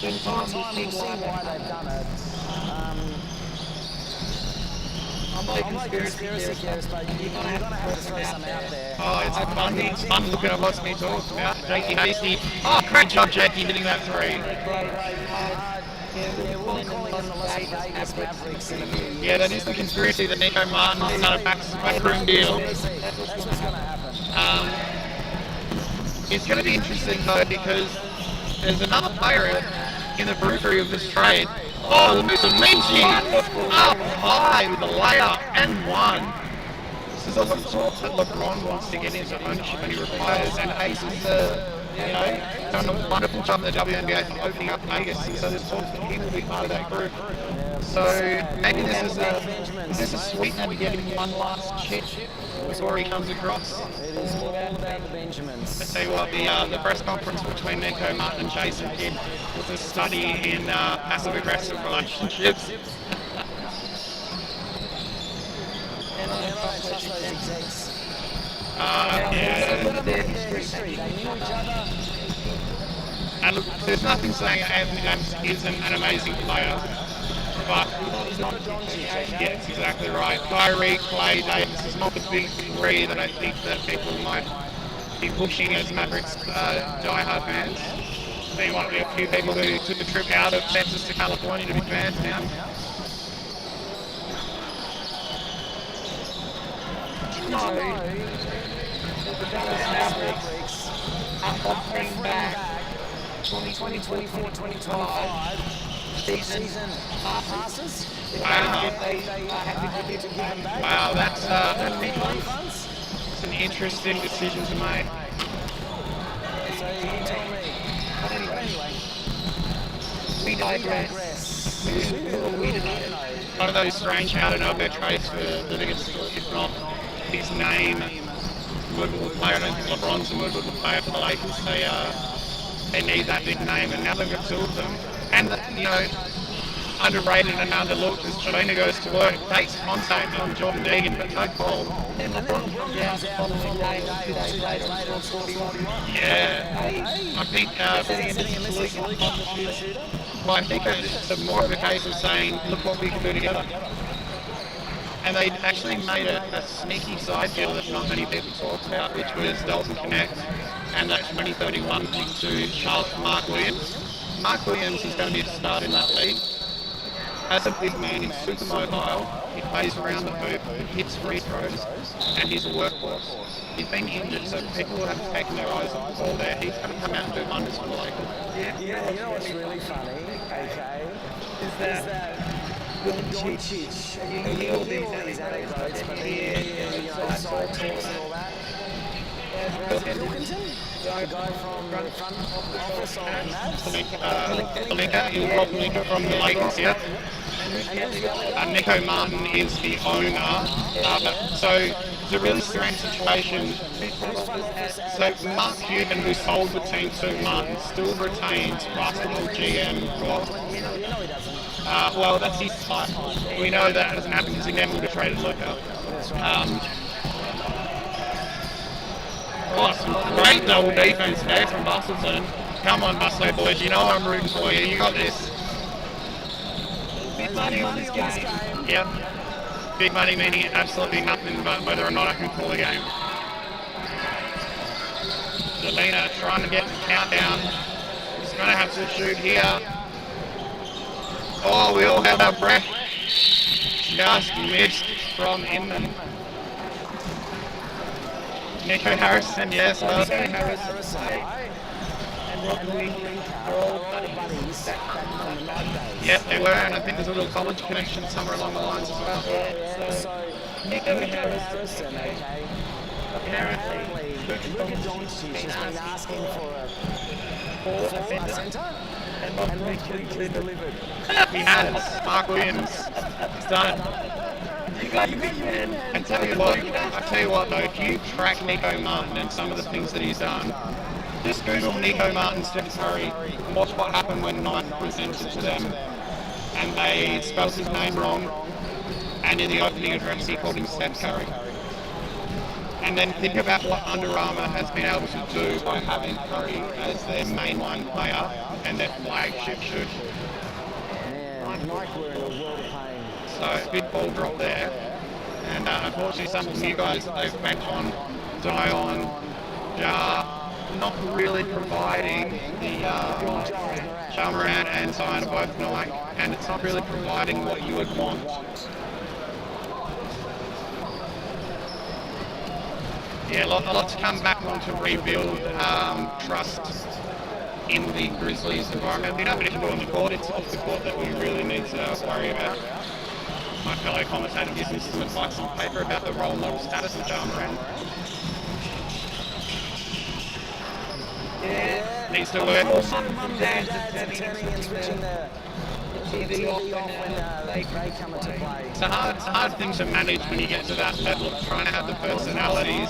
S3: Time will see why they've done it.
S2: I'm not a conspiracy theorist, but you're going to have to throw some out there.
S1: Oh, it's fun. It's fun looking at what's being talked about. Jakey Hasty. Oh, great job, Jakey, hitting that three.
S3: We'll call him the Las Vegas Mavericks in a few years.
S1: Yeah, that is the conspiracy that Nico Martin's not a backroom deal.
S3: That's what's going to happen.
S1: It's going to be interesting though because there's another player in the periphery of this trade. Oh, Musumeci up high with a layup and one. This is a lot of talk that LeBron wants to get into ownership and he requires, and Ace has done a wonderful job in the WNBA for opening up Vegas, and so there's talk that he will be part of that group. So maybe this is a sweetener to get him one last chip before he comes across.
S3: It is all about the Benjamins.
S1: I tell you what, the press conference between Nico Martin and Jason Kidd was a study in passive-aggressive relationships.
S3: And I don't trust those execs.
S1: Yeah.
S3: Look at their history. They knew each other.
S1: And look, there's nothing saying Anthony Davis isn't an amazing player, but
S3: He's not a Doncic, okay?
S1: yeah, it's exactly right. Kyrie, Clay, Davis is not the big three that I think that people might be pushing as Mavericks diehard fans. There might be a few people who took a trip out of Texas to California to be fans now.
S3: No. The Dallas Mavericks are offering back 2020, 24, 2025 season passes.
S1: Wow.
S3: They have to give them back.
S1: Wow, that's an interesting decision to make.
S3: So you tell me. Anyway,
S2: We digress.
S1: One of those strange out and over trades for the biggest, if not his name, Woodward player. I don't think LeBron's a Woodward player for the Lakers. They need that big name, and now they've got two of them. And underrated and underlooked as Chilena goes to work, takes contact on Jordan Deegan, but no call.
S2: And LeBron comes out the following day or 2 days later and scores 41.
S1: Yeah, I think. Well, I think it's more of a case of saying, look what we can do together. And they actually made a sneaky side deal that not many people talked about, which was Dalton Connect and that 2031 pick to Mark Williams. Mark Williams is going to be a start in that league. As a big man, he's super mobile, he plays around the hoop, he hits free throws, and he's a workhorse. He's been injured, so people have taken their eyes off the ball there. He's going to come out and do wonders for the Lakers.
S3: you know what's really funny, okay, is that Doncic, you hear all these anecdotes, but then side talks and all that. Pilkington, the guy from the front office of Mavs.
S1: Pelinka from the Lakers, yeah. Nico Martin is the owner. So it's a really strange situation. So Mark Cuban, who sold the team to Martin, still retains basketball GM role. Well, that's his type. We know that doesn't happen because he never would have traded Luka. Some great double defense there from Bustleton. Come on, Bustler boys, you know I'm rooting for you. You got this.
S2: Big money on this game.
S1: Yep. Big money meaning absolutely nothing but whether or not I can call the game. Jelena trying to get the countdown. He's going to have to shoot here. Oh, we all have our breath. Just missed from Inman. Nico Harrison, yes.
S3: And Rob Pelinka are all buddies back from the night days.
S1: Yep, they were, and I think there's a little college connection somewhere along the lines as well.
S3: So Nico Harrison, okay, apparently Luka Doncic has been asking for a centre, and Rob Pelinka delivered.
S1: He has. Mark Williams. He's done it. I tell you what though, if you track Nico Martin and some of the things that he's done, just Google Nico Martin, Steph Curry, and watch what happened when Nike presented to them and they spelled his name wrong, and in the opening address he called him Steph Curry. And then think about what Under Armour has been able to do by having Curry as their mainline player and their flagship shoe.
S3: Man, Nike were in a world of pain.
S1: So, big ball drop there. And unfortunately, some of the new guys that they've banked on, Dion, Jar, not really providing the Shalmaran and Zion are both Nike, and it's not really providing what you would want. Yeah, a lot to come back on to rebuild trust in the Grizzlies environment. We don't need to do on the court, it's off the court that we really need to worry about. My fellow commentator gives me some advice on paper about the role model status of Ja Morant.
S2: Yeah.
S1: Needs to work.
S2: Mum, Dad, turning and switching the TV off when they come into play.
S1: It's a hard thing to manage when you get to that level of trying to have the personalities.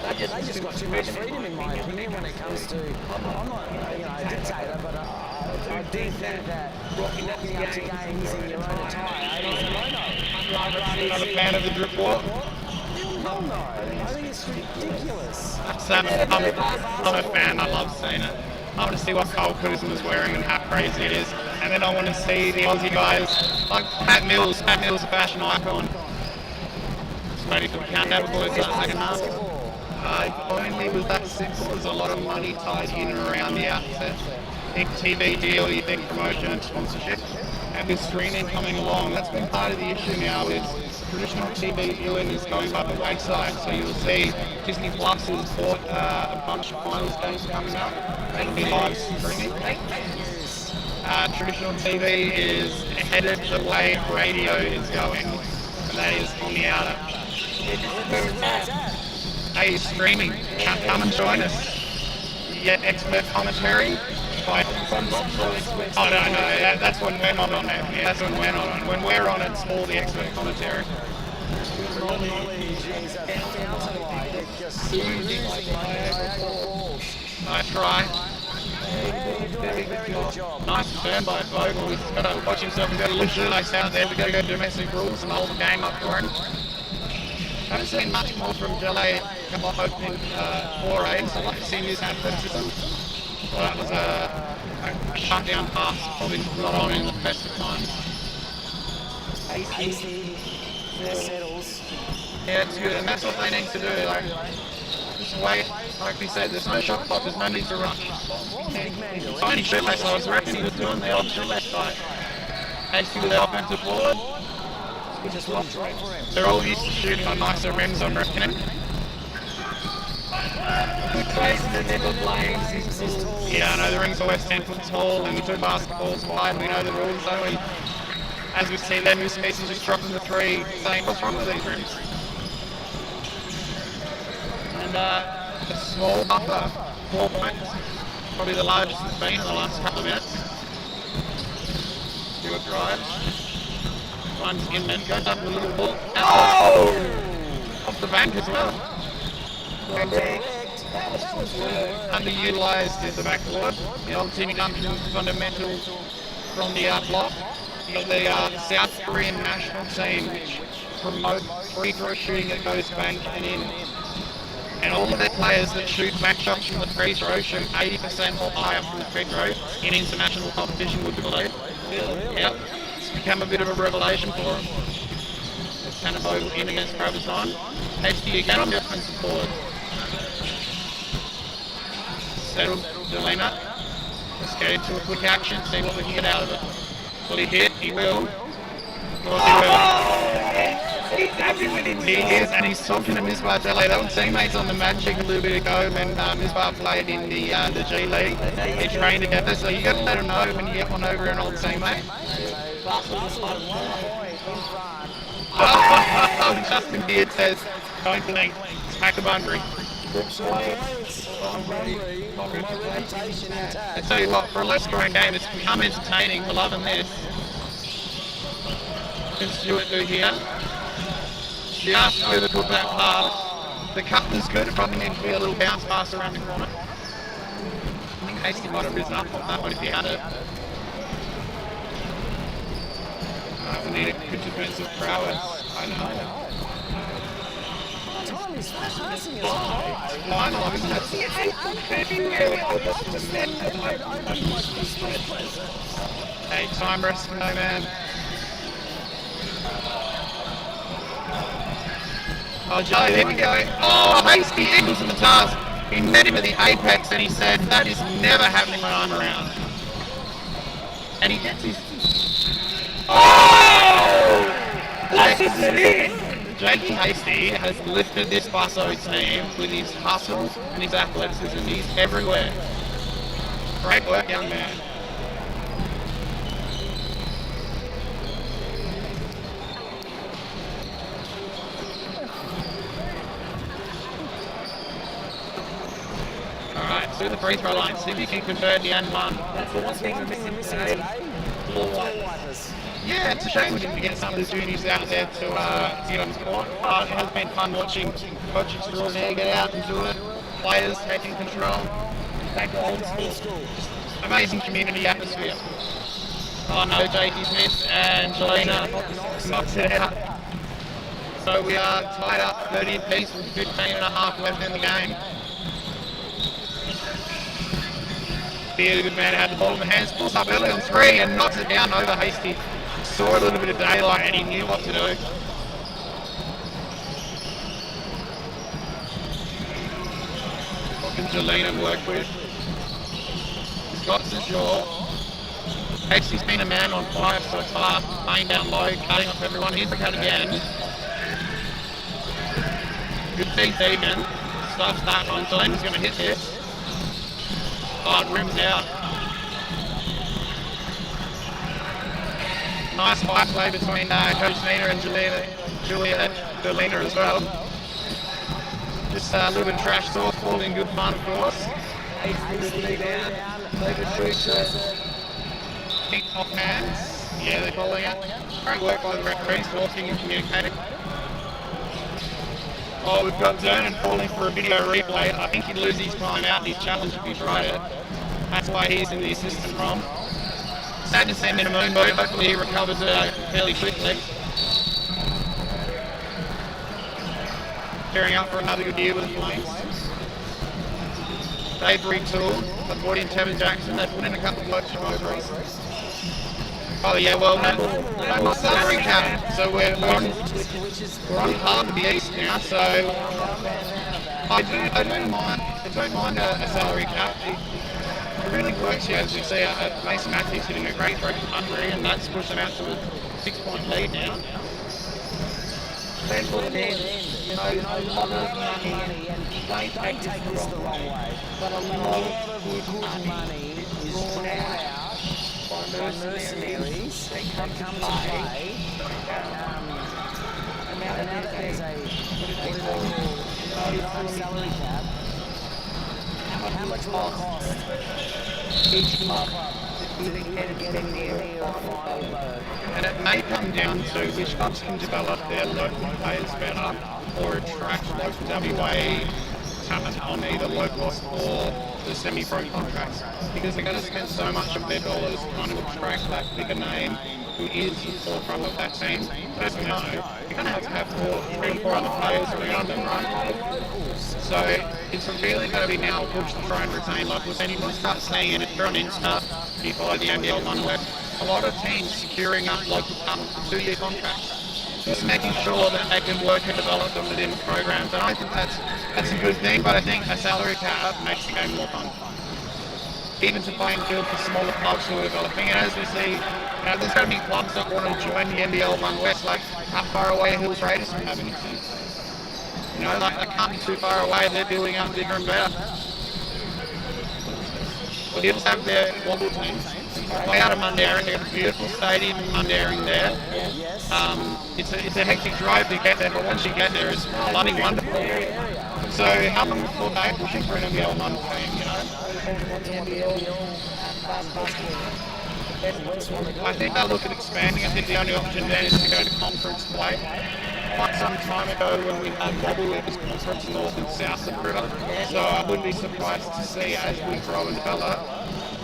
S3: They just got too much freedom, in my opinion, when it comes to. I'm not, a dictator, but I do think that rocking up to games in your own attire is a no-no.
S1: Not a fan of the drip walk.
S3: No, I think it's ridiculous.
S1: I'm a fan, I love seeing it. I want to see what Cole Kuzma's wearing and how crazy it is. And then I want to see the Aussie guys like Pat Mills. Pat Mills, a fashion icon. Just waiting for the countdown before we start the second half. Only with that simple, there's a lot of money tied in and around the outset. Think TV deal, you think promotion and sponsorship. And with streaming coming along, that's been part of the issue now is traditional TV viewing is going by the wayside. So you'll see Disney Plus has bought a bunch of finals games coming up. That'll be live streaming. Traditional TV is headed the way radio is going, and that is on the outer. Hey, streaming, come and join us. You get expert commentary. Oh no, that's when we're not on it. Yeah, that's when we're not on. When we're on, it's all the expert commentary. Nice try. Nice turn by Vogel. He's got to watch himself and go to loose shoelace out there. We've got to go domestic rules and hold the game up for him. Haven't seen much more from Delay come off opening forays. I'd like to see him use that criticism. Well, that was a shutdown pass, probably not on in the best of times.
S3: Settles.
S1: Yeah, it's good, and that's what they need to do. Like, just wait. Like we said, there's no shot clock, there's no need to rush. Tiny shoelace, I was reckon he was doing the old shoelace side. Hasty with the offensive forward. They're all used to shooting on nicer rims, I'm reckoning. Yeah, I know the rings are always 10 foot tall and the two basketballs wide. We know the rules though. And as we see them, Miss Mason just dropping the three, saying, what's wrong with these rims? And a small buffer, 4 points. Probably the largest it's been in the last couple of minutes. Do a drive. Finds Inman, goes up with a little ball. Oh! Off the bank as well. Underutilised is the backboard. The old Timmy Duncan fundamentals from the block. You got the South Korean national team which promote free throw shooting that goes bank and in. And all of their players that shoot back shots from the free throw shoot 80% or higher from the free throw in international competition, would you believe? Yep. It's become a bit of a revelation for them. Tanaboe in against Bravazon. Hasty again on the offensive board. Settled Delena. Let's get into a quick action, see what we can get out of it. Will he hit? He will. He is, and he's talking to Misbah Delay. They were teammates on the Magic a little bit ago when Misbah played in the G League. They trained together, so you got to let him know when you get one over an old teammate. Justin Beard says, going for me, smack the Bunbury. I tell you what, for a low scoring game, it's become entertaining. We're loving this. What can Stewart do here? She asked who to put that pass. The cut was good, it probably needs to be a little bounce pass around the corner. I think Hasty might have risen up on that one if he had it. We need a good defensive prowess. I know. Hey, time rest, no man. Oh, Joe, there we go. Oh, Hasty angles in the task. He met him at the apex and he said, that is never happening when I'm around. And he gets his... Oh! Jakey Hasty has lifted this Busso team with his hustle and his athleticism. He's everywhere. Great work, young man. Alright, to the free throw line. See if you can convert the end one.
S2: That's the one thing we're missing today. Floor wipers.
S1: Yeah, it's a shame we didn't get some of the juniors out there to get on the court. But it has been fun watching Coach Extraordinaire get out and do it. Players taking control.
S2: Back to old school.
S1: Amazing community atmosphere. Oh no, Jakey's missed and Jelena knocks it out. So we are tied up 30 apiece with 15 and a half left in the game. The good man had the ball in the hands, pulls up early on three and knocks it down over Hasty. Saw a little bit of daylight and he knew what to do. What can Jelena work with? Scott's ashore. Hasty's been a man on fire so far, laying down low, cutting off everyone. Here's the cut again. Good feed, Deegan. Stuffs that one. Jelena's going to hit this. Oh, it rims out. Nice high play between Coach Nina and Jelena as well. Just a little bit of trash talk, all in good fun, of course. Kick off hands. Yeah, they're calling it. Great work by the referees, talking and communicating. Oh, we've got Dernan falling for a video replay. I think he'd lose his time out in his challenge if he tried it. That's why he's in the assistant ROM. Sad to see him in a moon boot. Hopefully he recovers fairly quickly. Gearing up for another good year with the Flames. They've retooled. They brought in Tevin Jackson. They put in a couple of blokes from overseas. Oh yeah, well, no more salary cap. So we're on par with the East now. So I don't mind a salary cap. It really works here. As you see, Mason Matthews hitting a great throw from Hungary, and that's pushed them out to a 6-point lead now.
S2: Then put it in, a lot of money, and don't take this the wrong way, but a lot of good money is drawn out by mercenaries that come to play. And now that there's a salary cap, how much will it cost each month to getting there?
S1: And it may come down to which clubs can develop their local players better or attract local WA talent on either locals or the semi-pro contracts. Because they're going to spend so much of their dollars trying to attract that bigger name who is the forefront of that team. But as we know, you're going to have 3 or 4 other players around them, right? So it's really going to be now a push to try and retain locals. And you want to start seeing it if you're on Insta, you follow the NBL One Web, a lot of teams securing up local talent for 2-year contracts, just making sure that they can work and develop them within the programs. And I think that's a good thing, but I think a salary cap makes the game more fun. Even to playing field for smaller clubs who are developing. And as we see, there's going to be clubs that want to join the NBL One West, like how far away Hills Raiders from having a team. They can't be too far away, they're building up bigger and better. But Hills have their wobble teams. Way out of Mundaring, they've got a beautiful stadium in Mundaring there. It's a hectic drive to get there, but once you get there, it's bloody wonderful. So how long before they're pushing for an NBL One team, I think they'll look at expanding. I think the only option then is to go to conference play. Quite some time ago when we had Wobble, it was conference north and south of the river. So I wouldn't be surprised to see as we grow and develop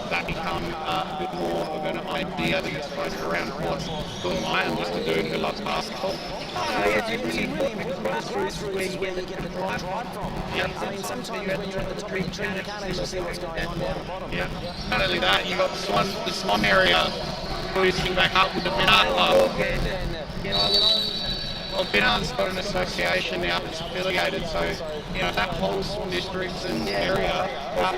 S1: that become a bit more of an idea that gets floated around courts. Who am I? I'm just a dude who loves basketball.
S2: It's really important because grassroots is where you get the drive from. I mean, sometimes when you're at the street train, you can't actually see what's going on down the bottom.
S1: Yeah. Not only that, you've got the Swan area boosting back up with the mid-art club. Well, Binard's got an association now that's affiliated, so that whole Swan Districts and area, out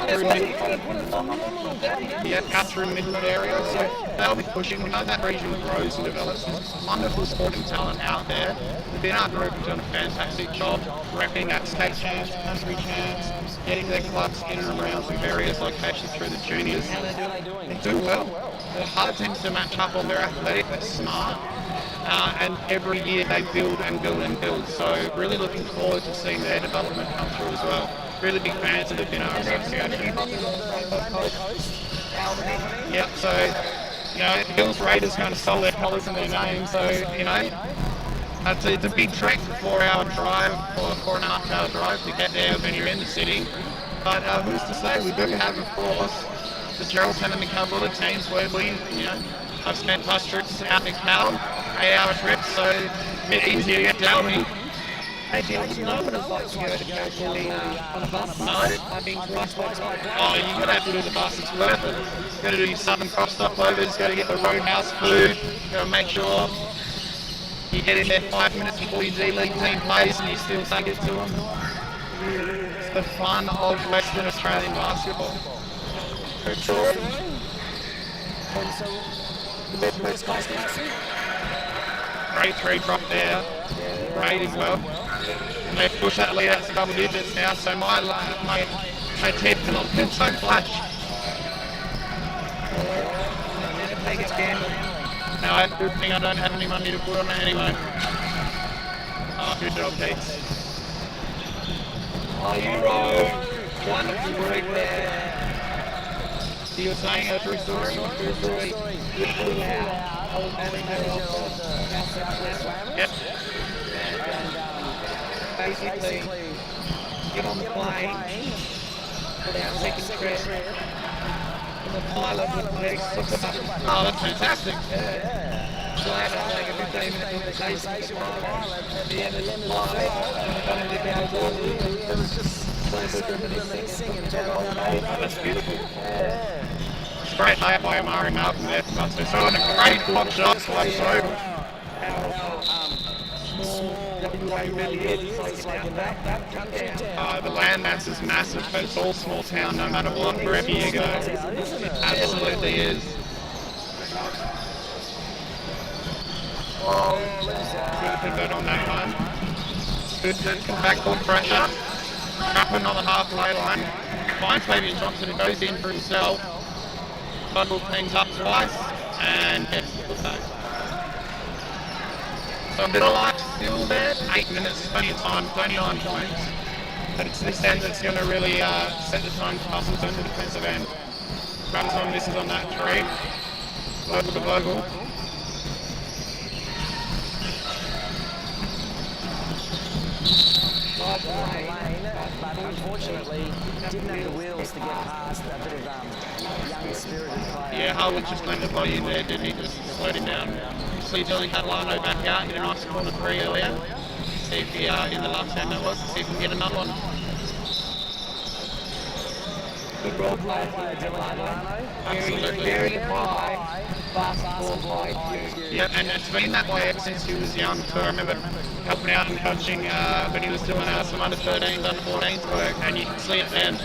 S1: through Midland area, so they'll be pushing. We know that region grows and develops. There's wonderful sporting talent out there. The Binard group have done a fantastic job repping at state champs, country champs, getting their clubs in and around some various locations through the juniors. They do well. They're hard teams to match up on. They're athletic, they're smart. And every year they build and build and build. So really looking forward to seeing their development come through as well. Really big fans of the Binard Association. Yep, so, the Hills Raiders kind of stole their colours and their name, so, it's a big trek, 4-hour drive, or 4.5-hour drive to get there when you're in the city. But who's to say, we do have, of course, the Geraldton and the Kalgoorlie teams where we, I've spent bus trips out to Cal, 8-hour trips, so a bit easier to get down me.
S2: Hey, do you know what it's like to go to Kalgoorlie on a bus?
S1: No.
S2: I've been twice by time.
S1: Oh, you're going to have to do the bus, it's worth it. You've got to do your Southern Cross stopovers, got to get the Roadhouse food, got to make sure you get in there 5 minutes before your D-League team plays and you still take it to them. It's the fun of Western Australian basketball.
S3: And so, the West Coast Classic.
S1: Great 3 drop there. Great as well. And they've pushed that lead out to double digits now, so my tip cannot feel so flash.
S2: Take it again.
S1: Now I have a good thing I don't have any money to put on it anyway. Oh, good job, Pete.
S2: Oh, you roll. Wonderful work there.
S1: You were saying a true story?
S2: True story. Beautiful now.
S1: Yep.
S2: Basically, get on the plane, put our second trip, and the pilot would let us look at it.
S1: Oh, that's fantastic.
S2: So I had to take a 15-minute conversation with the pilot at the end of the flight, and we got into Kalgoorlie, and it was just so good singing.
S1: That's beautiful. It's great layout by Amari Malcolm there from us. So on a great block shot, like so. The landmass is massive, but it's all small town no matter what, wherever you go. It absolutely is. Good convert on that one. Good backcourt pressure. Trapping on the halfway line. Finds Fabian Johnson, who goes in for himself. Bundle cleans up twice and gets the putback. So a bit of life still there. 8 minutes, plenty of time, 29 points. But it's this end that's going to really set the time for us in terms of defensive end. Ramson misses on that three. Vogel to Vogel.
S3: But unfortunately, didn't have the wheels to get past a bit of young spirited player.
S1: Yeah, Harwood just claimed the volume there, didn't he? Just slowed him down. See Johnny Catalano back out, hit a nice corner 3 earlier. See if he, in the last game that was, see if we can get another one.
S2: Good role player, Catalano.
S1: Absolutely.
S2: Very high basketball IQ.
S1: Yeah, and it's been that way ever since he was young too. I remember helping out and coaching when he was doing some under 13s, under 14s work, and you can see it then.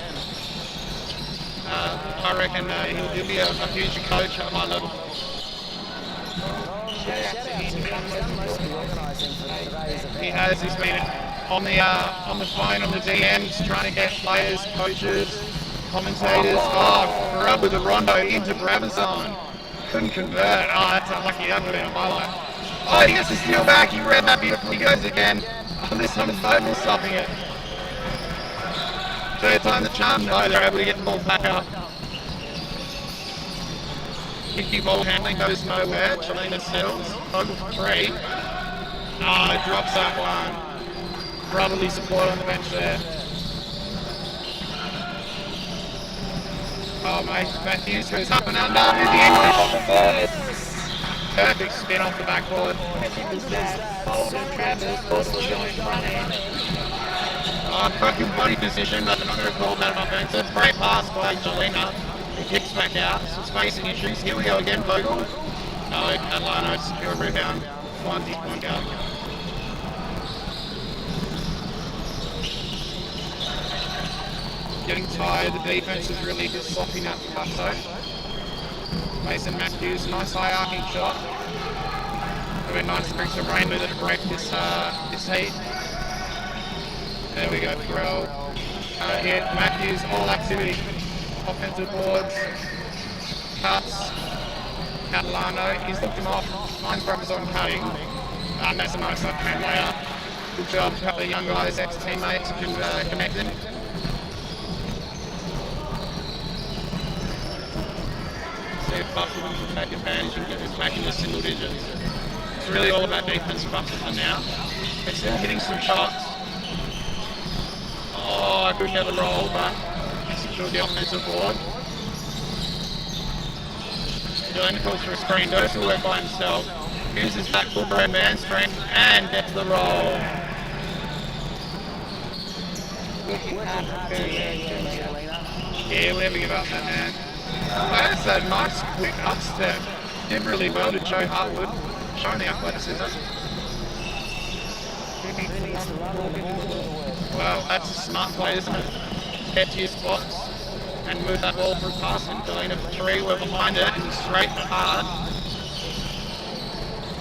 S1: I reckon he'll be a future coach at my level. He has. He's been on the phone, on the DMs, trying to get players, coaches, commentators. Oh, rub with the rondo into Brabazon. Couldn't convert. Oh, that's unlucky. That would have been a highlight. Oh, he gets the steal back. He read that beautifully. He goes again. Oh, this time it's Vogel stopping it. Third time the charm. No, they're able to get the ball back up. Kicky ball handling goes nowhere. Chelina steals. Vogel for 3. Oh, drops that one. Brotherly support on the bench there. Oh, mate, Matthews goes up and under with the English. Perfect spin off the backboard. Oh, broken body position, but they're not going to call that an offensive. Great pass by Jelena. He kicks back out. Some spacing issues. Here we go again, Vogel. No, Catalano, secure rebound. Finds his point guard. getting tired. The defense is really just softening up the Busso. Mason Matthews, nice high arcing shot. Very nice to bring some rain with it to break this heat. There we go, Pharrell. Hit Matthews, all activity. Offensive boards, cuts. Catalano, he's looked him off. Mine's brothers on cutting. And that's a nice left-hand layout. Good job to have the young guys, ex-teammates, who can connect in. See if Buffalo can take advantage and get this back into single digits. It's really all about defense for Buffalo now. They're still hitting some shots. Oh, I could never roll, but secured the offensive board. Dylan calls for a screen, goes to work by himself. Uses that full bro man strength and gets the roll. Yeah, we'll never give up that man. That's a nice quick upstep. Did really well to Joe Hartwood, showing the athleticism. Well, that's a smart play, isn't it? Get to your spots and move that ball through past him. Delina for three, we're behind it and straight and hard.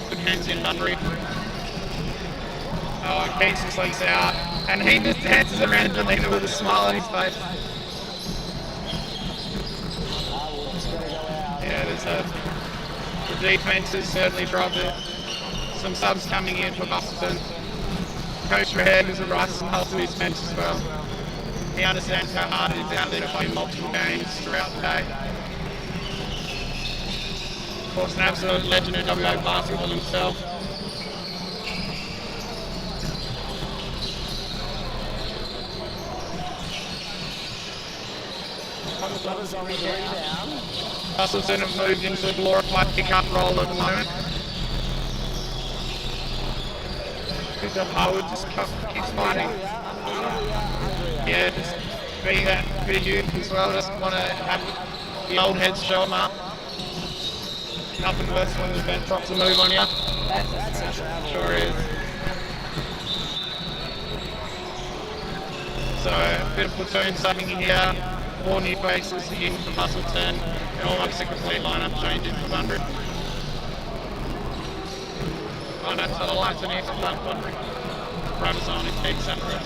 S1: Good hands in Bunbury. Oh, keeps his legs out. And he just dances around Delina with a smile on his face. Yeah, the defense has certainly dropped it. Some subs coming in for Boston. Coach Red is a right smile to his bench as well. He understands how hard it is out there to play multiple games throughout the day. Of course, an absolute legend in WA basketball himself. Russellson have moved into a glorified pick-up role at the moment. Good job, Howard just keeps fighting. Yeah, just being that bit of youth as well, doesn't want to have the old heads show him up. Nothing worse when the bench drops a move on you. Sure is. So, a bit of platoon subbing here. 4 new faces in for Musselton, and almost a complete lineup change in for Bunbury. Lineup to the lights and east of Bunbury. Runners on his deep centre.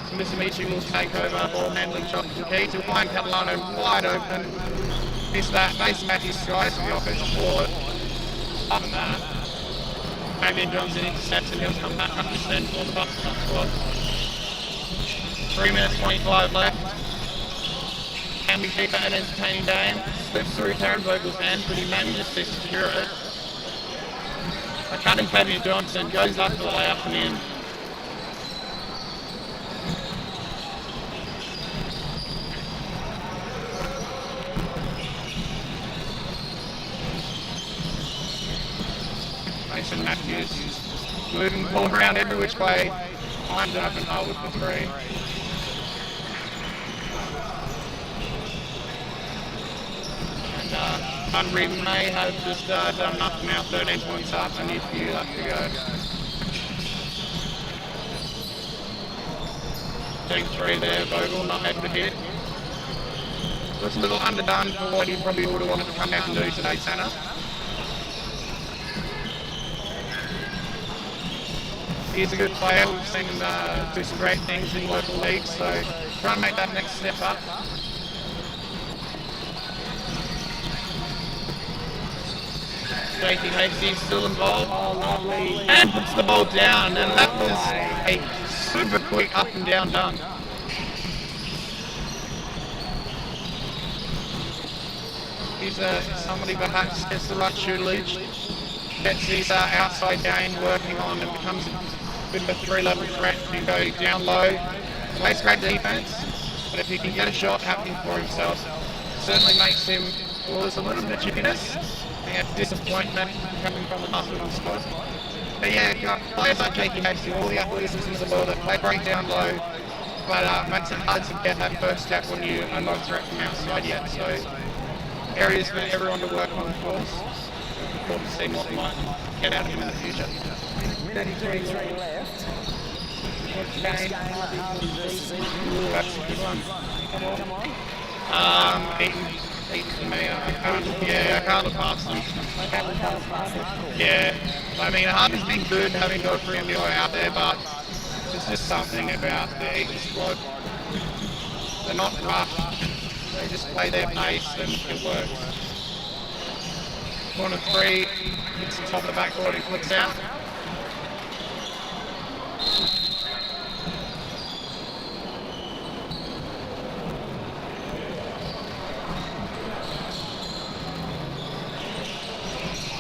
S1: So Mitsubishi will take over, ball handling shot to key to find Catalano wide open. Missed that, Mason Matthews skies for the offensive board. Other than that, Fabian Johnson intercepts and he'll come back up to send for the Bucks squad. 3 minutes 25 left. Can we keep an entertaining game? Slips through Taryn Vogel's hand, but he manages to secure it. A cutting Fabian Johnson goes up to the layup and in. Mason Matthews moving the ball around every which way. Finds it open Harwood for three. Bunbury may have just done enough now, 13 points up, and a few left to go. Take 3 there, Vogel not able to hit. Looks a little underdone for what he probably would have wanted to come out and do today, Santa. He's a good player, we've seen him do some great things in local leagues, so trying to make that next step up. Jakey Hasty still involved.
S2: Oh, lovely.
S1: And puts the ball down, and that was a super quick up and down dunk. He's somebody perhaps gets the right tutelage, gets his outside game working on and becomes a bit of a 3-level threat. He can go down low, plays great defense, but if he can get a shot happening for himself, certainly makes him, well, there's a little bit of chippiness. Disappointment coming from the Musselman squad. But yeah, players like Jakey Hasty, all the athleticism in the world, that play break down low, but makes it hard to get that first step when you are not a threat from outside yet. So areas for everyone to work on, of course. Important to see what we might get out of him in the future.
S3: Minute 33 left. Next game, Harvey versus Eton.
S1: That's a good one.
S3: Come on.
S1: Eaton for me. I can't look past them. Yeah. I mean, Harvey's been good having got Premier out there, but there's just something about the Eton squad. They're not rushed. They just play their pace and it works. Corner 3, hits the top of the backboard and flicks out.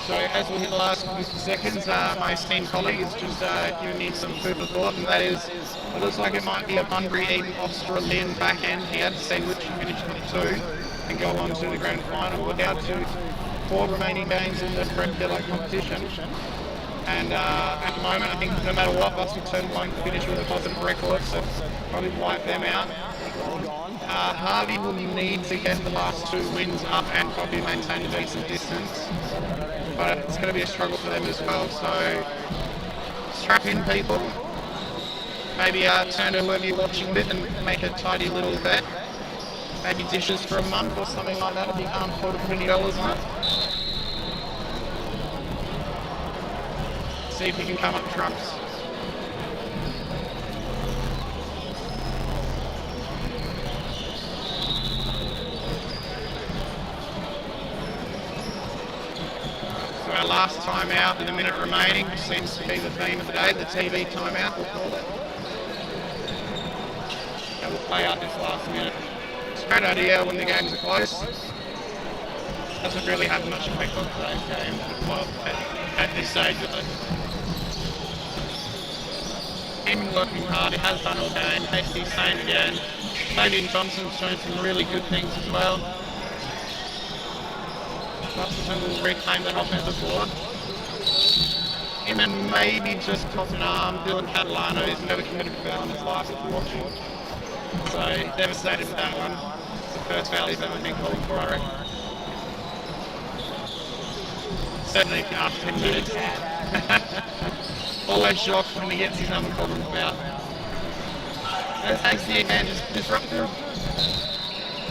S1: So as we hit the last 50 seconds, my esteemed colleague has just given me some food for thought, and that is, it looks like it might be a Bunbury Eton Australian back end here to see which finish 22 and go on to the grand final. We're down to 4 remaining games in the regular competition. And at the moment, I think no matter what, Boston won't finish with a positive record, so probably wipe them out. Harvey will need to get the last 2 wins up and probably maintain a decent distance. But it's going to be a struggle for them as well, so strap in, people. Maybe turn to whoever you're watching with and make a tidy little bet. Maybe dishes for a month or something like that if you can't afford $20 on it. See if you can come up trumps. So our last time out with a minute remaining seems to be the theme of the day, the TV timeout we'll call it. And we'll play out this last minute. It's a great idea when the games are close. Doesn't really have much effect on today's game, well, at this stage of it. Been working hard, it has done all game. Hasty saying again. Fabian Johnson's shown some really good things as well. Boston will reclaim that offensive board. Him and maybe just Tottenham, Dylan Catalano, who's never committed a foul in his life if you're watching. So devastated with that one. It's the first foul he's ever been called for, I reckon. Certainly after 10 minutes. Always shocked when he gets his number called on the foul. And Hasty again, just disruptive.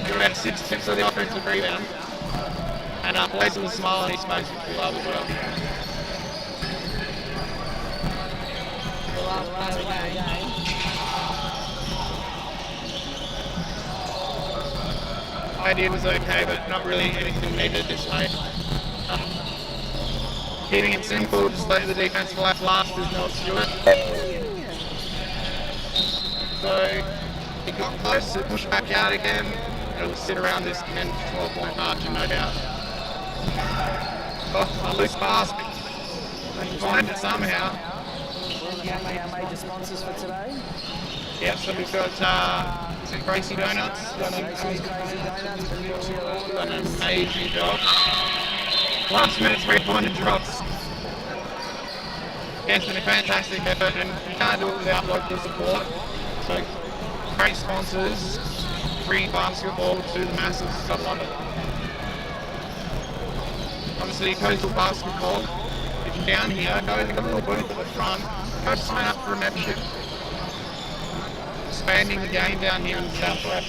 S1: Got about 6 tips of the offensive rebound. And plays with a smile on his face, which we love as well.
S2: The last play of the game.
S1: Idea was okay, but not really anything needed this late. Keeping it simple, just let the defense left last is Noel Stewart. So he got close to push back out again. It'll sit around this 10 to 12 point margin, no doubt. Oh, a loose pass. They can find it somehow.
S3: Our major sponsors for today.
S1: Yeah, so we've got Crazy Donuts. Done an amazing job. Last minute 3-pointer drops. Against a fantastic effort, and you can't do it without local support. So great sponsors, free basketball to the masses. I love it. Obviously, Coastal Basketball, if you're down here, go to the little booth at the front, go sign up for a membership. Expanding the game down here in the southwest.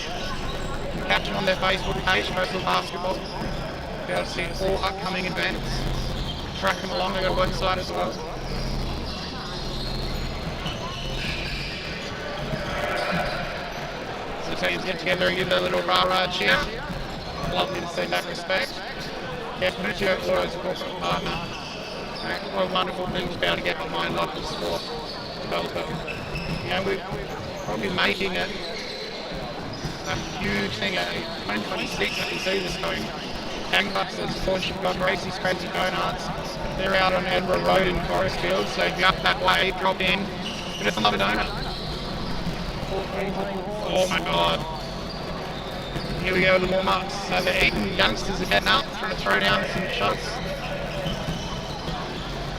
S1: Catch it on their Facebook page, Coastal Basketball. You'll be able to see all upcoming events. Track them along, they've got a website as well. So teams get together and give their little rah-rah cheer. Lovely to see that respect. Yeah, Panuccio Auto's a corporate partner. What a wonderful thing to be able to get behind local sport developer. You know, we're probably making it a huge thing. 2026, I can see this going gangbusters. Of course, you've got Racy Crazy Donuts. They're out on Edinburgh Road in Forest Field, so if you're up that way, drop in. But it's another donut. Oh my god. Here we go with the warm-ups. So the Eton youngsters are getting up, trying to throw down some shots.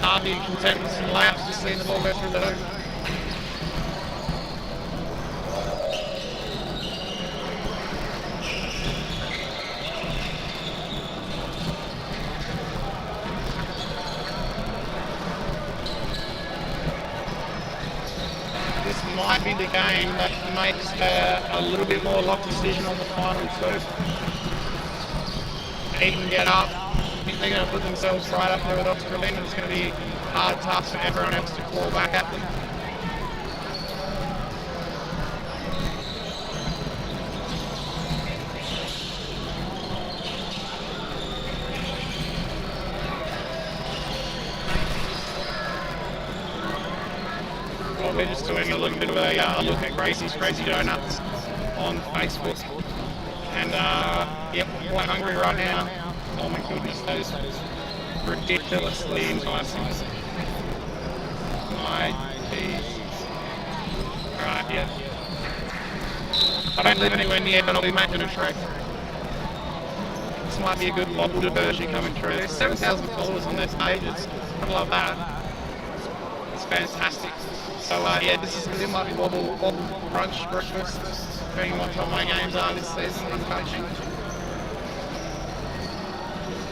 S1: Harvey content with some layups, just seeing the ball go through the hoop. This might be the game that makes a little bit more locked decision on the final two. Even get up. I think they're going to put themselves right up there with Oxford, and it's going to be a hard task for everyone else to claw back at them. Well, we're just doing a little bit of a look at Gracie's Crazy Donuts on Facebook. And yep, quite hungry right now. Oh my goodness, that is ridiculously enticing. My geez. Alright, yeah. I don't live anywhere near, but I'll be making a trek. This might be a good local diversion coming through. There's 7,000 followers on this page. I love that. It's fantastic. So yeah, this is it might be wobble brunch, breakfast, depending on what time my games are this season I'm coaching.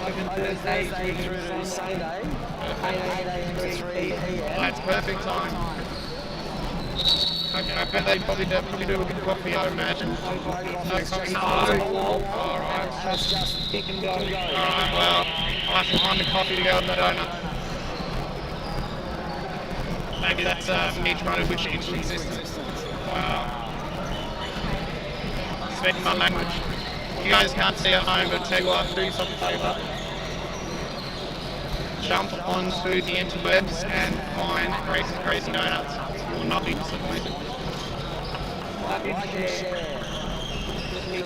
S2: Open Thursday through to Sunday, 8 a.m. to 3 p.m.
S1: That's perfect time. Okay, I bet they probably do a good coffee, I imagine. No coffee. Alright.
S2: Just pick and go.
S1: Alright, well, I'll have to find the coffee to go with the donut. Maybe that's me trying to wish it into existence. Wow. Speaking my language. You guys can't see at home, but tell you what, do yourself a favour. Jump onto the interwebs and find Gracie's Crazy Donuts. You will not be disappointed.
S2: Like and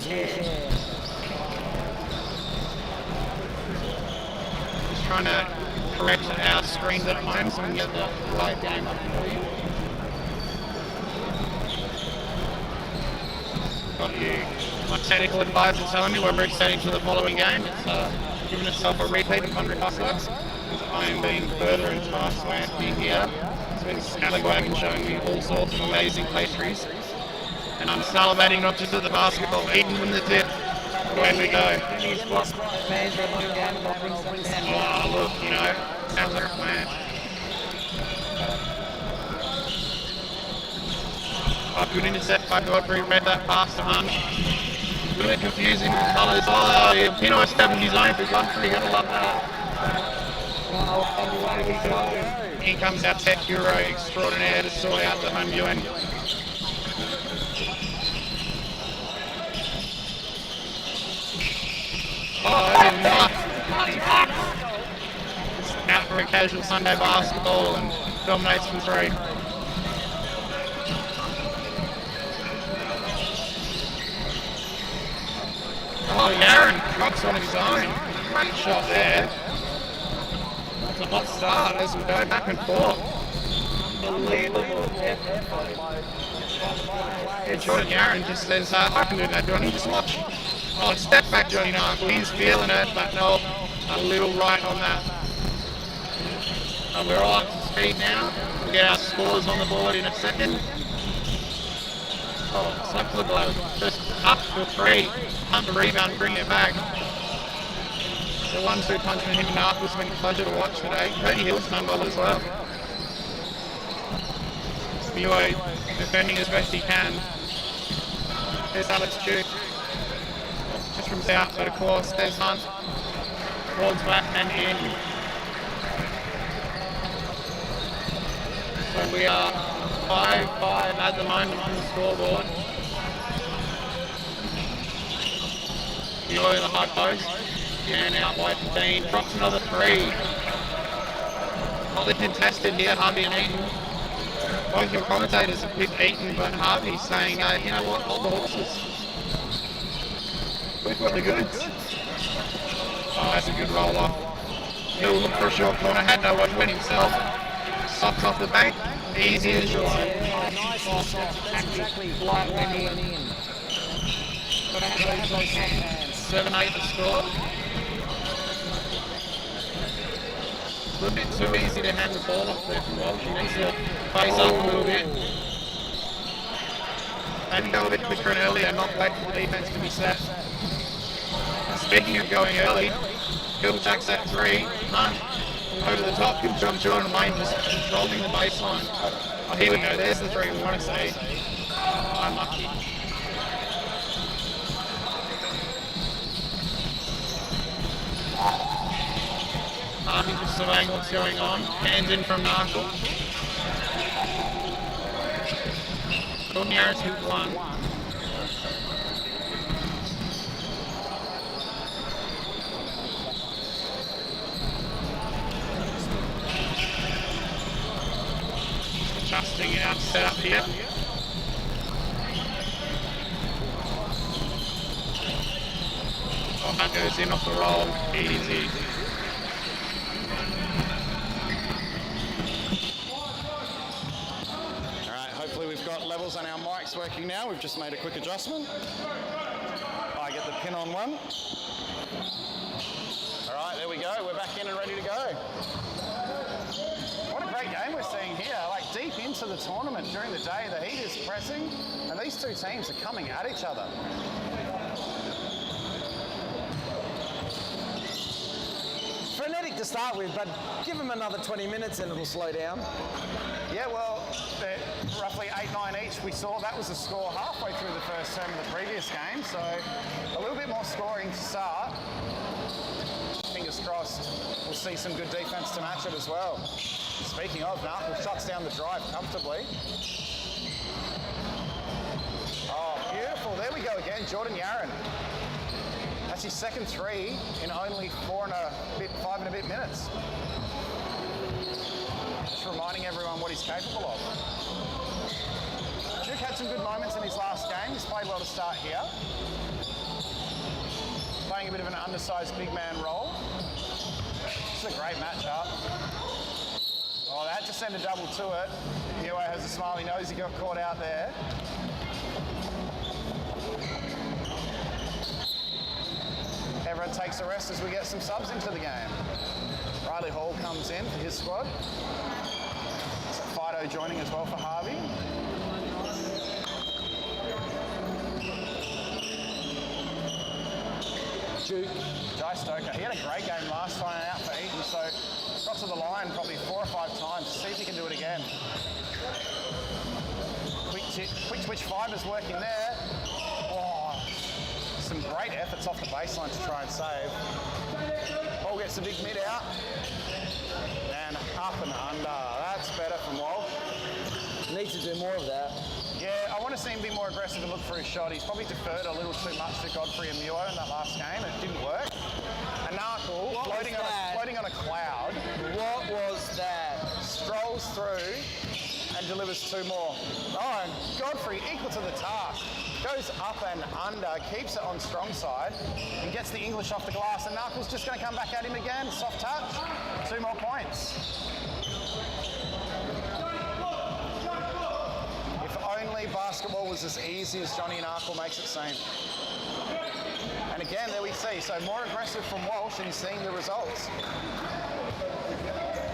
S2: share.
S1: Just trying to correct our screens at home so we can get the live game up for you. Got you. My technical advisor telling me we're resetting to the following game. It's given itself a repeat of 100 bucks. I am being further enticed by Anthony here. He's been scallywag and showing me all sorts of amazing pastries. And I'm salivating not just at the basketball, eating from the tip. Away we go. Oh, look, you know, sounds like a plan. Good intercept by Godfrey, read that pass to Hunt. Really confusing with colours. Oh, yeah, Pino established his own for Godfrey, gotta love that. In comes our tech hero extraordinaire to sort out the home viewing. Oh, nice. Out for a casual Sunday basketball and dominates from three. Oh, Yaron drops on his own. Great shot there. It's a hot start as we go back and forth. Unbelievable. Yeah, Jordan Yaron just says, I can do that, Johnny, just watch. Oh, step back, Johnny Knight. He's feeling it, but no, a little right on that. And we're all up to speed now. We'll get our scores on the board in a second. Oh, slap to the glove. Just up for three. Hunt the rebound, bring it back. The 1-2 punch from him and Marcus has been a pleasure to watch today. Cody Hill's done well as well. Buoy defending as best he can. There's Alex Duke. Just from south, but of course, there's Hunt. Towards back and in. So we are 5-5 at the moment on the scoreboard. Buoy the high post. And out wide for Dean. Drops another three. Hotly contested here, Harvey and Eaton. Both your commentators have picked Eaton, but Harvey's saying, you know what, hold the horses. We've got the goods. Oh, that's a good roll off. He'll look for a short corner, had no one win himself. Socks off the bank, easy as short.
S3: Nice. Exactly what went in.
S1: 7-8 to score. A little bit too easy to hand the ball off there from Walsh. He needs to face up a little bit. Maybe go a bit quicker and earlier, not wait for the defense to be set. Speaking of going early, Bill jacks that three. Hunt Over the top, good jump shot, and Wayne just controlling the baseline. Oh, here we go, there's the three we want to see. Oh, unlucky. Harvey just surveying what's going on. Hands in from Marshall. Jordan Harris hit one. Adjusting out set up here. Oh, that goes in off the roll. Easy.
S4: Hopefully we've got levels on our mics working now. We've just made a quick adjustment. I get the pin on one. All right, there we go. We're back in and ready to go. What a great game we're seeing here. Like deep into the tournament during the day, the heat is pressing and these two teams are coming at each other.
S3: Frenetic to start with, but give them another 20 minutes and it'll slow down.
S4: Yeah, well, they're roughly 8-9 each. We saw that was the score halfway through the first term of the previous game, so a little bit more scoring to start. Fingers crossed, we'll see some good defense to match it as well. Speaking of, Narkle shuts down the drive comfortably. Oh, beautiful. There we go again, Jordan Yarran. That's his second three in only 5 and a bit minutes. Just reminding everyone what he's capable of. Duke had some good moments in his last game. He's played well to start here. Playing a bit of an undersized big man role. This is a great matchup. Oh, they had to send a double to it. Muo has a smiley nose. He got caught out there. Everyone takes a rest as we get some subs into the game. Riley Hall comes in for his squad. Fido joining as well for Harvey.
S3: Duke.
S4: Jai Stoker, he had a great game last time out for Eton, so got to the line probably 4 or 5 times. See if he can do it again. Quick twitch fibers working there. Oh, some great efforts off the baseline to try and save. Ball gets the big mid out. And up and under. That's better from Walt.
S3: Needs to do more of that.
S4: Yeah, I want to see him be more aggressive and look for his shot. He's probably deferred a little too much to Godfrey and Muo in that last game. It didn't work. And Narkle, floating on a cloud.
S3: What was that?
S4: Strolls through and delivers 2 more. Oh, and Godfrey, equal to the task. Goes up and under, keeps it on strong side, and gets the English off the glass. And Narkle's just going to come back at him again. Soft touch. 2 more points. Only basketball was as easy as Johnny Narkle makes it seem. And again, there we see, so more aggressive from Walsh and he's seeing the results.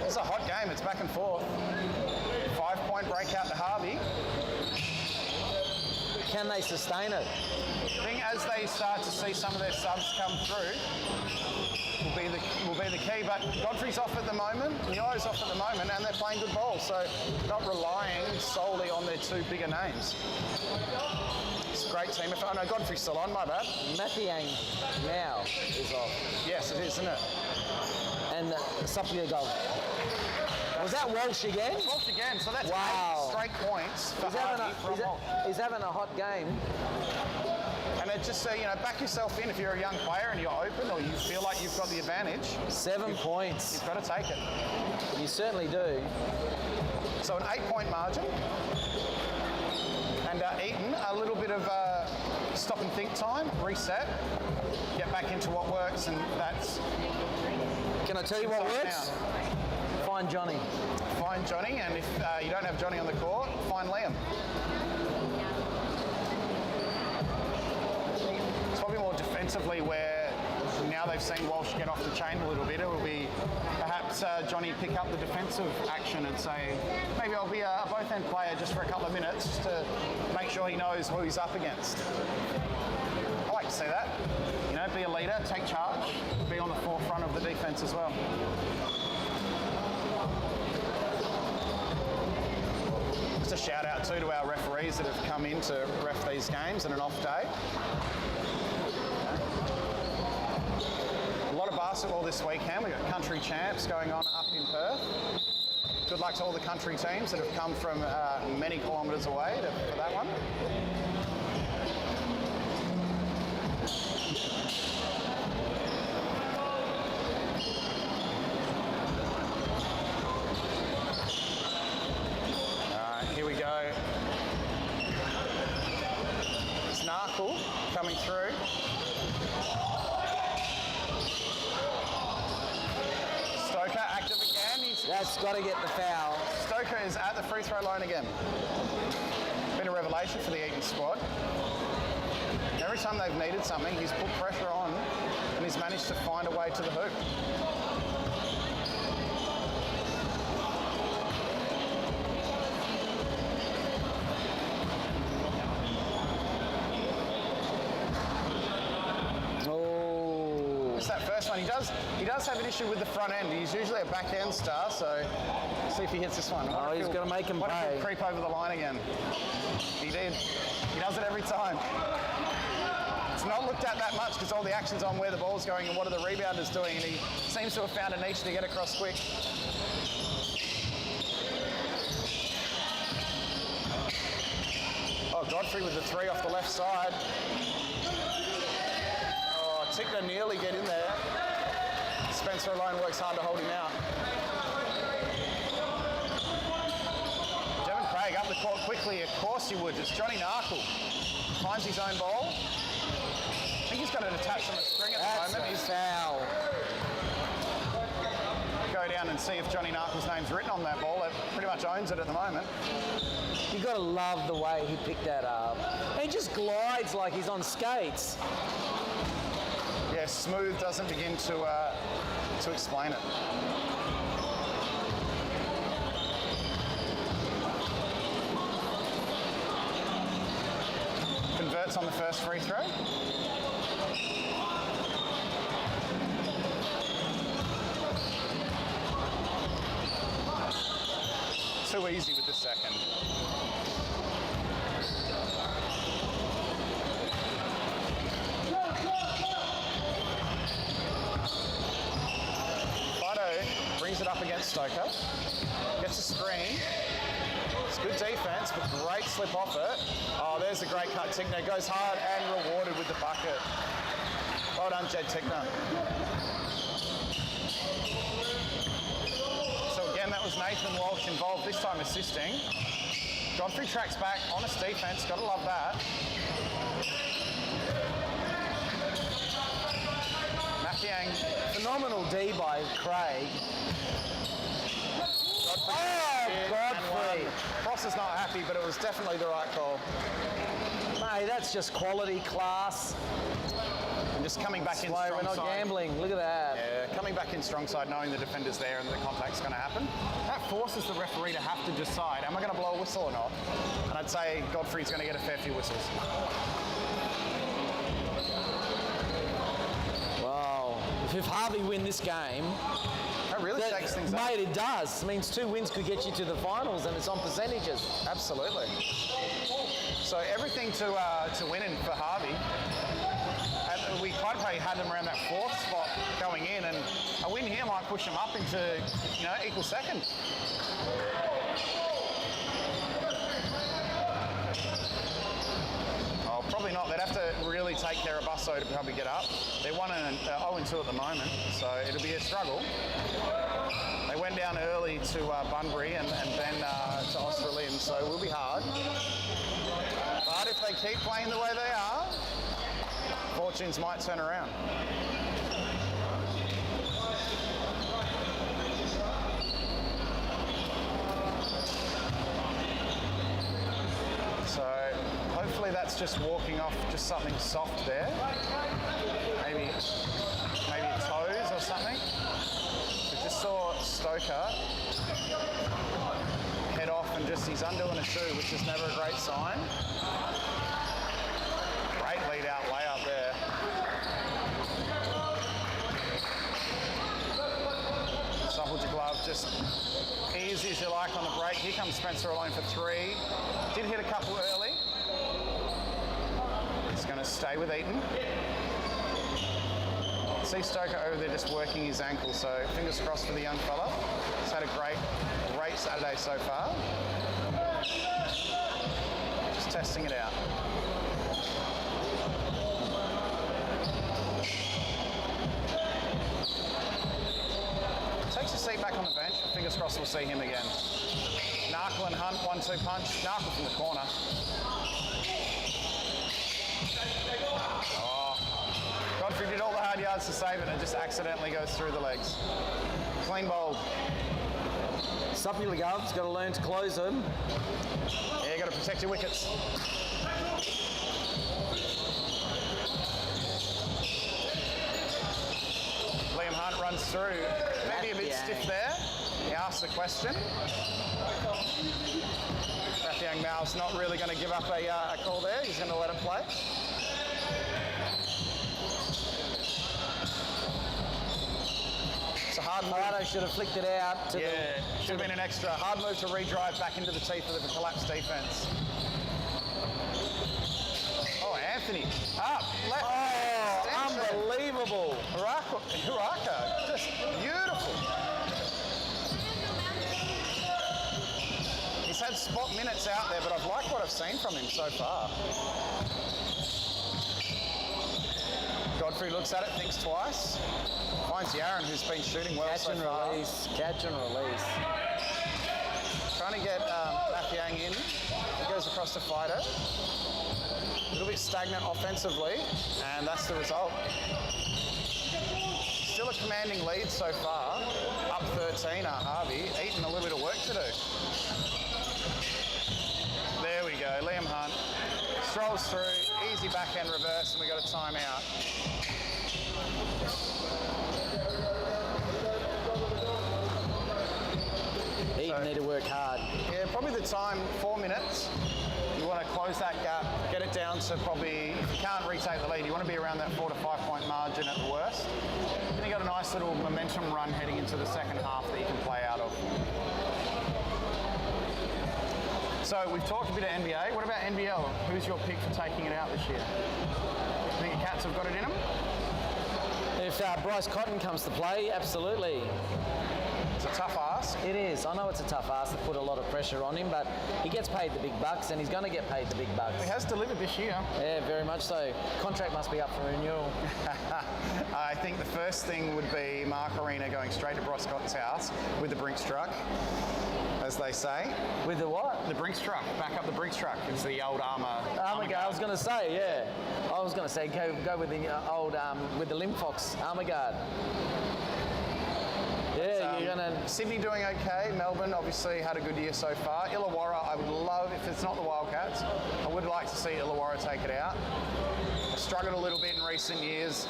S4: It's a hot game, it's back and forth. 5-point breakout to Harvey.
S3: Can they sustain it?
S4: I think as they start to see some of their subs come through, will be the key. But Godfrey's off at the moment, Muo's off at the moment, and they're playing good ball, so not relying solely on their 2 bigger names. It's a great team. Oh no, Godfrey's still on, my bad.
S3: Mathiang now is off.
S4: Yes, it is, isn't it?
S3: And Sapliagov. Was that Walsh again?
S4: Walsh again, so that's
S3: wow.
S4: 8 straight points for Harvey from Walsh.
S3: He's having a hot game.
S4: And it just back yourself in if you're a young player and you're open or you feel like you've got the advantage.
S3: 7 points.
S4: You've got to take it.
S3: You certainly do.
S4: So an 8-point margin. And Eton, a little bit of stop and think time, reset, get back into what works, and that's...
S3: Can I tell you what works?
S4: Now.
S3: Find Johnny.
S4: Find Johnny, and if you don't have Johnny on the court, find Liam. It's probably more defensively where now they've seen Walsh get off the chain a little bit. It will be perhaps Johnny pick up the defensive action and say, maybe I'll be a both-end player just for a couple of minutes just to make sure he knows who he's up against. I like to see that. Be a leader, take charge, be on the forefront of the defense as well. just a shout out too to our referees that have come in to ref these games on an off day. A lot of basketball this weekend. We've got country champs going on up in Perth. Good luck to all the country teams that have come from many kilometres away for that one. Here we go. It's Narkle coming through. Stoker active again.
S3: That's got to get the foul.
S4: Stoker is at the free throw line again. Been a revelation for the Eaton squad. Every time they've needed something, he's put pressure on and he's managed to find a way to the hoop. That first one, he does have an issue with the front end. He's usually a back end star, so see if he hits this one.
S3: Oh, he's going to make him
S4: pay.
S3: pay.
S4: Creep over the line again. He did. He does it every time. It's not looked at that much because all the action's on where the ball's going and what are the rebounders doing, and he seems to have found a niche to get across quick. Oh, Godfrey with the three off the left side. Tickner nearly get in there. Spencer alone works hard to hold him out. Devin Craig up the court quickly. Of course he would. It's Johnny Narkle. Finds his own ball. I think he's got it attached on a string at the moment.
S3: He's foul.
S4: Go down and see if Johnny Narkle's name's written on that ball. It pretty much owns it at the moment.
S3: You've got to love the way he picked that up. He just glides like he's on skates.
S4: Yeah, smooth doesn't begin to explain it. Converts on the first free throw. Too easy with the second. Brings it up against Stoker. Gets a screen. It's good defense, but great slip off it. Oh, there's a great cut. Tickner goes hard and rewarded with the bucket. Well done, Jed Tickner. So again, that was Nathan Walsh involved, this time assisting. Godfrey tracks back, honest defense, gotta love that. Makiang,
S3: phenomenal D by Craig. Godfrey.
S4: Frost is not happy, but it was definitely the right call.
S3: Mate, that's just quality, class.
S4: And just coming back in strong side.
S3: We're not gambling. Look at that.
S4: Yeah, coming back in strong side, knowing the defender's there and the contact's going to happen. That forces the referee to have to decide, am I going to blow a whistle or not? And I'd say Godfrey's going to get a fair few whistles.
S3: Wow. If Harvey win this game,
S4: that really shakes things up.
S3: Mate, it does. It means 2 wins could get you to the finals, and it's on percentages.
S4: Absolutely. So everything to win in for Harvey. And we quite probably had them around that 4th spot going in, and a win here might push them up into, equal second. Oh, probably not. They'd have to really take care of Busso to probably get up. They're 0-2 at the moment, so it'll be a struggle. They went down early to Bunbury and then to Australind, so it will be hard. But if they keep playing the way they are, fortunes might turn around. So hopefully that's just walking off just something soft there. Maybe toes or something. So just saw Stoker head off and he's undoing a shoe, which is never a great sign. Great lead out layup there. Supple to glove, just eases you like on the break. Here comes Spencer alone for 3. Did hit a couple early. He's going to stay with Eaton. See Stoker over there just working his ankle, so fingers crossed for the young fella. He's had a great Saturday so far. Just testing it out. Takes a seat back on the bench. Fingers crossed we'll see him again. Narkle and Hunt, 1-2 punch. Narkle from the corner. Oh, Godfrey did all the hard yards to save it and just accidentally goes through the legs. Clean bowled.
S3: Supply Gov's got to learn to close them.
S4: Yeah, you got to protect your wickets. Liam Hunt runs through. Maybe a bit stiff there. He asks a question. Rathiang Mal's not really going to give up a call there. He's going to let it play. It's a hard move.
S3: Parado should have flicked it out. To
S4: should have been an extra. Hard move to redrive back into the teeth of the collapsed defence. Oh, Anthony. Up. Left.
S3: Oh, unbelievable.
S4: Haraka. Just beautiful. He's had spot minutes out there, but I've liked what I've seen from him so far. Godfrey looks at it, thinks twice. Finds Yaron, who's been shooting well so far.
S3: Catch and release.
S4: Trying to get Rathiang in. He goes across to Fido. A little bit stagnant offensively, and that's the result. Still a commanding lead so far. Up 13 are Harvey. Eaton a little bit of work to do. There we go, Liam Hunt. Strolls through, easy backhand reverse, and we got a timeout.
S3: Eaton need to work hard.
S4: Yeah, probably the time, 4 minutes. You want to close that gap, get it down to probably, if you can't retake the lead, you want to be around that 4 to 5 point margin at the worst. Then you got a nice little momentum run heading into the second half that you can play out of. So we've talked a bit of NBA. What about NBL? Who's your pick for taking it out this year? You think the Cats have got it in them?
S3: If Bryce Cotton comes to play, absolutely.
S4: It's a tough ask.
S3: It is. I know it's a tough ask to put a lot of pressure on him, but he gets paid the big bucks, and he's going to get paid the big bucks.
S4: He has delivered this year.
S3: Yeah, very much so. Contract must be up for renewal.
S4: I think the first thing would be Mark Arena going straight to Bryce Cotton's house with the Brinks truck, as they say.
S3: With the what?
S4: The Brinks truck. Back up the Brinks truck. It's the old armour
S3: guard. I was going to say, yeah. I was going to say go with the old with the Limfox armour guard. Yeah, you're gonna.
S4: Sydney doing okay. Melbourne obviously had a good year so far. Illawarra, I would love, if it's not the Wildcats, I would like to see Illawarra take it out. Struggled a little bit in recent years.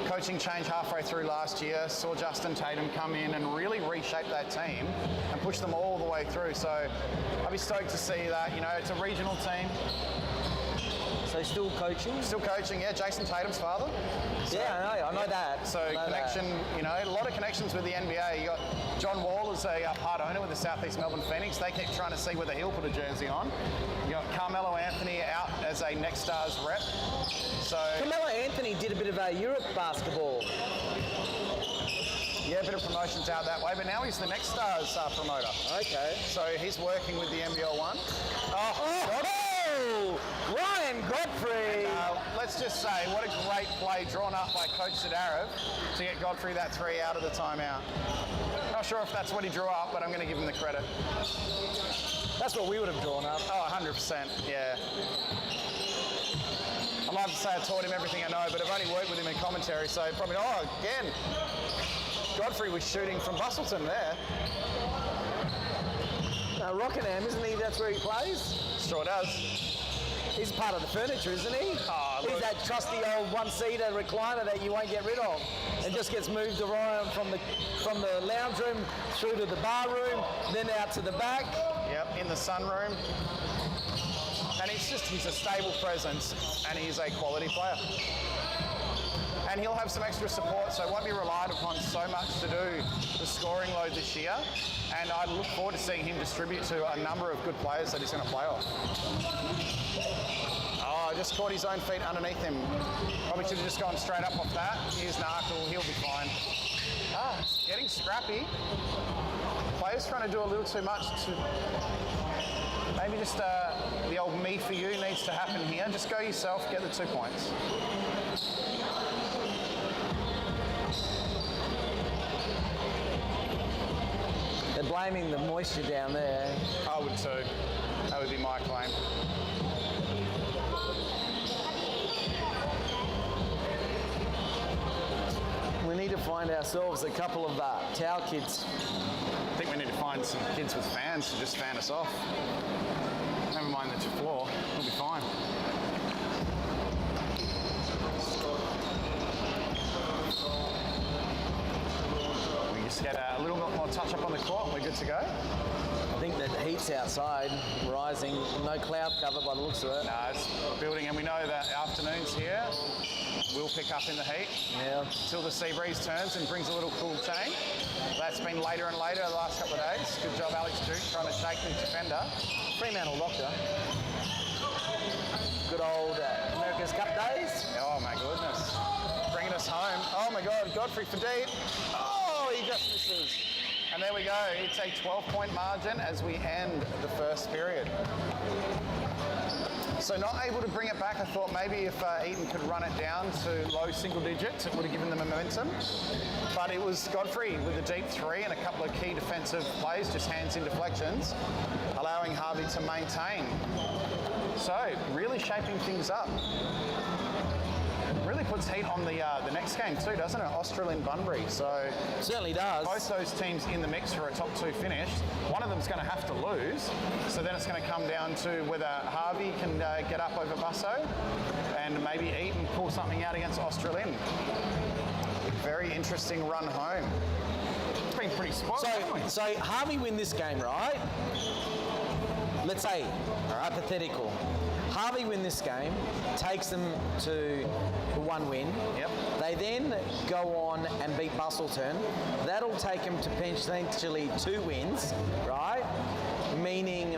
S4: Coaching change halfway through last year. Saw Justin Tatum come in and really reshape that team and push them all the way through. So I'd be stoked to see that. You know, it's a regional team.
S3: So still coaching?
S4: Still coaching, yeah. Jason Tatum's father. So,
S3: yeah, I know that.
S4: So connection, you know, a lot of connections with the NBA. You got John Wall as a part owner with the Southeast Melbourne Phoenix. They keep trying to see whether he'll put a jersey on. You got Carmelo Anthony out as a Next Stars rep. So
S3: Carmelo Anthony did a bit of Europe basketball.
S4: Yeah, a bit of promotions out that way, but now he's the Next Stars promoter.
S3: Okay.
S4: So he's working with the NBL one.
S3: Ryan Godfrey!
S4: Let's just say, what a great play drawn up by Coach Sidarav to get Godfrey that 3 out of the timeout. Not sure if that's what he drew up, but I'm going to give him the credit.
S3: That's what we would have drawn up.
S4: Oh, 100%, yeah. I'd love to say I taught him everything I know, but I've only worked with him in commentary, so probably, again. Godfrey was shooting from Bustleton there.
S3: Rockingham, isn't he? That's where he plays?
S4: Sure does.
S3: He's part of the furniture, isn't he? He's that trusty old one-seater recliner that you won't get rid of. It just gets moved around from the lounge room through to the bar room, then out to the back.
S4: Yep, in the sunroom. And he's a stable presence, and he's a quality player. and he'll have some extra support, so won't be relied upon so much to do the scoring load this year. And I look forward to seeing him distribute to a number of good players that he's going to play off. Oh, just caught his own feet underneath him. Probably should have just gone straight up off that. Here's Narkle, he'll be fine. Getting scrappy. Players trying to do a little too much to... Maybe just the old me for you needs to happen here. Just go yourself, get the 2 points.
S3: They're blaming the moisture down there.
S4: I would too. That would be my claim.
S3: We need to find ourselves a couple of towel kids.
S4: I think we need to find some kids with fans to just fan us off. Never mind the floor, we'll be fine. We just get a little bit more touch up on the court, we're good to go.
S3: I think that heat's outside, rising. No cloud cover by the looks of it.
S4: No, it's building, and we know that afternoons here will pick up in the heat.
S3: Yeah.
S4: Until the sea breeze turns and brings a little cool change. That's been later and later the last couple of days. Good job, Alex Duke, trying to shake the defender. Fremantle Doctor. Good old America's Cup days. Oh my goodness. Bringing us home. Oh my God, Godfrey for deep. Oh, he just misses. And there we go. It's a 12-point margin as we end the first period. So not able to bring it back. I thought maybe if Eton could run it down to low single digits, it would have given them a momentum. But it was Godfrey with a deep three and a couple of key defensive plays, just hands in deflections, allowing Harvey to maintain. So really shaping things up. Really puts heat on the next game too, doesn't it? Australian-Bunbury. So
S3: Certainly does.
S4: both those teams in the mix for a top two finish. One of them's going to have to lose. So then it's going to come down to whether Harvey can get up over Busso and maybe Eton pull something out against Australian. Very interesting run home. It's been pretty spoiled, haven't we?
S3: So Harvey win this game, right? Let's say, hypothetical. Harvey win this game, takes them to one win.
S4: Yep.
S3: They then go on and beat Bustleton. That'll take them to potentially 2 wins, right? Meaning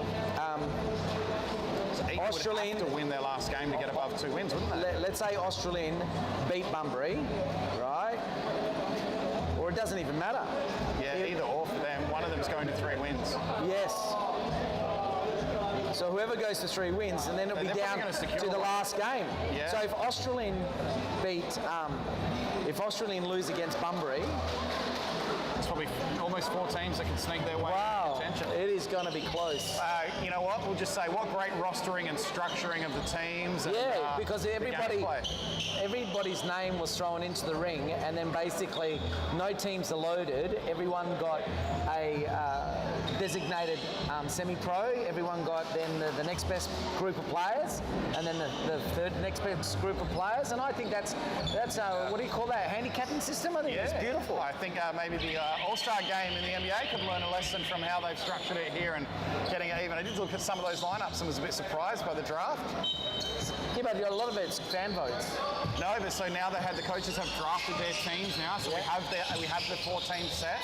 S4: Eton
S3: Australian
S4: would have to win their last game to get above 2 wins, wouldn't they?
S3: Let's say Australian beat Bunbury, right? Or it doesn't even matter.
S4: Yeah, either or for them. One of them's going to 3 wins.
S3: Yes. So whoever goes to 3 wins, and then it'll be
S4: They're
S3: down
S4: probably gonna secure
S3: to the
S4: one.
S3: last game.
S4: Yeah.
S3: So if Australian lose against Bunbury,
S4: It's probably almost 4 teams that can sneak their way
S3: wow,
S4: into contention.
S3: it is going to be close.
S4: You know what? We'll just say what great rostering and structuring of the teams. And,
S3: Yeah, because
S4: the gameplay.
S3: everybody's name was thrown into the ring, and then basically no teams are loaded. Everyone got a designated semi-pro. Everyone got then the next best group of players, and then the third next best group of players. And I think that's what do you call that? Handicapping system? I think it's beautiful.
S4: I think maybe the All-Star game in the NBA could learn a lesson from how they've structured it here and getting it even. I did look at some of those lineups and was a bit surprised by the draft.
S3: Yeah, but a lot of it's fan votes.
S4: No, but so now the coaches have drafted their teams now, so we have the 4 teams set.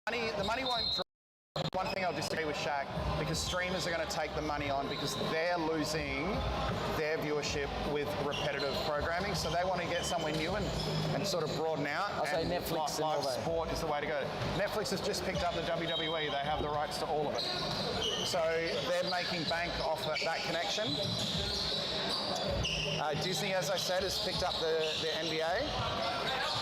S4: the money won't drop. One thing I'll disagree with Shaq, because streamers are going to take the money on because they're losing their viewership with repetitive programming, so they want to get somewhere new and sort of broaden out.
S3: I'll say Netflix and all
S4: live
S3: that.
S4: sport is the way to go. Netflix has just picked up the WWE. They have the rights to all of it. So they're making bank off that connection. Disney, as I said, has picked up the NBA.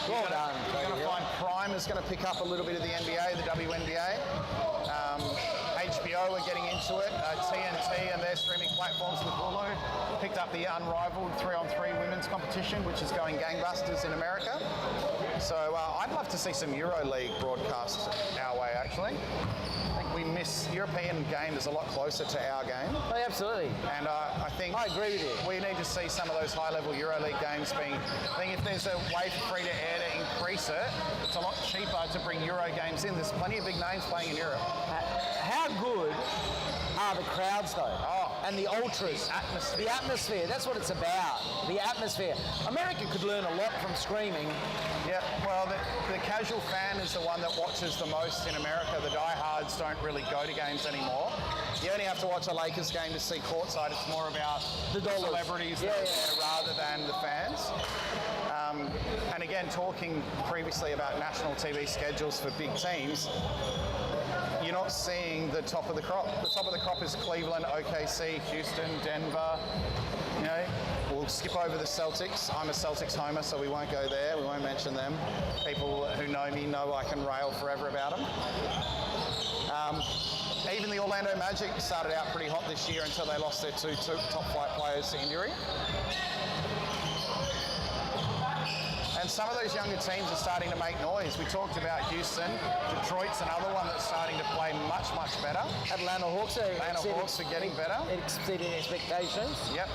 S3: Well done.
S4: You're going to find Prime is going to pick up a little bit of the NBA, the WNBA. HBO are getting into it. TNT and their streaming platforms with Hulu picked up the unrivaled 3-on-3 women's competition, which is going gangbusters in America. So I'd love to see some EuroLeague broadcast our way, actually. I think we miss European game is a lot closer to our game.
S3: Oh, absolutely.
S4: And I think
S3: I agree with you.
S4: we need to see some of those high-level EuroLeague games being. I think if there's a way for free to air to increase it, it's a lot cheaper to bring Euro games in. There's plenty of big names playing in Europe.
S3: How good are the crowds, though?
S4: Oh.
S3: And the ultras.
S4: Atmosphere.
S3: The atmosphere. That's what it's about. The atmosphere. America could learn a lot from streaming.
S4: Yeah, well, the casual fan is the one that watches the most in America. The diehards don't really go to games anymore. You only have to watch a Lakers game to see courtside. It's more about
S3: The dollars.
S4: celebrities that are there rather than the fans. And again, talking previously about national TV schedules for big teams, you're not seeing the top of the crop. The top of the crop is Cleveland, OKC, Houston, Denver. You know, we'll skip over the Celtics. I'm a Celtics homer, so we won't go there. We won't mention them. People who know me know I can rail forever about them. Even the Orlando Magic started out pretty hot this year until they lost their two top flight players to injury. And some of those younger teams are starting to make noise. We talked about Houston. Detroit's another one that's starting to play much, much better.
S3: Atlanta Hawks
S4: are getting better.
S3: Exceeding expectations.
S4: Yep.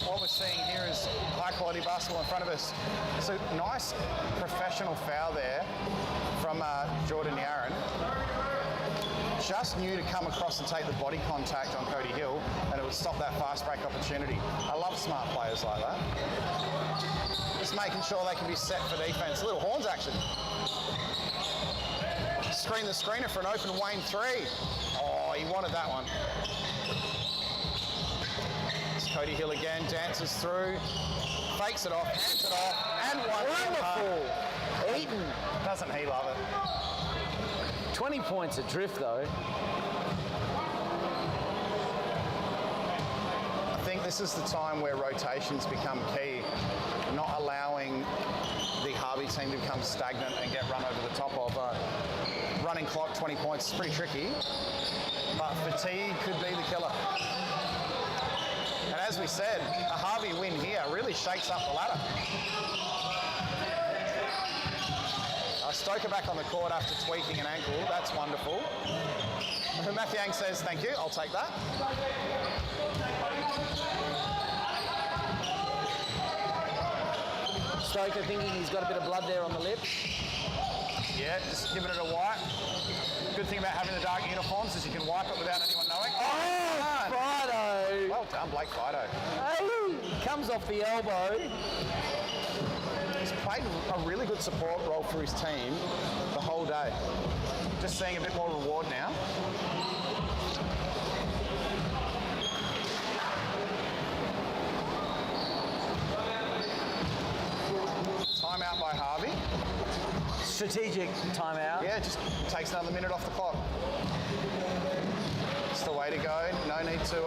S4: What we're seeing here is high-quality basketball in front of us. It's a nice professional foul there from Jordan Yaron. Just knew to come across and take the body contact on Cody Hill, and it would stop that fast break opportunity. I love smart players like that. Just making sure they can be set for defense. Little horns action. Screen the screener for an open Wayne 3. Oh, he wanted that one. It's Cody Hill again, dances through, fakes it off, hands it off, and one.
S3: Wonderful. Eaton.
S4: Doesn't he love it?
S3: 20 points adrift, though.
S4: I think this is the time where rotations become key. Not allowing the Harvey team to become stagnant and get run over the top of. Running clock, 20 points is pretty tricky, but fatigue could be the killer. And as we said, a Harvey win here really shakes up the ladder. Stoker back on the court after tweaking an ankle. That's wonderful. Matthew Yang says, thank you, I'll take that.
S3: Stoker thinking he's got a bit of blood there on the lip.
S4: Yeah, just giving it a wipe. Good thing about having the dark uniforms is you can wipe it without anyone knowing.
S3: Oh, Fido!
S4: Well done, Blake Fido.
S3: Hey, comes off the elbow.
S4: He's played a really good support role for his team the whole day. Just seeing a bit more reward now. Timeout by Harvey.
S3: Strategic timeout.
S4: Yeah, just takes another minute off the clock. It's the way to go. No need to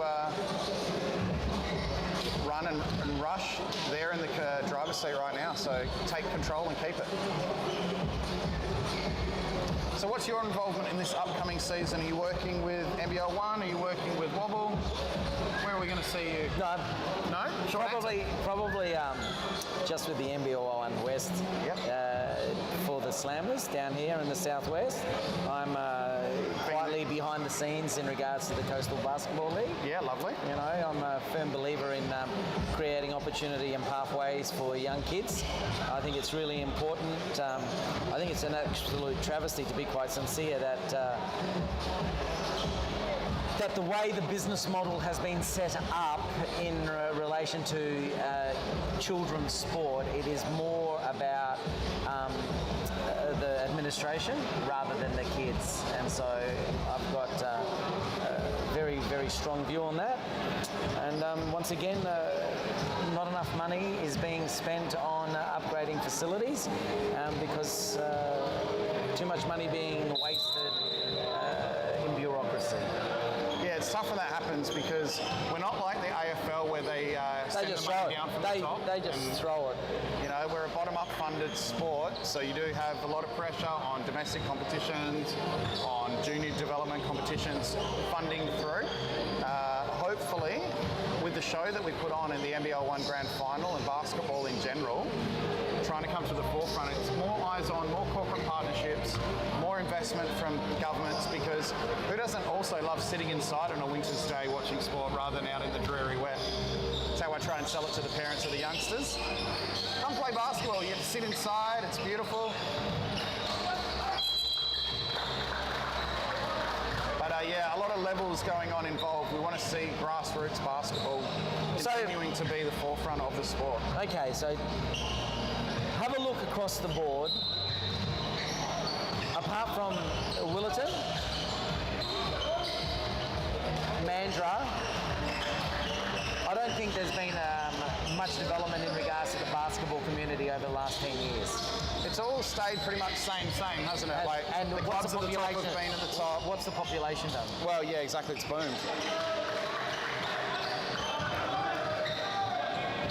S4: run and rush. They're in the driver's seat right now, so take control and keep it. So what's your involvement in this upcoming season? Are you working with NBL 1? Are you working with Wobble? Where are we going to see you?
S3: No,
S4: No? Short
S3: probably just with the NBL 1 West.
S4: Yep.
S3: For the Slammers down here in the Southwest. I'm quietly behind the scenes in regards to the Coastal Basketball League.
S4: Yeah, lovely.
S3: You know, I'm a firm believer in creating opportunity and pathways for young kids. I think it's really important. I think it's an absolute travesty, to be quite sincere, that the way the business model has been set up in relation to children's sport, it is more about the administration rather than the kids, and so I've got a very, very strong view on that. And once again, not enough money is being spent on upgrading facilities because too much money being wasted in bureaucracy.
S4: Yeah, it's tough when that happens because we're not like the AFL where they send
S3: just
S4: the money
S3: throw it.
S4: down from the top.
S3: They just throw it.
S4: You know, we're a bottom-up funded sport, so you do have a lot of pressure on domestic competitions, on junior development competitions, funding through. Hopefully, with the show that we put on in the NBL 1 Grand Final and basketball in general, trying to come to the forefront. It's more eyes on, more corporate partnerships, more investment from governments, because who doesn't also love sitting inside on a winter's day watching sport rather than out in the dreary wet? That's how I try and sell it to the parents of the youngsters. Come play basketball, you get to sit inside, it's beautiful. But yeah, a lot of levels going on involved. We want to see grassroots basketball continuing to be the forefront of the sport.
S3: Okay, so have a look across the board. Apart from Willerton, Mandurah, I don't think there's been much development in regards to the basketball community over the last 10 years.
S4: It's all stayed pretty much same, hasn't it?
S3: And
S4: the
S3: what's
S4: clubs
S3: the
S4: at the top
S3: population?
S4: have been at the top.
S3: What's the population done?
S4: Well, yeah, exactly. It's boomed.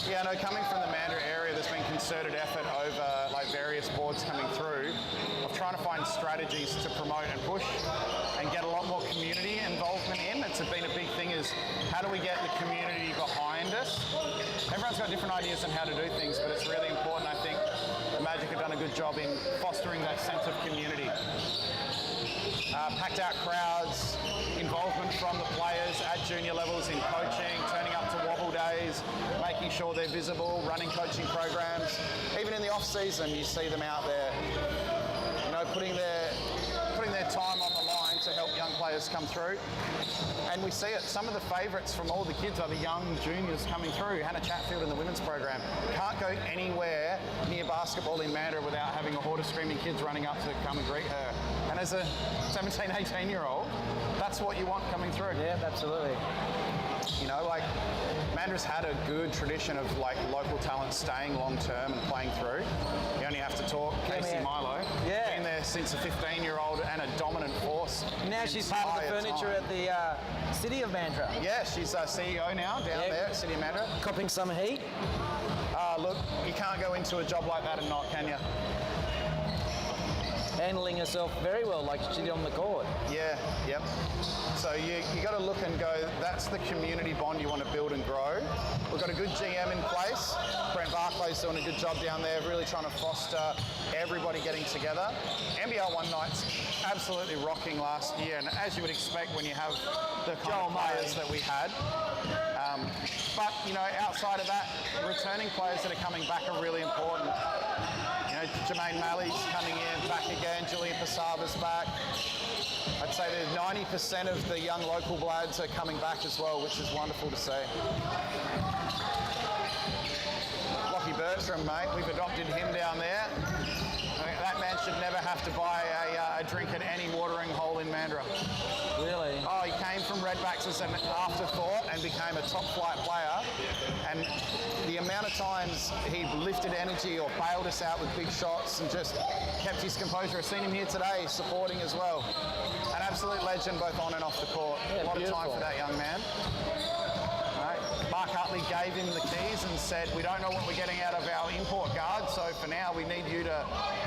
S4: Yeah, no, coming from the Mandurah area, there's been concerted effort over like various boards coming through of trying to find strategies to promote and push and get a lot more community involvement in. It's been a big thing is how do we get the community behind us? Everyone's got different ideas on how to do things, but it's really important, I think, the Magic have done a good job in fostering that sense of community. Packed out crowds, involvement from the players at junior levels in coaching, turning up to wobble days, making sure they're visible, running coaching programs. Even in the off season, you see them out there, you know, putting their time on the line to help young players come through. And we see it. Some of the favourites from all the kids are the young juniors coming through. Hannah Chatfield in the women's program. Can't go anywhere near basketball in Mandurah without having a horde of screaming kids running up to come and greet her. And as a 17, 18-year-old, that's what you want coming through.
S3: Yeah, absolutely.
S4: You know, like Mandurah's had a good tradition of like local talent staying long term and playing through. You only have to talk Casey Milo.
S3: Yeah.
S4: Been there since a 15-year-old and a dominant force.
S3: Now she's part of the furniture at the City of Mandurah.
S4: Yeah, she's CEO now down there at City of Mandurah.
S3: Copping some heat.
S4: Look, you can't go into a job like that and not, can you?
S3: Handling herself very well, like she did on the court.
S4: Yeah, yep. So you got to look and go, that's the community bond you want to build and grow. We've got a good GM in place. Brent Barclay's doing a good job down there, really trying to foster everybody getting together. NBL One Night's absolutely rocking last year, and as you would expect when you have the kind of players that we had. But, you know, outside of that, returning players that are coming back are really important. You know, Jermaine Malley's coming in, back again, Julian Pasava's back. I'd say that 90% of the young local lads are coming back as well, which is wonderful to see. Lockie Bertram, mate, we've adopted him down there. I mean, that man should never have to buy a drink at any watering hole in Mandurah.
S3: Really?
S4: Oh, he came from Redbacks as an afterthought and became a top flight player. And the amount of times he lifted energy or bailed us out with big shots and just kept his composure. I've seen him here today supporting as well. An absolute legend both on and off the court.
S3: Yeah,
S4: a lot
S3: beautiful.
S4: of time for that young man. Right. Mark Hartley gave him the keys and said, we don't know what we're getting out of our import guard, so for now we need you to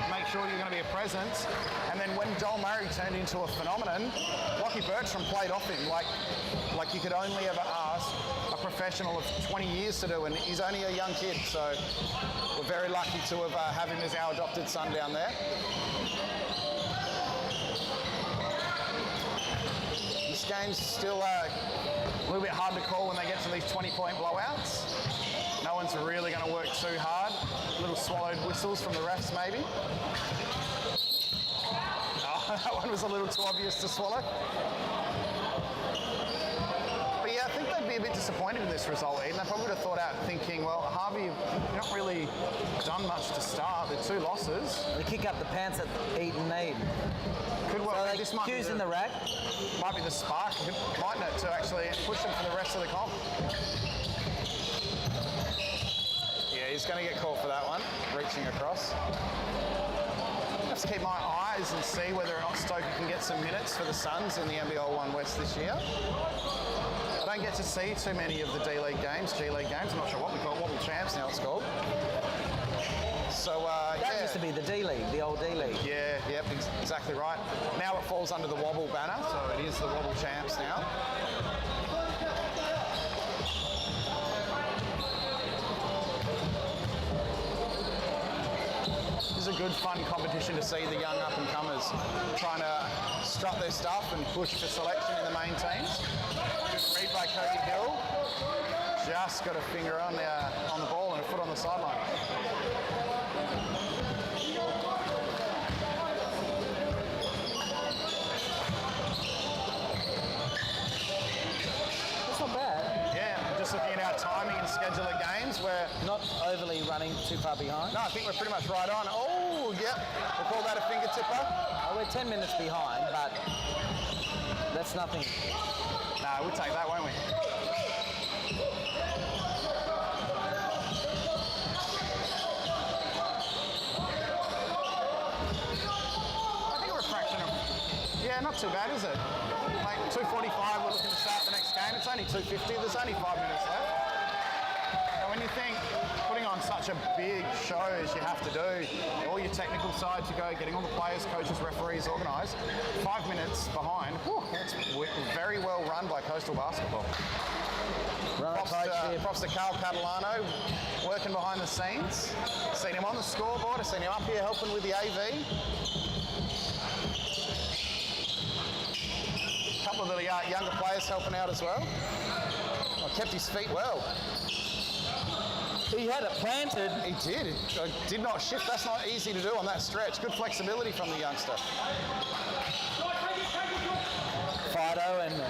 S4: make sure you're going to be a presence. And then when Joel Murray turned into a phenomenon, Lockie Bertram played off him like you could only ever ask a professional of 20 years to do, and he's only a young kid, so we're very lucky to have him as our adopted son down there. This game's still a little bit hard to call when they get to these 20-point blowouts. No one's really going to work too hard. Little swallowed whistles from the refs, maybe. Oh, that one was a little too obvious to swallow. But yeah, I think they I'd be a bit disappointed in this result, Eden. I probably would have thought out thinking, well, Harvey, you've not really done much to start. They're 2 losses.
S3: They kick up the pants that Eton need.
S4: Could well,
S3: So
S4: this
S3: they
S4: might be
S3: cues in the rack.
S4: might be the spark, mightn't it, to actually push them for the rest of the comp. Yeah, he's going to get called for that one, reaching across. Just keep my eyes and see whether or not Stoker can get some minutes for the Suns in the NBL 1 West this year. I don't get to see too many of the D-League games, G-League games. I'm not sure what we call it, Wobble Champs now it's called. So,
S3: That used to be the D-League, the old D-League.
S4: Yeah, yep, exactly right. Now it falls under the Wobble banner, so it is the Wobble Champs now. This is a good, fun competition to see the young up-and-comers trying to strut their stuff and push for selection in the main teams. Good read by Cody Hill. Just got a finger on the ball and a foot on the sideline.
S3: That's not bad.
S4: Yeah, just looking at our timing and schedule of games, we're
S3: Not overly running too far behind.
S4: no, I think we're pretty much right on. Oh, yep, we'll call that a finger tipper.
S3: We're 10 minutes behind, but that's nothing.
S4: No, we'll take that, won't we? I think we're a fraction of. Yeah, not too bad, is it? Like 2:45, we're looking to start the next game. It's only 2:50. There's only 5 minutes left. And when you think putting on such a big show as you have to do, all your technical side to go, getting all the players, coaches, referees organised, 5 minutes behind. Whew, that's very well run by Coastal Basketball. Props to Carl Catalano, working behind the scenes. Seen him on the scoreboard. I've seen him up here helping with the AV. A couple of the younger players helping out as well. Kept his feet well.
S3: He had it planted.
S4: He did. It did not shift. That's not easy to do on that stretch. Good flexibility from the youngster.
S3: Fido and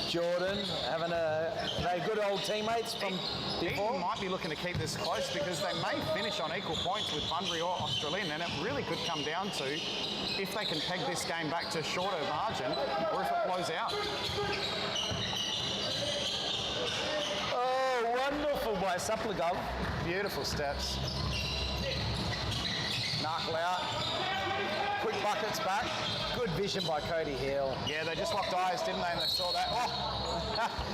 S3: Jordan having they're good old teammates from before.
S4: Eton might be looking to keep this close because they may finish on equal points with Bunbury or Australian, and it really could come down to if they can peg this game back to shorter margin or if it blows out.
S3: Oh, wonderful by Supplegov.
S4: Beautiful steps. Knuckle out. Quick buckets back.
S3: Good vision by Cody Hill.
S4: Yeah, they just locked eyes, didn't they? And they saw that. Oh,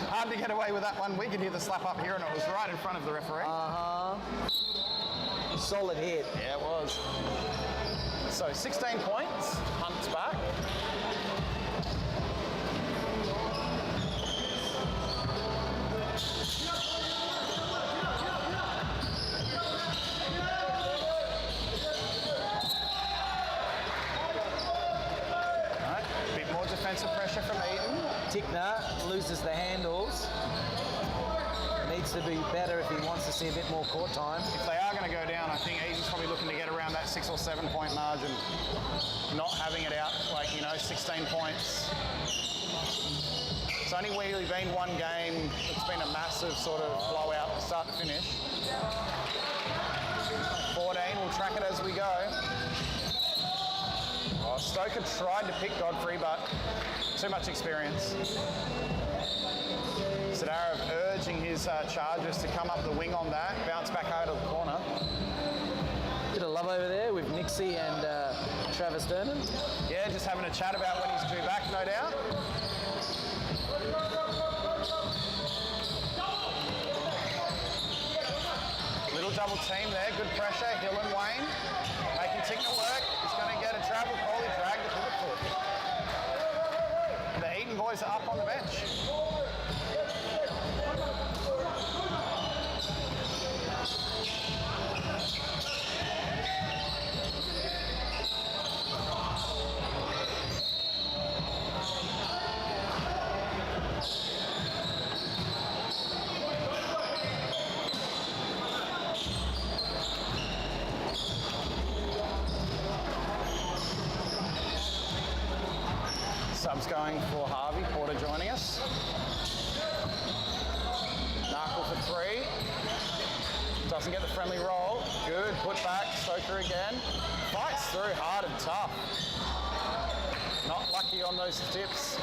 S4: hard to get away with that one. We could hear the slap up here, and it was right in front of the referee.
S3: Solid hit.
S4: Yeah, it was. So 16 points. Hunt's back. Defensive pressure from Eton.
S3: Tickner loses the handles. Needs to be better if he wants to see a bit more court time.
S4: If they are going to go down, I think Eton's probably looking to get around that 6 or 7 point margin. Not having it out, 16 points. It's only really been one game. It's been a massive sort of blowout start to finish. 14, we'll track it as we go. Oh, Stoker tried to pick Godfrey, but too much experience. Sadarav urging his chargers to come up the wing on that, bounce back out of the corner.
S3: Bit of love over there with Nixie and Travis Dernan.
S4: Yeah, just having a chat about when he's due back, no doubt. Little double team there, good pressure. Hill and Wayne making Tickner work. He's going to get a travel call. He dragged the pivot foot. The Eton boys are up on the bench. Subs going for Harvey, Porter joining us. for three. Doesn't get the friendly roll. Good, put back, Stoker again. Fights through hard and tough. Not lucky on those tips.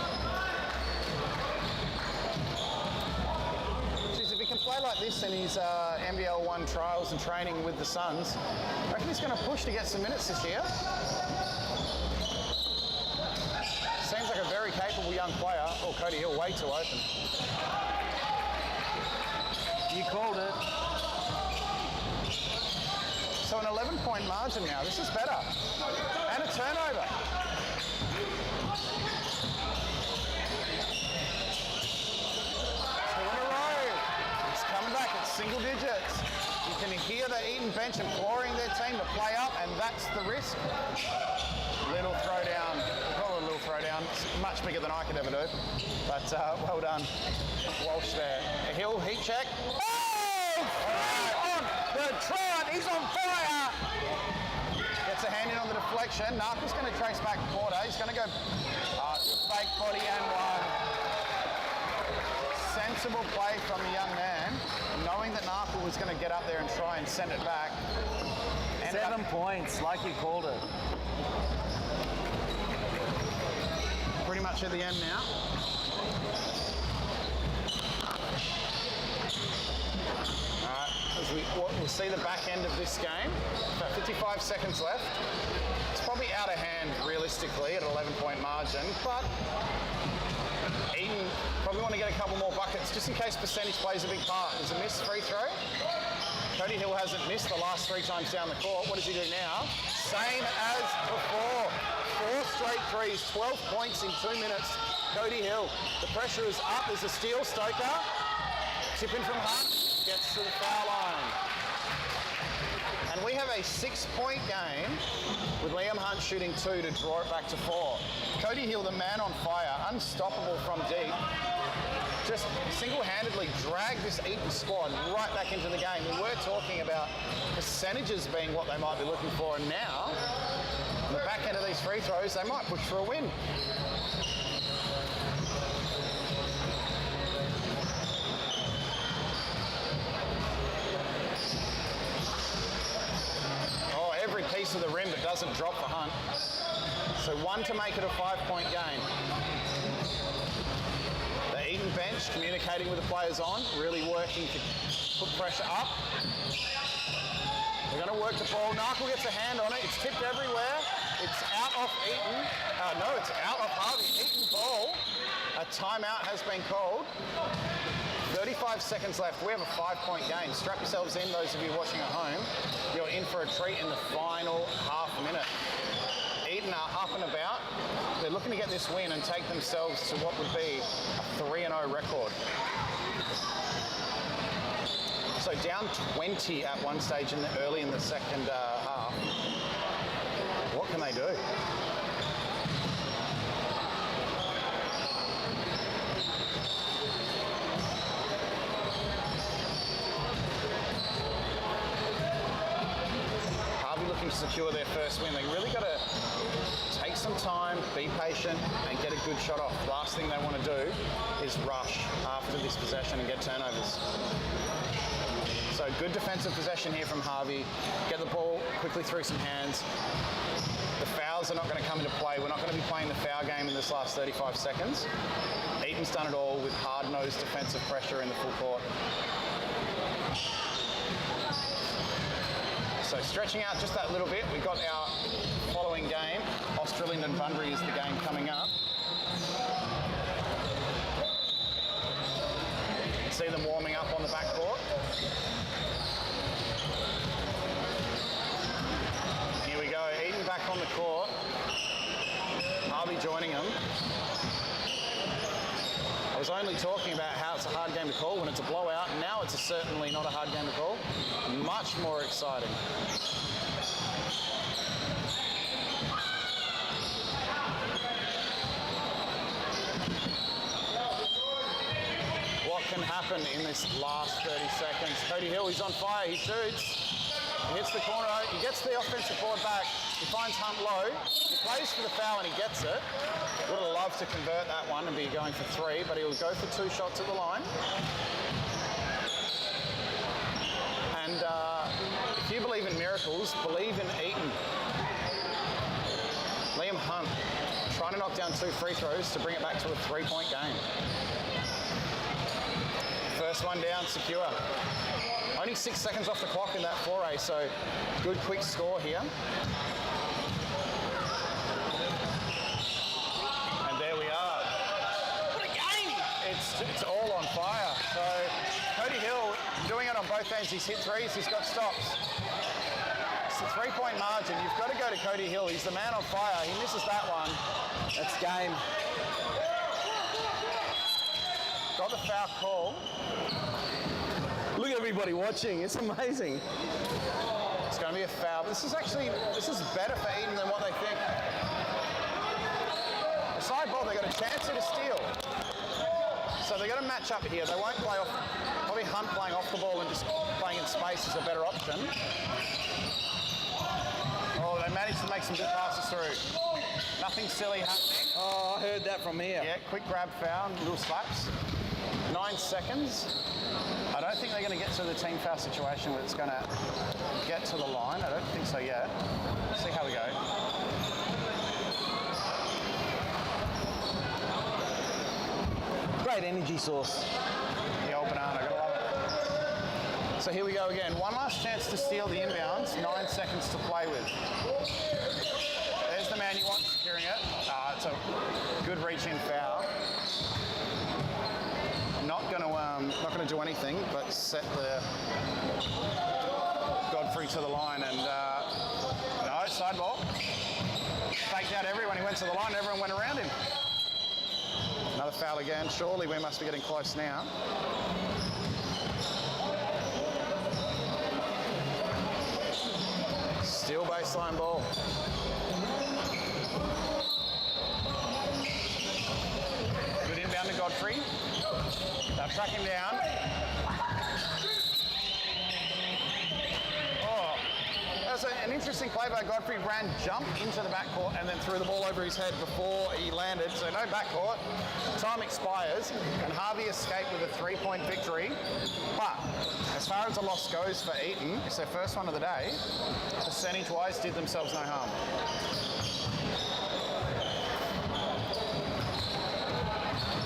S4: Jeez, if he can play like this in his NBL 1 trials and training with the Suns, I reckon he's going to push to get some minutes this year. Seems like a very capable young player. Oh, Cody Hill way too open.
S3: You called it.
S4: So an 11-point margin now. This is better. And a turnover. Two in a row. It's coming back at single digits. You can hear the Eton bench imploring their team to play up, and that's the risk. Little throwdown. Probably a little throwdown. It's much bigger than I could ever do. But well done, Walsh there. A Hill heat check. Oh! On the trot. He's on fire. Gets a hand in on the deflection. Narkle's going to trace back quarter. He's going to go fake body and one. Sensible play from the young man, knowing that Narkle was going to get up there and try and send it back.
S3: 7 points, like you called it.
S4: Pretty much at the end now. Alright, as we'll see the back end of this game. About 55 seconds left. It's probably out of hand realistically at an 11-point margin, but Eton probably want to get a couple more buckets just in case percentage plays a big part. There's a missed free throw. Cody Hill hasn't missed the last 3 times down the court. What does he do now? Same as before. 4 straight threes, 12 points in 2 minutes. Cody Hill, the pressure is up. There's a steal. Stoker, tip in from Hunt, gets to the foul line. And we have a 6-point game with Liam Hunt shooting 2 to draw it back to 4. Cody Hill, the man on fire, unstoppable from deep, just single-handedly dragged this Eton squad right back into the game. We were talking about percentages being what they might be looking for, and now, on the back end of these free throws, they might push for a win. Oh, every piece of the rim that doesn't drop for Hunt. So 1 to make it a 5-point game. The Eton bench communicating with the players on, really working to put pressure up. They're going to work the ball. Narkle gets a hand on it. It's tipped everywhere. It's out off Eton. No, it's out off Harvey. Eton ball. A timeout has been called. 35 seconds left. We have a 5-point game. Strap yourselves in, those of you watching at home. You're in for a treat in the final half minute. Eton are up and about. They're looking to get this win and take themselves to what would be a 3-0 record. So down 20 at one stage early in the second half. What can they do? Looking to secure their first win. They really got to take some time, be patient, and get a good shot off. The last thing they want to do is rush after this possession and get turnovers. So good defensive possession here from Harvey. Get the ball quickly through some hands. The fouls are not going to come into play. We're not going to be playing the foul game in this last 35 seconds. Eton's done it all with hard-nosed defensive pressure in the full court. So stretching out just that little bit, we've got our following game. Australind and Bunbury is the game coming up. See them warming up on the back court. Here we go, Eton back on the court. Harvey joining them. I was only talking about how it's a hard game to call when it's a blowout. Now it's certainly not a hard game to call. Much more exciting. What can happen in this last 30 seconds? Cody Hill, he's on fire, he shoots. He hits the corner, he gets the offensive board back. He finds Hunt low, he plays for the foul and he gets it. Would have loved to convert that one and be going for 3, but he'll go for 2 shots at the line. And if you believe in miracles, believe in Eton. Liam Hunt trying to knock down 2 free throws to bring it back to a 3-point game. First one down, secure. Only 6 seconds off the clock in that foray, so good quick score here. And there we are.
S3: What a game!
S4: It's all on fire. So Cody Hill doing it on both ends. He's hit threes, he's got stops. It's a 3-point margin. You've got to go to Cody Hill. He's the man on fire. He misses that one.
S3: That's game.
S4: Got the foul call.
S3: Look at everybody watching. It's amazing.
S4: It's going to be a foul. This is better for Eden than what they think. The side ball, they got a chance at a steal. So they got to match up here. They won't play off. Probably Hunt playing off the ball and just playing in space is a better option. Oh, they managed to make some good passes through. Nothing silly happening.
S3: Oh, I heard that from here.
S4: Yeah, quick grab foul, little slaps. 9 seconds. I don't think they're going to get to the team foul situation where it's going to get to the line. I don't think so yet. Let's see how we go.
S3: Great energy source.
S4: The old banana, gotta love it. So here we go again. One last chance to steal the inbounds. 9 seconds to play with. There's the man you want securing it. It's a good reach-in foul. Not gonna do anything but set the Godfrey to the line and no, side ball. Faked out everyone. He went to the line. Everyone went around him. Another foul again. Surely we must be getting close now. Still baseline ball. Good inbound to Godfrey. They'll track him down. Oh, that's an interesting play by Godfrey. Ran, jumped into the backcourt and then threw the ball over his head before he landed. So no backcourt. Time expires and Harvey escaped with a 3-point victory. But as far as the loss goes for Eton, it's their first one of the day. Percentage-wise, did themselves no harm.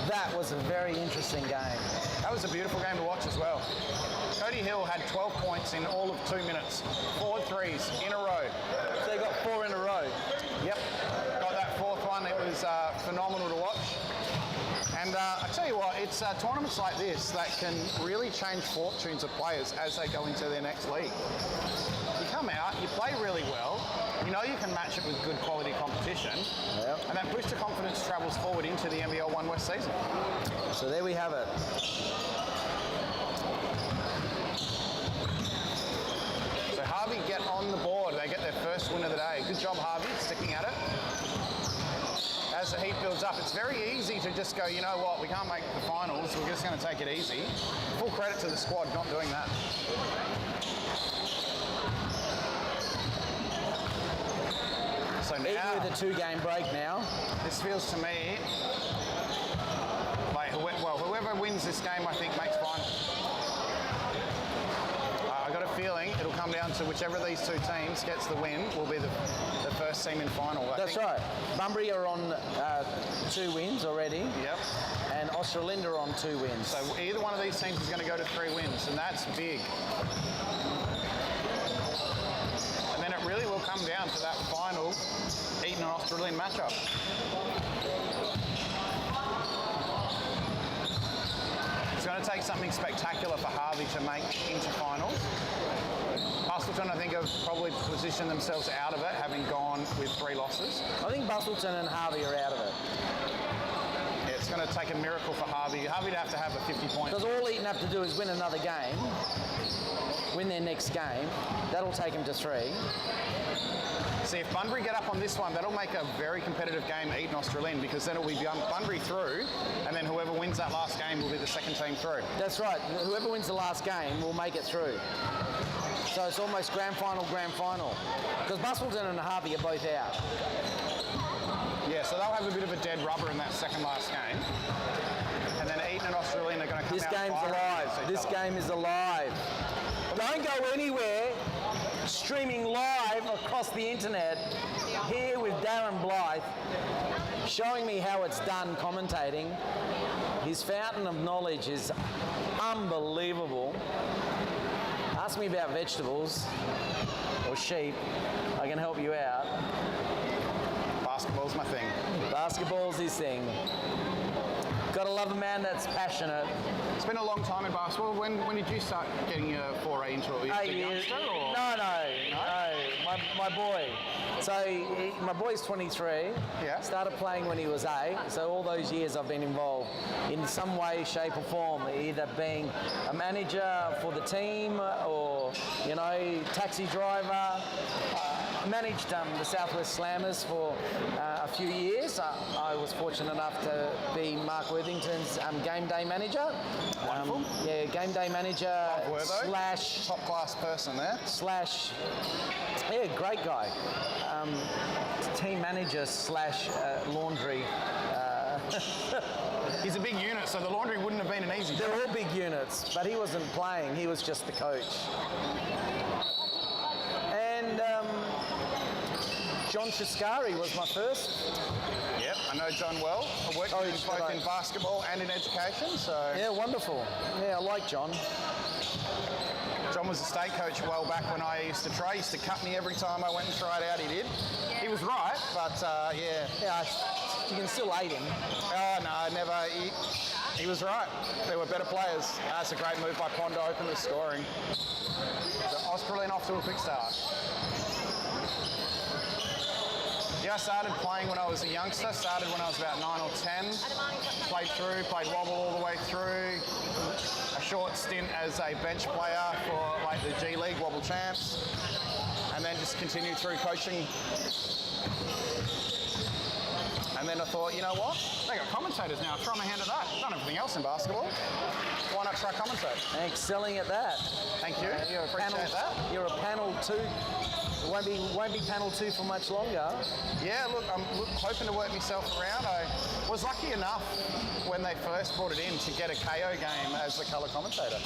S3: That was a very interesting game.
S4: That was a beautiful game to watch as well. Cody Hill had 12 points in all of 2 minutes. 4 threes in a row.
S3: So they got 4 in a row.
S4: Yep. Got that 4th one. It was phenomenal to watch. And I tell you what, it's tournaments like this that can really change fortunes of players as they go into their next league. You come out, you play really well, you know you can match it with good quality competition, and that boost of confidence travels forward into the NBL 1 West season.
S3: So there we have it.
S4: So Harvey get on the board. They get their first win of the day. Good job, Harvey, sticking at it. As the heat builds up, it's very easy to just go, you know what, we can't make the finals, we're just going to take it easy. Full credit to the squad not doing that. So now,
S3: Even with a 2-game break now.
S4: this feels to me like, whoever wins this game, I think, makes finals. I got a feeling it'll come down to whichever of these 2 teams gets the win will be the first team in final.
S3: That's right. Bunbury are on 2 wins already.
S4: Yep.
S3: And Australinda are on 2 wins.
S4: So either one of these teams is going to go to 3 wins, and that's big. And then it really will come down to that final Eton and Australian matchup. It's going to take something spectacular for Harvey to make into finals. Bustleton, I think, have probably positioned themselves out of it, having gone with 3 losses.
S3: I think Bustleton and Harvey are out of it.
S4: Yeah, it's going to take a miracle for Harvey. Harvey'd have to have a 50-point.
S3: Because all Eton have to do is win another game, win their next game. That'll take them to 3.
S4: See, if Bunbury get up on this one, that'll make a very competitive game, Eton Australian, because then it'll be Bunbury through, and then whoever wins that last game will be the second team through.
S3: That's right. Whoever wins the last game will make it through. So it's almost grand final. Because Bustleton and Harvey are both out.
S4: Yeah, so they'll have a bit of a dead rubber in that second last game. And then Eton and Australian are going to come
S3: This
S4: out
S3: game's
S4: firing
S3: alive.
S4: against each
S3: This
S4: other.
S3: game is alive. Don't go anywhere. Streaming live across the internet here with Darren Blythe, showing me how it's done commentating. His fountain of knowledge is unbelievable. Ask me about vegetables or sheep. I can help you out.
S4: Basketball's my thing.
S3: Basketball's his thing. Gotta love a man that's passionate.
S4: It's been a long time in basketball. When did you start getting a foray into it? Were you a youngster or?
S3: No. My boy. So my boy's 23.
S4: Yeah.
S3: Started playing when he was 8. So all those years I've been involved in some way, shape or form, either being a manager for the team or, taxi driver. I managed the Southwest Slammers for a few years. I was fortunate enough to be Mark Worthington's game day manager.
S4: Wonderful.
S3: Game day manager /
S4: top class person there.
S3: Great guy. Team manager / laundry.
S4: He's a big unit, so the laundry wouldn't have been an easy job.
S3: They're all big units, but he wasn't playing. He was just the coach. And John Shascari was my first.
S4: Yep, I know John well. I worked with him both in basketball and in education, so...
S3: Yeah, wonderful. Yeah, I like John.
S4: John was a state coach a while back when I used to try. He used to cut me every time I went and tried out, he did. He was right, but
S3: Yeah, you can still hate him.
S4: Oh, no, never. He was right. There were better players. That's a great move by Pond to open the scoring. So Australian off to a quick start. Yeah, I started playing when I was a youngster. Started when I was about 9 or 10. Played wobble all the way through. A short stint as a bench player for the G League Wobble Champs. And then just continued through coaching. And then I thought, you know what? They got commentators now. Try my hand at that. Done everything else in basketball. Why not try commentate?
S3: Excelling at that.
S4: Thank you. Appreciate that.
S3: You're a panel 2. Won't be panel 2 for much longer.
S4: Yeah, look, I'm hoping to work myself around. I was lucky enough when they first brought it in to get a KO game as the colour commentator.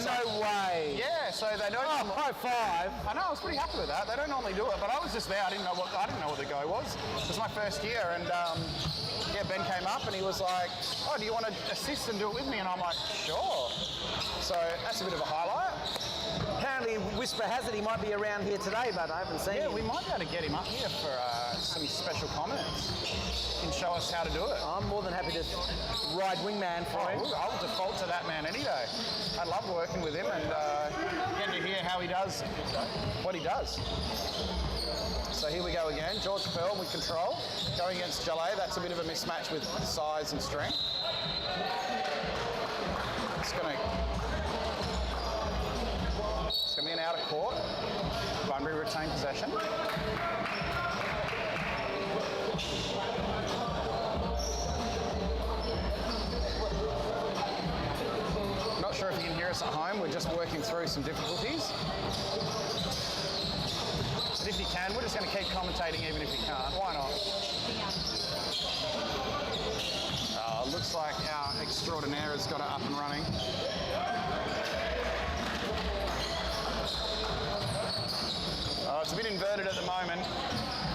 S3: No way.
S4: Yeah, so they don't.
S3: High five.
S4: I know, I was pretty happy with that. They don't normally do it, but I was just there. I didn't know what the go was. It was my first year, and Ben came up and he was like, "Oh, do you want to assist and do it with me?" And I'm like, "Sure." So that's a bit of a highlight.
S3: Apparently, whisper has it he might be around here today, but I haven't seen him.
S4: Yeah, we might be able to get him up here for some special comments. He can show us how to do it.
S3: I'm more than happy to ride wingman for him.
S4: I'll default to that man any day. I love working with him and getting to hear how he does what he does. So here we go again. George Pearl with control. Going against Jalais. That's a bit of a mismatch with size and strength. It's going to be an out of court. Bunbury retain possession. Not sure if you can hear us at home. We're just working through some difficulties. But if you can, we're just going to keep commentating even if you can't. Why not? Looks like our extraordinaire has got it up and running. It's a bit inverted at the moment.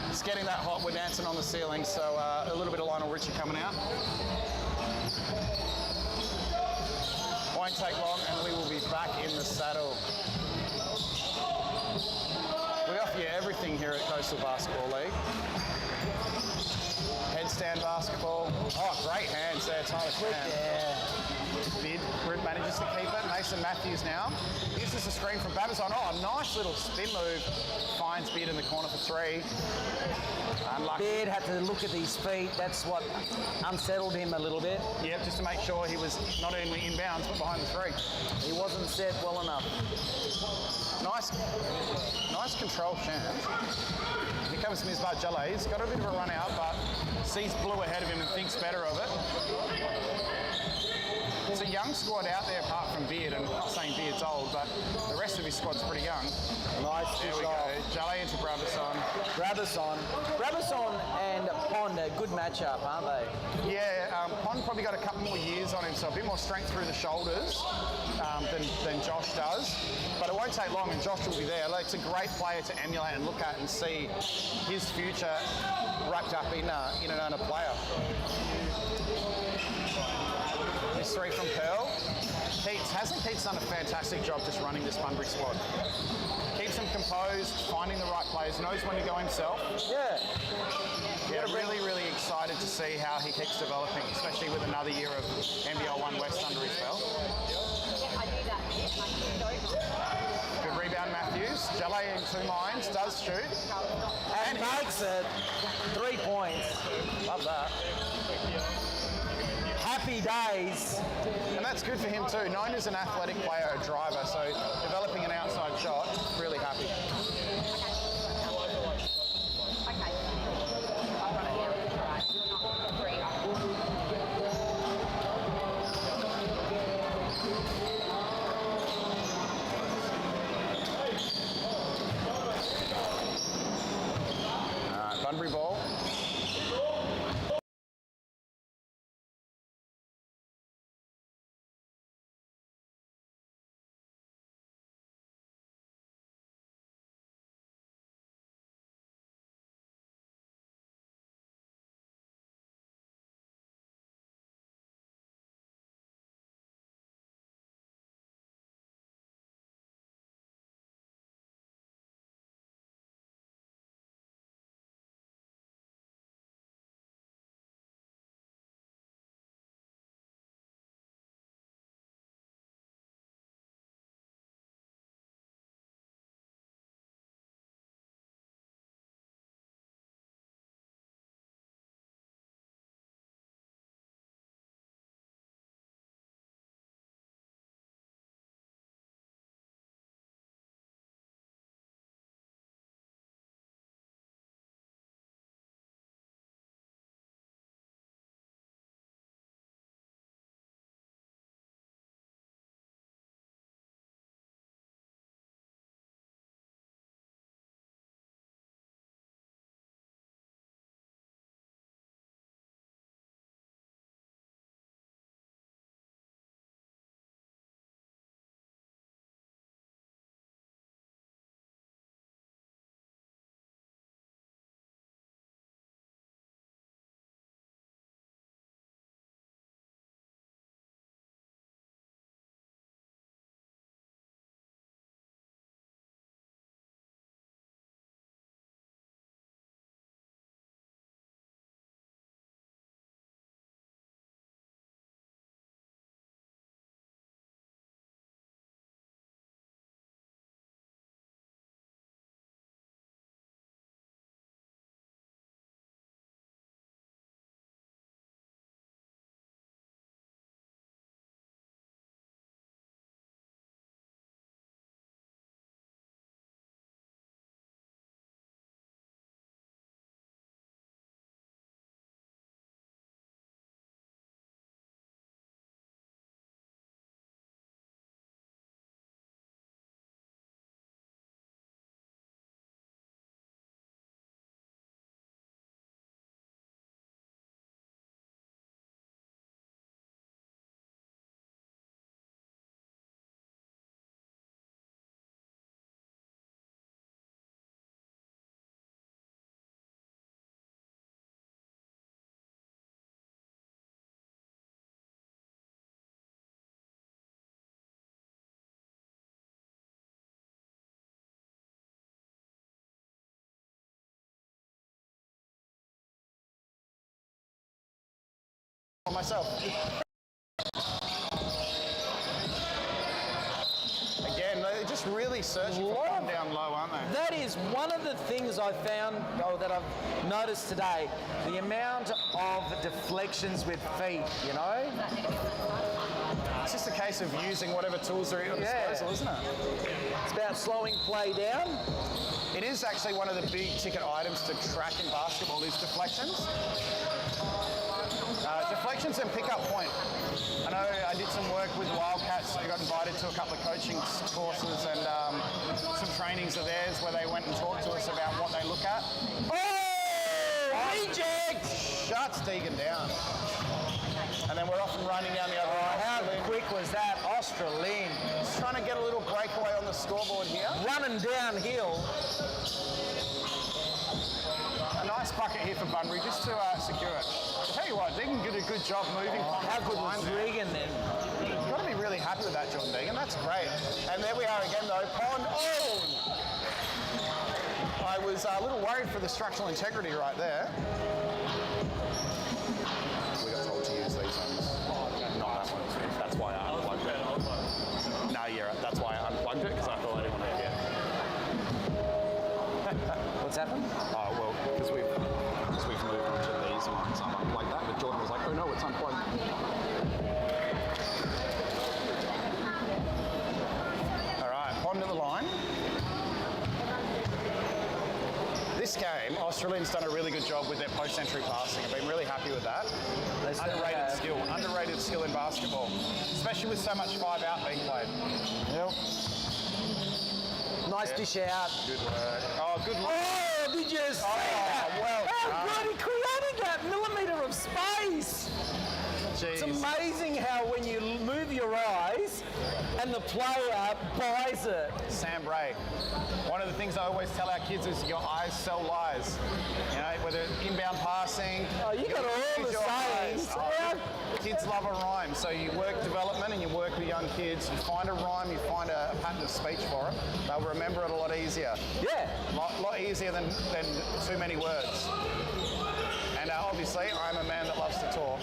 S4: It's getting that hot. We're dancing on the ceiling, so a little bit of Lionel Richie coming out. Won't take long, and we will be back in the saddle. We offer you everything here at Coastal Basketball League. Headstand basketball. Oh, great hands there, Tyler Chan. Bid manages to keep it. Mason Matthews now uses the screen from Babazon. Oh, a nice little spin move. Finds Bid in the corner for 3. Unlucky.
S3: Bid had to look at his feet. That's what unsettled him a little bit.
S4: Yep, just to make sure he was not only inbounds but behind the 3.
S3: He wasn't set well enough.
S4: Nice control chance. Here comes Misbah Jalais. He's got a bit of a run out, but sees blue ahead of him and thinks better of it. It's a young squad out there apart from Beard, and I'm not saying Beard's old, but the rest of his squad's pretty young.
S3: Nice
S4: There we
S3: fish
S4: go.
S3: off.
S4: Jale into Brabazon.
S3: Brabazon and Pond, a good matchup, aren't they?
S4: Yeah, Pond probably got a couple more years on him, so a bit more strength through the shoulders than Josh does. But it won't take long, and Josh will be there. Like, it's a great player to emulate and look at and see his future wrapped up in and a player. This three from Pearl. Keats done a fantastic job just running this Bunbury squad. Keeps them composed, finding the right players, knows when to go himself.
S3: Yeah.
S4: Yeah, really excited to see how he keeps developing, especially with another year of NBL 1 West under his belt. Good rebound, Matthews. Jale in 2 minds, does shoot.
S3: And makes it 3 points. Love that. Happy days.
S4: And that's good for him too. Known as an athletic player, a driver, so developing an outside shot, really happy. Bunbury ball. Myself. Again, they're just really searching for fun down low, aren't they?
S3: That is one of the things I found, that I've noticed today, the amount of deflections with feet, you know?
S4: It's just a case of using whatever tools are at your disposal, isn't it?
S3: It's about slowing play down.
S4: It is actually one of the big ticket items to track in basketball is deflections. Deflections and pick-up point. I know I did some work with Wildcats. I got invited to a couple of coaching courses and some trainings of theirs where they went and talked to us about what they look at.
S3: Reject!
S4: Shuts Deegan down. And then we're off and running down the other end.
S3: How quick was that? Australian.
S4: Just trying to get a little breakaway on the scoreboard here.
S3: Running downhill.
S4: A nice bucket here for Bunbury just to secure it. I'll tell you what, Deegan did a good job moving.
S3: How good was Regan then?
S4: You've got to be really happy with that, Jordan Deegan. That's great. And there we are again, though. Pond. Oh! I was a little worried for the structural integrity right there. We got told to use these ones. Not that one. That's why I unplugged it. No, yeah, that's why I unplugged it because I thought I didn't want to hear.
S3: What's happened?
S4: Oh, well, because we've moved on to these ones. I'm unplugged that, but Jordan was like, oh no, it's unplugged. All right, Pond to the line. This game, Australians done a really good job with their post-entry passing. I've been really happy with that. Underrated skill in basketball, especially with so much 5-out being played.
S3: Yep. Nice dish out.
S4: Good work. Oh, good work.
S3: Oh, did you see that?
S4: Well
S3: How
S4: done.
S3: good he created that millimetre of space. It's
S4: Jeez.
S3: amazing how when you move your eyes and the player buys it.
S4: Sam Bray. One of the things I always tell our kids is your eyes sell lies. You know, whether inbound passing.
S3: Oh, you got all
S4: use
S3: the
S4: your
S3: sayings.
S4: eyes. Kids love a rhyme, so you work development and you work with young kids. You find a rhyme, you find a pattern of speech for them. They'll remember it a lot easier.
S3: Yeah.
S4: Lot easier than too many words. And obviously, I'm a man that loves to talk.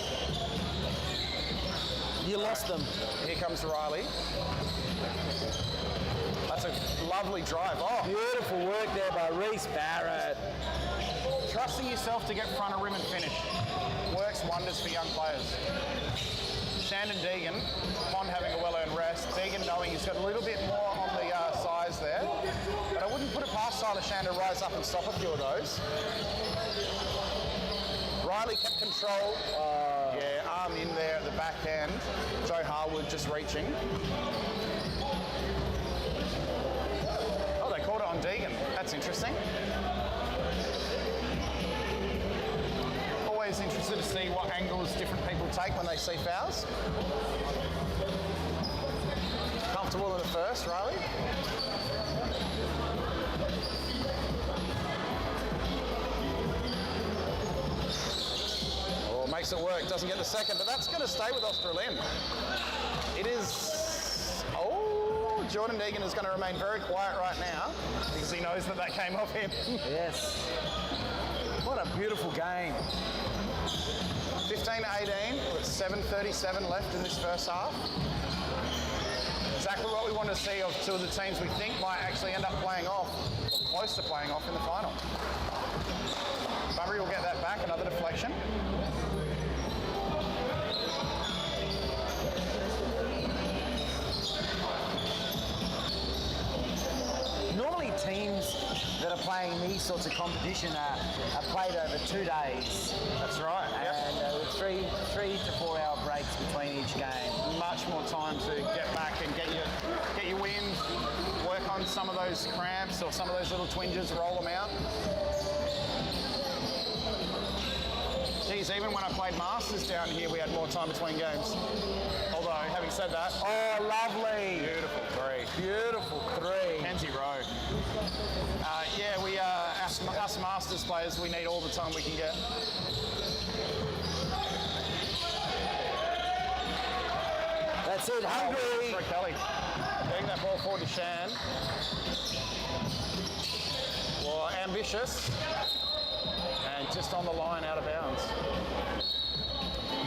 S3: You lost them.
S4: Here comes Riley. That's a lovely drive. Oh,
S3: Beautiful work there by Reece Barrett.
S4: trusting yourself to get front of rim and finish works wonders for young players. Shandon Deegan, Pond having a well-earned rest. Deegan knowing he's got a little bit more on the size there. But I wouldn't put it past Silas Shandon to rise up and stop a few of those. Riley kept control. Yeah, arm in there at the back end. Joe Harwood just reaching. Oh, they called it on Deegan. That's interesting. Always interested to see what angles different people take when they see fouls. Comfortable in the first, Riley? Oh, makes it work. Doesn't get the second, but that's going to stay with Australian. It is... Oh, Jordan Deegan is going to remain very quiet right now because he knows that came off him.
S3: Yes. What a beautiful game.
S4: 15-18 with 7:37 left in this first half. Exactly what we want to see of two of the teams we think might actually end up playing off, or close to playing off in the final. Bunbury will get that back, another deflection.
S3: Normally teams that are playing these sorts of competition are played over 2 days.
S4: That's right. Yep.
S3: And with 3 to 4 hour breaks between each game.
S4: Much more time to get back and get your wind, work on some of those cramps or some of those little twinges, roll them out. Geez, even when I played Masters down here, we had more time between games. Although, having said that,
S3: Oh, lovely.
S4: beautiful three.
S3: Beautiful three.
S4: Kenzie Rowe. Yeah, we us Masters players, we need all the time we can get.
S3: That's it, Hungary.
S4: For Kelly. Getting that ball forward to Shan. Well, ambitious. And just on the line, out of bounds.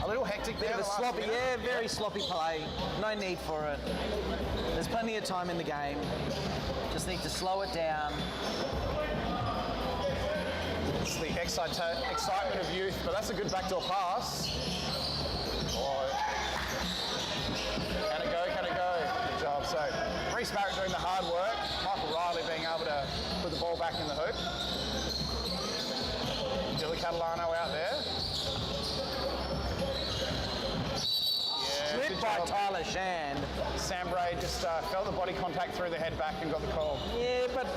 S4: A little hectic there.
S3: Bit of a
S4: the last
S3: sloppy,
S4: minute.
S3: yeah, very sloppy play. No need for it. There's plenty of time in the game. Just need to slow it down.
S4: It's the excitement of youth, but that's a good backdoor pass. Oh. Can it go? Can it go? Good job. So, Reece Barrett doing the hard work. Michael Riley being able to put the ball back in the hoop. Billy Catalano out there. Yeah,
S3: Slip by Tyler Shand.
S4: Sam Bray just felt the body contact through the head back and got the call.
S3: Yeah, but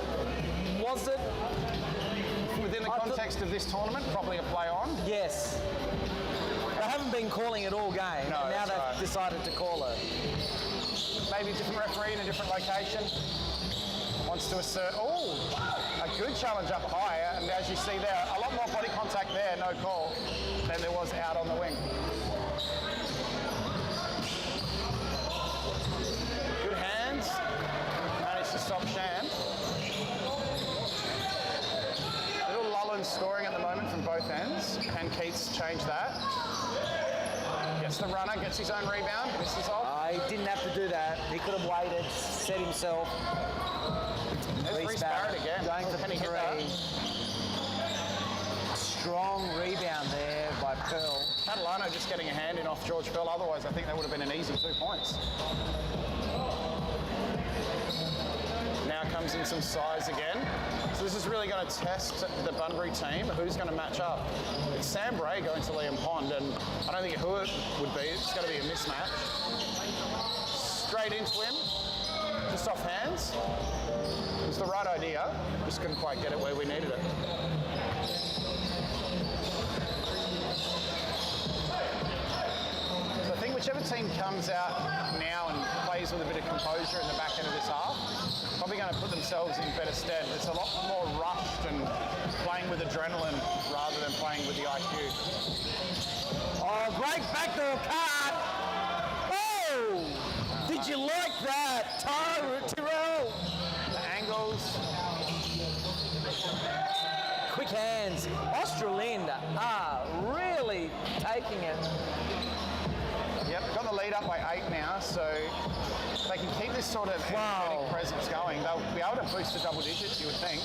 S3: was it?
S4: Within the context of this tournament, probably a play on.
S3: Yes. They haven't been calling it all game,
S4: No,
S3: and now
S4: that's
S3: they've
S4: right.
S3: decided to call it.
S4: Maybe a different referee in a different location. Wants to assert, a good challenge up high, and as you see there, a lot more body contact there, no call, than there was out on the wing. Good hands, managed to stop Shand. Little lull in scoring at the moment from both ends. Can Keats change that? Gets the runner, gets his own rebound, misses off.
S3: He didn't have to do that. He could have waited, set himself.
S4: There's Reece Barrett again.
S3: Going for
S4: Can he hit that?
S3: 3. Strong rebound there by Pearl.
S4: Catalano just getting a hand in off George Pearl, otherwise I think that would have been an easy 2 points. Now comes in some size again. So this is really going to test the Bunbury team. Who's going to match up? It's Sam Bray going to Liam Pond, and I don't think who it would be. It's going to be a mismatch. Straight into him, just off hands. It was the right idea, just couldn't quite get it where we needed it. So I think whichever team comes out now and plays with a bit of composure in the back end of this half, probably going to put themselves in better stead. It's a lot more rushed and playing with adrenaline rather than playing with the IQ.
S3: Oh, great backdoor cut! Oh! Did you like that, Tyrell?
S4: The angles.
S3: Quick hands. Australind are really taking it.
S4: Yep, got the lead up by 8 now, so if they can keep this sort of
S3: Wow.
S4: energetic presence going, they'll be able to boost to double digits, you would think.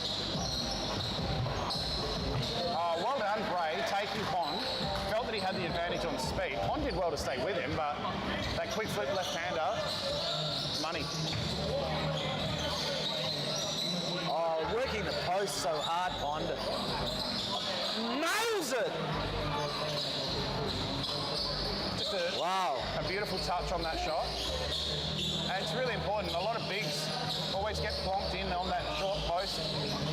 S4: Well done, Bray, taking Pond. Felt that he had the advantage on speed. Pond did well to stay with him, but that quick flip left-hander, money.
S3: Oh, working the post so hard, Pond. Nails it!
S4: Just a beautiful touch on that shot. And it's really important. A lot of bigs always get plonked in on that short post,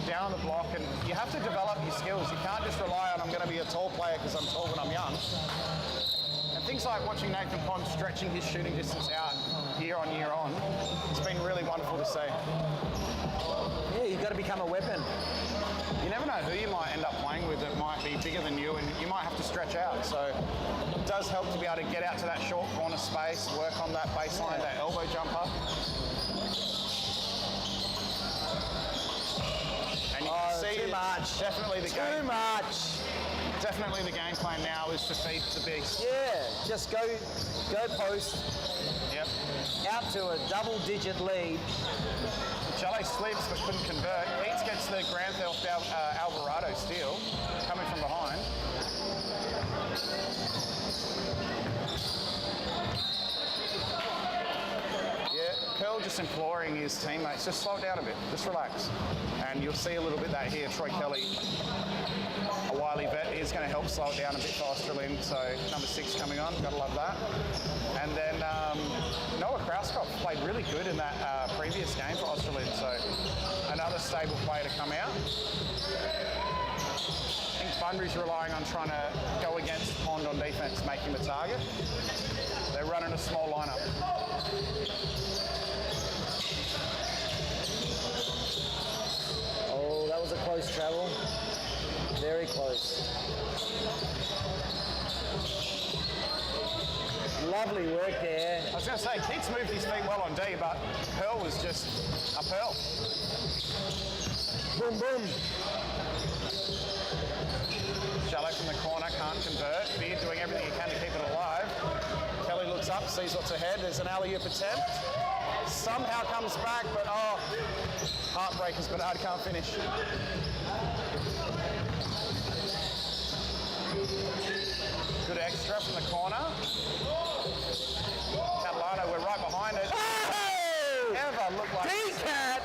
S4: down on the block, and you have to develop your skills. You can't just rely on, I'm going to be a tall player because I'm tall when I'm young. And things like watching Nathan Pond stretching his shooting distance out year on, it's been really wonderful to see.
S3: Yeah, you've got to become a weapon.
S4: You never know who you might end up playing with that might be bigger than you, and you might have to stretch out. So it does help to be able to get out to that short corner space, work on that baseline, that elbow jumper. And you can see
S3: too much.
S4: Definitely the game.
S3: Too much.
S4: Definitely the game plan now is to feed the bigs.
S3: Yeah, just go post
S4: Yep.
S3: out to a double-digit lead.
S4: Chalet slips but couldn't convert. Keats gets the Grand Theft Alvarado steal, coming from behind. Yeah, Curl just imploring his teammates, just slow it down a bit, just relax. And you'll see a little bit of that here. Troy Kelly, a wily vet, is going to help slow it down a bit for Australian. So number 6 coming on, gotta love that. And then Noah Krauskopf played really good in that previous game for Australian. So another stable player to come out. I think Bunbury's relying on trying to go against Pond on defense, make him a target. They're running a small lineup.
S3: Oh, that was a close travel. Very close. Lovely work there.
S4: I was going to say, Keats moved his feet well on D, but Pearl was just a Pearl.
S3: Boom, boom.
S4: Shallow from the corner, can't convert. Beard doing everything he can to keep it alive. Kelly looks up, sees what's ahead. There's an alley-oop attempt. Somehow comes back, but heartbreakers, Bernard can't finish. Good extra from the corner. Catalano, we're right behind it.
S3: Oh!
S4: Ever look like
S3: D-Cat,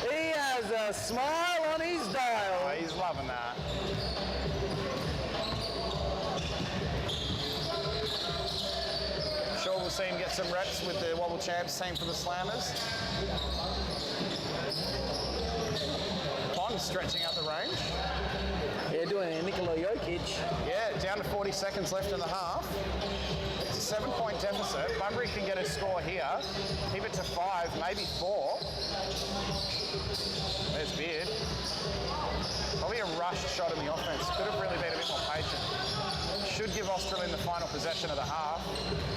S3: he has a smile on his dial.
S4: Oh, he's loving that. Sure, we'll see him get some reps with the Wobble Champs team for the Slammers. Pond stretching out the range.
S3: Yeah, doing a Nikola Jokic.
S4: Yeah, down to 40 seconds left in the half. It's a 7-point deficit. Bunbury can get a score here, keep it to 5, maybe 4. There's Beard. Probably a rushed shot in the offense. Could have really been a bit more patient. Should give Australian the final possession of the half,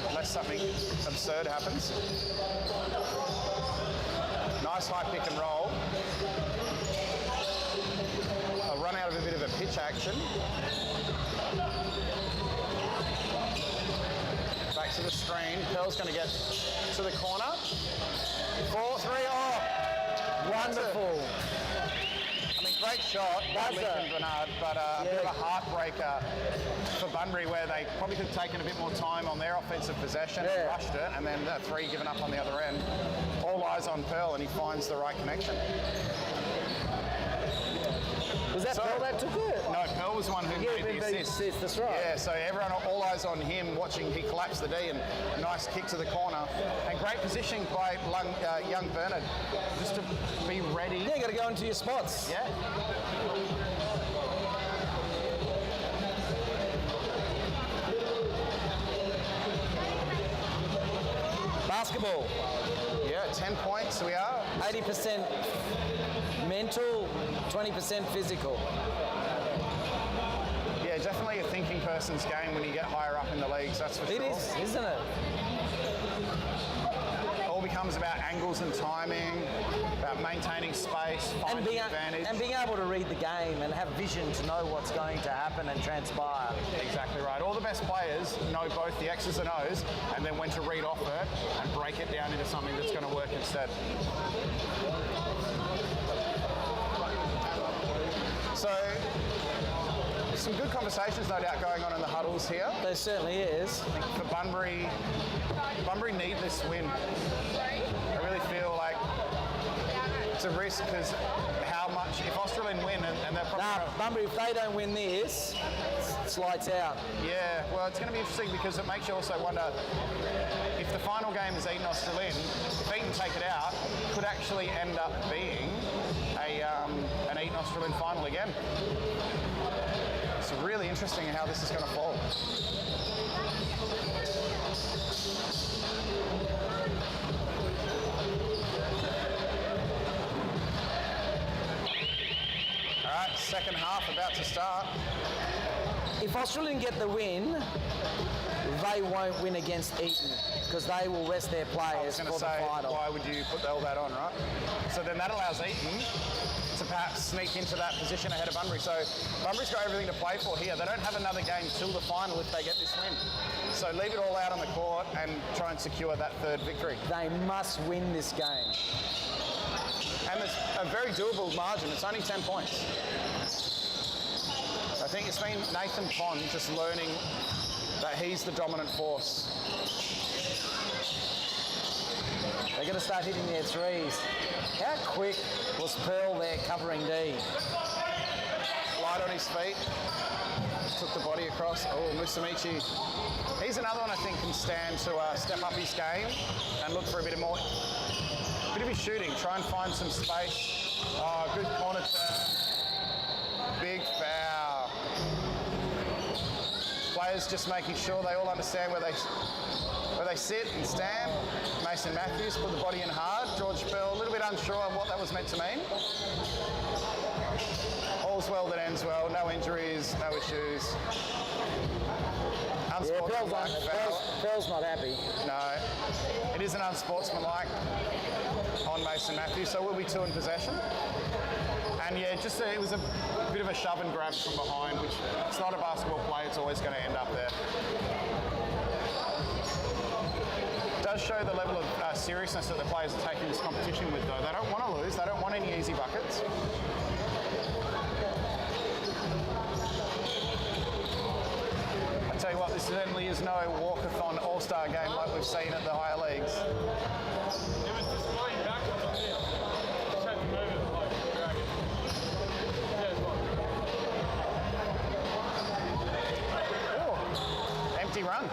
S4: unless something absurd happens. Nice high pick and roll. I'll run out of a bit of a pitch action. Back to the screen. Pearl's going to get to the corner. 4-3. Oh,
S3: Wonderful.
S4: I mean, great shot by Lincoln Bernard, but a bit of a heartbreaker for Bunbury, where they probably could have taken a bit more time on their offensive possession and rushed it, and then that 3 given up on the other end. All eyes on Pearl, and he finds the right connection.
S3: Was that Pearl that took it?
S4: No, Pearl was the one who made the assist.
S3: That's right.
S4: Yeah, so everyone, all eyes on him, watching he collapse the D, and a nice kick to the corner. And great positioning by young Bernard, just to be ready.
S3: Yeah, you got to go into your spots.
S4: Yeah.
S3: Basketball.
S4: Yeah, 10 points we are.
S3: 80% mental, 20% physical.
S4: Yeah, definitely a thinking person's game when you get higher up in the leagues, that's for sure.
S3: It is, isn't it?
S4: It all becomes about angles and timing, about maintaining space, finding advantage.
S3: And being able to read the game and have vision to know what's going to happen and transpire.
S4: Exactly right. All the best players know both the X's and O's and then when to read off it and break it down into something that's going to work instead. So, some good conversations no doubt going on in the huddles here.
S3: There certainly is.
S4: For Bunbury need this win. I really feel like it's a risk because how much, if Australian win and they're probably...
S3: Bunbury, if they don't win this, it's lights out.
S4: Yeah, well, it's going to be interesting because it makes you also wonder if the final game is Eton Australian, if Eton take it out, could actually end up being an Eton Australian final again. It's really interesting how this is going to fall. All right, second half about to start.
S3: If Australian get the win, they won't win against Eton because they will rest their players for the final.
S4: Why would you put all that on, right? So then that allows Eton to perhaps sneak into that position ahead of Bunbury. So Bunbury's got everything to play for here. They don't have another game till the final if they get this win. So leave it all out on the court and try and secure that third victory.
S3: They must win this game.
S4: And it's a very doable margin. It's only 10 points. I think it's been Nathan Pond just learning that he's the dominant force.
S3: They're going to start hitting their threes. How quick was Pearl there covering D?
S4: Light on his feet. Took the body across. Oh, Musamichi. He's another one I think can stand to step up his game and look for a bit of his shooting. Try and find some space. Oh, good corner turn. Big foul. Players just making sure they all understand where they sit and stand. Mason Matthews put the body in hard. George Pearl a little bit unsure of what that was meant to mean. All's well that ends well. No injuries, no issues. Unsportsmanlike foul.
S3: Pearl's not happy.
S4: No, it is an unsportsmanlike on Mason Matthews, so we'll be 2 in possession. And yeah, it was a bit of a shove and grab from behind, which it's not a basketball play, it's always going to end up there. It does show the level of seriousness that the players are taking this competition with, though. They don't want to lose, they don't want any easy buckets. I tell you what, this certainly is no walkathon all-star game like we've seen at the higher leagues.
S5: It was just flying backwards on this. Just had to move it like a dragon.
S4: Oh, empty run.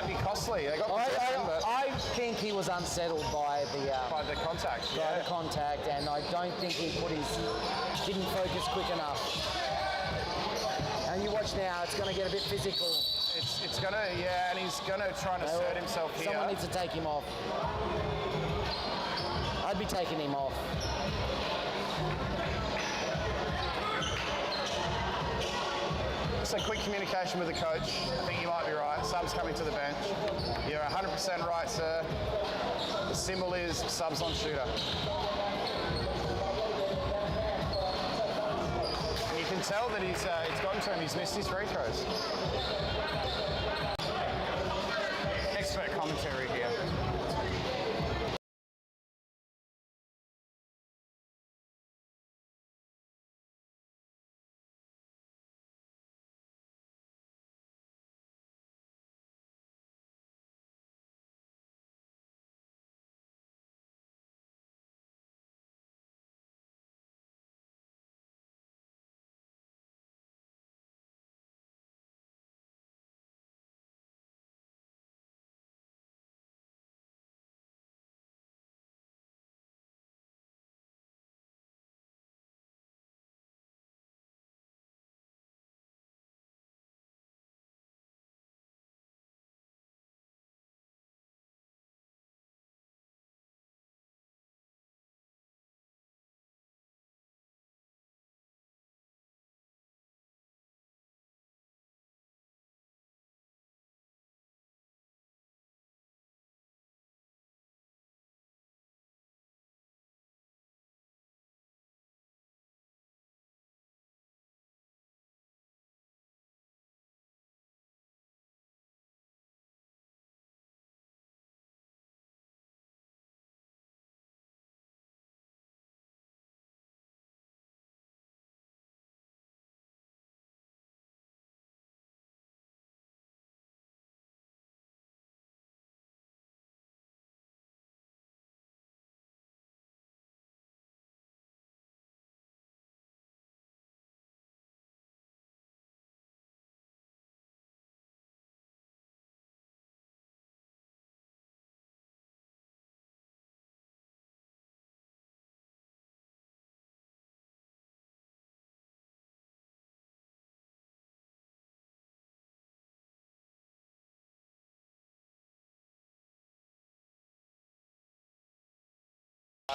S4: might be costly. They got possession, but
S3: I think he was unsettled by the
S4: contact.
S3: by the contact, and I don't think he didn't focus quick enough. And you watch now, it's going to get a bit physical.
S4: It's gonna, and he's gonna try and assert himself here.
S3: Someone needs to take him off. I'd be taking him off.
S4: So quick communication with the coach. I think you might be right. Sub's coming to the bench. You're 100% right, sir. The symbol is subs on shooter. And you can tell that it's gotten to him. He's missed his free throws. Expert commentary here.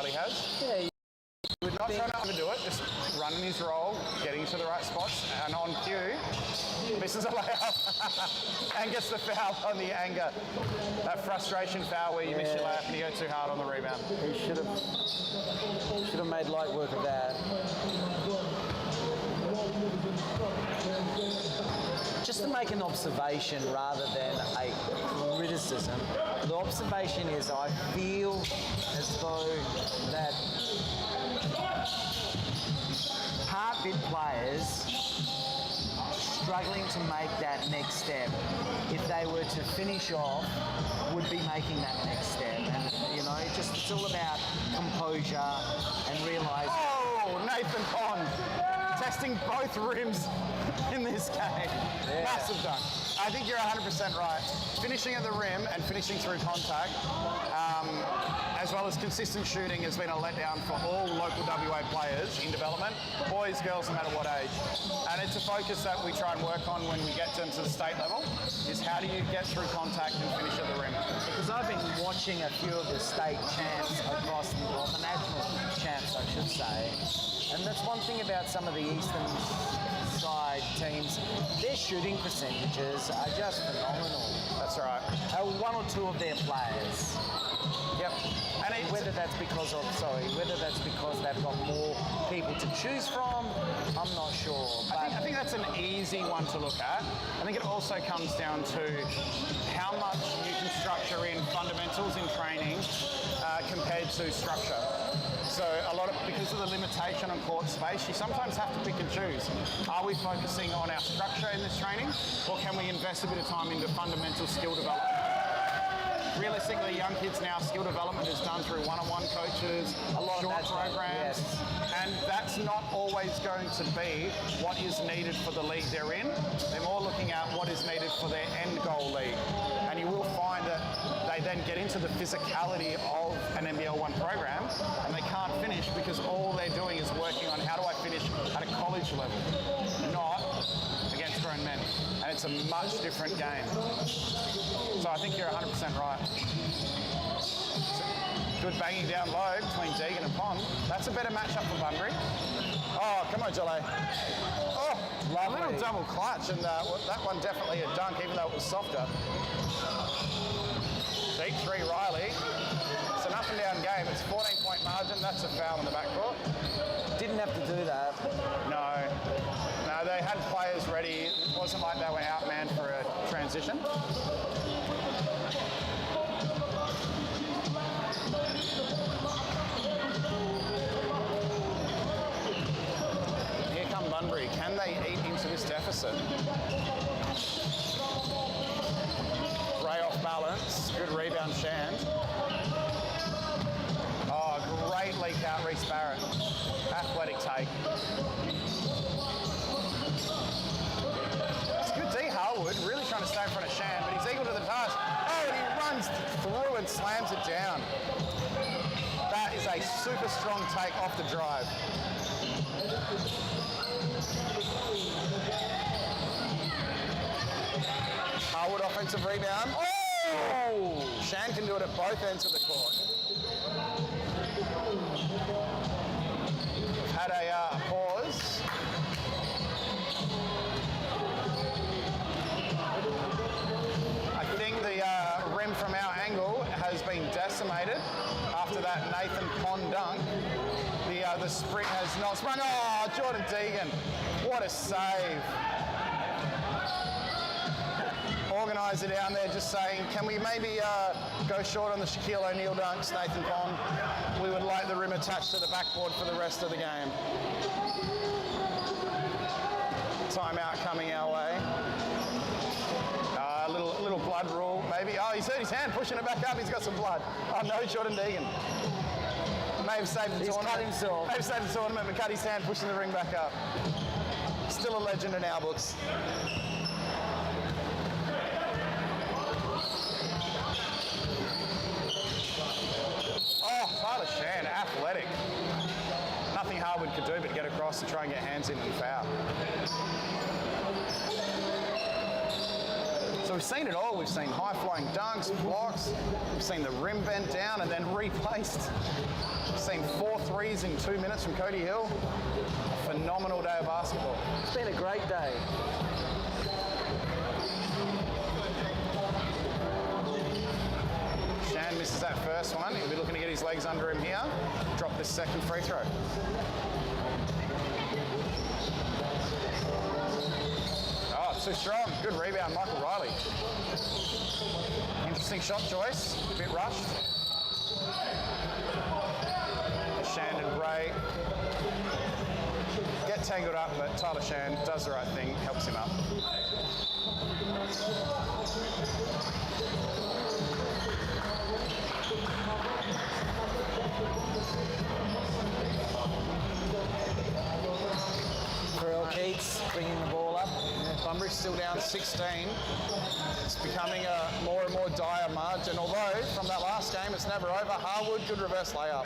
S4: He has.
S3: Yeah,
S4: Not trying to overdo it, just running his role, getting to the right spots, and on cue, misses a layup and gets the foul on the anger. That frustration foul where you miss your layup and you go too hard on the rebound.
S3: he should have made light work of that. Just to make an observation rather than a criticism, the observation is I feel as though that part-bid players struggling to make that next step, if they were to finish off, would be making that next step. And, it's all about composure and realising.
S4: Oh, Nathan Pond testing both rims in this game.
S3: Yeah.
S4: Massive dunk. I think you're 100% right. Finishing at the rim and finishing through contact, as well as consistent shooting, has been a letdown for all local WA players in development, boys, girls, no matter what age. And it's a focus that we try and work on when we get them to the state level, is how do you get through contact and finish at the rim?
S3: Because I've been watching a few of the state champs across the national champs, I should say. And that's one thing about some of the eastern side teams. Their shooting percentages are just phenomenal.
S4: That's right.
S3: One or two of their players.
S4: Yep. And
S3: Whether that's because they've got more people to choose from, I'm not sure.
S4: I think that's an easy one to look at. I think it also comes down to how much you can structure in fundamentals in training compared to structure. So because of the limitation on court space, you sometimes have to pick and choose. Are we focusing on our structure in this training, or can we invest a bit of time into fundamental skill development? Realistically, young kids now, skill development is done through one-on-one coaches,
S3: A lot of
S4: short
S3: that's
S4: programs, and that's not always going to be what is needed for the league they're in. They're more looking at what is needed for their end goal league. And you will into the physicality of an NBL1 program, and they can't finish because all they're doing is working on how do I finish at a college level, not against grown men. And it's a much different game. So I think you're 100% right. Good banging down low between Deegan and Pond. That's a better matchup for Bunbury. Oh, come on, Jolly. Oh, a little double clutch, and that one definitely a dunk, even though it was softer. Deep three, Riley. It's an up and down game. It's 14-point margin. That's a foul in the backcourt.
S3: Didn't have to do that.
S4: No, they had players ready. It wasn't like they were outmanned for a transition. Here come Bunbury. Can they eat into this deficit? Ray off balance. Good rebound, Shand. Oh, great leak out, Reece Barrett. Athletic take. It's good D. Harwood, really trying to stay in front of Shand, but he's equal to the task. Oh, and he runs through and slams it down. That is a super strong take off the drive. Harwood offensive rebound. Oh! Shand can do it at both ends of the court. We've had a pause. I think the rim from our angle has been decimated after that Nathan Pond dunk. The spring has not sprung. Oh, Jordan Deegan, what a save. Organiser down there just saying, can we maybe go short on the Shaquille O'Neal dunks, Nathan Pond? We would like the rim attached to the backboard for the rest of the game. Timeout coming our way. A little blood rule, maybe. Oh, he's hurt his hand, pushing it back up. He's got some blood. Oh no, Jordan Deegan. May have saved the tournament. Cut himself. May have saved the tournament, but cut his hand, pushing the ring back up. Still a legend in our books. Oh, Tyler Shand, athletic. Nothing Harwood could do but get across and try and get hands in and foul. So we've seen it all. We've seen high-flying dunks, blocks. We've seen the rim bent down and then replaced. We've seen 4 threes in 2 minutes from Cody Hill. A phenomenal day of basketball.
S3: It's been a great day.
S4: Shand misses that first one. He'll be looking to get his legs under him here. Drop this second free throw. Oh, too strong. Good rebound, Michael Riley. Interesting shot choice. A bit rushed. Shand and Bray get tangled up, but Tyler Shand does the right thing, helps him up.
S3: Pharrell Keats bringing the ball up.
S4: Bunbury's still down 16. It's becoming a more and more dire margin, although from that last game it's never over. Harwood, good reverse layup.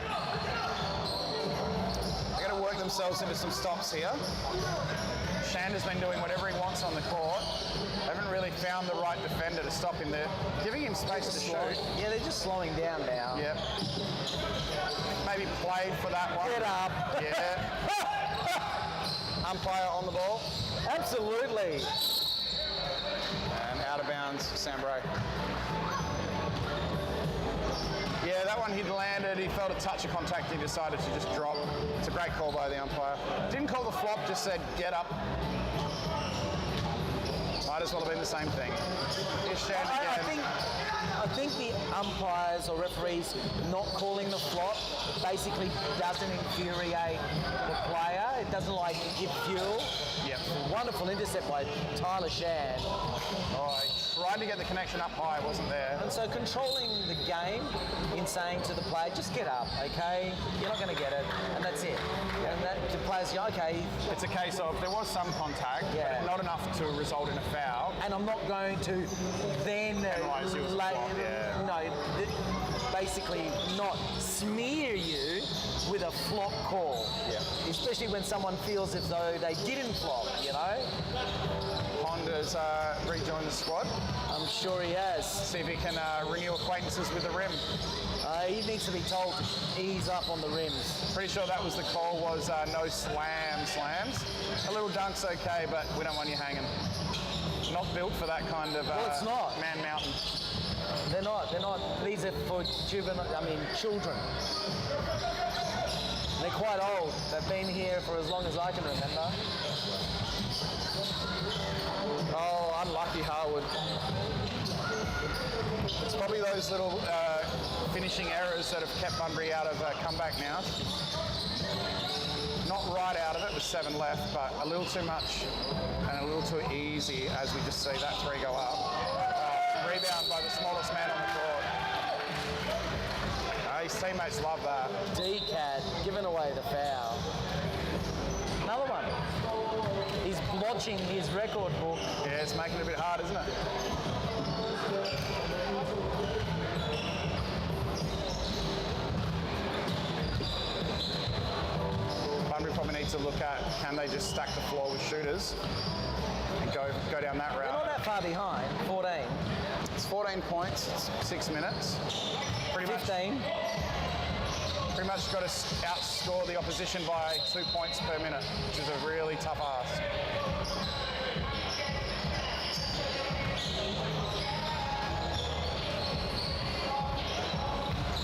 S4: They're going to work themselves into some stops here. Shand has been doing whatever he wants on the court. They haven't really found the right defender to stop him. They're giving him space to shoot.
S3: Yeah, they're just slowing down now.
S4: Yep. Maybe played for that one.
S3: Get up.
S4: Yeah. Umpire on the ball.
S3: Absolutely.
S4: And out of bounds, Sam Bray. Yeah, that one he'd landed. He felt a touch of contact. He decided to just drop. It's a great call by the umpire. Didn't call the flop, just said, get up. Might as well have been the same thing. Here's Shand again.
S3: I think the umpires or referees not calling the flop basically doesn't infuriate the player. It doesn't like give fuel.
S4: Yep.
S3: Wonderful intercept by Tyler Shand.
S4: Oh, he tried to get the connection up high, it wasn't there.
S3: And so controlling the game in saying to the player, just get up, okay? You're not going to get it, and that's it. And that the player's okay.
S4: It's a case of there was some contact,
S3: Yeah.
S4: but not enough to result in a foul.
S3: and I'm not going to then
S4: Penalise you as a flop, yeah.
S3: basically not smear you with a flop call.
S4: Yeah.
S3: Especially when someone feels as though they didn't flop, you know?
S4: Honda's rejoined the squad.
S3: I'm sure he has.
S4: See if he can renew acquaintances with the rim.
S3: He needs to be told to ease up on the rims.
S4: Pretty sure that was the call, was no slams. A little dunk's okay, but we don't want you hanging. Not built for that kind of
S3: Well, it's not.
S4: man mountain.
S3: They're not. These are for children. They're quite old. They've been here for as long as I can remember.
S4: Oh, unlucky Harwood. It's probably those little finishing errors that have kept Bunbury out of comeback now. Not right out of it with 7 left, but a little too much and a little too easy as we just see that 3 go up. Rebound by the smallest man on the court. His teammates love that.
S3: D-Cat giving away the foul. Another one. He's blotching his record book.
S4: Yeah, it's making it a bit hard, isn't it? Bunbury probably needs to look at, can they just stack the floor with shooters and go down that
S3: They're not
S4: route.
S3: that far behind. 14.
S4: It's 14 points, it's 6 minutes. Pretty much
S3: 15.
S4: got to outscore the opposition by 2 points per minute, which is a really tough ask.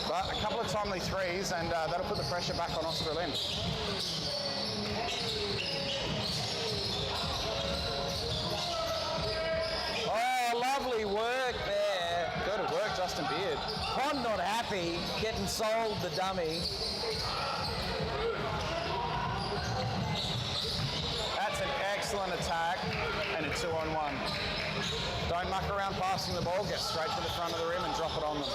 S4: But a couple of timely threes, and that'll put the pressure back on Australind.
S3: Oh, lovely work there.
S4: Good work, Justin Beard.
S3: I'm not happy getting sold the dummy.
S4: That's an excellent attack and a 2-on-1. Don't muck around passing the ball, get straight to the front of the rim and drop it on them.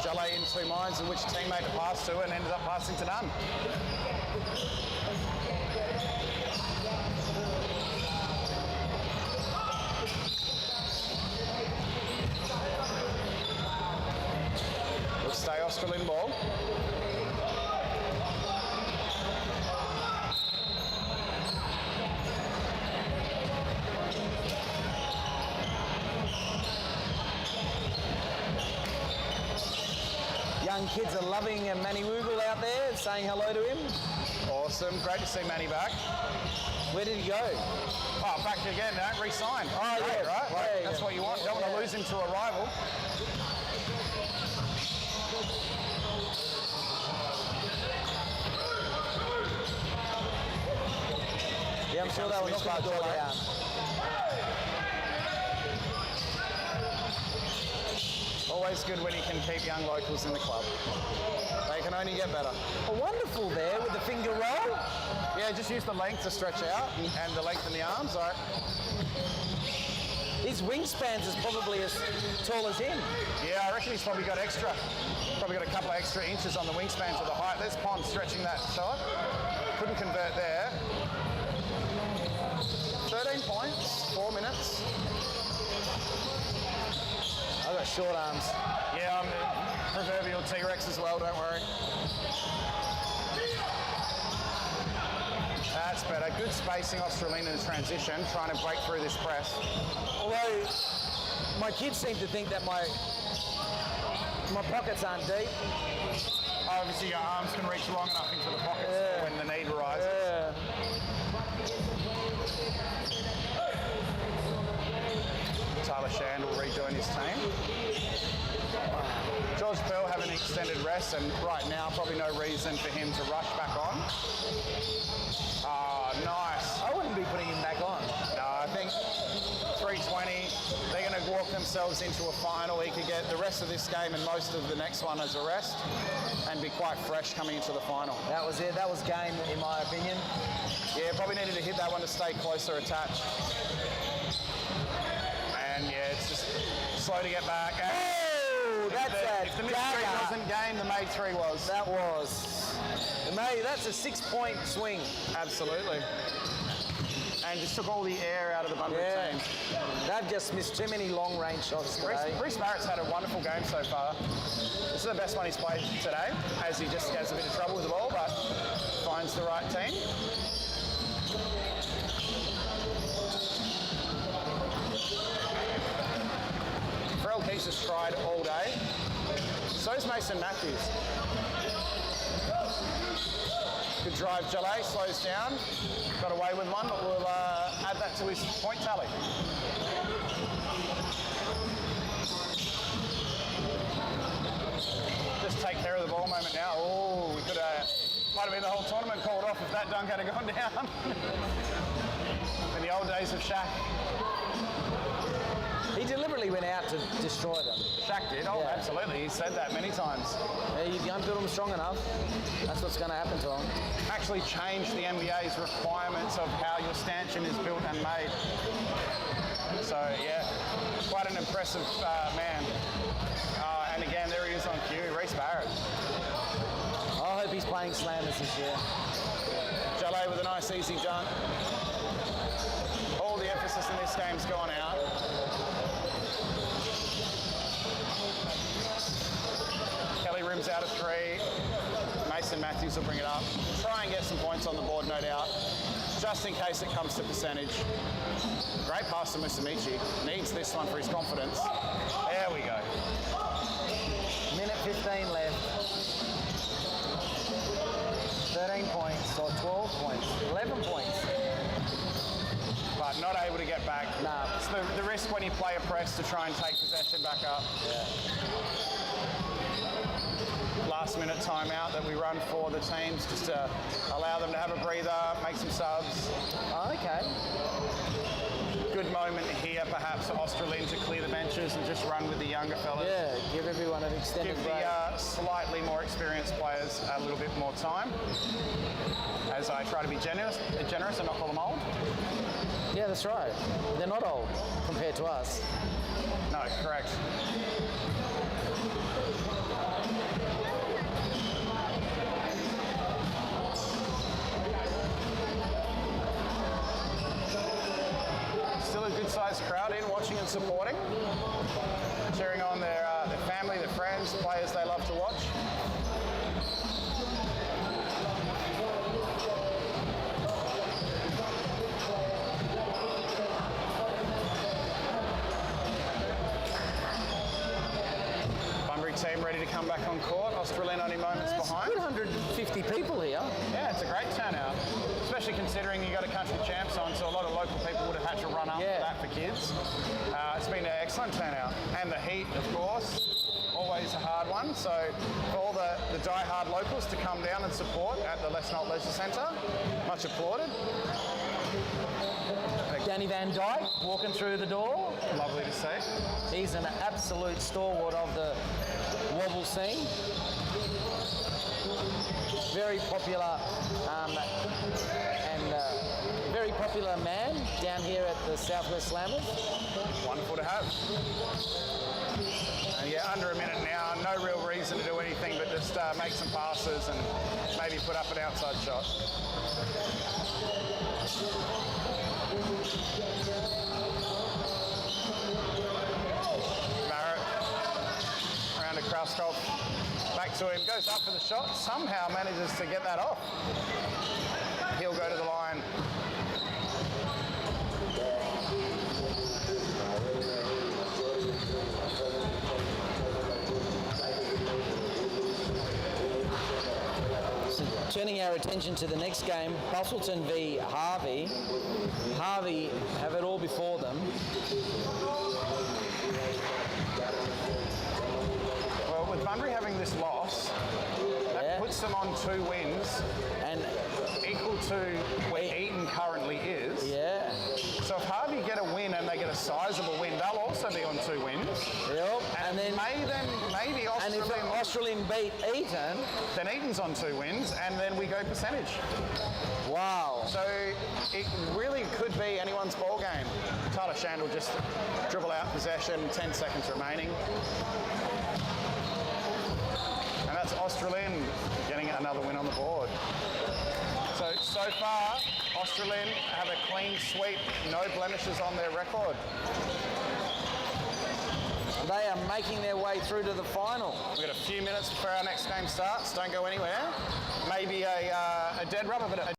S4: Jalay in 2 minds in which teammate to pass to and ended up passing to none. Will stay Australind ball.
S3: Young kids are loving Manny Woogle out there, saying hello to him.
S4: Awesome, great to see Manny back.
S3: Where did he go?
S4: Oh, back again, re-signed.
S3: Oh,
S4: Great,
S3: yeah.
S4: right? Like,
S3: Yeah,
S4: that's
S3: yeah.
S4: what you want. Don't want to lose him to a rival.
S3: Yeah, I'm sure they were knocking the door down.
S4: Always good when you can keep young locals in the club. They can only get better.
S3: Oh, wonderful there with the finger roll.
S4: Yeah, just use the length to stretch out and the length in the arms. Right?
S3: His wingspan's is probably as tall as him.
S4: Yeah, I reckon he's probably got extra. Probably got a couple of extra inches on the wingspans of the height. There's Pond stretching that shot. Couldn't convert there. 13 points, 4 minutes.
S3: I've got short arms.
S4: Yeah, I'm a proverbial T-Rex as well, don't worry. That's better. Good spacing, Australind in the transition, trying to break through this press.
S3: Although my kids seem to think that my pockets aren't deep.
S4: Obviously, your arms can reach long enough into the pockets when the need arises. Tyler Shand will rejoin his team. George Pearl having an extended rest, and right now probably no reason for him to rush back on. Nice.
S3: I wouldn't be putting him back on.
S4: No, I think 320, they're going to walk themselves into a final. He could get the rest of this game and most of the next one as a rest and be quite fresh coming into the final.
S3: That was it. That was game, in my opinion.
S4: Yeah, probably needed to hit that one to stay closer attached. And yeah, it's just slow to get back.
S3: Oh, that's
S4: If the missed three wasn't game, the made three was.
S3: That was. Mate, that's a 6-point swing.
S4: Absolutely. And just took all the air out of the Bunbury team.
S3: They've just missed too many long-range shots today.
S4: Reece Barrett's had a wonderful game so far. This is the best one he's played today, as he just has a bit of trouble with the ball, but finds the right team. Farrell Keys has tried all day. So's Mason Matthews. Good drive, Jalay, slows down. Got away with one, but we'll add that to his point tally. Just take care of the ball moment now. Oh, we could have, might have been the whole tournament called off if that dunk had gone down. In the old days of Shaq.
S3: He deliberately went out to destroy them.
S4: Shaq did, oh, absolutely. He said that many times.
S3: Yeah, you don't build them strong enough. That's what's going to happen to them.
S4: Actually changed the NBA's requirements of how your stanchion is built and made. So, yeah, quite an impressive man. And again, there he is on cue, Reece Barrett.
S3: I hope he's playing slammers this year.
S4: Jalay with a nice easy dunk. All the emphasis in this game's gone out. Kelly rims out a three. Mason Matthews will bring it up. Try and get some points on the board, no doubt, just in case it comes to percentage. Great pass to Musamichi. Needs this one for his confidence. There we go.
S3: Minute 15 left. 13 points or 12 points, 11 points.
S4: But not able to get back.
S3: No.
S4: It's the risk when you play a press to try and take possession back up. Last minute timeout that we run for the teams just to allow them to have a breather, make some subs.
S3: Oh, okay.
S4: Good moment here perhaps for Australian to clear the benches and just run with the younger fellas.
S3: Yeah, give everyone an extended
S4: Give
S3: break.
S4: the slightly more experienced players a little bit more time, as I try to be generous and not call them old.
S3: Yeah, that's right. They're not old compared to us.
S4: No, correct. Still a good-sized crowd in, watching and supporting, cheering on their family, their friends, players they love to watch. Bunbury team ready to come back on court. Australian only moments behind.
S3: Good 150 people here.
S4: Yeah, it's a great turnout, especially considering you got a country champs on, so a lot of local people would have had to run up for that for kids. It's been an excellent turnout. And the heat, of course, always a hard one. So for all the die-hard locals to come down and support at the Les Knott Leisure Centre, much applauded.
S3: Danny Van Dyke walking through the door.
S4: Lovely to see.
S3: He's an absolute stalwart of the wobble scene. Very popular very popular man down here at the Southwest Slammers.
S4: Wonderful to have. And yeah, under a minute now, no real reason to do anything but just make some passes and maybe put up an outside shot. Barrett around to Krauskopf, back to him, goes up for the shot, somehow manages to get that off. He'll go to the line.
S3: So turning our attention to the next game, Bustleton v Harvey. Harvey have it all before them.
S4: Well, with Bunbury having this loss, that puts them on 2 wins
S3: and
S4: equal to where Eton currently is.
S3: Yeah.
S4: So if Harvey get a win and they get a sizable win, they'll also be on 2 wins.
S3: Yep.
S4: And then maybe
S3: and if Australian beat Eton,
S4: then Eton's on 2 wins, and then we go percentage.
S3: Wow.
S4: So it really could be anyone's ball game. Tyler Shand will just dribble out possession, 10 seconds remaining. And that's Australian getting another win on the board. So far, Australian have a clean sweep, no blemishes on their record.
S3: They are making their way through to the final.
S4: We've got a few minutes before our next game starts. Don't go anywhere. Maybe a dead rubber, but a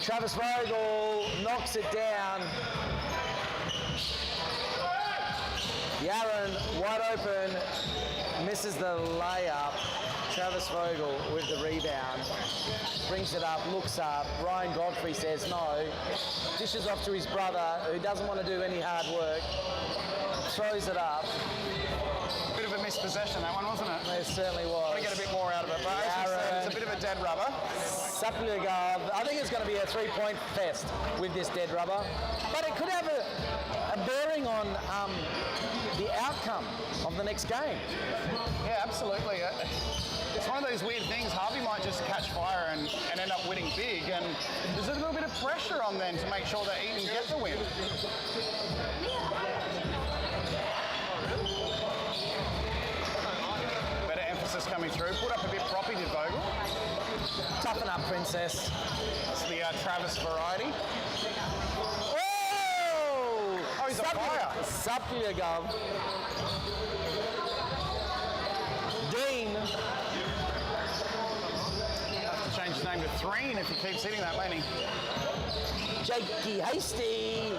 S3: Travis Vogel knocks it down. Yaron wide open, misses the layup. Travis Vogel with the rebound, brings it up, looks up. Ryan Godfrey says no, dishes off to his brother who doesn't want to do any hard work, throws it up.
S4: Bit of a missed possession, that one, wasn't it?
S3: It certainly was.
S4: Want to get a bit more out of it, but as you said, it's a bit of a dead rubber.
S3: Sapligov, I think it's going to be a three-point fest with this dead rubber, but it could have a bearing on the outcome of the next game.
S4: Yeah, absolutely. It's one of those weird things. Harvey might just catch fire and end up winning big, and there's a little bit of pressure on them to make sure that Eton get the win. Better emphasis coming through. Put up a bit proppy, did Vogel.
S3: Toughen up, Princess.
S4: That's the Travis variety.
S3: Oh,
S4: he's on fire.
S3: Sapligov. Dean.
S4: Have to change his name to Threen if he keeps hitting that, won't he?
S3: Jakey Hasty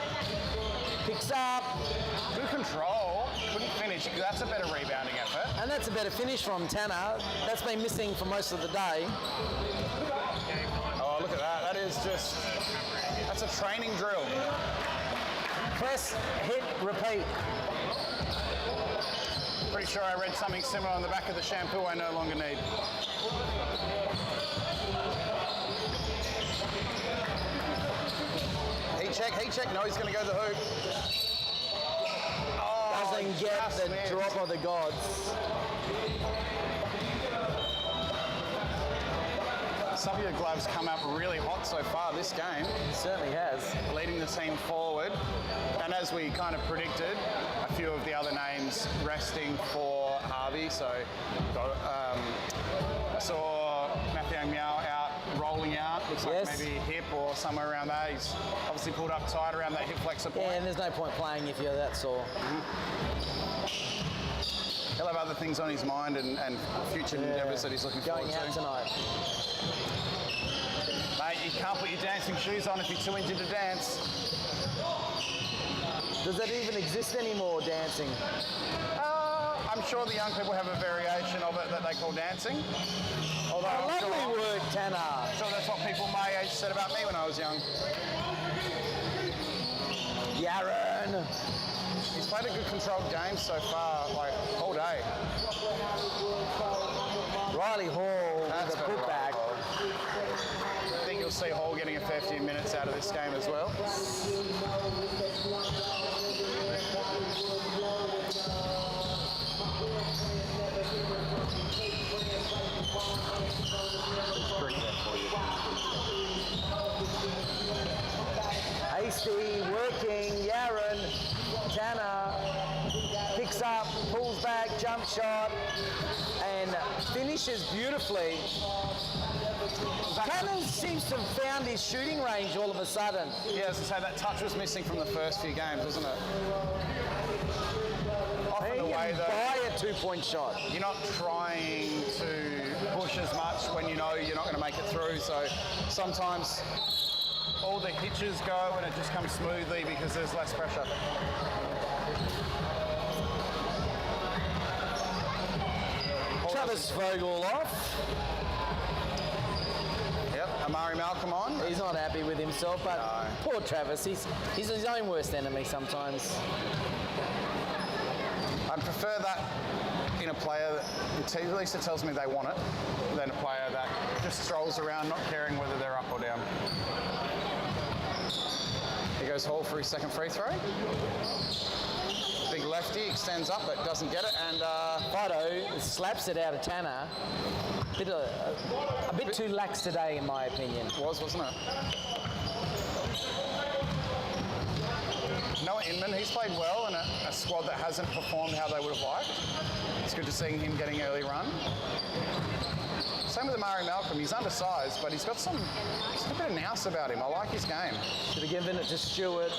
S3: picks up.
S4: Good control. Couldn't finish. That's a better rebounding effort.
S3: And that's a better finish from Tanner. That's been missing for most of the day.
S4: Oh, look at that. That is just... That's a training drill.
S3: Press, hit, repeat.
S4: Pretty sure I read something similar on the back of the shampoo I no longer need. Heat check. No, he's going to go to the hoop. Oh,
S3: Doesn't get the
S4: missed.
S3: drop of the gods.
S4: Savia Glove's come up really hot so far this game.
S3: It certainly has.
S4: Leading the team forward. And as we kind of predicted, a few of the other names resting for Harvey. So I saw Matthew Meow out, rolling out. Looks like
S3: Yes.
S4: maybe hip or somewhere around there. He's obviously pulled up tight around that hip flexor point.
S3: Yeah, and there's no point playing if you're that sore.
S4: He'll have other things on his mind and future endeavours that he's looking
S3: Going
S4: forward
S3: out
S4: to.
S3: tonight.
S4: Mate, you can't put your dancing shoes on if you're too injured to dance.
S3: Does that even exist anymore, dancing?
S4: I'm sure the young people have a variation of it that they call dancing. Although I'm
S3: Lovely
S4: sure,
S3: work, Tanner.
S4: I'm sure that's what people my age said about me when I was young.
S3: Yaron.
S4: He's played a good controlled game so far, like all day.
S3: Riley Hall
S4: That's
S3: with a
S4: got
S3: putback.
S4: Riley Hall. I think you'll see Hall getting a fair few minutes out of this game as well.
S3: Hasty working, Yaron, Tanner picks up, pulls back, jump shot, and finishes beautifully. Tanner seems to have found his shooting range all of a sudden.
S4: Yeah, as I say, that touch was missing from the first few games, wasn't it? Often
S3: He
S4: the way
S3: can
S4: that
S3: buy a two-point shot.
S4: you're not trying to push as much when you know you're not going to make it through. So sometimes all the hitches go and it just comes smoothly because there's less pressure.
S3: Travis Vogel off.
S4: Yep, Amari Malcolm on.
S3: He's not happy with himself, but
S4: No.
S3: poor Travis, he's his own worst enemy sometimes.
S4: I'd prefer that in a player that at least it tells me they want it, than a player that just strolls around not caring whether they're up or down. Here goes Hall for his second free throw. Big lefty, extends up but doesn't get it, and
S3: Fido slaps it out of Tanner. A bit too lax today, in my opinion.
S4: wasn't it? Noah Inman, he's played well in a squad that hasn't performed how they would have liked. It's good to see him getting early run. Same with Amari Malcolm. He's undersized, but he's got a bit of nous about him. I like his game.
S3: Should have given it to Stewart.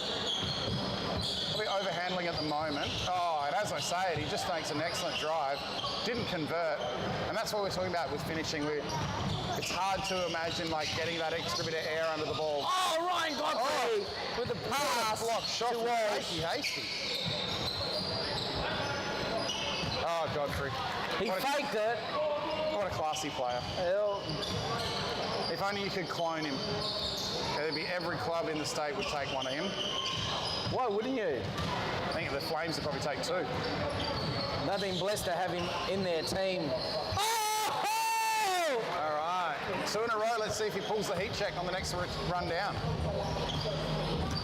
S4: Probably overhandling at the moment. Oh, it as I say it, he just makes an excellent drive. Didn't convert, and that's what we're talking about with finishing. It's hard to imagine like getting that extra bit of air under the ball.
S3: Oh, Ryan Godfrey with the pass.
S4: Block shot
S3: to
S4: from
S3: Walsh.
S4: Hasty. Oh, Godfrey.
S3: He faked it.
S4: What a classy player.
S3: Hell,
S4: If only you could clone him. There'd be every club in the state would take one of him.
S3: why wouldn't you?
S4: I think the Flames would probably take two.
S3: They've been blessed to have him in their team. Oh!
S4: All right. Two in a row. Let's see if he pulls the heat check on the next run down.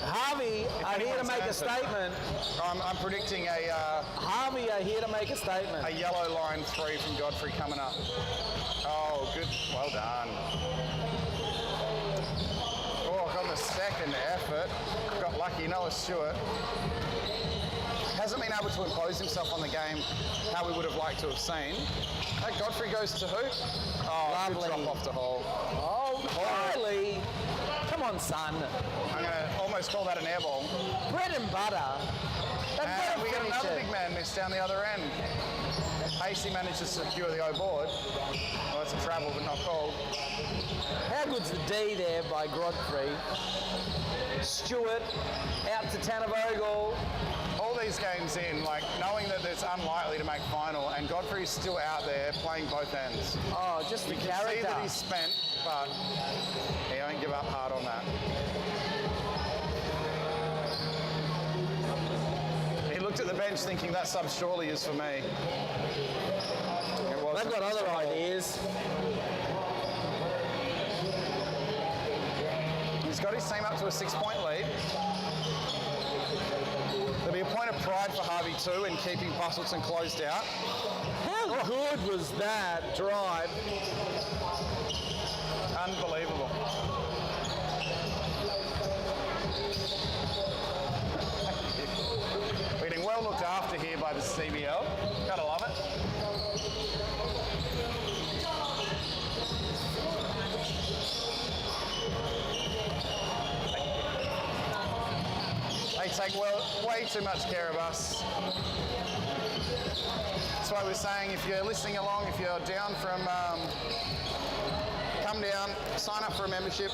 S3: Harvey are here to make a statement.
S4: I'm predicting
S3: Harvey are here to make a statement.
S4: a yellow line 3 from Godfrey coming up. Oh, good. Well done. Oh, got the second effort. Got lucky. Noah Stewart hasn't been able to impose himself on the game how we would have liked to have seen. That Godfrey goes to who? Oh,
S3: Lovely.
S4: good drop off to Hall.
S3: Oh, Riley. Come on, son.
S4: I'm going to almost call that an air ball.
S3: Bread and butter. They've got
S4: And
S3: to
S4: we got
S3: finish
S4: another
S3: it.
S4: big man miss down the other end. Hasty managed to secure the O board. Well, that's a travel, but not called.
S3: How good's the D there by Godfrey? Stewart out to Tanavogle.
S4: All these games in, like knowing that it's unlikely to make final, and Godfrey's still out there playing both ends.
S3: Oh, just the
S4: See
S3: character.
S4: that he's spent, but he won't give up hard on that. He looked at the bench thinking that sub surely is for me. It wasn't.
S3: They've got other ideas.
S4: He's got his team up to a 6-point lead. There'll be a point of pride for Harvey too in keeping Bustleton closed out.
S3: How good was that drive?
S4: Unbelievable. We're getting well looked after here by the CBL. Gotta love it. They take way too much care of us. That's why we're saying if you're listening along, if you're down from, come down, sign up for a membership.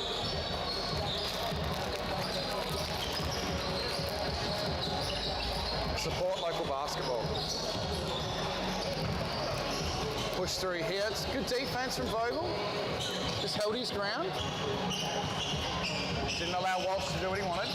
S4: Support local basketball. Push through here. It's good defense from Vogel. Just held his ground. Didn't allow Walsh to do what he wanted.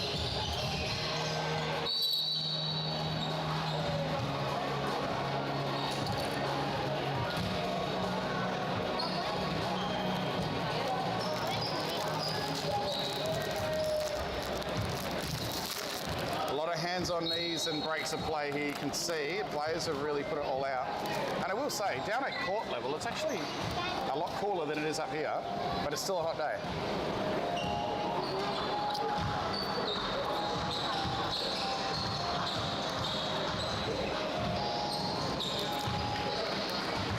S4: A lot of hands on knees and breaks of play here. You can see players have really put it all out. And I will say, down at court level, it's actually a lot cooler than it is up here, but it's still a hot day.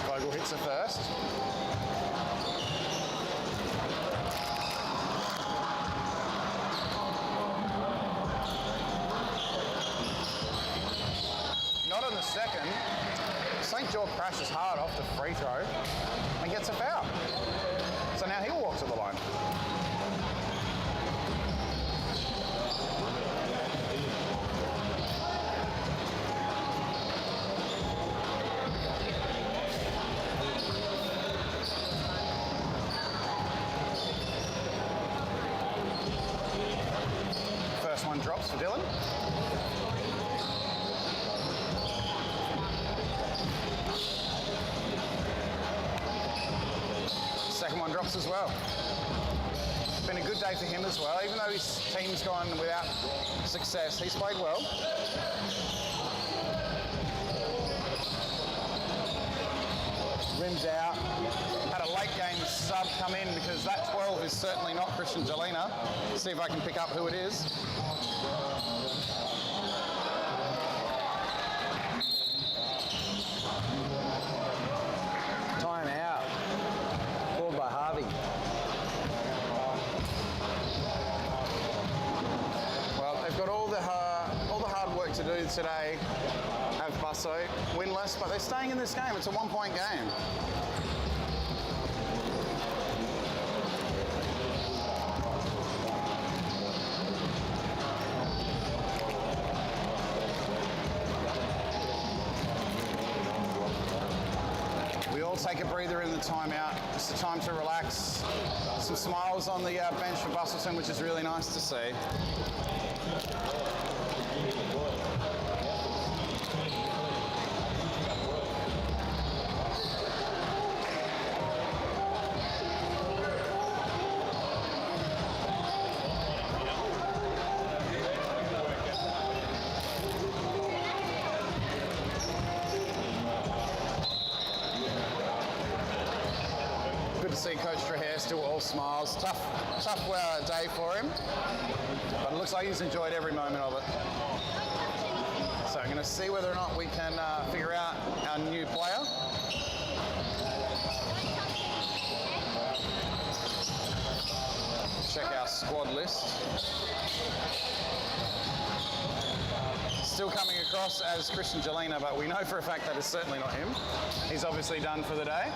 S4: Vogel hits it first. Not on the second. St. George crashes hard off the free throw and gets a foul. So now he'll walk to the line. First one drops for Dylan. Second one drops as well. It's been a good day for him as well. Even though his team's gone without success, he's played well. Rims out. Had a late game sub come in because that 12 is certainly not Christian Jelena. See if I can pick up who it is.
S3: Time out. Called by Harvey.
S4: Well, they've got all the hard work to do today. Have Basso winless, but they're staying in this game. It's a 1-point game. We all take a breather in the timeout. It's a time to relax. Some smiles on the bench for Bustleton, which is really nice to see. Good to see Coach Trahere still all smiles. Tough day for him, but it looks like he's enjoyed every moment of it. So I'm going to see whether or not we can figure out our new player. Check our squad list. Still coming across as Christian Jelena, but we know for a fact that is certainly not him. He's obviously done for the day.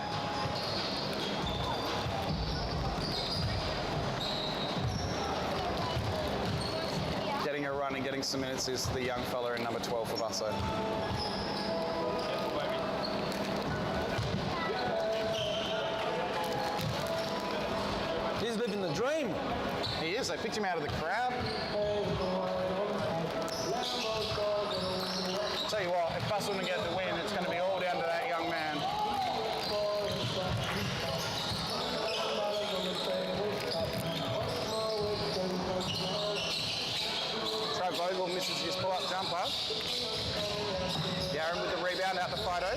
S4: Getting a run and getting some minutes is the young fella in number 12 for Basso.
S3: He's living the dream.
S4: He is. They picked him out of the crowd. Tell you what, if Bustleton get the win, it's going to be all down to that young man. Troy Vogel misses his pull-up jumper. Yaron with the rebound out to Fido.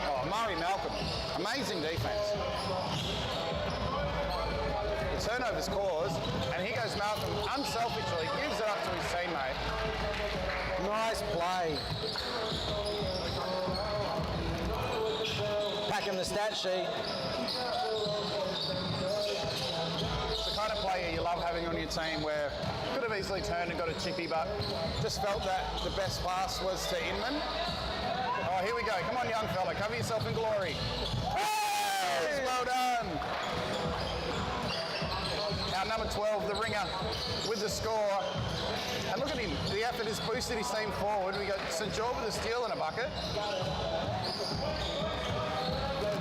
S4: Oh, Murray Malcolm, amazing defense. The turnover's caused, and here goes Malcolm unselfishly, gives it up to his teammate.
S3: Nice play. Packing the stat sheet.
S4: It's the kind of player you love having on your team where could have easily turned and got a chippy, but just felt that the best pass was to Inman. Oh, here we go. Come on, young fella. Cover yourself in glory. Hey! Well done. Our number 12, the ringer, with the score. And look at him. The effort has boosted his team forward. We got St. George with a steal and a bucket.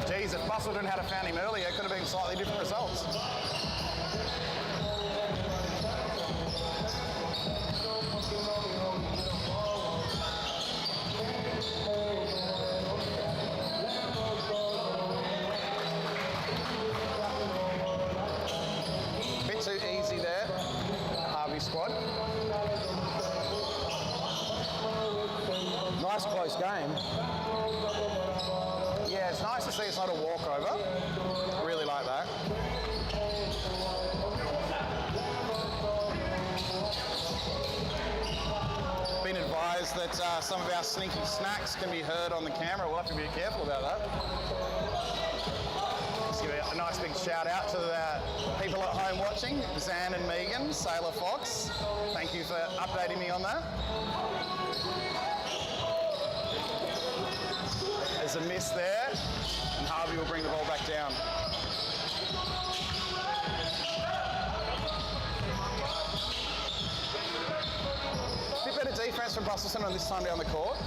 S4: Geez, if Bustleton had found him earlier, it could have been slightly different results. Bit too easy there, Harvey squad.
S3: Nice close game.
S4: Yeah, it's nice to see it's not a walkover. I really like that. Been advised that some of our sneaky snacks can be heard on the camera. We'll have to be careful about that. Let's give a nice big shout out to the people at home watching, Zan and Megan, Sailor Fox. Thank you for updating me on that. There's a miss there, and Harvey will bring the ball back down. A bit better defense from Bustleton on this time down the court.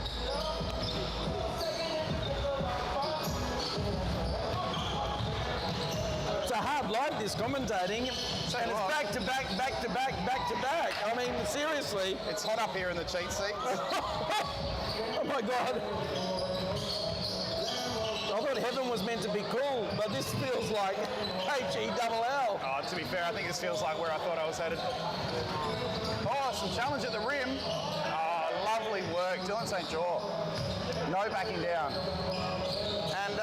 S3: It's a hard life, this commentating, and it's back to back, back to back, back to back. I mean, seriously.
S4: It's hot up here in the cheat seat.
S3: Oh my God. I thought heaven was meant to be cool, but this feels like H-E-double-L.
S4: Oh, to be fair, I think this feels like where I thought I was headed. Oh, some challenge at the rim. Oh, lovely work. Dylan St. George. No backing down. And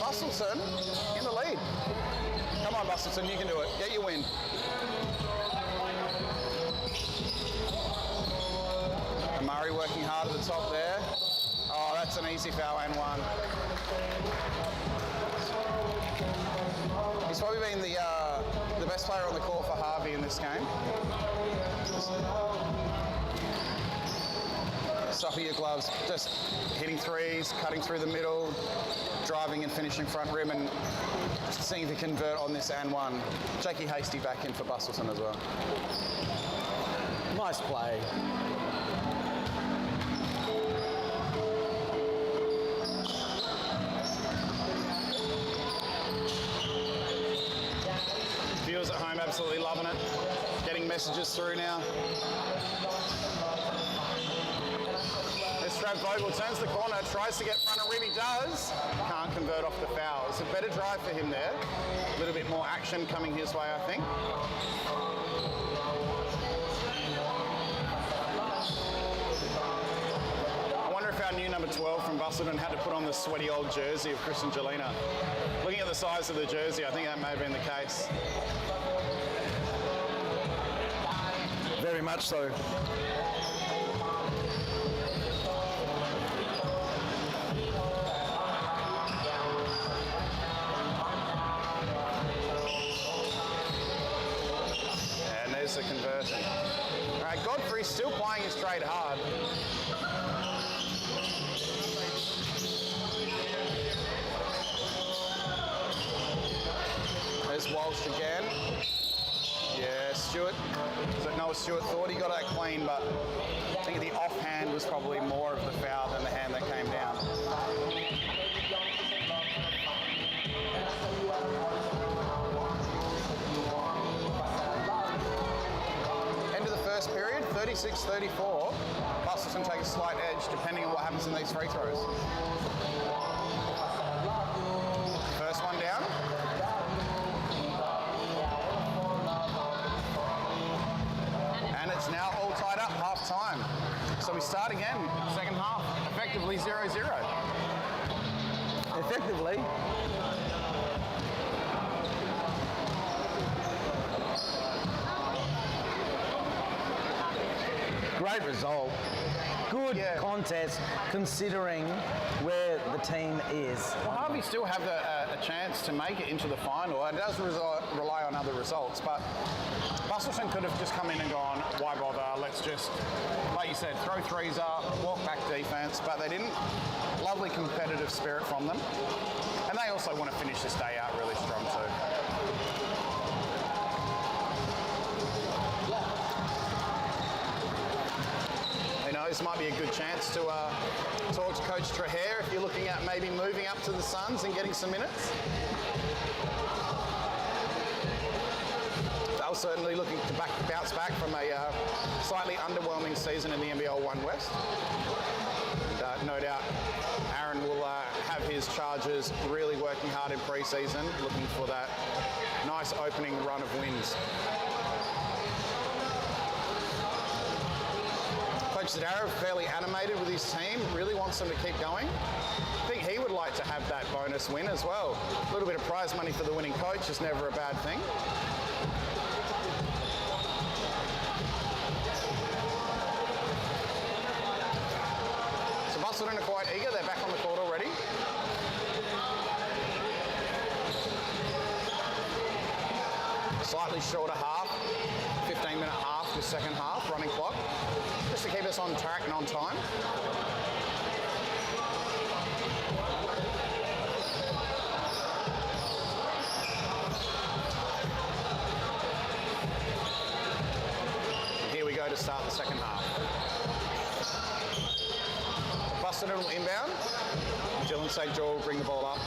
S4: Bustleton in the lead. Come on, Bustleton, you can do it. Get your win. Murray working hard at the top there. Oh, that's an easy foul and one. He's probably been the best player on the court for Harvey. Harvey in this game. Stuffy your gloves, just hitting threes, cutting through the middle, driving and finishing front rim, and just seeing if he can convert on this and one. Jakey Hasty back in for Bustleton as well.
S3: Nice play.
S4: Viewers at home absolutely loving it. Getting messages through now. This Trav Vogel turns the corner, tries to get front of rim, he does. Can't convert off the foul. It's a better drive for him there. A little bit more action coming his way, I think. I wonder if our new number 12 from Bustleton had to put on the sweaty old jersey of Christian Jelena. Looking at the size of the jersey, I think that may have been the case.
S3: Very much so.
S4: And there's the conversion. All right, Godfrey's still playing his trade hard. There's Walsh again. Yeah, Stewart. Was it Noah Stewart thought he got that clean, but I think the offhand was probably more of the foul than the hand that came down. End of the first period, 36-34. Bustleton take a slight edge depending on what happens in these free throws. First one down. And it's now all tied up, half time. So we start again, second half, effectively 0-0.
S3: Effectively. Great result. Good contest considering where the team is.
S4: Well, Harvey still have a chance to make it into the final. It does rely on other results, but Bustleton could have just come in and gone, why bother? Let's just, like you said, throw threes up, walk back defense, but they didn't. Lovely competitive spirit from them. And they also want to finish this day out really strong too. Who knows, this might be a good chance to talk to Coach Trahair if you're looking at maybe moving up to the Suns and getting some minutes. They were certainly looking to bounce back from a slightly underwhelming season in the NBL 1 West. And no doubt Aaron will have his Chargers really working hard in pre-season, looking for that nice opening run of wins. Coach Zadara, fairly animated with his team, really wants them to keep going. I think he would like to have that bonus win as well. A little bit of prize money for the winning coach is never a bad thing. So Bustleton are quite eager, they're back on the court already. Slightly shorter half, 15-minute half, the second half, running clock, just to keep us on track and on time. Here we go to start the second half. Bustleton will inbound. Dylan St. George will bring the ball up.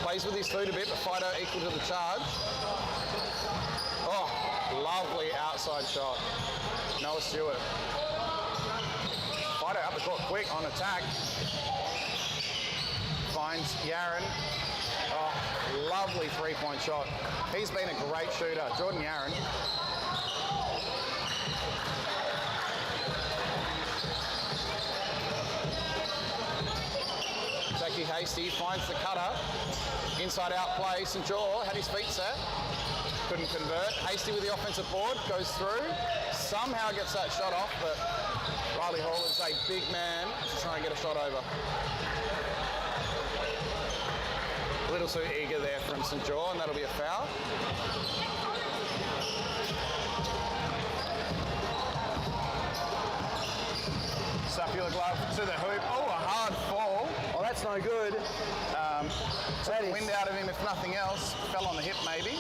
S4: Plays with his feet a bit, but Fido equal to the charge. Oh, lovely outside shot. Noah Stewart. Fido up the court quick on attack. Finds Yaron. Oh, lovely three-point shot. He's been a great shooter, Jordan Yaron. Jackie Hasty finds the cutter. Inside out play. St. George had his feet set. Couldn't convert. Hasty with the offensive board. Goes through. Somehow gets that shot off, but Riley Hall is a big man to try and get a shot over. A little too eager there from St. John, and that'll be a foul. Sapula glove to the hoop. Oh, a hard fall.
S3: Oh, that's no good.
S4: Took the wind out of him, if nothing else. Fell on the hip, maybe.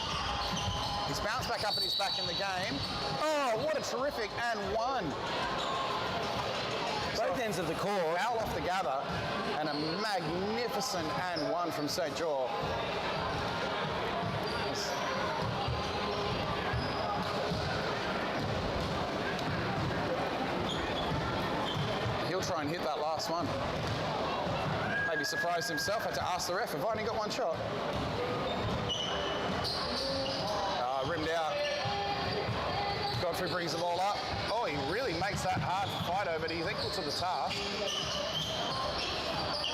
S4: He's bounced back up and he's back in the game. Oh, what a terrific and one.
S3: Both ends of the court.
S4: Foul off the gather and a magnificent and one from St. John. He'll try and hit that last one. Maybe surprised himself, had to ask the ref, have I only got one shot? Rimmed out. Godfrey brings the ball up. Oh, he really makes that hard to fight over, but he's equal to the task.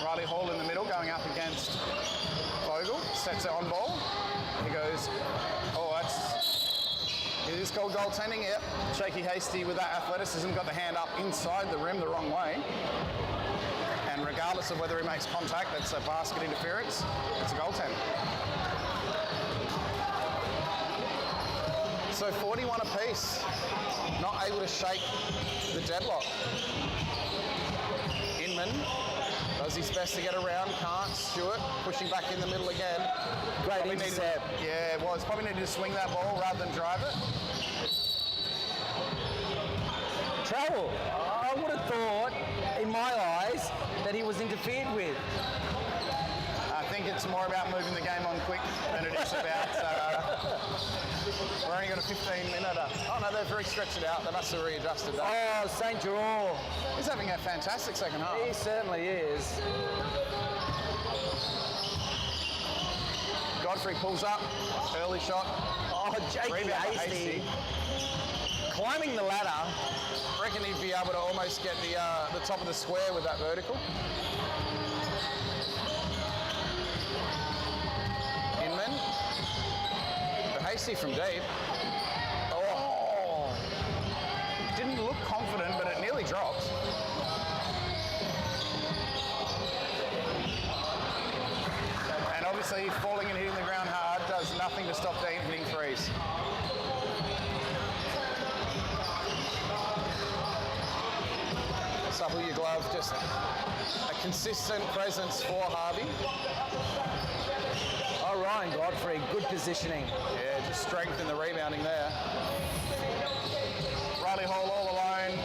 S4: Riley Hall in the middle going up against Vogel, sets it on ball. He goes, oh, it is called goaltending, yep. Shaky Hasty with that athleticism, got the hand up inside the rim the wrong way. And regardless of whether he makes contact, that's a basket interference, it's a goaltend. So 41 apiece, not able to shake the deadlock. Inman does his best to get around, can't. Stewart pushing back in the middle again.
S3: Great intercept.
S4: Yeah, it was. Probably needed to swing that ball rather than drive it.
S3: Travel. I would have thought, in my eyes, that he was interfered with.
S4: I think it's more about moving the game on quick than it is about. We're only got a 15-minute. Oh no, they've re-stretched it out. They must have readjusted that.
S3: Oh, St. Jerome.
S4: He's having a fantastic second half.
S3: He certainly is.
S4: Godfrey pulls up, early shot.
S3: Oh, Jakey
S4: Rebound
S3: Hasty. Climbing the ladder.
S4: Reckon he'd be able to almost get the top of the square with that vertical. Inman. Hasty from deep. Oh! Didn't look confident, but it nearly dropped. And obviously, falling and hitting the ground hard does nothing to stop Dean hitting threes. Supple your glove, just a consistent presence for Harvey.
S3: Oh, Ryan Godfrey, good positioning.
S4: Yeah, just strength in the rebounding there. Riley Hall all alone.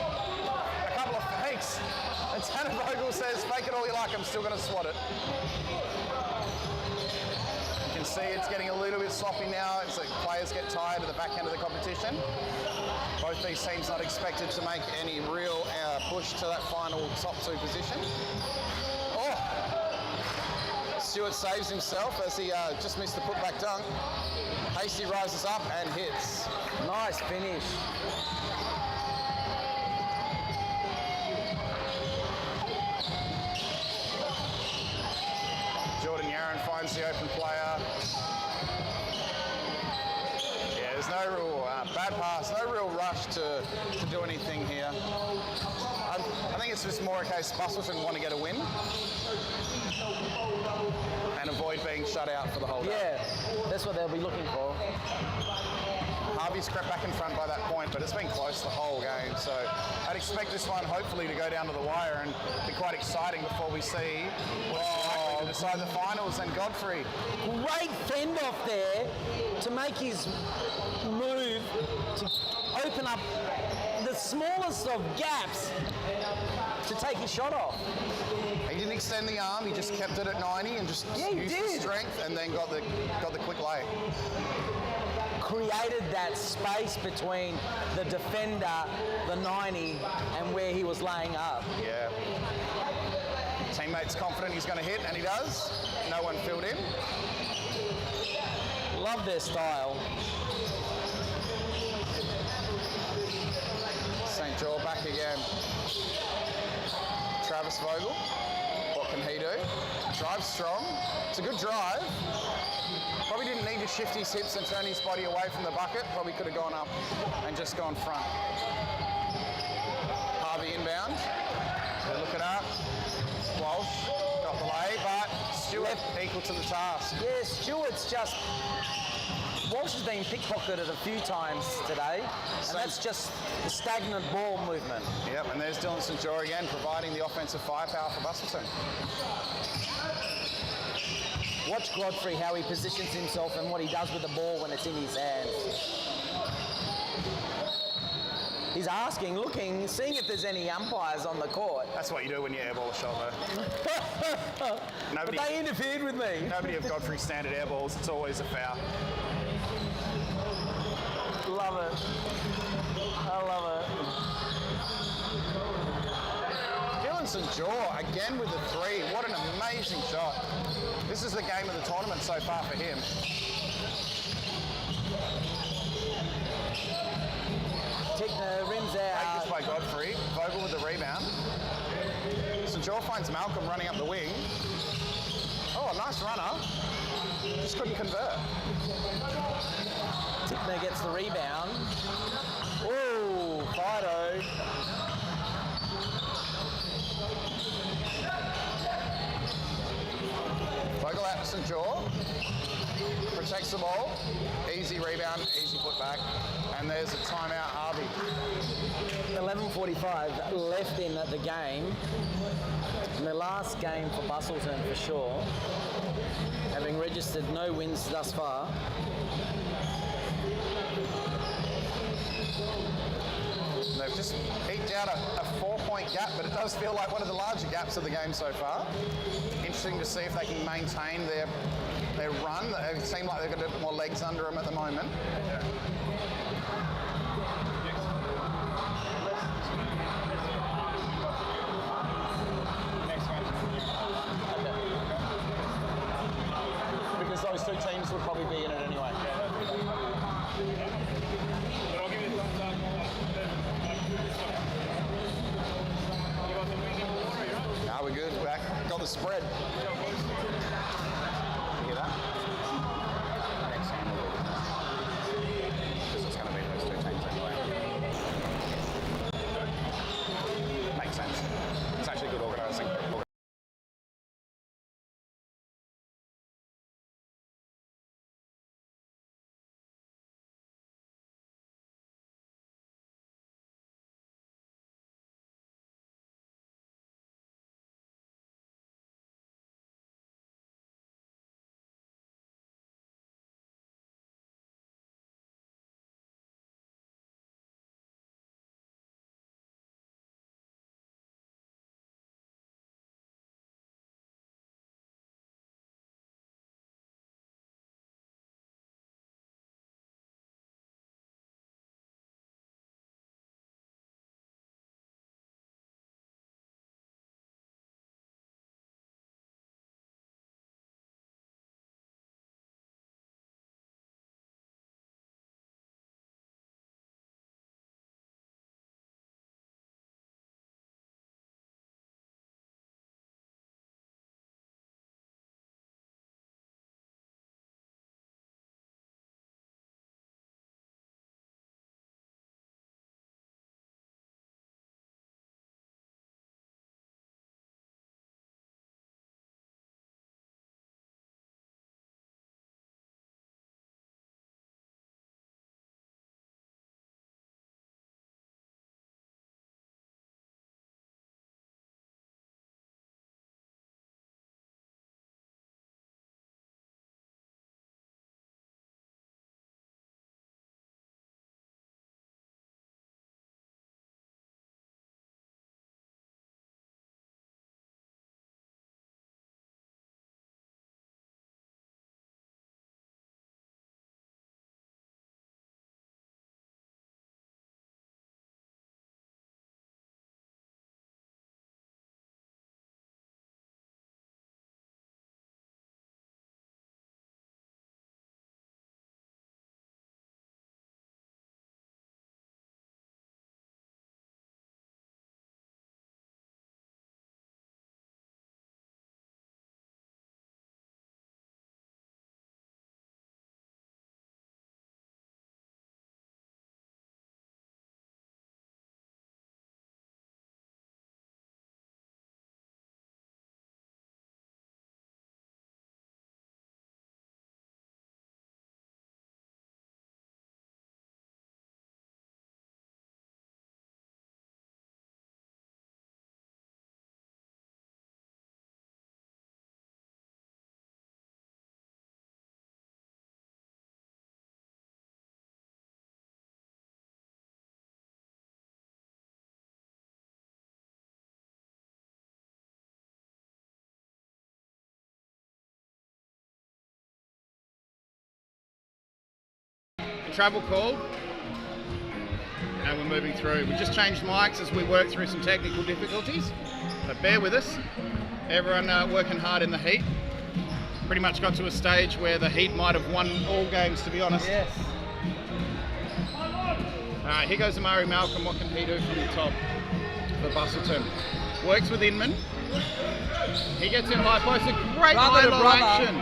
S4: A couple of fakes. And Tanner Vogel says, fake it all you like, I'm still going to swat it. You can see it's getting a little bit sloppy now. It's like players get tired at the back end of the competition. Both these teams not expected to make any real push to that final top two position. Oh! Stewart saves himself as he just missed the putback dunk. Hasty rises up and hits.
S3: Nice finish.
S4: Jordan Yaron finds the open player. Yeah, there's no real bad pass, no real rush to do anything here. I think it's just more a case Bustleton want to get a win and avoid being shut out for the whole day.
S3: Yeah, that's what they'll be looking for.
S4: Harvey's crept back in front by that point, but it's been close the whole game. So I'd expect this one hopefully to go down to the wire and be quite exciting before we see what's likely to decide the finals. And Godfrey.
S3: Great fend off there to make his move to open up the smallest of gaps to take his shot off.
S4: He didn't extend the arm, he just kept it at 90 and just used the strength and then got the quick lay.
S3: Created that space between the defender, the 90, and where he was laying up.
S4: Yeah. Teammate's confident he's going to hit, and he does. No one filled in.
S3: Love their style.
S4: St. Joel back again. Travis Vogel. What can he do? Drives strong. It's a good drive. Probably didn't need to shift his hips and turn his body away from the bucket. Probably could have gone up and just gone front. Harvey inbound. They look it up. Walsh got the lay, but Stewart
S3: left.
S4: Equal to the task.
S3: Yeah, Stewart's just... Walsh has been pickpocketed a few times today, and that's just the stagnant ball movement.
S4: Yep, and there's Dylan St. John again, providing the offensive firepower for Busselton.
S3: Watch Godfrey, how he positions himself and what he does with the ball when it's in his hands. He's asking, looking, seeing if there's any umpires on the court.
S4: That's what you do when you airball a shot, though.
S3: But they interfered with me.
S4: Nobody of Godfrey's standard airballs. It's always a foul.
S3: Love it. I love it.
S4: Dylan St. John again with the three. What an amazing shot. This is the game of the tournament so far for him.
S3: Take the rims
S4: Take
S3: out.
S4: this by Godfrey. Vogel with the rebound. St. John finds Malcolm running up the wing. Oh, a nice runner. Just couldn't convert.
S3: Tickner gets the rebound. Oh, Fido.
S4: Vogel out to St. John. Protects the ball. Easy rebound, easy put back. And there's a timeout, Harvey.
S3: 11:45 left in the game. In the last game for Busselton for sure. Having registered no wins thus far.
S4: They've just eked out a 4-point gap, but it does feel like one of the larger gaps of the game so far. Interesting to see if they can maintain their run. They seem like they've got a bit more legs under them at the moment. Because those two teams would probably be in it anyway.
S5: But I'll give you a thumbs up. You got the wing in the water, you right?
S4: Now we're good. Back. Got the spread. Hear that? Next time we'll do because it's going to be those two teams anyway. Makes sense. It's actually good organising. travel call. And we're moving through. We just changed mics as we work through some technical difficulties, but bear with us. Everyone working hard in the heat. Pretty much got to a stage where the Heat might have won all games, to be honest.
S3: Yes.
S4: Alright, here goes Amari Malcolm. What can he do from the top for Bustleton? Works with Inman. He gets in high post. A great high-low action.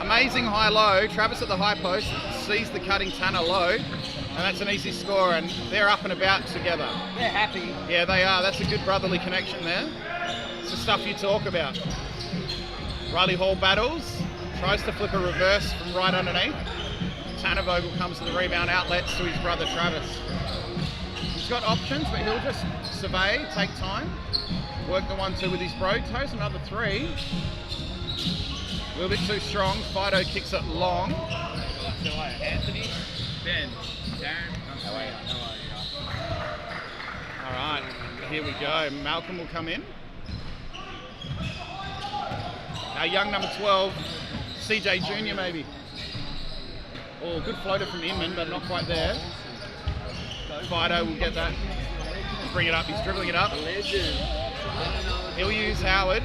S4: Amazing high-low. Travis at the high post sees the cutting Tanner low, and that's an easy score, and they're up and about together.
S3: They're happy.
S4: Yeah, they are. That's a good brotherly connection there. It's the stuff you talk about. Riley Hall battles, tries to flip a reverse from right underneath. Tanner Vogel comes to the rebound, outlets to his brother Travis. He's got options, but he'll just survey, take time, work the 1-2 with his bro toes, another 3. A little bit too strong. Fido kicks it long.
S5: Anthony, Ben, Darren.
S4: All right, here we go. Malcolm will come in. Our young number 12, CJ Jr. maybe. Oh, good floater from Inman, but not quite there. Fido will get that. Bring it up. He's dribbling it up. He'll use Howard.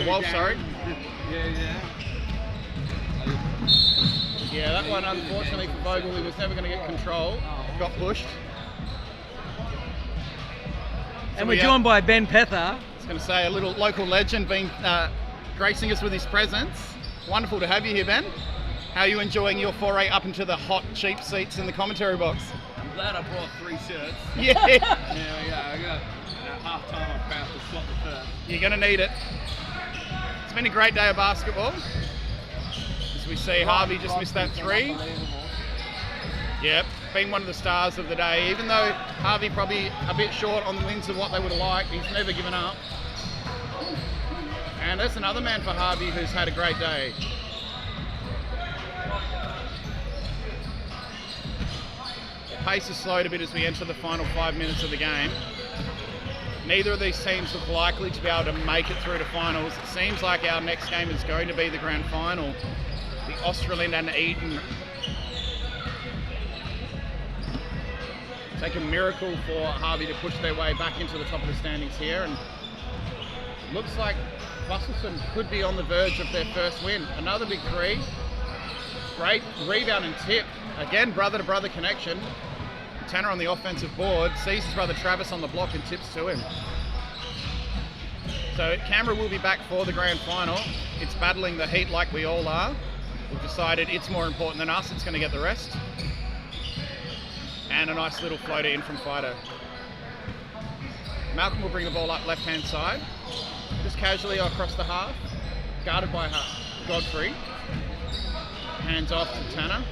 S4: Wolf, sorry. Yeah, that one, unfortunately for Vogel, he was never going to get control. Got pushed.
S3: And we're joined by Ben Pether.
S4: I was going to say, a little local legend being gracing us with his presence. Wonderful to have you here, Ben. How are you enjoying your foray up into the hot, cheap seats in the commentary box?
S5: I'm glad I brought 3 shirts.
S4: Yeah.
S5: I got half time. I'm about to slot the first.
S4: You're going to need it. It's been a great day of basketball. As we see, Harvey just missed that 3. Yep, been one of the stars of the day. Even though Harvey probably a bit short on the wins of what they would have liked, he's never given up. And that's another man for Harvey who's had a great day. The pace has slowed a bit as we enter the final 5 minutes of the game. Neither of these teams look likely to be able to make it through to finals. It seems like our next game is going to be the grand final. The Australian and Eden. Take a miracle for Harvey to push their way back into the top of the standings here, and looks like Bustleton could be on the verge of their first win. Another big 3. Great rebound and tip. Again, brother-to-brother connection. Tanner on the offensive board, sees his brother Travis on the block and tips to him. So Canberra will be back for the grand final. It's battling the Heat like we all are. We've decided it's more important than us. It's going to get the rest. And a nice little floater in from Fido. Malcolm will bring the ball up left-hand side. Just casually across the half. Guarded by Godfrey. Hands off to Tanner.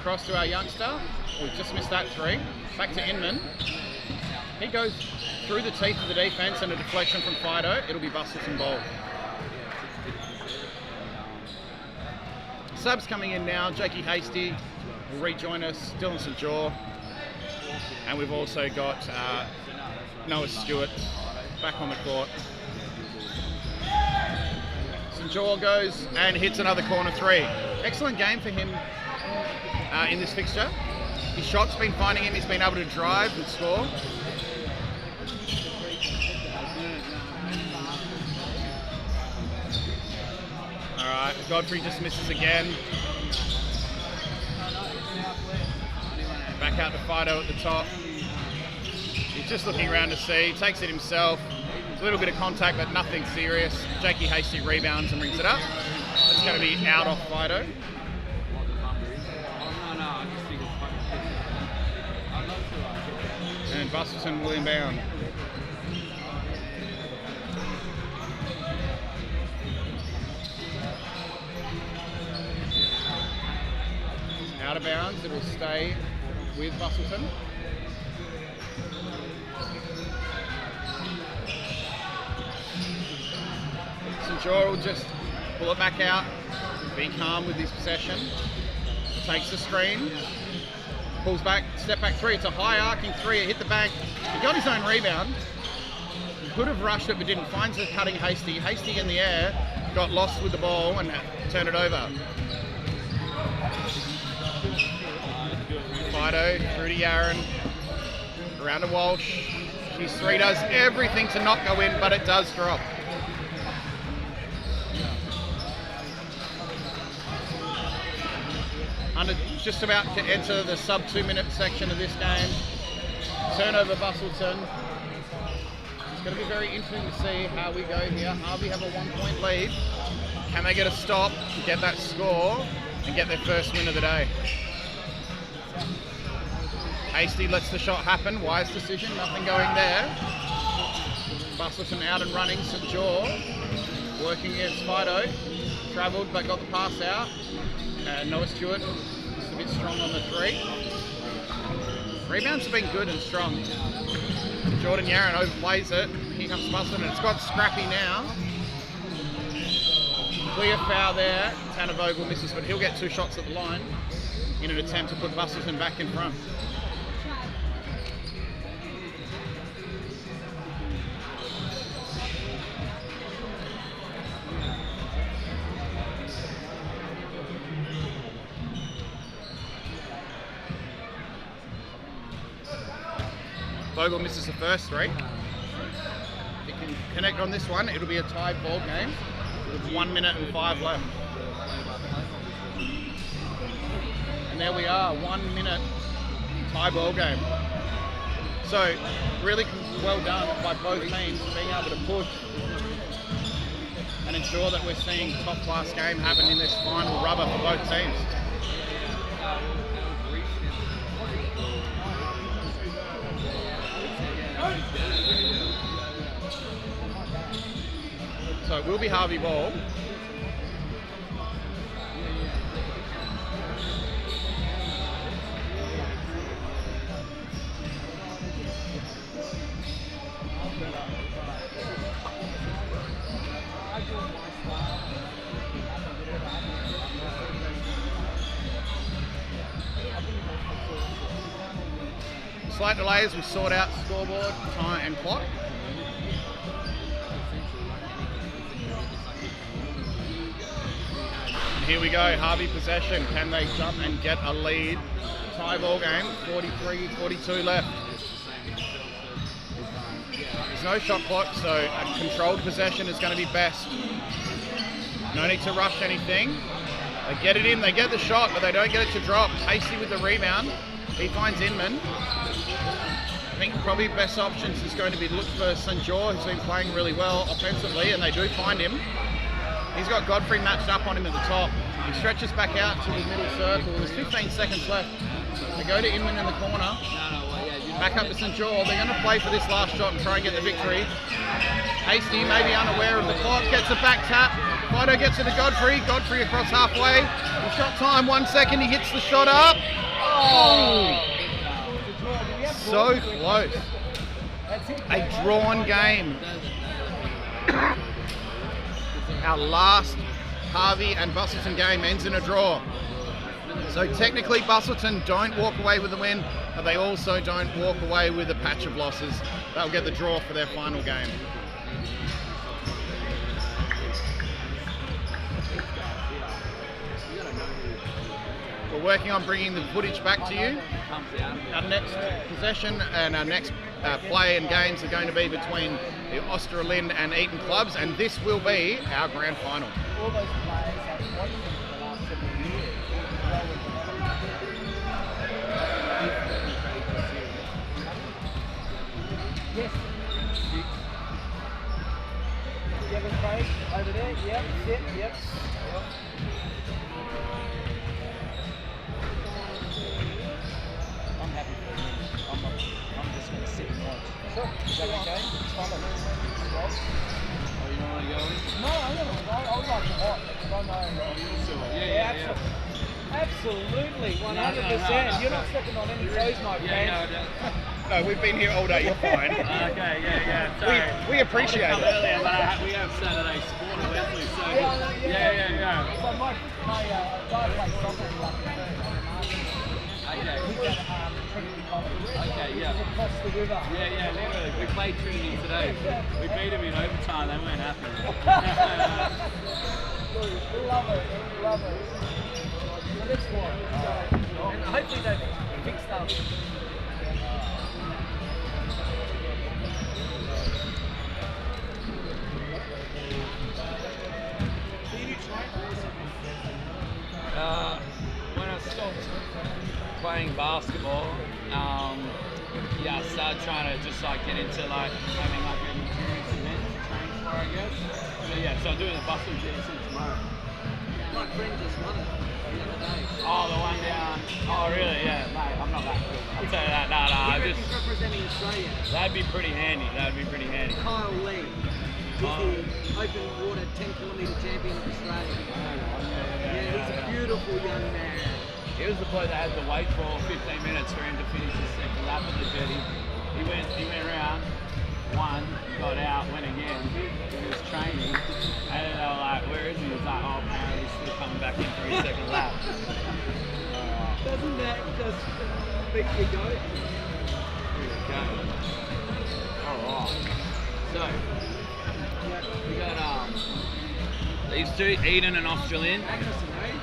S4: Across to our youngster. We've just missed that 3. Back to Inman. He goes through the teeth of the defence and a deflection from Fido. It'll be Bustleton ball. Subs coming in now. Jakey Hasty will rejoin us. Dylan St. John. And we've also got Noah Stewart back on the court. St. John goes and hits another corner 3. Excellent game for him in this fixture. His shot's been finding him. He's been able to drive and score. All right, Godfrey just misses again. Back out to Fido at the top. He's just looking around to see. Takes it himself. A little bit of contact, but nothing serious. Jakey Hasty rebounds and brings it up. It's going to be out off Fido. And Bustleton will inbound. Out of bounds, it will stay with Bustleton. St. John will just pull it back out, be calm with his possession. Takes the screen, pulls back, step back 3. It's a high arcing 3. It hit the bank. He got his own rebound. He could have rushed it, but didn't. Finds the cutting Hasty. Hasty in the air, got lost with the ball and turned it over. Fido, through to Yaron, around to Walsh. She's 3 does everything to not go in, but it does drop. Just about to enter the sub 2 minute section of this game. Turnover Bustleton. It's going to be very interesting to see how we go here. Harvey have a 1 point lead. Can they get a stop, get that score, and get their first win of the day? Hasty lets the shot happen. Wise decision, nothing going there. Bustleton out and running. St. George working against Fido. Travelled but got the pass out. Noah Stewart just a bit strong on the 3. Rebounds have been good and strong. Jordan Yaron overplays it. Here comes Bustleton. It's got scrappy now. Clear foul there. Tanner Vogel misses, but he'll get 2 shots at the line in an attempt to put Bustleton back in front. Vogel misses the first 3. If he can connect on this one, it'll be a tied ball game with 1 minute and 5 left. And there we are, 1 minute tie ball game. So really well done by both teams being able to push and ensure that we're seeing top class game happen in this final rubber for both teams. So it will be Harvey ball. Slight delay as we sort out scoreboard, time and clock. Here we go, Harvey possession. Can they jump and get a lead? Tie ball game, 43-42 left. There's no shot clock, so a controlled possession is going to be best. No need to rush anything. They get it in, they get the shot, but they don't get it to drop. Hasty with the rebound. He finds Inman. I think probably best options is going to be look for St. George, who's been playing really well offensively, and they do find him. He's got Godfrey matched up on him at the top. He stretches back out to the middle circle. There's 15 seconds left. They go to Inman in the corner. Back up to St. George. They're going to play for this last shot and try and get the victory. Hasty, maybe unaware of the clock, gets a back tap. Fido gets it to Godfrey. Godfrey across halfway. The shot time, 1 second. He hits the shot up. Oh! So close. A drawn game. Our last Harvey and Bustleton game ends in a draw. So technically Bustleton don't walk away with the win, but they also don't walk away with a patch of losses. They'll get the draw for their final game. We're working on bringing the footage back to you. Our next possession and our next play and games are going to be between the Australind and Eton clubs, and this will be our grand final.
S3: All those players have watched them for the last several years. Yes. Yep, Craig, over there. Yep, sit, yep. I'm happy for you. I'm just going to sit and watch. Sure. Is that okay? It's fine.
S2: Oh, you don't want to go in?
S3: No, I would like to watch. I know. Yeah, absolutely. 100%. You're not stepping on any toes, my friend.
S4: No, we've been here all day, you're fine.
S2: Okay, yeah. Sorry.
S4: We appreciate it.
S2: Earlier, but we have Saturday sport at Wesley, so yeah.
S3: So my guy plays soccer in London.
S2: Okay.
S3: He's at Trinity College.
S2: Okay, yeah.
S3: He's across the river.
S2: Yeah, literally. We played Trinity today. We beat them in overtime. They weren't happy.
S3: We love it. So this one.
S2: And hopefully they big stuff. When I stopped playing basketball, I started trying to just like get into like having like an endurance event to train for, I guess. So I'm doing the Bustle GC tomorrow.
S6: My friend just won it the other day.
S2: Oh, the one down. Oh, really? Yeah, mate, I'm not that good. I'll tell you that. No, I
S6: He's
S2: just.
S6: representing Australia.
S2: That'd be pretty handy. That'd be pretty handy.
S6: Kyle Lee. He's the open water 10-kilometre champion of Australia. Yeah, he's a beautiful young man.
S2: He was the bloke that had to wait for 15 minutes for him to finish his second lap of the jetty. He went around, won, got out, went again. He was training, and then they were like, "Where is he?" He was like, "Oh, apparently he's still coming back in for his second lap."
S6: Doesn't that just make you go?
S2: Alright. So, we got these two, Eden and Australian.
S6: Magnuson, eh?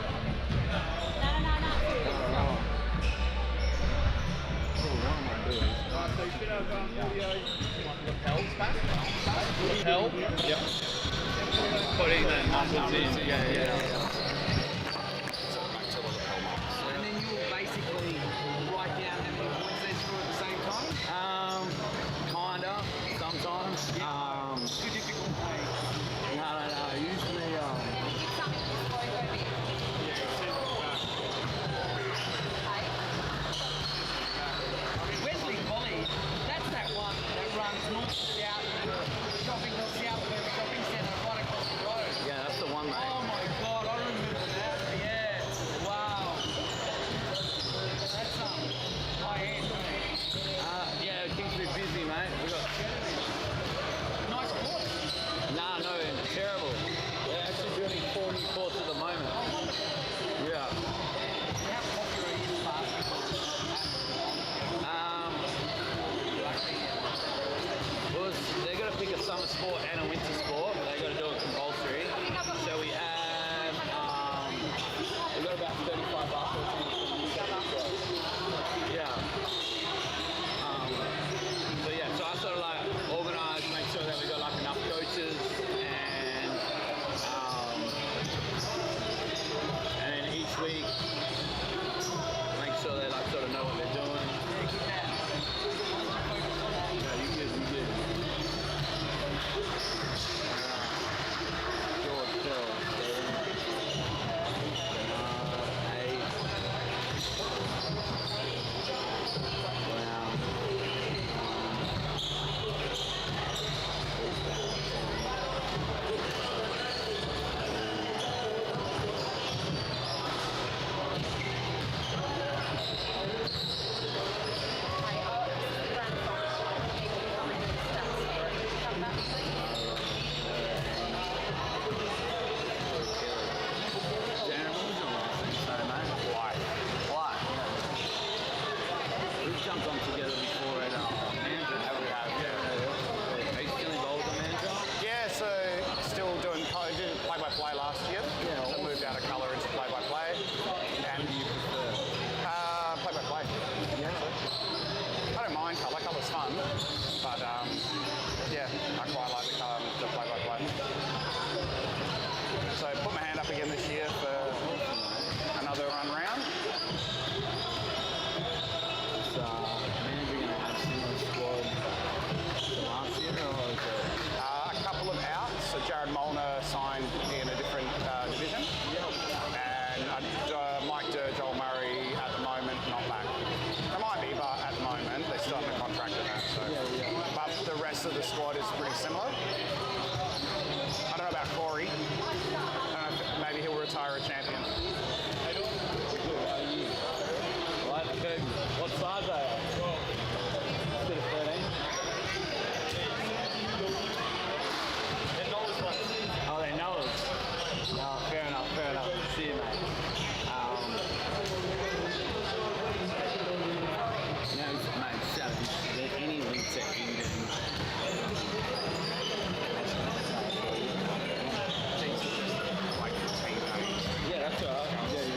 S2: Lapel? Yep. Putting the muscles in. Yeah.
S6: And then you will basically write down how many points they score at the same time?
S2: Kinda, sometimes.
S6: Too difficult, mate.
S2: No. Usually,
S6: Wesley Colley, that's that one that runs north to south, shopping centre right across the road.
S2: yeah, that's the one, mate.
S6: Oh my god, I remember that. Yeah. Wow. That's high end, mate.
S2: Yeah, it keeps me busy, mate. We got.
S6: Nice course.
S2: Nah, no, terrible. They're actually building 4 new courts at the moment. Yeah.
S6: How popular is basketball?
S2: They're going to pick a summer sport and a winter sport. They're going to do it compulsory. So we have, we've got about 35 basketball teams. Yeah. So I sort of like organise, make sure that we got like enough coaches and then each week make sure they like sort of know what they're doing. Yeah, you good. George Hill, jumped on together before at manager. Are you still involved in manager?
S4: Yeah, so still doing did play-by-play last year. So moved out of colour into play-by-play. And you prefer? Play-by-play. Yeah. I don't mind colour. Colour's fun, but yeah, I quite like the play-by-play. So put my hand up again this year for another run round.
S2: Manager going to have similar squad to last year, or is it?
S4: A couple of outs. So Jared Molnar signed in a different division. And Mike Durr, Joel Murray at the moment not back. They might be, but at the moment they're still under contract and that. So. But the rest of the squad is pretty similar. I don't know about Corey. I don't know if maybe he'll retire a champion.
S2: Right, okay. What size are you? 12. 13. Oh, they know us. No, fair enough. See you, mate. Mate, shout out to any league tech in there.
S4: Like the team names.
S2: Yeah, that's all right. Yeah.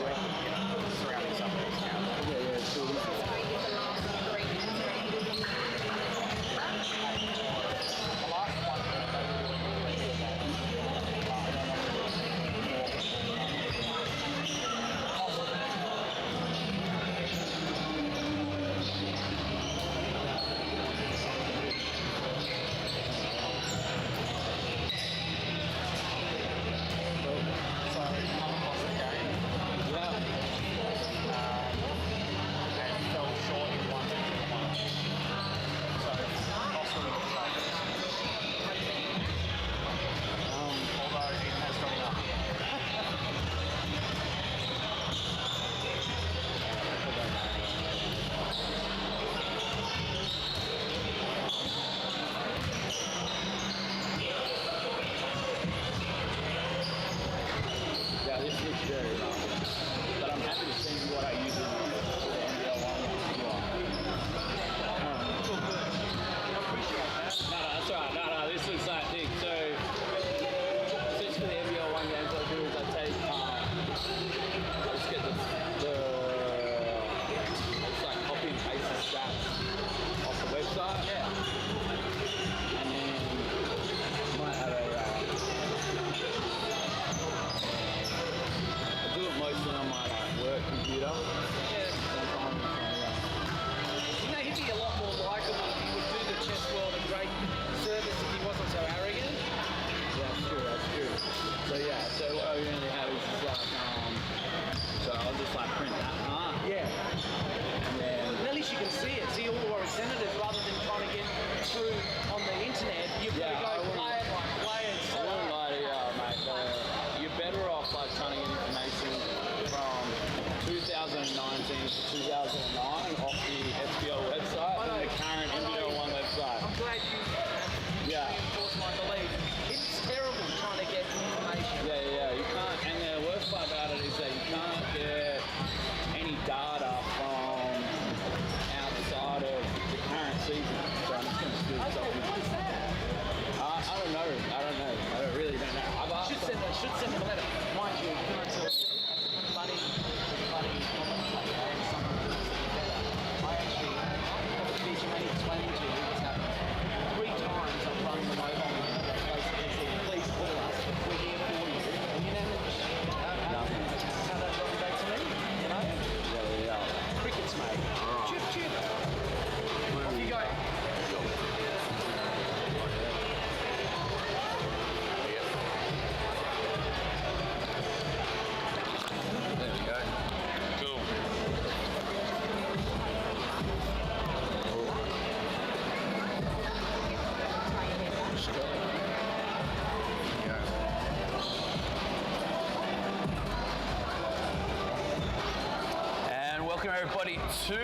S6: everybody to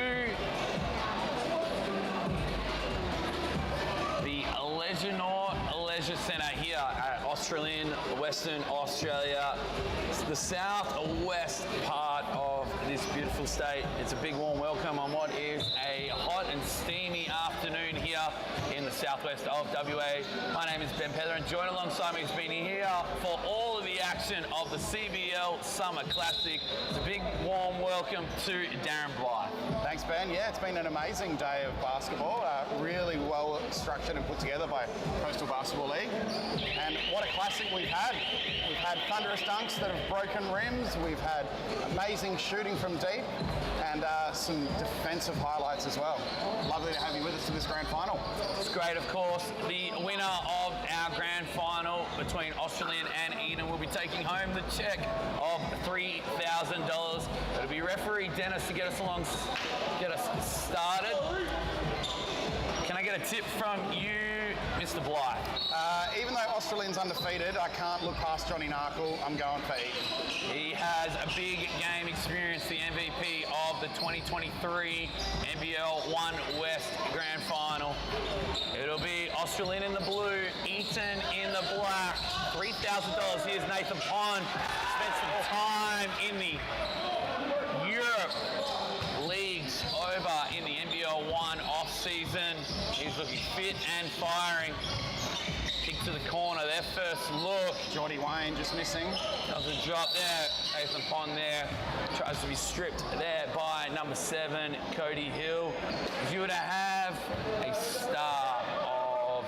S6: the Leisure Centre here at Australian, Western Australia. It's the southwest part of this beautiful state. It's a big warm welcome on what is a hot and steamy afternoon here in the southwest of WA. My name is Ben Pether, and joined alongside me has been here for all of the action of the CBL Summer Classic. It's a big warm welcome to Darren Blythe.
S4: Thanks, Ben. Yeah, it's been an amazing day of basketball. Really well structured and put together by Coastal Basketball League. And what a classic we've had. We've had thunderous dunks that have broken rims. We've had amazing shooting from deep and some defensive highlights as well. Lovely to have you with us to this grand final.
S6: It's great, of course. The winner of our grand final between Australian and Eden will be taking home the cheque of $3,000. It'll be referee Dennis to get us started. Can I get a tip from you, Mr. Blythe?
S4: Even though Australian's undefeated, I can't look past Johnny Narkle. I'm going for Eden.
S6: He has a big game experience, the MVP of the 2023 NBL 1 West Grand Final. It'll be Australian in the blue, Eton in the black. $3,000. Here's Nathan Pond. Spent some time in the Europe leagues over in the NBL 1 off-season. He's looking fit and firing. Kick to the corner, their first look.
S4: Geordie Wayne just missing.
S6: Doesn't drop there. Nathan Pond there. Tries to be stripped there by number 7, Cody Hill. If you were to have a star of,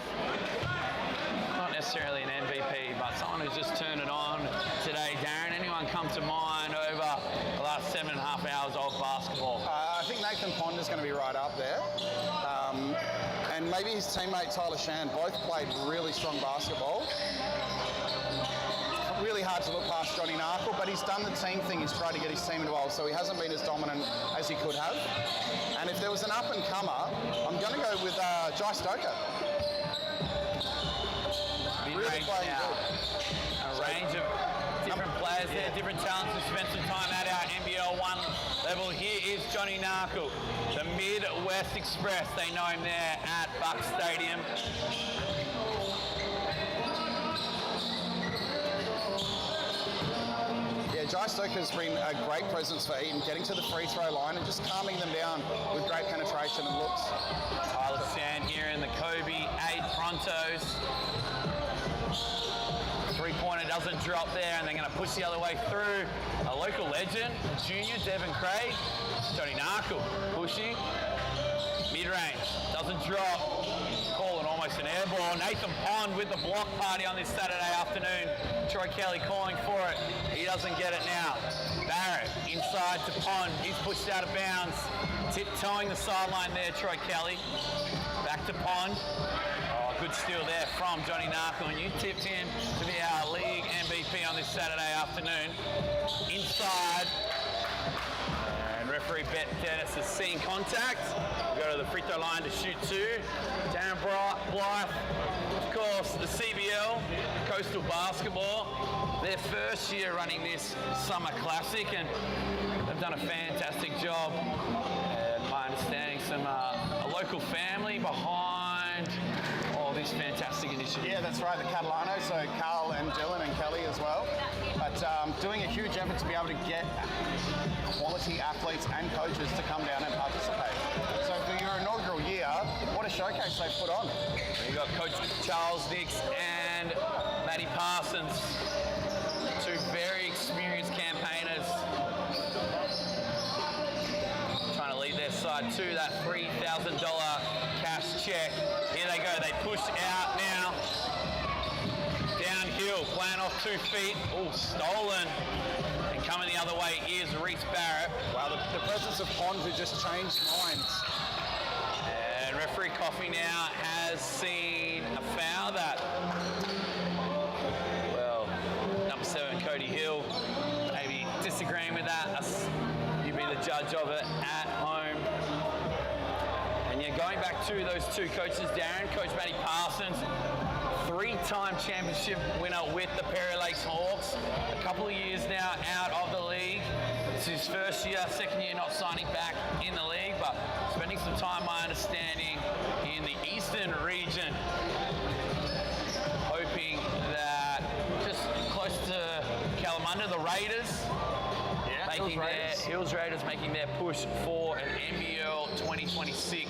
S6: not necessarily an MVP, but someone who's just turned it on today, Darren, anyone come to mind over the last 7.5 hours of basketball?
S4: I think Nathan Pond is going to be right up there. And maybe his teammate Tyler Shan. Both played really strong basketball. Really hard to look past Johnny Narkle, but he's done the team thing. He's tried to get his team involved, so he hasn't been as dominant as he could have. And if there was an up-and-comer, I'm going to go with Jai Stoker. Really playing good.
S6: A range of different players there, different talents who spent some time at our NBL 1 level. Here is Johnny Narkle, the Midwest Express. They know him there at Buck Stadium.
S4: Yeah, Jai Stoker's been a great presence for Eton, getting to the free throw line and just calming them down with great penetration and looks.
S6: Tyler Sand here in the Kobe 8 Prontos. Three-pointer doesn't drop there, and they're going to push the other way through. A local legend, junior Devin Craig. Johnny Narkle pushing. Mid-range, doesn't drop. Calling almost an air ball. Nathan Pond with the block party on this Saturday afternoon. Troy Kelly calling for it. He doesn't get it now. Barrett inside to Pond. He's pushed out of bounds. Tiptoeing the sideline there, Troy Kelly. Back to Pond. Good steal there from Johnny Narkle, and you tipped him to be our league MVP on this Saturday afternoon. Inside, and referee Bet Dennis has seen contact. We'll go to the free throw line to shoot 2. Darren Blythe, of course, the CBL, Coastal Basketball, their first year running this Summer Classic, and they've done a fantastic job. My understanding, a local family behind this fantastic initiative.
S4: Yeah, that's right, the Catalanos, so Carl and Dylan and Kelly as well. But doing a huge effort to be able to get quality athletes and coaches to come down and participate. So for your inaugural year, what a showcase they've put on.
S6: You've got Coach Charles Nix and Matty Parsons, 2 very experienced campaigners. Trying to lead their side to that $3,000 cash check. Here they go, they push out now. Downhill, playing off 2 feet. Oh, stolen. And coming the other way is Reese Barrett.
S4: Wow, the presence of Pond who just changed minds.
S6: And referee Coffey now has seen a foul that, well, number 7, Cody Hill, maybe disagreeing with that. You be the judge of it at home. And yeah, going back to those 2 coaches, Darren, Coach Matty Parsons, 3-time championship winner with the Perry Lakes Hawks, a couple of years now out of the league. It's his first year, second year not signing back in the league, but spending some time, my understanding, in the Eastern region, hoping that just close to Kalamunda, the Raiders, Hills Raiders making their push for an NBL 2026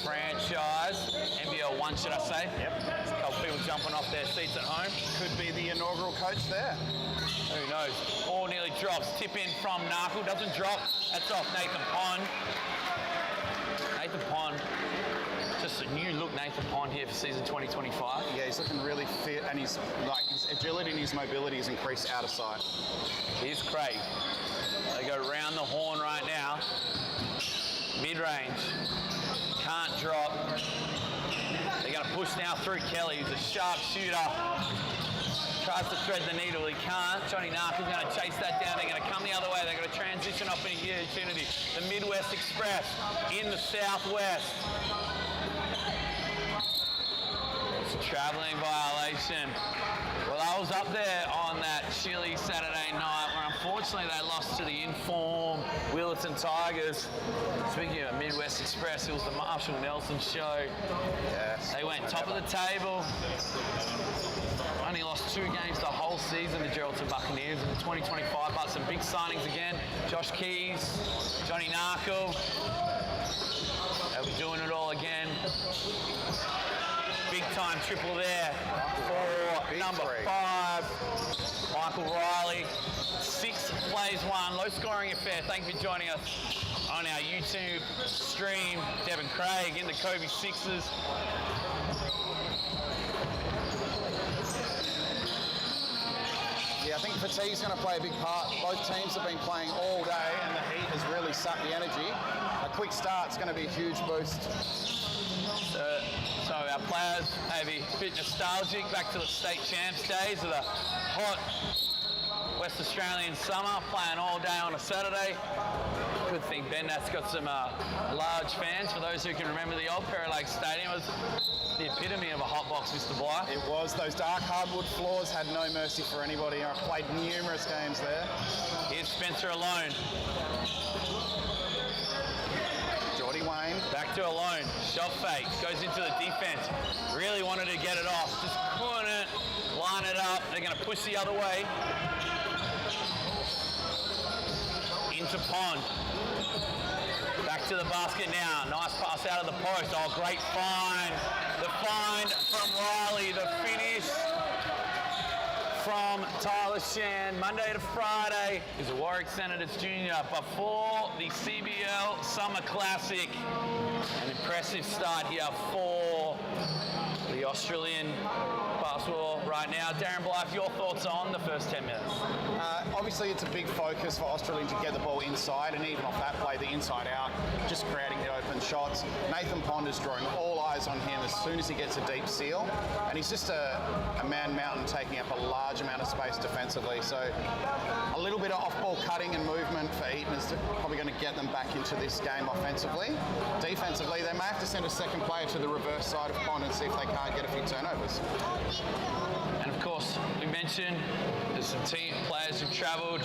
S6: franchise. NBL 1, should I say?
S4: Yep.
S6: There's a couple people jumping off their seats at home.
S4: Could be the inaugural coach there.
S6: Who knows? Ball nearly drops. Tip in from Narkle. Doesn't drop. That's off Nathan Pond. Nathan Pond. Just a new look Nathan Pond here for season 2025.
S4: Yeah, he's looking really fit, and his agility and his mobility has increased out of sight.
S6: Here's Craig. They go round the horn right now. Mid-range. Can't drop. They're going to push now through Kelly. He's a sharp shooter. Tries to thread the needle. He can't. Johnny Narkle's going to chase that down. They're going to come the other way. They're going to transition opportunity. The Midwest Express in the Southwest. It's a travelling violation. Well, I was up there on that chilly Saturday night where unfortunately they lost to the informed Willetton Tigers. Speaking of Midwest Express, it was the Marshall Nelson show.
S4: Yes.
S6: They went top of the table. Only lost 2 games the whole season, the Geraldton Buccaneers in 2025, but some big signings again. Josh Keys, Johnny Narkle. They'll be doing it all again. Big time triple there for number 5, Michael Riley. 6 plays 1, low scoring affair. Thank you for joining us on our YouTube stream. Devin Craig in the Kobe Sixers.
S4: Yeah, I think fatigue's going to play a big part. Both teams have been playing all day, and the heat has really sucked the energy. A quick start's going to be a huge boost.
S6: So our players may be a bit nostalgic back to the state champs days of the hot West Australian summer, playing all day on a Saturday. Good thing Bendat's got some large fans. For those who can remember, the old Perry Lake Stadium was the epitome of a hot box, Mr. Bly.
S4: It was. Those dark hardwood floors had no mercy for anybody. I've played numerous games there.
S6: Here's Spencer alone.
S4: Geordie Wayne.
S6: Back to alone. Shot fake. Goes into the defense. Really wanted to get it off. Just couldn't line it up. They're going to push the other way. Into Pond. Back to the basket now. Nice pass out of the post. Oh, great find. The find from Riley. The finish from Tyler Shan. Monday to Friday is a Warwick Senators Junior before the CBL Summer Classic. An impressive start here for the Australian basketball right now. Darren Blythe, your thoughts on the first 10 minutes?
S4: Obviously, it's a big focus for Australian to get the ball inside, and even off that play, the inside out, just creating the open shots. Nathan Pond is drawing all eyes on him as soon as he gets a deep seal, and he's just a man mountain taking up a large amount of space defensively. So a little bit of off-ball cutting and movement for Eaton is probably going to get them back into this game offensively. Defensively, they may have to send a second player to the reverse side of Pond and see if they can't get a few turnovers.
S6: And of course, we mentioned there's some team players who've travelled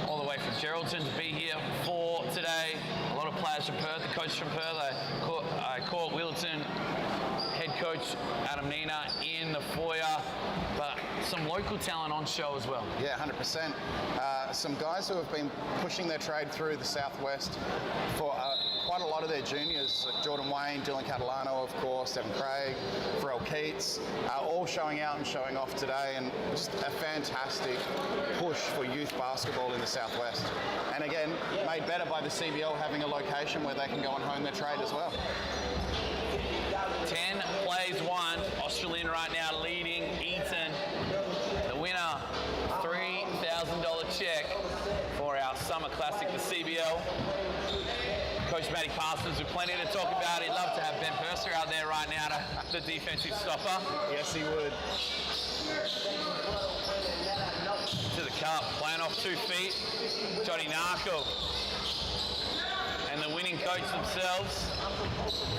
S6: all the way from Geraldton to be here for today. A lot of players from Perth, the coach from Perth, I caught Willetton head coach Adam Nina in the foyer, but some local talent on show as well.
S4: Yeah, 100%. Some guys who have been pushing their trade through the Southwest for quite a lot of their juniors, Jordan Wayne, Dylan Catalano, of course, Devin Craig, Pharrell Keats, all showing out and showing off today, and just a fantastic push for youth basketball in the Southwest. And again, made better by the CBL having a location where they can go and hone their trade as well.
S6: 10 plays 1, Australian right now leading Eaton. The winner, $3,000 check for our Summer Classic, the CBL. Coach Matty Parsons with plenty to talk about. He'd love to have Ben Purser out there right now, the defensive stopper.
S4: Yes, he would.
S6: To the cup, playing off 2 feet, Johnny Narkle. And the winning coach themselves,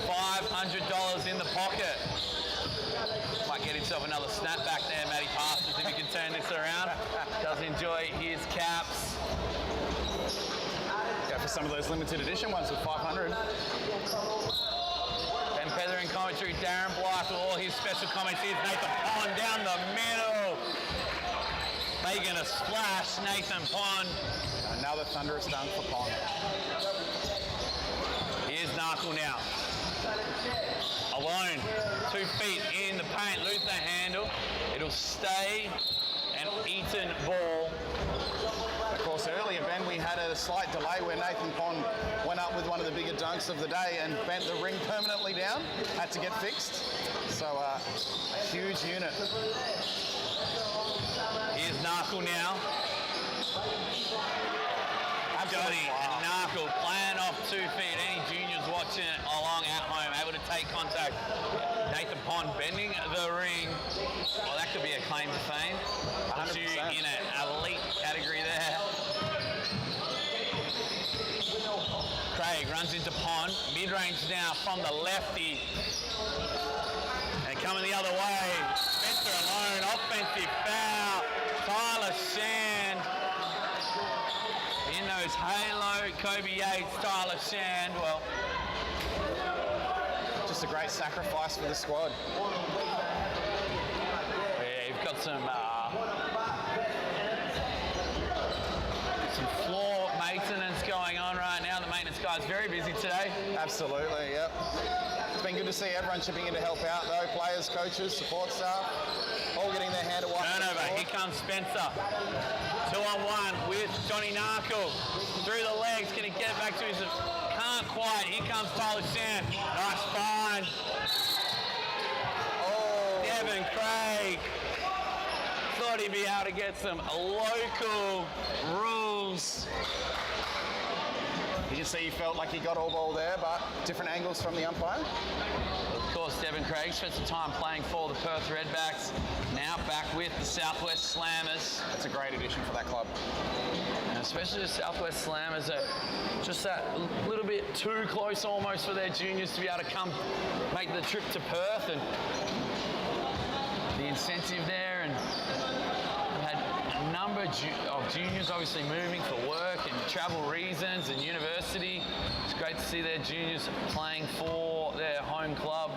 S6: $500 in the pocket. Might get himself another snapback there, Matty Parsons, if he can turn this around. Does enjoy his caps.
S4: some of those limited edition ones with 500.
S6: Ben Feather in commentary, Darren Blythe with all his special comments. Here's Nathan Pond down the middle. Making a splash, Nathan Pond.
S4: Another thunderous dunk for Pond.
S6: Here's Narkle now. Alone, 2 feet in the paint, lose the handle. It'll stay an Eaton ball.
S4: Of course, earlier, Ben, we had a slight delay where Nathan Pond went up with one of the bigger dunks of the day and bent the ring permanently down, had to get fixed. So a huge unit.
S6: Here's Narkle now. Johnny and Narkle playing off 2 feet. Any juniors watching it along at home able to take contact. Nathan Pond bending the ring. Well, that could be a claim to fame. Puts you in an elite category there. Craig runs into Pond. Mid-range now from the lefty. And coming the other way. Spencer alone. Offensive foul. Tyler Shand. In those halo Kobe Yates, Tyler Shand. Well,
S4: just a great sacrifice for the squad.
S6: Yeah, you've got some floor maintenance going on right now. The maintenance guy's very busy today.
S4: Absolutely, yep. It's been good to see everyone chipping in to help out though. Players, coaches, support staff, all getting their hand to wipe.
S6: Turnover, here comes Spencer. 2-on-1 with Johnny Narkle. Through the legs, can he get it back to his... Can't quite. Here comes Tyler Shand. Nice find.
S4: Oh.
S6: Devin Craig. Thought he'd be able to get some local rules.
S4: You can see he felt like he got all ball there, but different angles from the umpire.
S6: Of course, Devin Craig spent some time playing for the Perth Redbacks. Now back with the Southwest Slammers.
S4: That's a great addition for that club.
S6: And especially the Southwest Slammers are just that little bit too close almost for their juniors to be able to come make the trip to Perth, and the incentive there, and had a number of juniors obviously moving for work and travel reasons and university. It's great to see their juniors playing for their home club.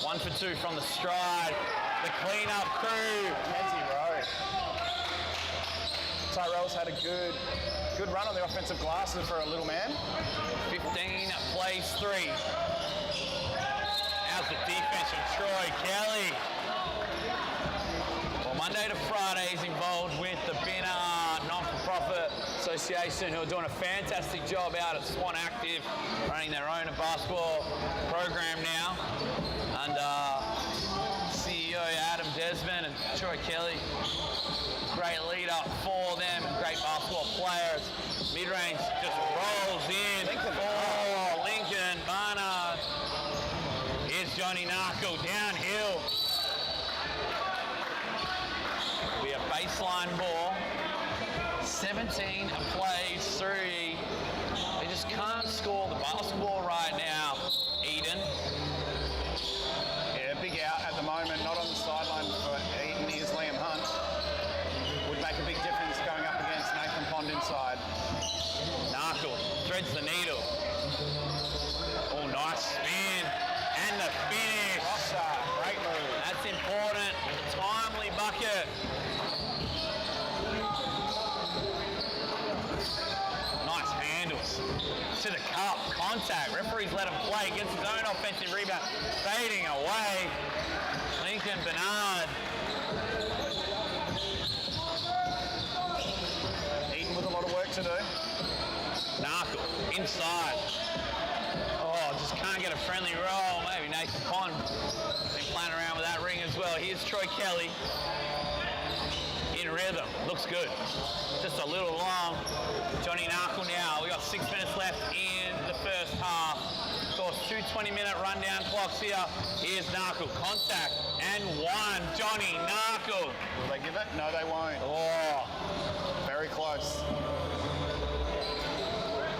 S6: 1 for 2 from the stride. The clean-up crew.
S4: Mackenzie Rowe. Tyrell's had a good run on the offensive glasses for a little man.
S6: 15 plays 3. How's the defense from Troy Kelly? Well, Monday to Friday he's involved with the Binner Non-For-Profit Association, who are doing a fantastic job out at Swan Active, running their own basketball program now. And CEO Adam Desmond and Troy Kelly, great leader for them, great basketball players. Mid-range just rolls in for Lincoln Barnard. Here's Johnny Narkle downhill. We have baseline ball. 17 plays 3. They just can't score the basketball right now, Eden.
S4: Yeah, big out at the moment, not on the sideline for Eaton is Liam Hunt. Would make a big difference going up against Nathan Pond inside.
S6: Narkle threads the needle. Oh, nice spin. And the finish.
S4: Rossa, great move.
S6: That's important. Timely bucket. Nice handles. To the cup. Contact. Referees let him play. Gets his own offensive rebound. Fading away. Lincoln Bernard.
S4: Eaton with a lot of work to do.
S6: Narkle inside. Oh, just can't get a friendly roll. Maybe Nathan Pond been playing around with that ring as well. Here's Troy Kelly. In rhythm. Looks good. Just a little long. Johnny Narkle now. We got 6 minutes left in the first half. Of course, 2 20-minute rundown clocks here. Here's Narkle. Contact. And 1. Johnny Narkle.
S4: Will they give it? No, they won't.
S6: Oh.
S4: Very close.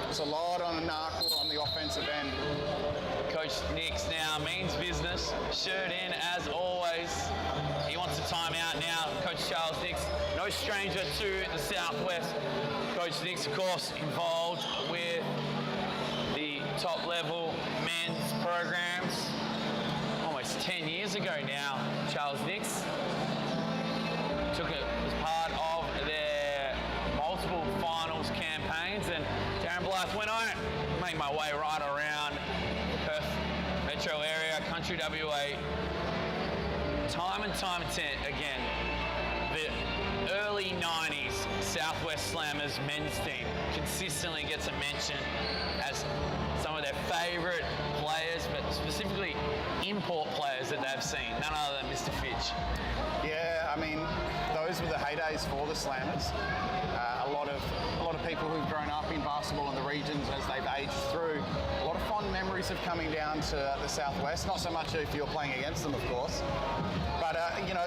S4: It's a lot on Narkle on the offensive end.
S6: Coach Nix now means business. Shirt in as always. He wants a timeout now. Coach Charles Nix, no no stranger to the Southwest. Coach Nick's, of course, involved with the top level men's programs almost 10 years ago now. Charles Nicks took it as part of their multiple finals campaigns, and Darren Blythe, when I make my way right around Perth metro area, country WA, time and time again, the early 90s Southwest Slammers men's team consistently gets a mention as some of their favourite players, but specifically import players that they've seen, none other than Mr. Fitch.
S4: Yeah, I mean, those were the heydays for the Slammers. A lot of people who've grown up in basketball in the regions as they've aged through, a lot of fond memories of coming down to the Southwest. Not so much if you're playing against them, of course, but you know,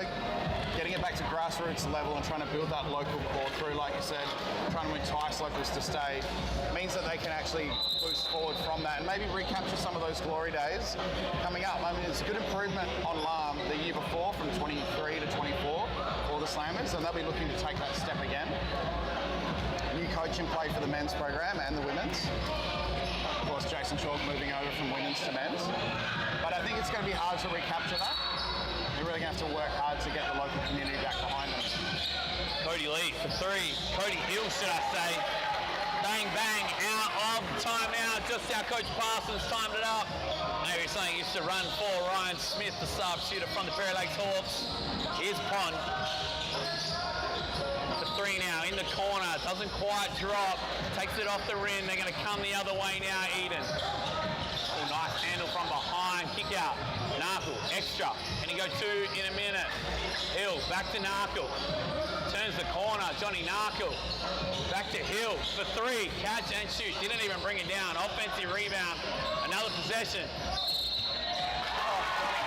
S4: getting it back to grassroots level and trying to build that local core through, like you said, trying to entice locals to stay, means that they can actually boost forward from that and maybe recapture some of those glory days coming up. I mean, it's a good improvement on LAM the year before, from 23 to 24 for the Slammers, and they'll be looking to take that step again. New coach in play for the men's program and the women's. Of course, Jason Chalk moving over from women's to men's. But I think it's going to be hard to recapture that. They're really going to have to work hard to get the local community back behind them.
S6: Cody Lee for three. Cody Hill, should I say. Bang, bang, out of timeout. Just how Coach Parsons timed it up. Maybe something he used to run for Ryan Smith, the sub shooter from the Fairy Lakes Hawks. Here's Pond. For three now, in the corner. Doesn't quite drop. Takes it off the rim. They're going to come the other way now, Eden. Oh, nice handle from behind. Kick out. Narkle, extra. And he go two in a minute. Hill, back to Narkle. Turns the corner. Johnny Narkle. Back to Hill for three. Catch and shoot. Didn't even bring it down. Offensive rebound. Another possession.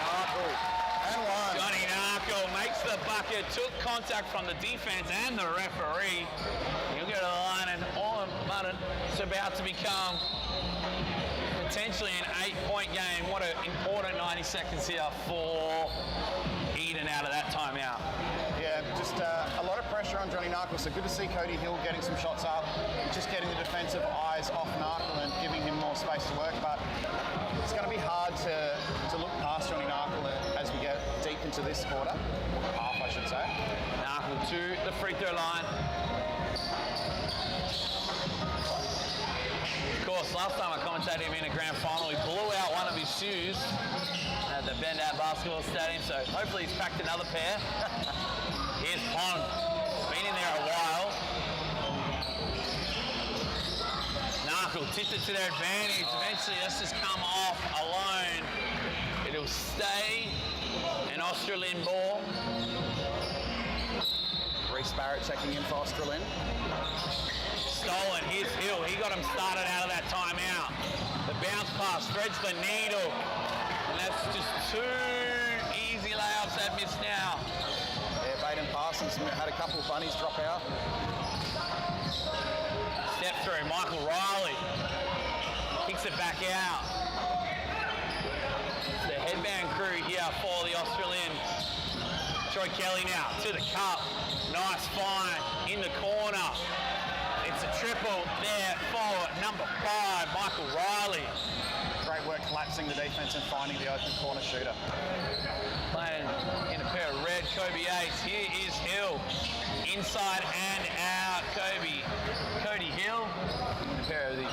S4: Narkle. And one.
S6: Johnny Narkle makes the bucket. Took contact from the defense and the referee. He'll go to the line, and all of a sudden it's about to become potentially an 8-point game. What an important 90 seconds here for Eden out of that timeout.
S4: Yeah, just a lot of pressure on Johnny Narkle. So good to see Cody Hill getting some shots up, just getting the defensive eyes off Narkle and giving him more space to work. But it's going to be hard to look past Johnny Narkle as we get deep into this quarter, half I should say.
S6: Narkle to the free throw line. Of course, last time I commentated him in a grand final, he blew out one of his shoes at the Bendat Basketball Stadium, so hopefully he's packed another pair. Here's Pond. Been in there a while. Narkle tipped it to their advantage. Eventually, let's just come off alone. It'll stay an Australian ball.
S4: Reece Barrett checking in for Australian.
S6: Stolen. Here's Hill. He got him started out of that timeout. The bounce pass threads the needle. And that's just two easy layups they've missed now.
S4: Yeah, Baden Parsons had a couple of bunnies drop out.
S6: Step through. Michael Riley kicks it back out. It's the headband crew here for the Australian. Troy Kelly now to the cup. Nice find in the corner. It's a triple there for number 5, Michael Riley.
S4: Great work collapsing the defense and finding the open corner shooter.
S6: Playing in a pair of red Kobe 8s. Here is Hill. Inside and out. Cody Hill. In a pair of the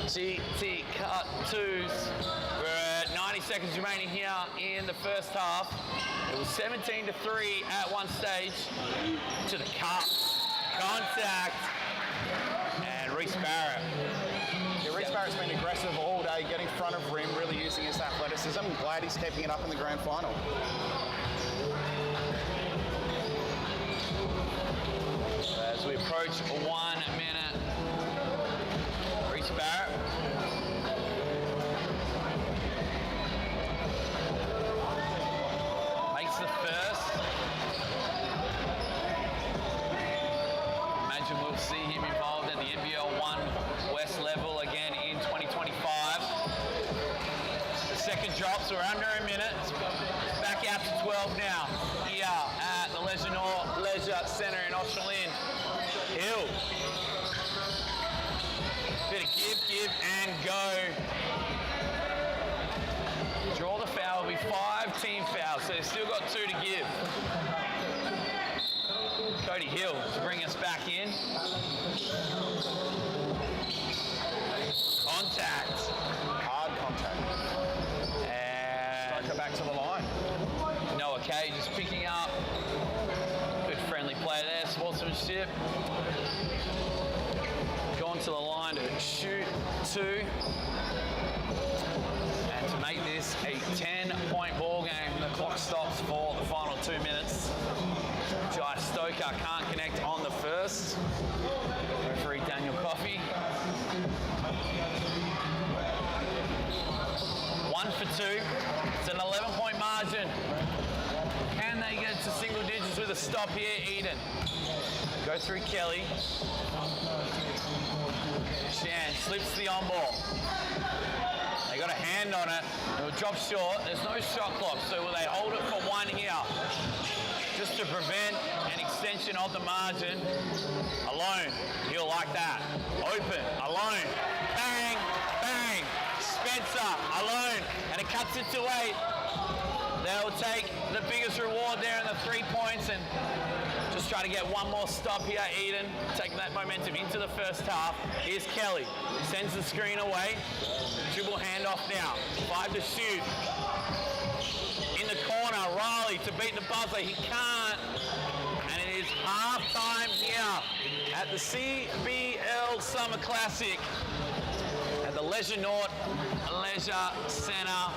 S6: GT cut 2s. We're at 90 seconds remaining here in the first half. It was 17-3 at one stage. To the cup. Contact. And Reece Barrett.
S4: Yeah, Reece Barrett's been aggressive all day, getting front of rim, really using his athleticism. I'm glad he's keeping it up in the grand final.
S6: As we approach 1 minute, Reece Barrett. Makes the first. Imagine we'll see him involved at the NBL 1 West level again in 2025. The second drops, we're under a minute. Back out to 12 now. Here at the Leisure at centre in Australian. Hill. Bit of give, and go. Draw the foul, will be 5 team fouls, so they've still got 2 to give. Cody Hill to bring us back in. Contact.
S4: Hard contact.
S6: And
S4: Striker back to the line.
S6: Noah Kay just picking up. Good friendly play there, sportsmanship. Gone to the line to shoot 2. And to make this a 10-point ball game, the clock stops for the final 2 minutes. Jai Stoker can't connect on the first. Referee Daniel Coffey. 1 for 2. It's an 11-point margin. Can they get to single digits with a stop here, Eden? Go through Kelly. Shan slips the on ball. They got a hand on it. It'll drop short. There's no shot clock, so will they hold it for 1 here? Just to prevent an extension of the margin. Alone. He'll like that. Open. Alone. Bang. Bang. Spencer. Alone. And it cuts it to 8. They'll take the biggest reward there in the 3 points and just try to get one more stop here, Eden. Taking that momentum into the first half. Here's Kelly. Sends the screen away. Dribble handoff now. 5 to shoot. In the corner, Riley to beat the buzzer. He can't. And it is half-time here at the CBL Summer Classic at the Leisure North Leisure Centre.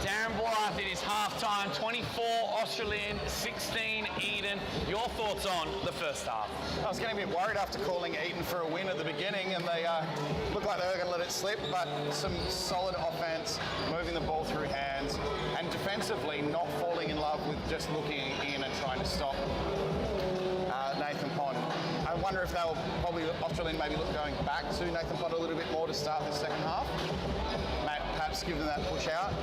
S6: Darren Blythe, it is half-time, 24 Australian, 16 Eden. Your thoughts on the first half?
S4: I was getting a bit worried after calling Eton for a win at the beginning, and they looked like they were going to let it slip, but some solid offense, moving the ball through hands, and defensively not falling in love with just looking in and trying to stop Nathan Pond. I wonder if they'll probably, Australian maybe look going back to Nathan Pond a little bit more to start the second half. Perhaps give them that push out.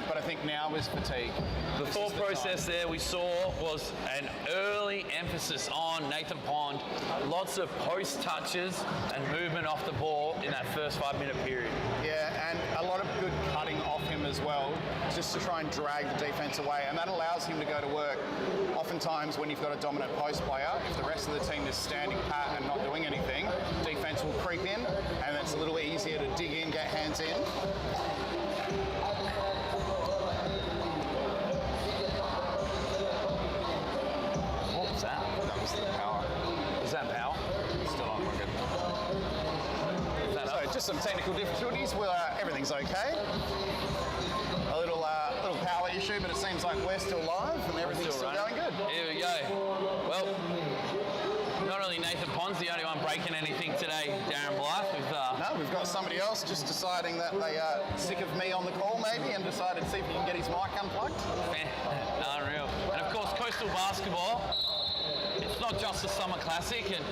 S4: But I think now is fatigue.
S6: The thought process there we saw was an early emphasis on Nathan Pond. Lots of post touches and movement off the ball in that first 5-minute period.
S4: Yeah, and a lot of good cutting off him as well, just to try and drag the defence away. And that allows him to go to work. Oftentimes when you've got a dominant post player, if the rest of the team is standing pat and not doing anything, defence will creep in, and it's a little easier to dig in, get hands in.
S6: Is that power? Still not working.
S4: So just some technical difficulties. Everything's okay. A little power issue, but it seems like we're still live and everything's still going good.
S6: Here we go. Well, not only Nathan Pond's the only one breaking anything today, Darren Blythe.
S4: No, we've got somebody else just deciding that they are sick of me on the call maybe and decided to see if he can get his mic unplugged.
S6: Unreal. And of course, Coastal Basketball. It's not just the Summer Classic, and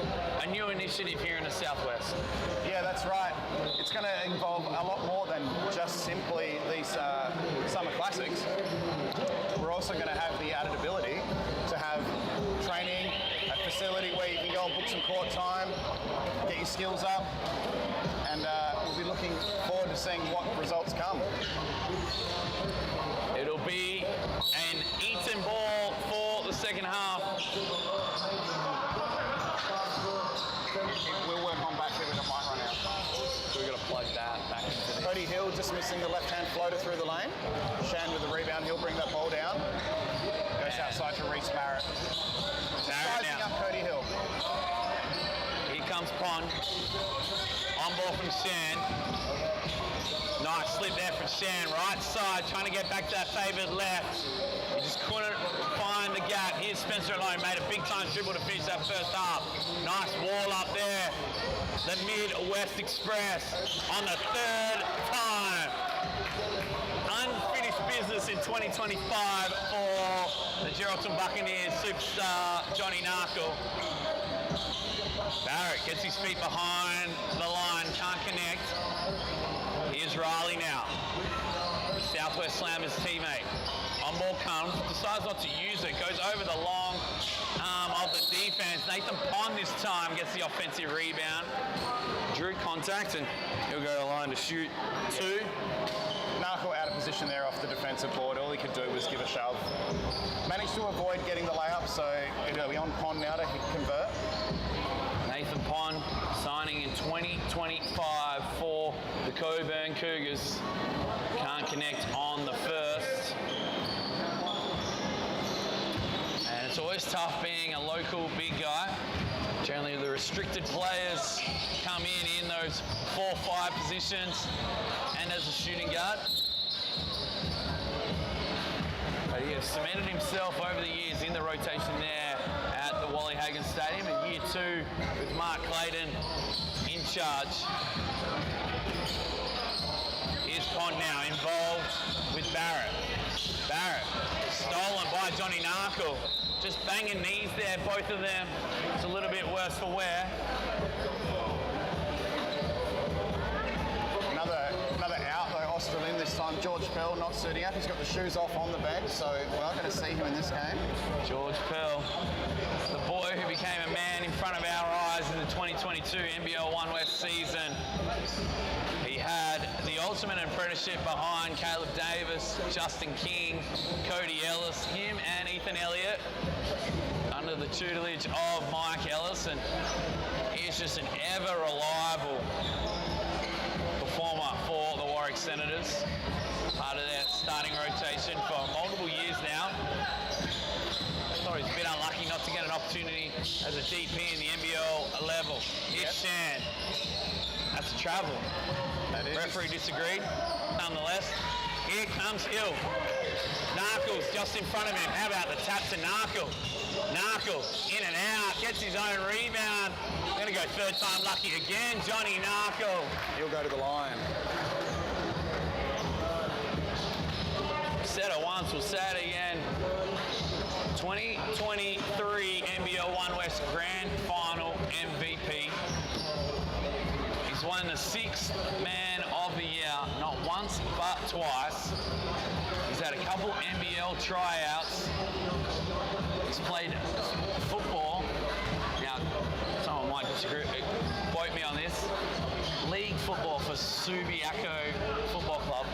S6: a new initiative here in the Southwest.
S4: Yeah, that's right. It's going to involve a lot more than just simply these Summer Classics. We're also going to have the added ability to have training, a facility where you can go and book some court time, get your skills up, and we'll be looking forward to seeing what results come.
S6: It'll be an Eton ball for the second half.
S4: We'll work on back here, but it might run out.
S6: So we've got to plug that back into this.
S4: Cody Hill just missing the left-hand floater through the lane. Shan with the rebound, he'll bring that ball down. Goes outside to Reece Barrett. Sizing up Cody Hill.
S6: Here comes Pond. On ball from Shan. Nice slip there from Shan. Right side, trying to get back to that favoured left. He just couldn't find the gap. Here's Spencer alone. Made a big-time dribble to finish that first half. Nice wall up there. The Mid-West Express on the third time. Unfinished business in 2025 for the Geraldton Buccaneers superstar Johnny Narkle. Barrett gets his feet behind the line, can't connect. Here's Riley now. Southwest Slammers teammate. On ball comes, decides not to use it, goes over the long arm of the defense. Nathan Pond this time gets the offensive rebound. Drew contact and he'll go to the line to shoot 2.
S4: Narkle out of position there off the defensive board. All he could do was give a shove. Managed to avoid getting the layup, so it'll be on Pond now to convert.
S6: Nathan Pond signing in 2025 for the Coburn Cougars. Can't connect on the first. And it's always tough being a local big guy. Generally the restricted players come in those 4-5 positions and as a shooting guard. But he has cemented himself over the years in the rotation there at the Wally Hagan Stadium in year 2 with Mark Clayton in charge. Here's Pond now involved with Barrett. Barrett stolen by Johnny Narkle. Just banging knees there, both of them. It's a little bit worse for wear. Another out though, Australian this time. George Pell not suiting up. He's got the shoes off on the bench, so we're not going to see him in this game. George Pell, the boy who became a man in front of our eyes in the 2022 NBL 1 West season. He had the ultimate apprenticeship behind Caleb Davis, Justin King, Cody Ellis, him and Ethan Elliott under the tutelage of Mike Ellis, and he's just an ever reliable performer for the Warwick Senators. Part of their starting rotation for multiple years now. Thought he's a bit unlucky not to get an opportunity as a DP in the NBL level. Here's Shan. That's a travel. Referee disagreed. Nonetheless, here comes Hill. Narkle's just in front of him. How about the tap to Narkle? Narkle in and out, gets his own rebound. Gonna go third time lucky again, Johnny Narkle.
S4: He'll go to the line.
S6: Said it once, we'll say it again. 2023 NBL 1 West Grand Final MVP. He's won the 6th Man of the Year, not once but twice. He's had a couple NBL tryouts. He's played football. Now, someone might disagree, quote me on this. League football for Subiaco Football Club.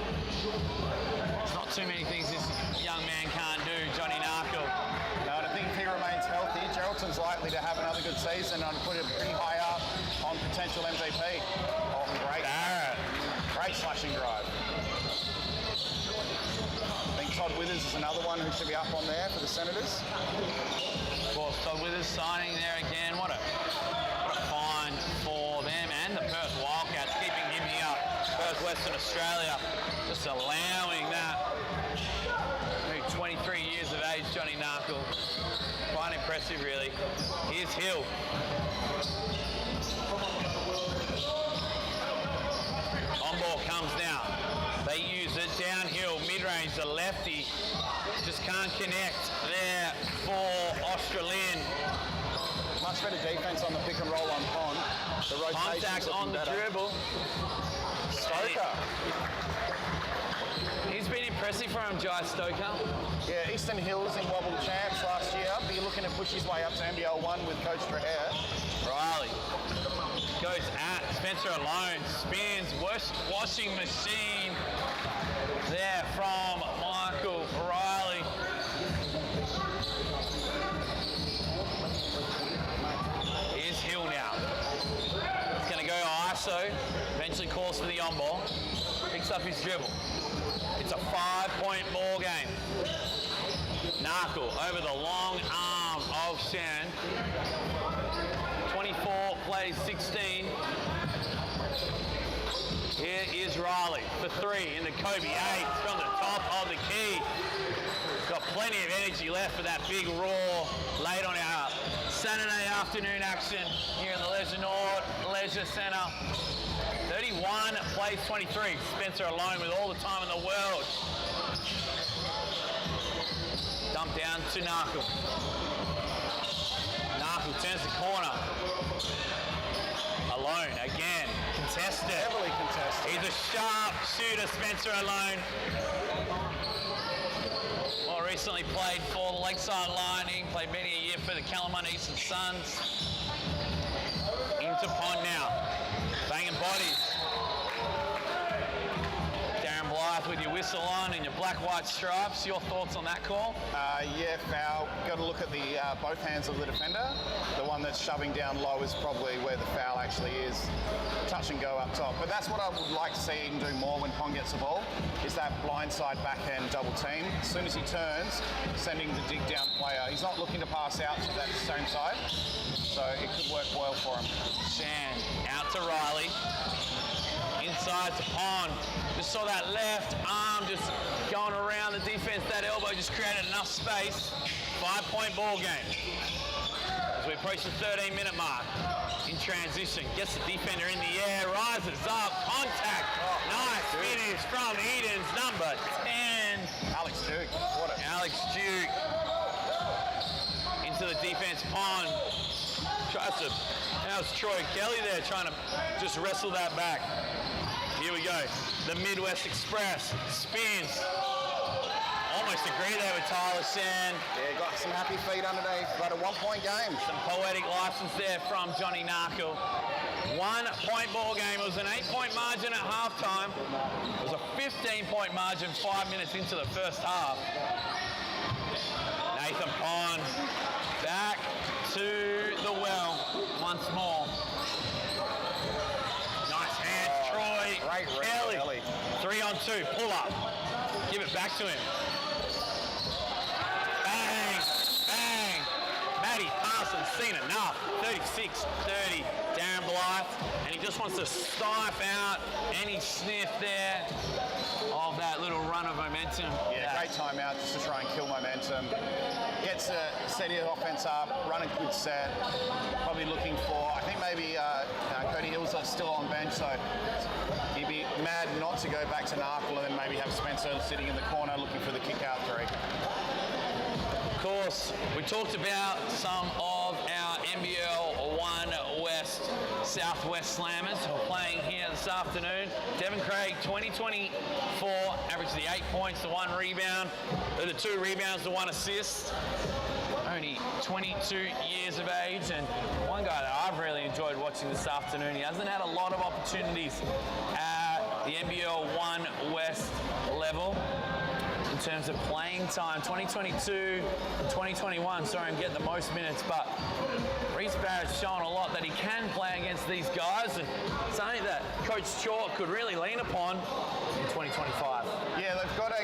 S6: There's not too many things this young man can't do, Johnny Narkle.
S4: No, and I think if he remains healthy, Geraldton's likely to have another good season and put it pretty high up on potential MVP. Oh, great slashing drive. I think Todd Withers is another one who should be up on there for the Senators.
S6: Of course, Todd Withers signing there again. What a find for them and the Perth Wildcats, keeping him here. Perth, Western Australia, just allowing that. 23 years of age, Johnny Narkle. Quite impressive, really. Here's Hill. On ball comes now. They use it downhill, mid-range, the lefty. Just can't connect there for Australian.
S4: Much better defense on the pick and roll on Pond. The rotation's
S6: Contact on the
S4: better.
S6: dribble.
S4: Stoker.
S6: He's been impressive for him, Jai Stoker.
S4: Yeah, Eastern Hills in Wobble Champs last year. Be looking to push his way up to NBL 1 with Coach Traher.
S6: Riley goes at Spencer alone, spins, washing machine there from Michael Riley. Here's Hill now. He's going to go ISO, eventually calls for the on ball, picks up his dribble. It's a 5-point ball game. Narkle over the long arm of Shan. 24 plays 16. Here is Riley for 3 into Kobe 8 from the top of the key. Got plenty of energy left for that big roar late on our Saturday afternoon action here in the Leisure Centre. 31 plays 23. Spencer alone with all the time in the world. Dump down to Narkle. Narkle turns the corner. Alone again. Contested.
S4: Heavily contested.
S6: He's a sharp shooter, Spencer alone. recently played for the Lakeside Lightning, played many a year for the Calamine Eastern Suns. Into Pond now. Banging bodies. Darren Blythe with your whistle on and your black-white stripes. Your thoughts on that call?
S4: Yeah, foul. Got to look at the both hands of the defender. The one that's shoving down low is probably where the foul actually is. Touch and go up top. But that's what I would like to see him do more when Pong gets the ball, is that blindside backhand double team. As soon as he turns, sending the dig down player. He's not looking to pass out to that same side, so it could work well for him.
S6: Shan out to Riley. Inside to Pond. Just saw that left arm just going around the defense. That elbow just created enough space. 5-point ball game. As we approach the 13-minute mark. In transition, gets the defender in the air, rises up, contact. Nice finish from Eden's number 10.
S4: Alex Duke.
S6: Alex Duke. Into the defense, Pond. Tries to, that was Troy Kelly there trying to just wrestle that back. Here we go. The Midwest Express spins. Almost agree there with Tyler Shan.
S4: Yeah, got some happy feet underneath, but a 1-point game.
S6: Some poetic license there from Johnny Narkle. 1-point ball game. It was an 8-point margin at halftime. It was a 15-point margin 5 minutes into the first half. Nathan Pond back to the well once more. Nice hands, Troy.
S4: Great
S6: Kelly. 3-on-2, pull up. Give it back to him. Bang, bang. Matty Parsons seen enough. 36-30, Darren Blythe. And he just wants to snipe out any sniff there of that little run of momentum.
S4: Yeah, great timeout just to try and kill momentum. Gets a set of offense up, run a good set. Probably looking for, I think maybe Cody Hill's still on bench, so he'd be mad not to go back to Narkle and then maybe have Spencer sitting in the corner looking for the kick-out three.
S6: Of course, we talked about some of our NBL 1 West Southwest Slammers who are playing here this afternoon. Devin Craig, 2024, averaged the 8 points to 1 rebound, the 2 rebounds to 1 assist. Only 22 years of age, and one guy that I've really enjoyed watching this afternoon. He hasn't had a lot of opportunities at the NBL 1 West level in terms of playing time. 2022 and 2021 saw him get the most minutes, but Reece Barrett's shown a lot that he can play against these guys, and something that Coach Chalk could really lean upon in 2025.
S4: Yeah, they've got a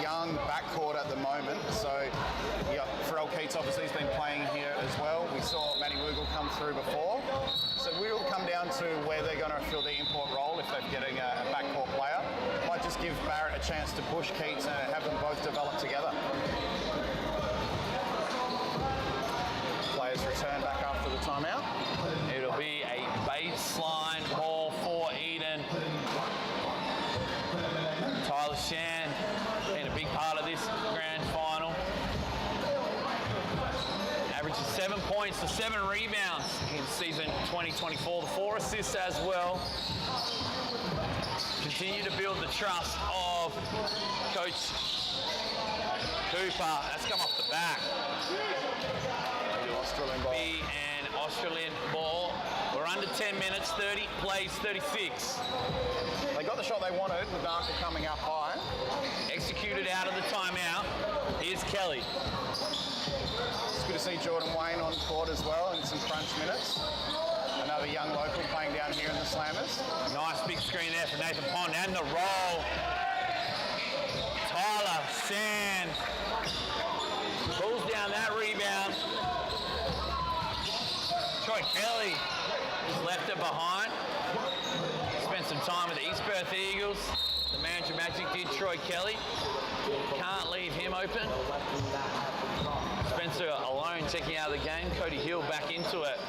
S4: young backcourt at the moment, so yeah, Pharrell Keats obviously has been playing here as well. We saw Matty Wiggle come through before, so it will come down to where they're going to fill the import role if they're getting a backcourt player. Might just give Barrett a chance to push Keats and have them both develop together. Players return back after the timeout.
S6: It'll be a baseline ball for Eden. Tyler Shan been a big part of this grand final. Averages 7 points to 7 rebounds in season 2024. The 4 assists as well. Continue to build the trust of Coach Cooper. That's come off the back.
S4: Australian ball.
S6: Be an Australian ball. We're under 10 minutes, 30 plays 36.
S4: They got the shot they wanted with Narkle coming up high.
S6: Executed out of the timeout. Here's Kelly.
S4: It's good to see Jordan Wayne on court as well in some crunch minutes. Another young local playing down here in the Slammers.
S6: Nice big screen there for Nathan Pond and the roll. Tyler Shan pulls down that rebound. Troy Kelly just left it behind. Spent some time with the East Perth Eagles. The manager magic did Troy Kelly. Can't leave him open. Spencer alone checking out of the game. Cody Hill back into it.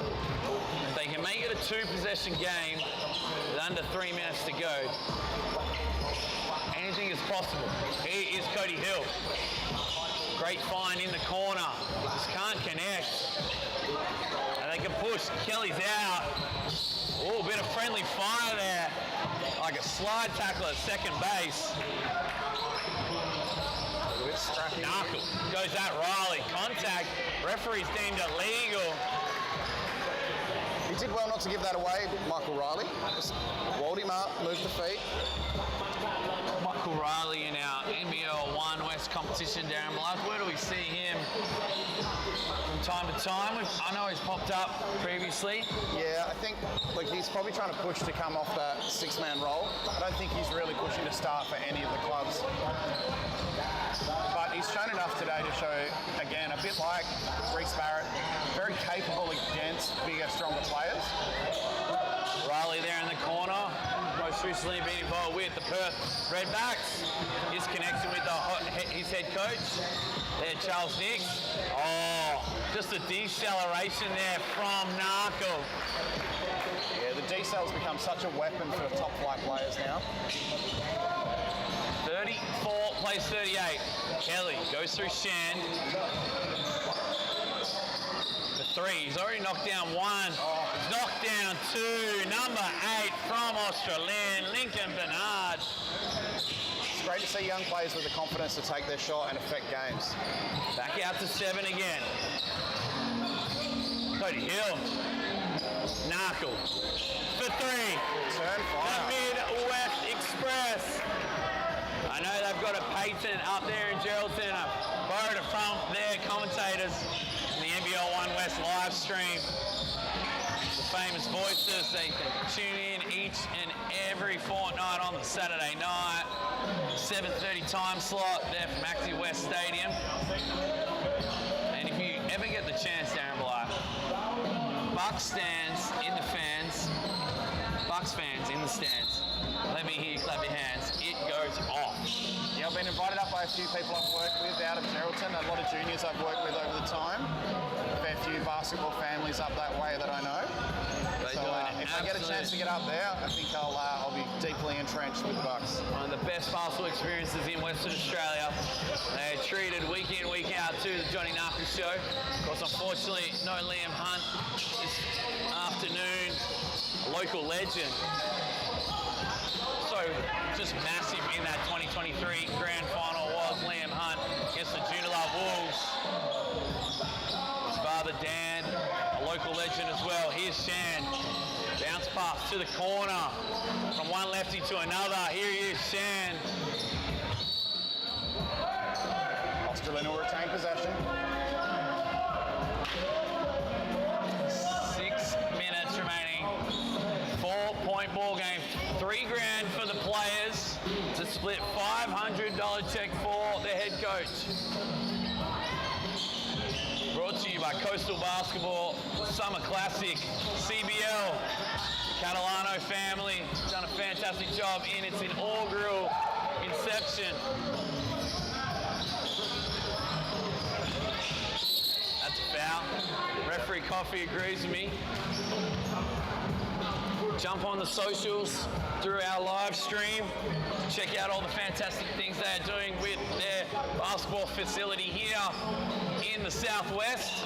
S6: If they can make it a 2-possession game with under 3 minutes to go, anything is possible. He is Cody Hill. Great find in the corner. Just can't connect. And they can push. Kelly's out. Oh, a bit of friendly fire there. Like a slide tackle at second base.
S4: A bit scrappy.
S6: Narkle. goes at Riley. Contact. Referee's deemed it legal.
S4: He did well not to give that away, Michael Riley. Just walled him up, moved the feet.
S6: Michael Riley in our NBL 1 West competition, Darren Bluff. Where do we see him from time to time? I know he's popped up previously.
S4: Yeah, I think he's probably trying to push to come off that six-man role. I don't think he's really pushing to start for any of the clubs. But he's shown enough today to show, again, a bit like Reece Barrett, very capable against bigger, stronger players.
S6: Riley there in the corner, most recently been involved with the Perth Redbacks. His connection with his head coach, there, Charles Nix. Oh, just a deceleration there from Narkle.
S4: Yeah, the decels become such a weapon for the top flight players now.
S6: 34 plays 38. Kelly goes through Shand. For three, he's already knocked down one. He's knocked down two. Number 8 from Australian, Lincoln Bernard.
S4: It's great to see young players with the confidence to take their shot and affect games.
S6: Back out to 7 again. Cody Hill. Narkle. For 3.
S4: Turn
S6: The
S4: fire.
S6: Midwest Express. I know they've got a patent up there in Geraldton. I borrowed it from their commentators in the NBL 1 West live stream. The famous voices, they can tune in each and every fortnight on the Saturday night. 7:30 time slot there from Active West Stadium. And if you ever get the chance, Darren Blythe, Bucks stands in the fans, Bucks fans in the stands. Let me hear you clap your hands. It goes off.
S4: Yeah, I've been invited up by a few people I've worked with out of Geraldton, a lot of juniors I've worked with over the time. A fair few basketball families up that way that I know. So if I get a chance to get up there, I think I'll be deeply entrenched with the Bucks.
S6: One of the best basketball experiences in Western Australia. They're treated week in, week out to the Johnny Narkle show. Of course, unfortunately, no Liam Hunt this afternoon. A local legend. So just massive in that 2023 grand final was Liam Hunt against the Joondalup Wolves. His father Dan, a local legend as well. Here's Shan. Bounce pass to the corner from one lefty to another. Here he is, Shan.
S4: Australian will retain possession.
S6: 6 minutes remaining. 4-point ball game. $3,000 for the players to split $500 check for the head coach. Brought to you by Coastal Basketball Summer Classic, CBL, Catalano family. Done a fantastic job in its inaugural inception. That's a foul. Referee Coffee agrees with me. Jump on the socials through our live stream. Check out all the fantastic things they are doing with their basketball facility here in the Southwest.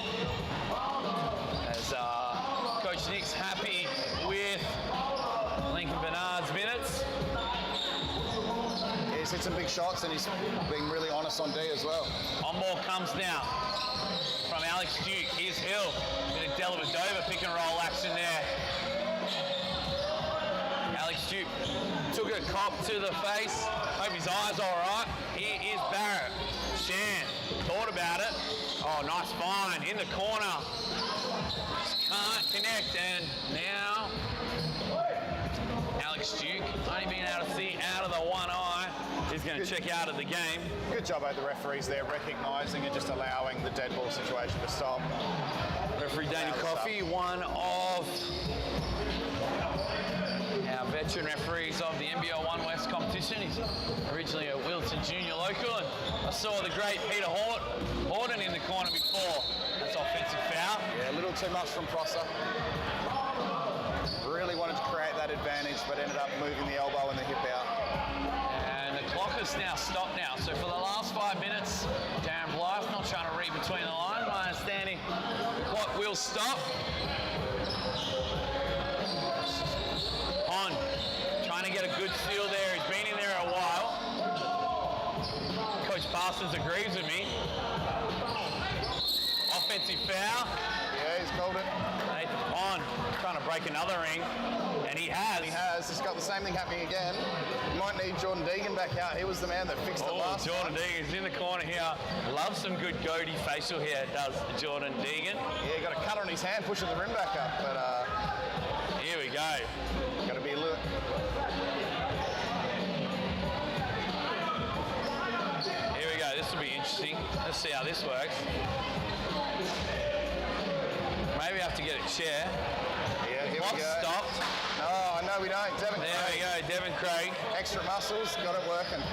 S6: As Coach Nick's happy with Lincoln Bernard's minutes.
S4: He's hit some big shots and he's been really honest on D as well.
S6: On ball comes now from Alex Duke. Here's Hill. Bit of Dellavedova pick and roll action there. Alex Duke took a cop to the face. Hope his eye's all right. Here is Barrett. Shan thought about it. Oh, nice find in the corner. Just can't connect, and now Alex Duke, only being able to see out of the one eye, is going to check out of the game.
S4: Good job by the referees there, recognising and just allowing the dead ball situation to stop.
S6: Referee Danny Coffey, one of our veteran referees of the NBL 1 West competition. He's originally a Wilton Junior local, and I saw the great Peter Horton in the corner before. That's offensive foul.
S4: Yeah, a little too much from Prosser. Really wanted to create that advantage, but ended up moving the elbow and the hip out.
S6: And the clock has now stopped now. So for the last 5 minutes, Darren Blythe, not trying to read between the lines, my understanding, the clock will stop. On, trying to get a good steal there. He's been in there a while. Coach Parsons agrees with me. offensive foul.
S4: Yeah, he's called it.
S6: Nathan Pond trying to break another ring, and he has.
S4: He has. He's got the same thing happening again. Might need Jordan Deegan back out. He was the man that fixed it last
S6: Jordan
S4: time.
S6: Deegan's in the corner here. Loves some good goatee facial hair, does Jordan Deegan.
S4: Yeah, got a cut on his hand, pushing the rim back up. But
S6: Here we go.
S4: got to be a little.
S6: Here we go. This will be interesting. Let's see how this works. Maybe I have to get a chair.
S4: Yeah, here
S6: Clock
S4: we go.
S6: stopped.
S4: Oh, no, we don't. Devin
S6: There
S4: Craig.
S6: we go. Devin Craig.
S4: Extra muscles, got it working.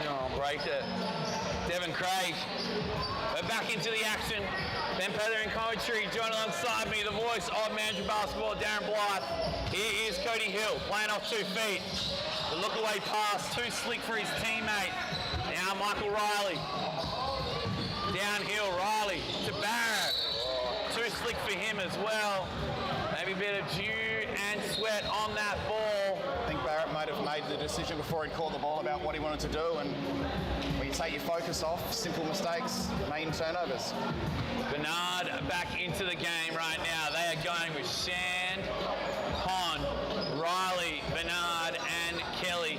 S6: No, break it. Devin Craig. We're back into the action. Ben Pether in commentary. Join alongside me, the voice of Mandurah basketball, Darren Blythe. Here is Cody Hill playing off 2 feet. The look away pass, too slick for his teammate. Now Michael Riley. Downhill, Riley to Barrett. Too slick for him as well. Maybe a bit of dew and sweat on that ball.
S4: I think Barrett might have made the decision before he'd caught the ball about what he wanted to do, and when you take your focus off, simple mistakes mean turnovers.
S6: Bernard back into the game right now. They are going with Shand, Pond, Riley, Bernard, and Kelly.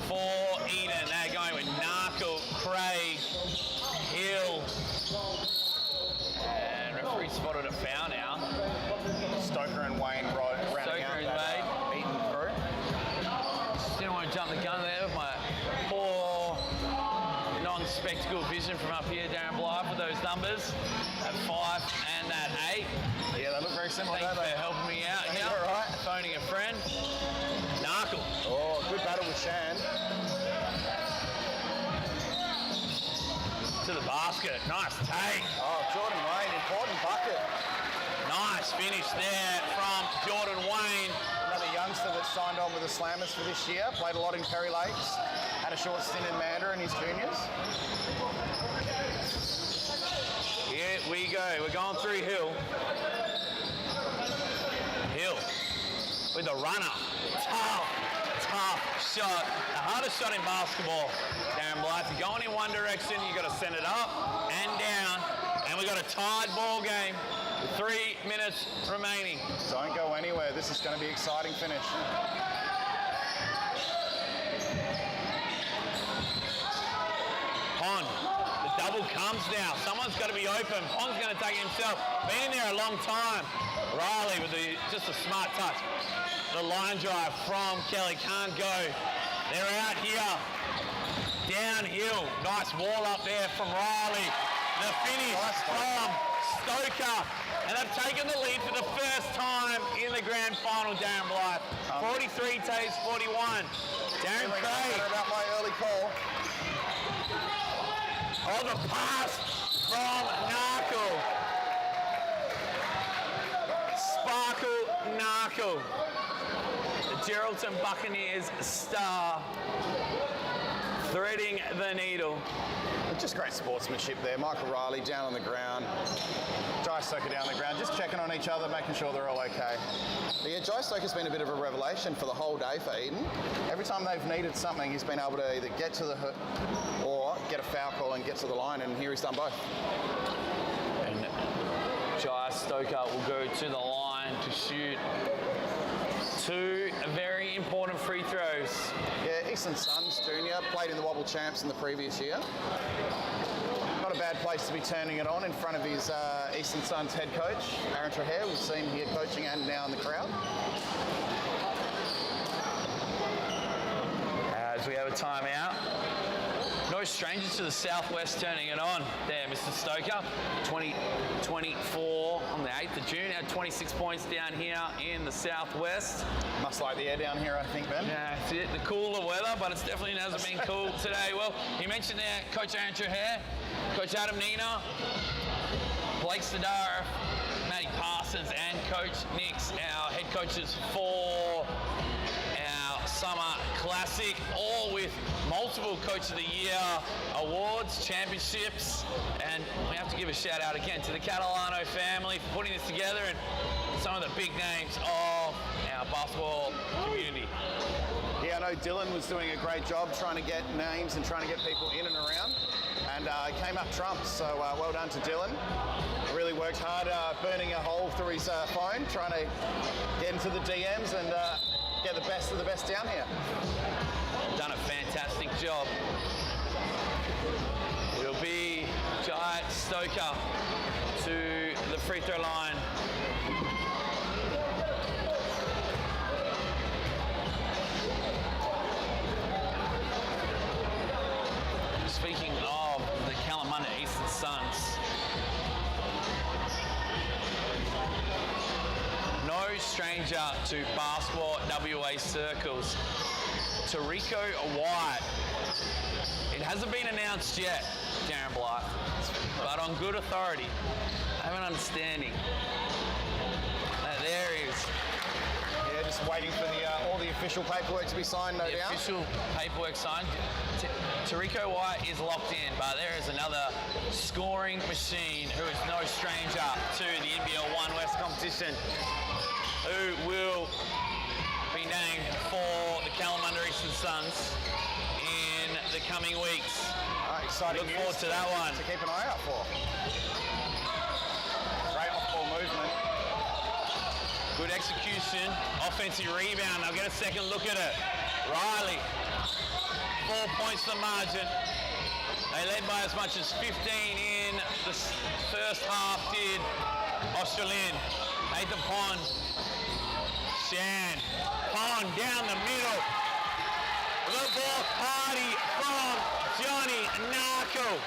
S6: For Eden, they're going with Narkle, Craig, Hill. And referee spotted a foul now.
S4: Stoker and Wayne rounding
S6: Stoker
S4: out
S6: and
S4: that Eaton through.
S6: Didn't want to jump the gun there with my poor non-spectacle vision from up here, Darren Blythe, for those numbers at 5 and at 8.
S4: Yeah, they look very similar,
S6: Thanks
S4: don't
S6: for
S4: they?
S6: helping me out
S4: Thank
S6: here.
S4: you, all right.
S6: Phoning a friend. Narkle.
S4: Oh, good battle with Shand.
S6: To the basket. Nice take.
S4: Oh, Jordan Wayne, important bucket.
S6: Nice finish there from Jordan Wayne.
S4: Another youngster that signed on with the Slammers for this year. Played a lot in Perry Lakes. Had a short stint in Mandurah in his juniors.
S6: Here we go. We're going through Hill. Hill with the runner. Tough shot. The hardest shot in basketball. Darren Blythe, you're going in one direction, you've got to send it up and down. And we've got a tied ball game with 3 minutes remaining.
S4: Don't go anywhere. This is going to be an exciting finish.
S6: Pond. The double comes now. Someone's got to be open. Pond's going to take it himself. Been in there a long time. Riley with just a smart touch. The line drive from Kelly can't go. They're out here. Downhill. Nice wall up there from Riley. The finish from Stoker. And they've taken the lead for the first time in the grand final, Darren Blythe. 43 takes 41. Darren
S4: Feeling
S6: Craig.
S4: better about my early call.
S6: Oh, the pass from Narkle. Sparkle Narkle. The Geraldton Buccaneers star threading the needle.
S4: Just great sportsmanship there. Michael Riley down on the ground. Jai Stoker down on the ground, just checking on each other, making sure they're all okay. But yeah, Jai Stoker's been a bit of a revelation for the whole day for Eden. Every time they've needed something, he's been able to either get to the hook or get a foul call and get to the line, and here he's done both.
S6: And Jai Stoker will go to the line to shoot 2 very important free throws.
S4: Yeah, Eastern Suns Junior played in the Wobble Champs in the previous year. Not a bad place to be turning it on in front of his Eastern Suns head coach, Aaron Traher. We've seen him here coaching and now in the crowd.
S6: As we have a timeout. No strangers to the Southwest turning it on there, Mr. Stoker. 20-24 on the 8th of June. Had 26 points down here in the Southwest.
S4: Must like the air down here, I think, Ben.
S6: Yeah, it's it, the cooler weather, but it definitely hasn't been cool today. Well, you mentioned there Coach Aaron Traher, Coach Adam Nina, Blake Sadara, Matty Parsons, and Coach Nix, our head coaches for our Summer Classic, all with multiple Coach of the Year awards, championships, and we have to give a shout out again to the Catalano family for putting this together and some of the big names of our basketball community.
S4: Yeah, know Dylan was doing a great job trying to get names and trying to get people in and around, and came up trumps. So well done to Dylan. Really worked hard, burning a hole through his phone, trying to get into the DMs and get the best of the best down here.
S6: Done a fantastic job. It'll be Jai Stoker to the free throw line. Speaking of the Kalamunda Eastern Suns, no stranger to basketball WA circles, Tariko White. It hasn't been announced yet, Darren Blythe, but on good authority, I have an understanding that there is
S4: Yeah, just waiting for all the official paperwork to be signed, no doubt.
S6: official paperwork signed. Tariko White is locked in, but there is another scoring machine who is no stranger to the NBL 1 West competition, who will be named for the Kalamunda Eastern Suns in the coming weeks.
S4: Exciting
S6: Look
S4: news
S6: forward to that one.
S4: to keep an eye out for. Great off-ball movement.
S6: Good execution, offensive rebound. I'll get a second look at it. Riley, 4 points the margin. They led by as much as 15 in the first half, did Australian. Nathan Pond, Shan, Pond down the middle. The ball party from Johnny Narkle.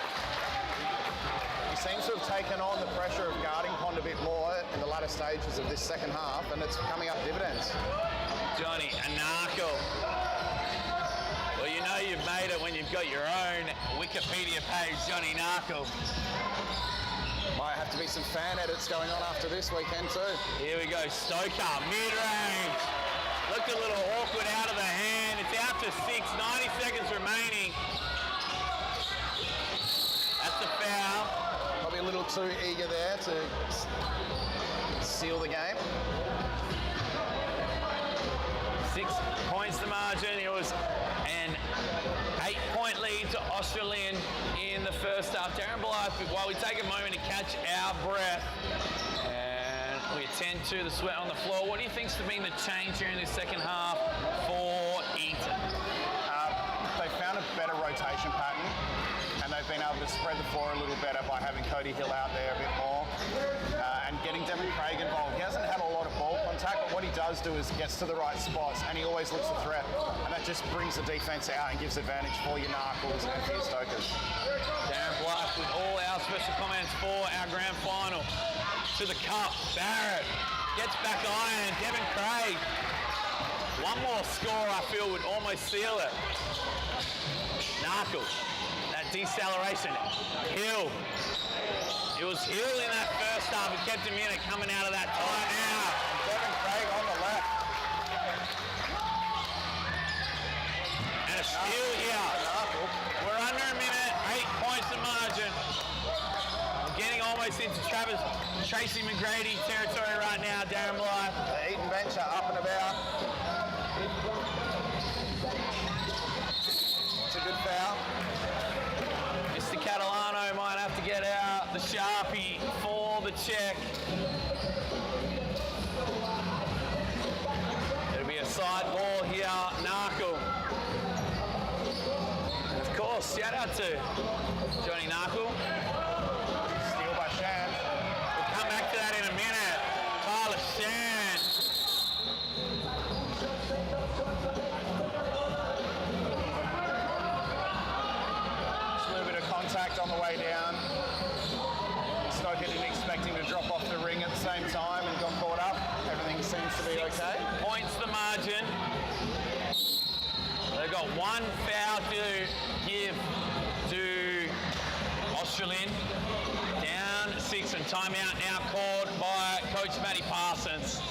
S4: He seems to have taken on the pressure of guarding Pond a bit more in the latter stages of this second half, and it's coming up dividends.
S6: Johnny Narkle. Well, you know you've made it when you've got your own Wikipedia page, Johnny Narkle.
S4: Might have to be some fan edits going on after this weekend too.
S6: Here we go, Stoker, mid-range. Looked a little awkward out of the hand. It's out to 6, 90 seconds remaining. That's the foul.
S4: Probably a little too eager there to seal the game.
S6: 6 points the margin. It was an 8-point lead to Australian in the first half. Darren Blythe, while we take a moment to catch our breath and we attend to the sweat on the floor, what do you think's been the change here in this second half for Eton?
S4: They found a better rotation pattern, and they've been able to spread the floor a little better by having Cody Hill out there a bit more and getting Devin Craig involved. He hasn't had a lot of ball contact, but what he does do is gets to the right spots, and he always looks a threat, and that just brings the defense out and gives advantage for your Narkles and for your Stokers.
S6: Darren Blythe with all our special comments for our grand final. To the cup, Barrett gets back iron, Devin Craig. One more score I feel would almost seal it. Narkle, that deceleration. Hill. It was Hill in that first half who kept him in it coming out of that timeout.
S4: Devin Craig on the left.
S6: And a steal here. We're under a minute, 8 points to margin. We're getting almost into Tracy McGrady territory right now, Darren Blythe.
S4: The Eton bench are up and about. It's a good foul.
S6: Mr. Catalano might have to get out the Sharpie for the check. It'll be a side ball here, Narkle. And of course, shout out to Johnny Narkle.
S4: Steal by Shan.
S6: We'll come back to that in a minute. Tyler Shan.
S4: Just a little bit of contact on the way down. Stoker didn't expect him to drop off the ring at the same time and got caught up. Everything seems to be okay.
S6: Points the margin. They've got one foul to give to Australian. Down 6 and timeout now called by Coach Matty Parsons.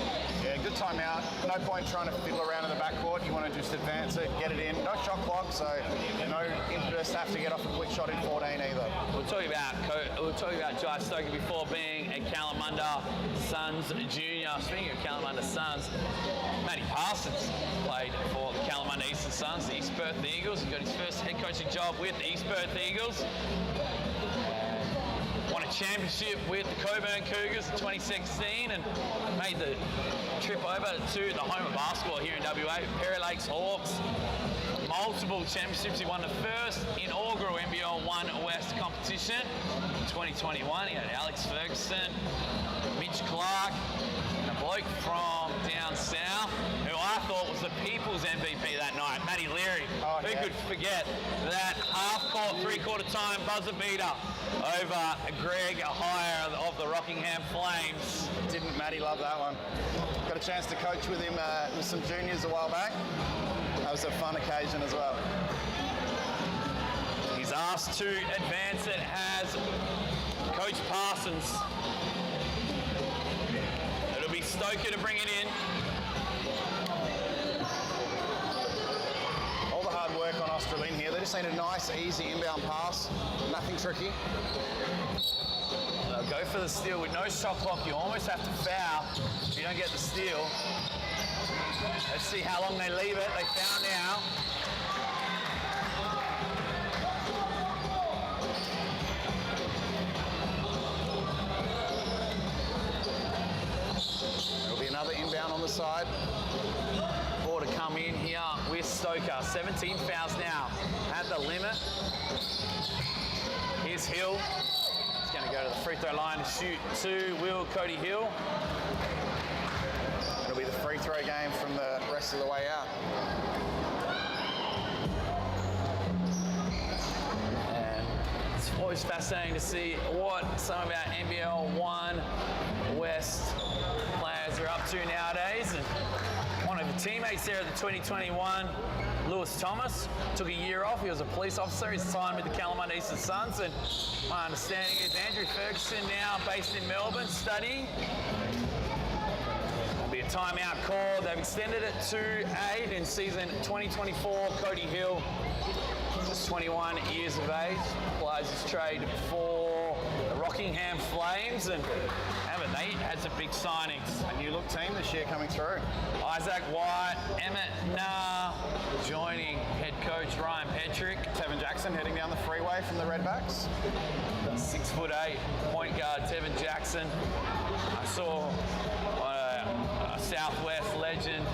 S4: Yeah, good timeout. No point trying to fiddle around in the backcourt. You want to just advance it, get it in. No shot clock, so no impetus have to get off a quick shot in 14 either.
S6: We'll talk about Jai Stoker before being a Kalamunda Suns junior. Speaking of Kalamunda Suns, Matty Parsons played for the Kalamunda Eastern Suns, the East Perth Eagles. He got his first head coaching job with the East Perth Eagles. Won a championship with the Coburn Cougars in 2016 and made the trip over to the home of basketball here in WA, Perry Lakes Hawks. Multiple championships. He won the first inaugural NBL 1 West competition in 2021. He had Alex Ferguson, Mitch Clark, and a bloke from down south who I thought was the people's MVP that night, Matty Leary.
S4: Oh,
S6: Who
S4: yeah.
S6: could forget that half-court, three-quarter time buzzer beater over Greg Hire of the Rockingham Flames.
S4: Didn't Matty love that one? Got a chance to coach with him with some juniors a while back. That was a fun occasion as well.
S6: He's asked to advance it has Coach Parsons. It'll be Stoker to bring it in.
S4: All the hard work on Australian here. They just need a nice, easy inbound pass. Nothing tricky.
S6: They'll go for the steal with no shot clock. You almost have to foul if you don't get the steal. Let's see how long they leave it. They foul now.
S4: There'll be another inbound on the side.
S6: Ball to come in here with Stoker. 17 fouls now at the limit. Here's Hill. He's going to go to the free throw line to shoot two. Will Cody Hill.
S4: It'll be the free throw game from the rest of the way out.
S6: And it's always fascinating to see what some of our NBL 1 West players are up to nowadays. And one of the teammates there at the 2021, Lewis Thomas, took a year off. He was a police officer. He's signed with the Kalamunda Eastern Suns. And my understanding is Andrew Ferguson, now based in Melbourne, studying. There'll be a timeout call. They've extended it to 8 in season 2024. Cody Hill, just 21 years of age, applies his trade for the Rockingham Flames, and haven't they had some big signings?
S4: A new look team this year coming through.
S6: Isaac White, Emmett Nah joining head coach Ryan Petrick.
S4: Tevin Jackson heading down the freeway from the Redbacks.
S6: 6'8" point guard Tevin Jackson. I saw a Southwest legend,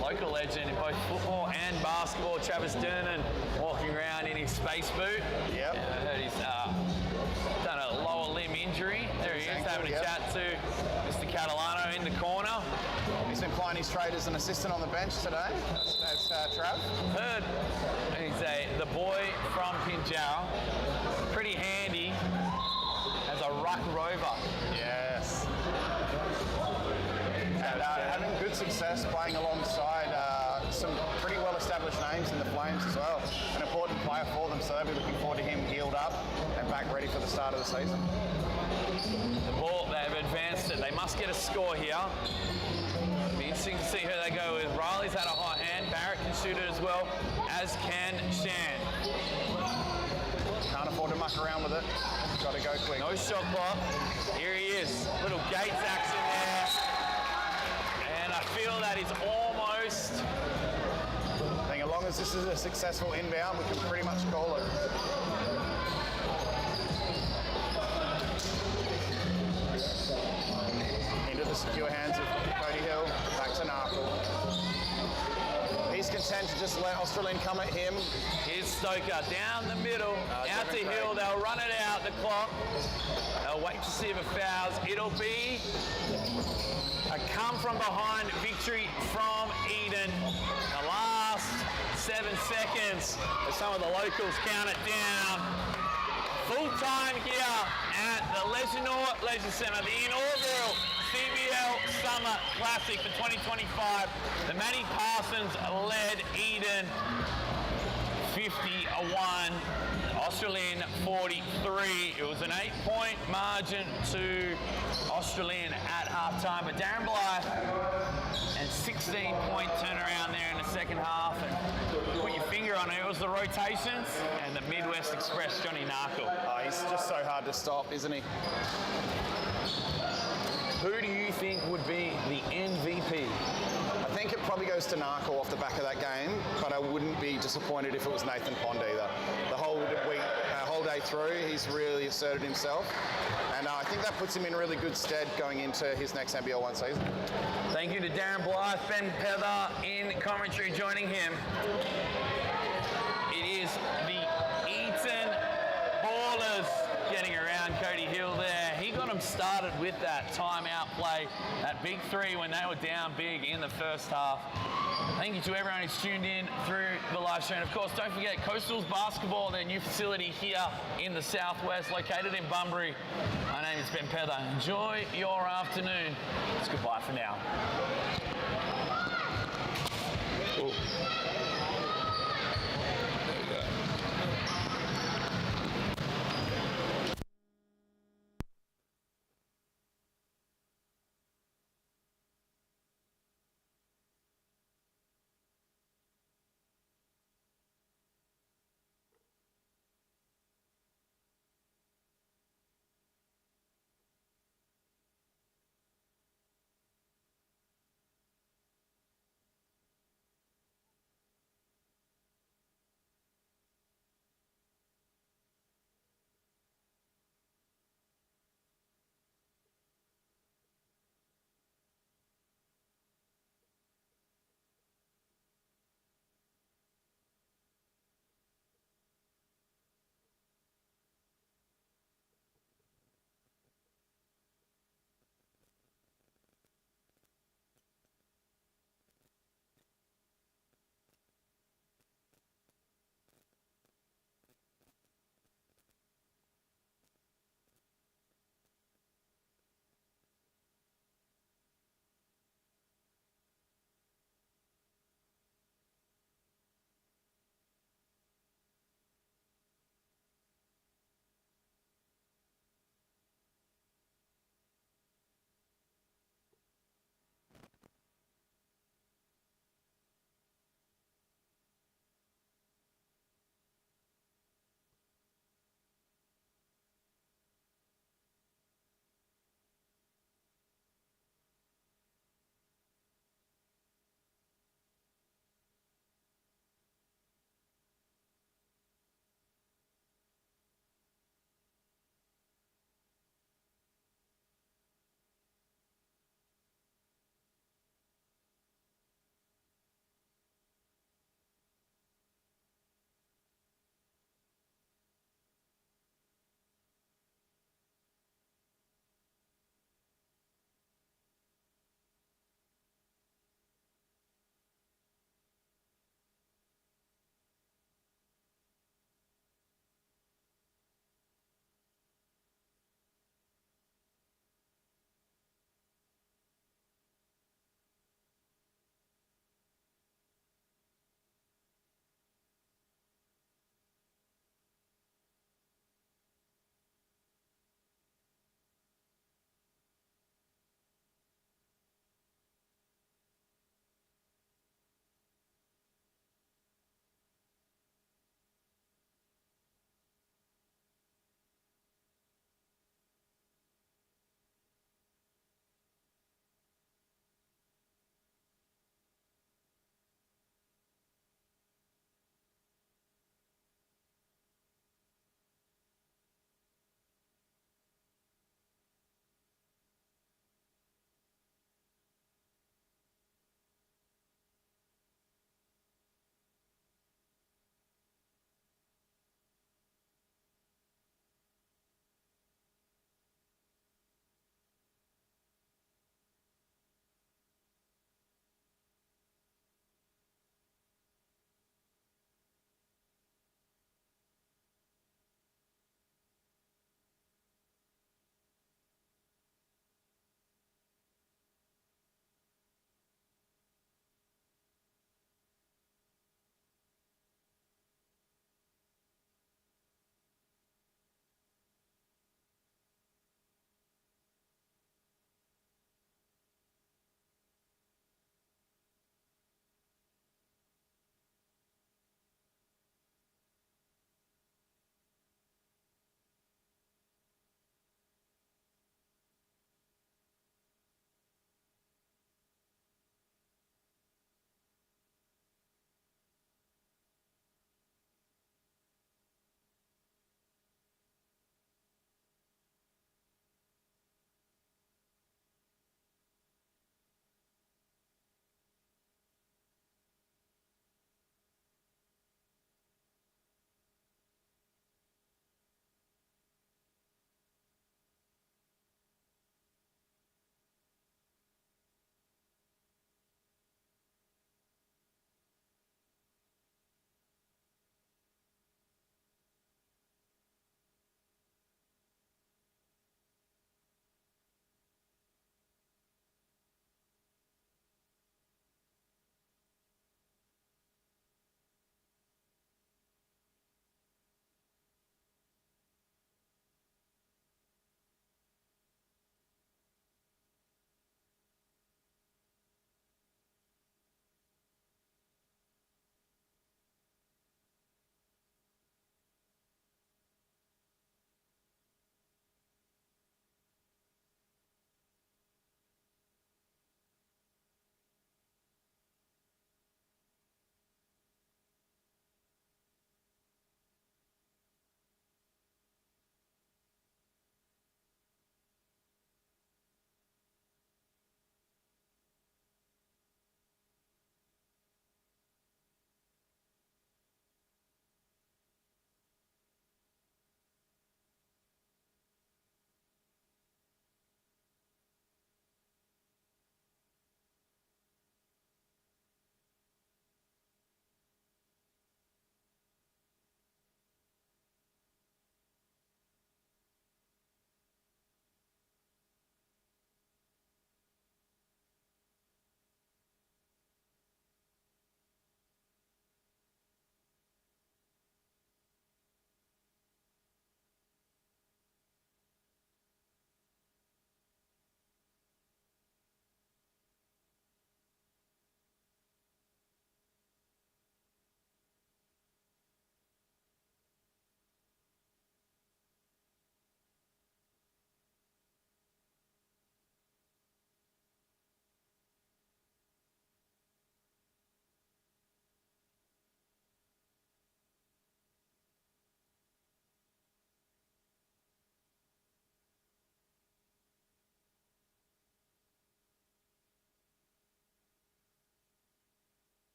S6: local legend in both football and basketball, Travis Dernan, walking around in his space boot.
S4: Yep.
S6: I heard he's done a lower limb injury. There he is,
S4: Ankle,
S6: having a
S4: yep.
S6: chat to Mr. Catalano in the corner.
S4: He's been playing his trade as an assistant on the bench today. That's Trav.
S6: Heard he's the boy from Pinjarra, pretty handy as a ruck rover.
S4: Yes. And having good success playing alongside some pretty well-established names in the Flames as well. An important player for them, so they'll be looking forward to him healed up and back ready for the start of the season.
S6: The ball, they've advanced it. They must get a score here. Be interesting to see who they go with. Riley's had a hot hand. Barrett can shoot it as well, as can Shan.
S4: Can't afford to muck around with it. Got to go quick.
S6: No shot clock. Here he is. Little Gates action there. And I feel that is almost...
S4: I think as long as this is a successful inbound, we can pretty much call it. Into the secure hands of Cody Hill, back to Narkle. He's content to just let Australian come at him.
S6: Here's Stoker down the middle, out to
S4: Devin
S6: Hill.
S4: Craig.
S6: They'll run it out the clock. They'll wait to see if it fouls. It'll be a come from behind victory from Eden. The last 7 seconds as some of the locals count it down. Full time here at the Leisure Centre, the inaugural CBL Summer Classic for 2025. The Matty Parsons led Eden 51, Australian 43. It was an 8-point margin to Australian at halftime, but Darren Blythe and 16-point turnaround there in the second half. And put your finger on who was the rotations and the Midwest Express Johnny Narkle.
S4: Oh, he's just so hard to stop, isn't he?
S6: Who do you think would be the MVP?
S4: I think it probably goes to Narkle off the back of that game, but I wouldn't be disappointed if it was Nathan Pond either. The whole week, whole day through, he's really asserted himself, and I think that puts him in really good stead going into his next NBL 1 season.
S6: Thank you to Darren Blythe, Ben Pether in commentary joining him. It is the Eton Ballers getting around Cody Hill there. He got him started with that timeout play, that big three when they were down big in the first half. Thank you to everyone who's tuned in through the live stream. Of course, don't forget Coastal's Basketball, their new facility here in the southwest, located in Bunbury. My name is Ben Pether. Enjoy your afternoon. It's goodbye for now. Ooh.